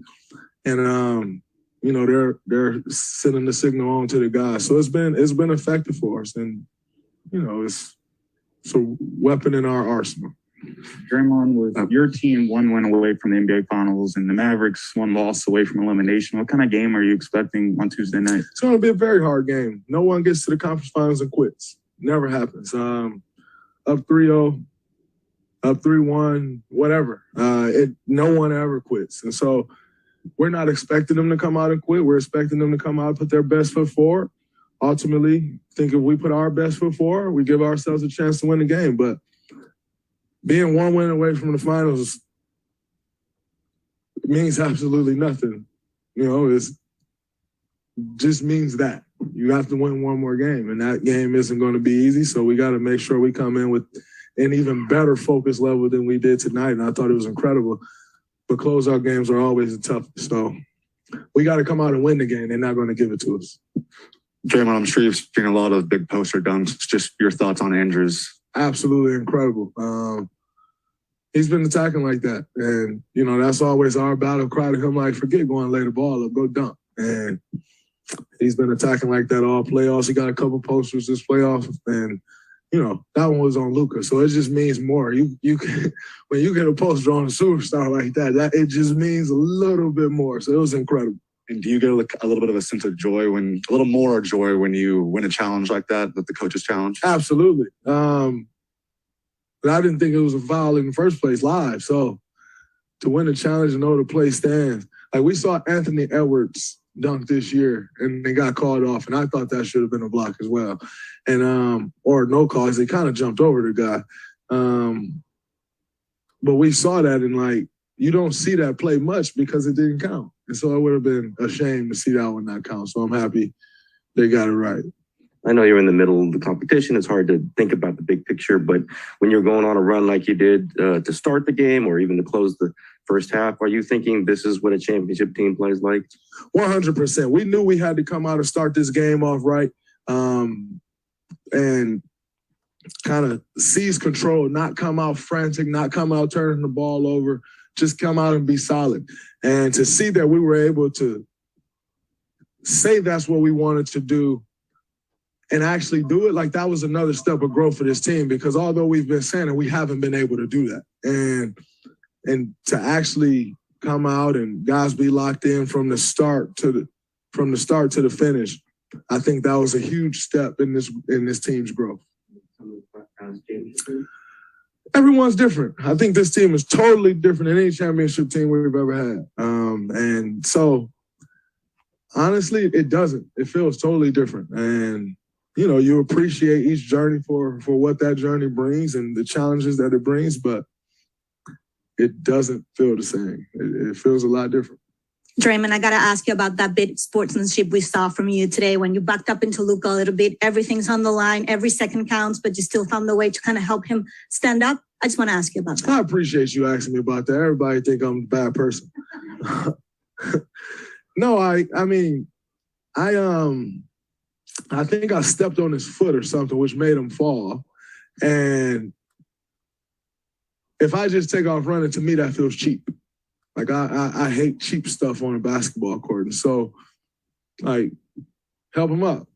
they're sending the signal on to the guys. So it's been effective for us, and it's a weapon in our arsenal. Draymond, with your team 1 win away from the NBA Finals and the Mavericks 1 loss away from elimination, what kind of game are you expecting on Tuesday night? It's going to be a very hard game. No one gets to the conference finals and quits. Never happens. Up 3-0, up 3-1, whatever. No one ever quits. And so we're not expecting them to come out and quit. We're expecting them to come out and put their best foot forward. Ultimately, I think if we put our best foot forward, we give ourselves a chance to win the game. But being 1 win away from the finals means absolutely nothing. It just means that. You have to win 1 more game, and that game isn't going to be easy, so we got to make sure we come in with an even better focus level than we did tonight, and I thought it was incredible. But closeout games are always the toughest, so we got to come out and win the game. They're not going to give it to us. Draymond, I'm sure you've seen a lot of big poster dunks. Just your thoughts on Andrews. Absolutely incredible. He's been attacking like that. And, you know, that's always our battle cry to him, like, forget going to lay the ball up, go dunk. And he's been attacking like that all playoffs. He got a couple posters this playoff, and, you know, that one was on Luka. So it just means more. You can, when you get a poster on a superstar like that, it just means a little bit more. So it was incredible. And do you get a little bit of a sense of joy a little more joy when you win a challenge like that, the coach's challenge? Absolutely. But I didn't think it was a foul in the first place live. So to win a challenge and know the play stands. Like, we saw Anthony Edwards dunk this year and they got called off, and I thought that should have been a block as well. And or no calls. They kind of jumped over the guy. But we saw that, and like, you don't see that play much because it didn't count. And so it would have been a shame to see that one not count. So I'm happy they got it right. I know you're in the middle of the competition. It's hard to think about the big picture, but when you're going on a run like you did to start the game or even to close the first half, are you thinking this is what a championship team plays like? 100%. We knew we had to come out and start this game off right, and kind of seize control, not come out frantic, not come out turning the ball over, just come out and be solid. And to see that we were able to say that's what we wanted to do and actually do it, like, that was another step of growth for this team, because although we've been saying it, we haven't been able to do that. And to actually come out and guys be locked in from the start to the finish, I think that was a huge step in this team's growth. Everyone's different. I think this team is totally different than any championship team we've ever had. And so, honestly, it doesn't. It feels totally different. And, you know, you appreciate each journey for what that journey brings and the challenges that it brings, but it doesn't feel the same. It feels a lot different. Draymond, I got to ask you about that bit of sportsmanship we saw from you today when you backed up into Luka a little bit. Everything's on the line. Every second counts, but you still found a way to kind of help him stand up. I just want to ask you about that. I appreciate you asking me about that. Everybody think I'm a bad person. No, I think I stepped on his foot or something, which made him fall. And if I just take off running, to me, that feels cheap. Like, I hate cheap stuff on a basketball court. And so, like, help him up.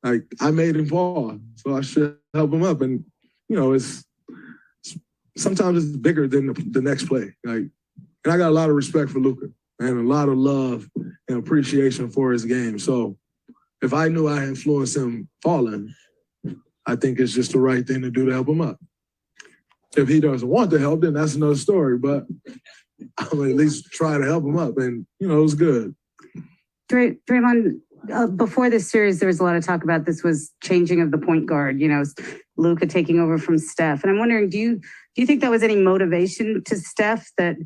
Like, I made him fall, so I should help him up. And, you know, sometimes it's bigger than the next play. Like, and I got a lot of respect for Luka and a lot of love and appreciation for his game. So if I knew I influenced him falling, I think it's just the right thing to do to help him up. If he doesn't want the help, then that's another story. But I'll at least try to help him up. And, you know, it was good. Draymond, before this series, there was a lot of talk about this was changing of the point guard, you know, Luka taking over from Steph. And I'm wondering, do you think that was any motivation to Steph that,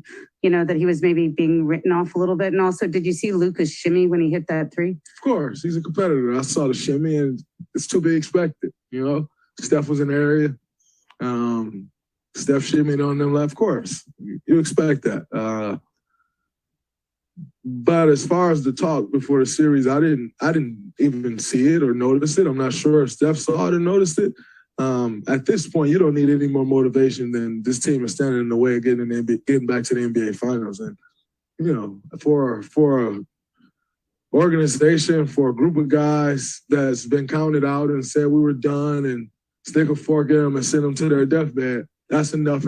you know, that he was maybe being written off a little bit? And also, did you see Luka's shimmy when he hit that three? Of course, he's a competitor. I saw the shimmy, and it's to be expected. You know, Steph was in the area. Steph shimmied on them left. Of course, you expect that. But as far as the talk before the series, I didn't even see it or notice it. I'm not sure if Steph saw it or noticed it. At this point, you don't need any more motivation than this team is standing in the way of getting back to the NBA Finals. And, you know, for a organization, for a group of guys that's been counted out and said we were done and stick a fork in them and send them to their deathbed, that's enough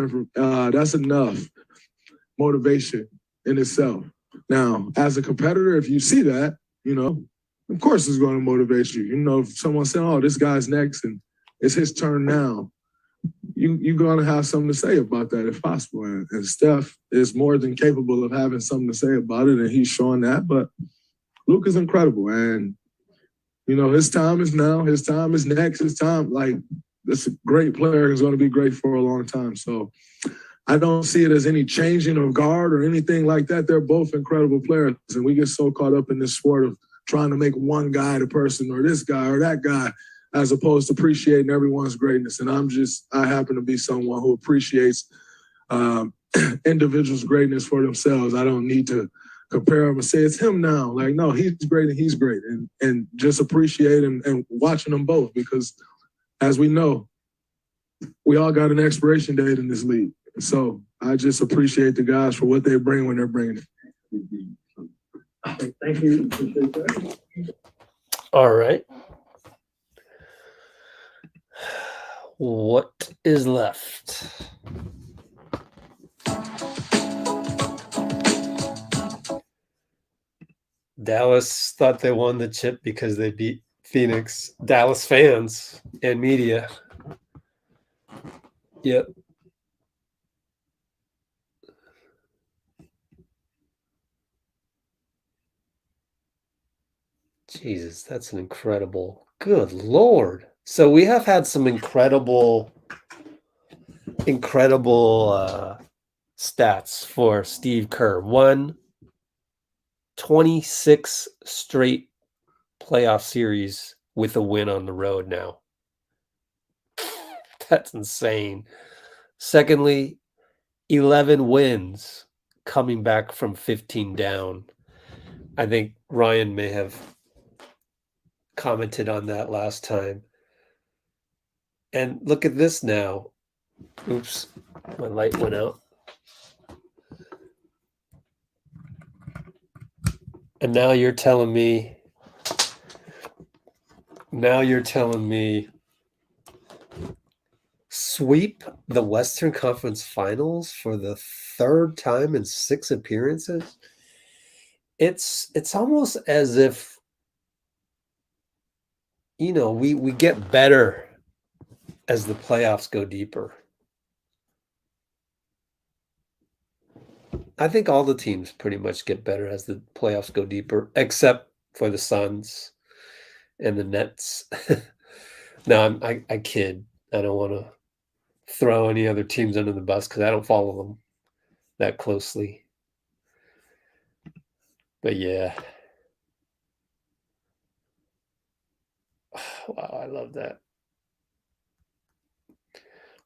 motivation in itself. Now, as a competitor, if you see that, you know, of course it's going to motivate you. You know, if someone's saying, oh, this guy's next and it's his turn now, you're going to have something to say about that if possible. And Steph is more than capable of having something to say about it, and he's showing that. But Luka's incredible. And, you know, his time is now. His time is next. His time, like, this great player is going to be great for a long time. So I don't see it as any changing of guard or anything like that. They're both incredible players. And we get so caught up in this sport of trying to make one guy the person or this guy or that guy, as opposed to appreciating everyone's greatness. And I happen to be someone who appreciates individuals' greatness for themselves. I don't need to compare him and say it's him now. Like, no, he's great and he's great. And just appreciate him and watching them both because as we know, we all got an expiration date in this league. So I just appreciate the guys for what they bring when they're bringing it. Thank you. Appreciate that. All right. What is left? Dallas thought they won the chip because they beat Phoenix. Dallas fans and media. Yep. Jesus, that's an incredible. Good Lord. So we have had some incredible stats for Steve Kerr. 26 straight playoff series with a win on the road now. That's insane. Secondly, 11 wins coming back from 15 down. I think Ryan may have commented on that last time. And look at this now. Oops, my light went out. And now you're telling me sweep the Western Conference Finals for the third time in 6 appearances? It's almost as if, you know, we get better as the playoffs go deeper. I think all the teams pretty much get better as the playoffs go deeper, except for the Suns and the Nets. No, I kid. I don't want to throw any other teams under the bus because I don't follow them that closely. But yeah. Wow, I love that.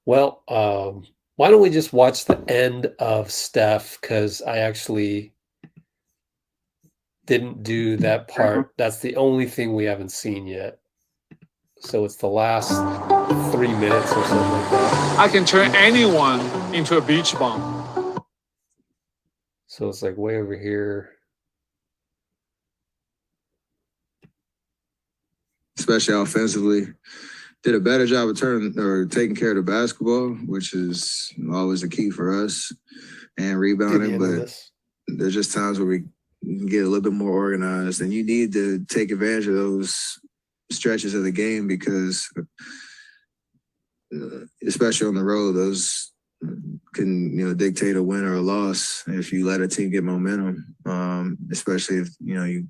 Well, why don't we just watch the end of Steph? Because I actually didn't do that part. That's the only thing we haven't seen yet. So it's the last 3 minutes or something like that. I can turn anyone into a beach bum. So it's like way over here. Especially offensively. Did a better job of taking care of the basketball, which is always a key for us, and rebounding. But there's just times where we can get a little bit more organized, and you need to take advantage of those stretches of the game because, especially on the road, those can dictate a win or a loss if you let a team get momentum. Especially if you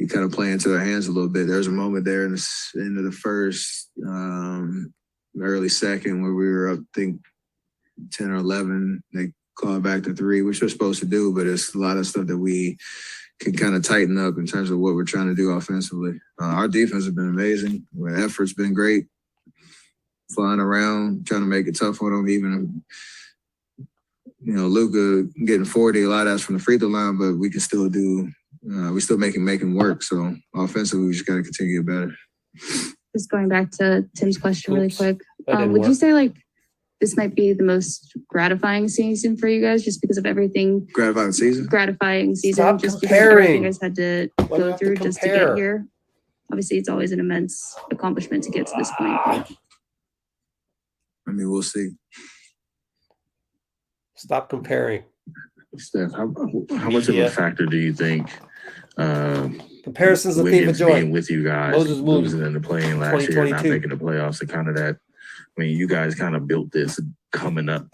kind of play into their hands a little bit. There's a moment there in the end of the first, early second, where we were up, I think, 10 or 11. They clawed back to 3, which we're supposed to do, but it's a lot of stuff that we can kind of tighten up in terms of what we're trying to do offensively. Our defense has been amazing. Our effort's been great. Flying around, trying to make it tough on them. Even, Luka getting 40, a lot of that's from the free throw line, but we can still do. We still make him work. So offensively, we just got to continue to get better. Just going back to Tim's question really quick. Would you say like this might be the most gratifying season for you guys just because of everything? Gratifying season? Gratifying season. Stop just comparing. Because of everything you guys had to go through just to get here. Obviously, it's always an immense accomplishment to get to this point. I mean, we'll see. Stop comparing. Steph, how much of a factor do you think comparisons the theme of Wiggins joy being with you guys, losing in the play-in last year, not making the playoffs, and kind of that? I mean, you guys kind of built this coming up,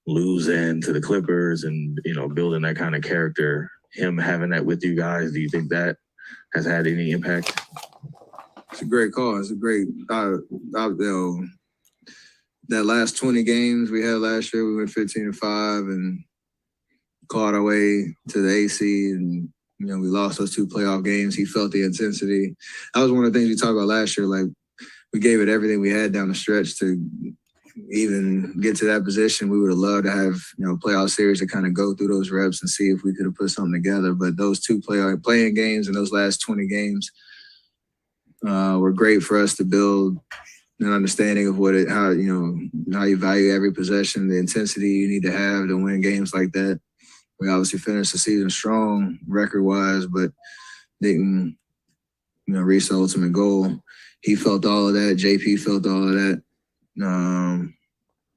losing to the Clippers, and building that kind of character. Him having that with you guys, do you think that has had any impact? It's a great call. It's a great. That last 20 games we had last year, we went 15-5 and clawed our way to the AC, and we lost those 2 playoff games. He felt the intensity. That was one of the things we talked about last year. Like, we gave it everything we had down the stretch to even get to that position, we would have loved to have, playoff series to kind of go through those reps and see if we could have put something together. But those two playing games and those last 20 games were great for us to build an understanding of how you value every possession, the intensity you need to have to win games like that. We obviously finished the season strong record-wise, but didn't, reach the ultimate goal. He felt all of that. JP felt all of that.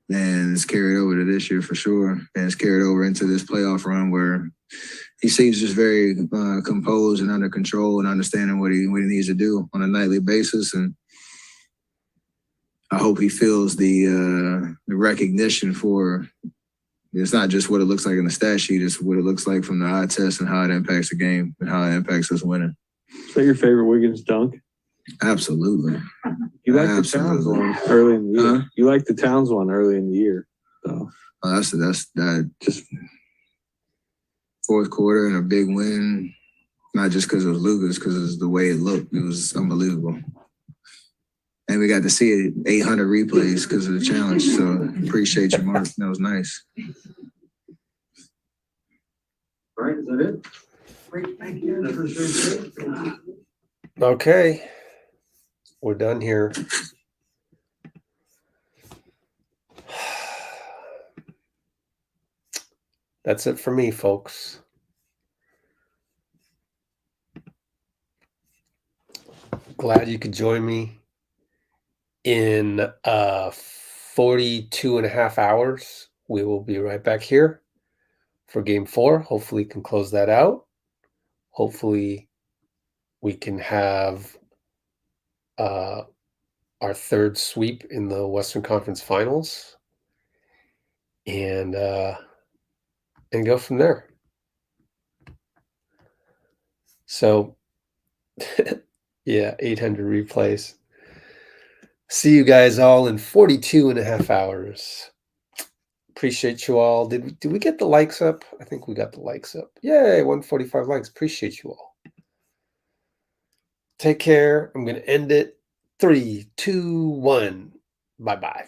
And it's carried over to this year for sure. And it's carried over into this playoff run where he seems just very composed and under control and understanding what he needs to do on a nightly basis. And I hope he feels the recognition for it's not just what it looks like in the stat sheet, it's what it looks like from the eye test and how it impacts the game and how it impacts us winning. Is that your favorite Wiggins dunk? Absolutely. You like the Towns one early in the year. You like the Towns one early in the year. So that's that just fourth quarter and a big win. Not just because it was Luka's, because it was the way it looked. It was unbelievable. And we got to see it 800 replays because of the challenge. So appreciate you, Mark. That was nice. All right, is that it? Great, thank you. Okay. We're done here. That's it for me, folks. Glad you could join me in 42 and a half hours. We will be right back here for game 4. Hopefully can close that out. Hopefully we can have our third sweep in the Western Conference Finals and go from there. So yeah, 800 replays. See you guys all in 42 and a half hours. Appreciate you all. Did we get the likes up? I think we got the likes up. Yay, 145 likes. Appreciate you all. Take care. I'm going to end it. 3, 2, 1. Bye-bye.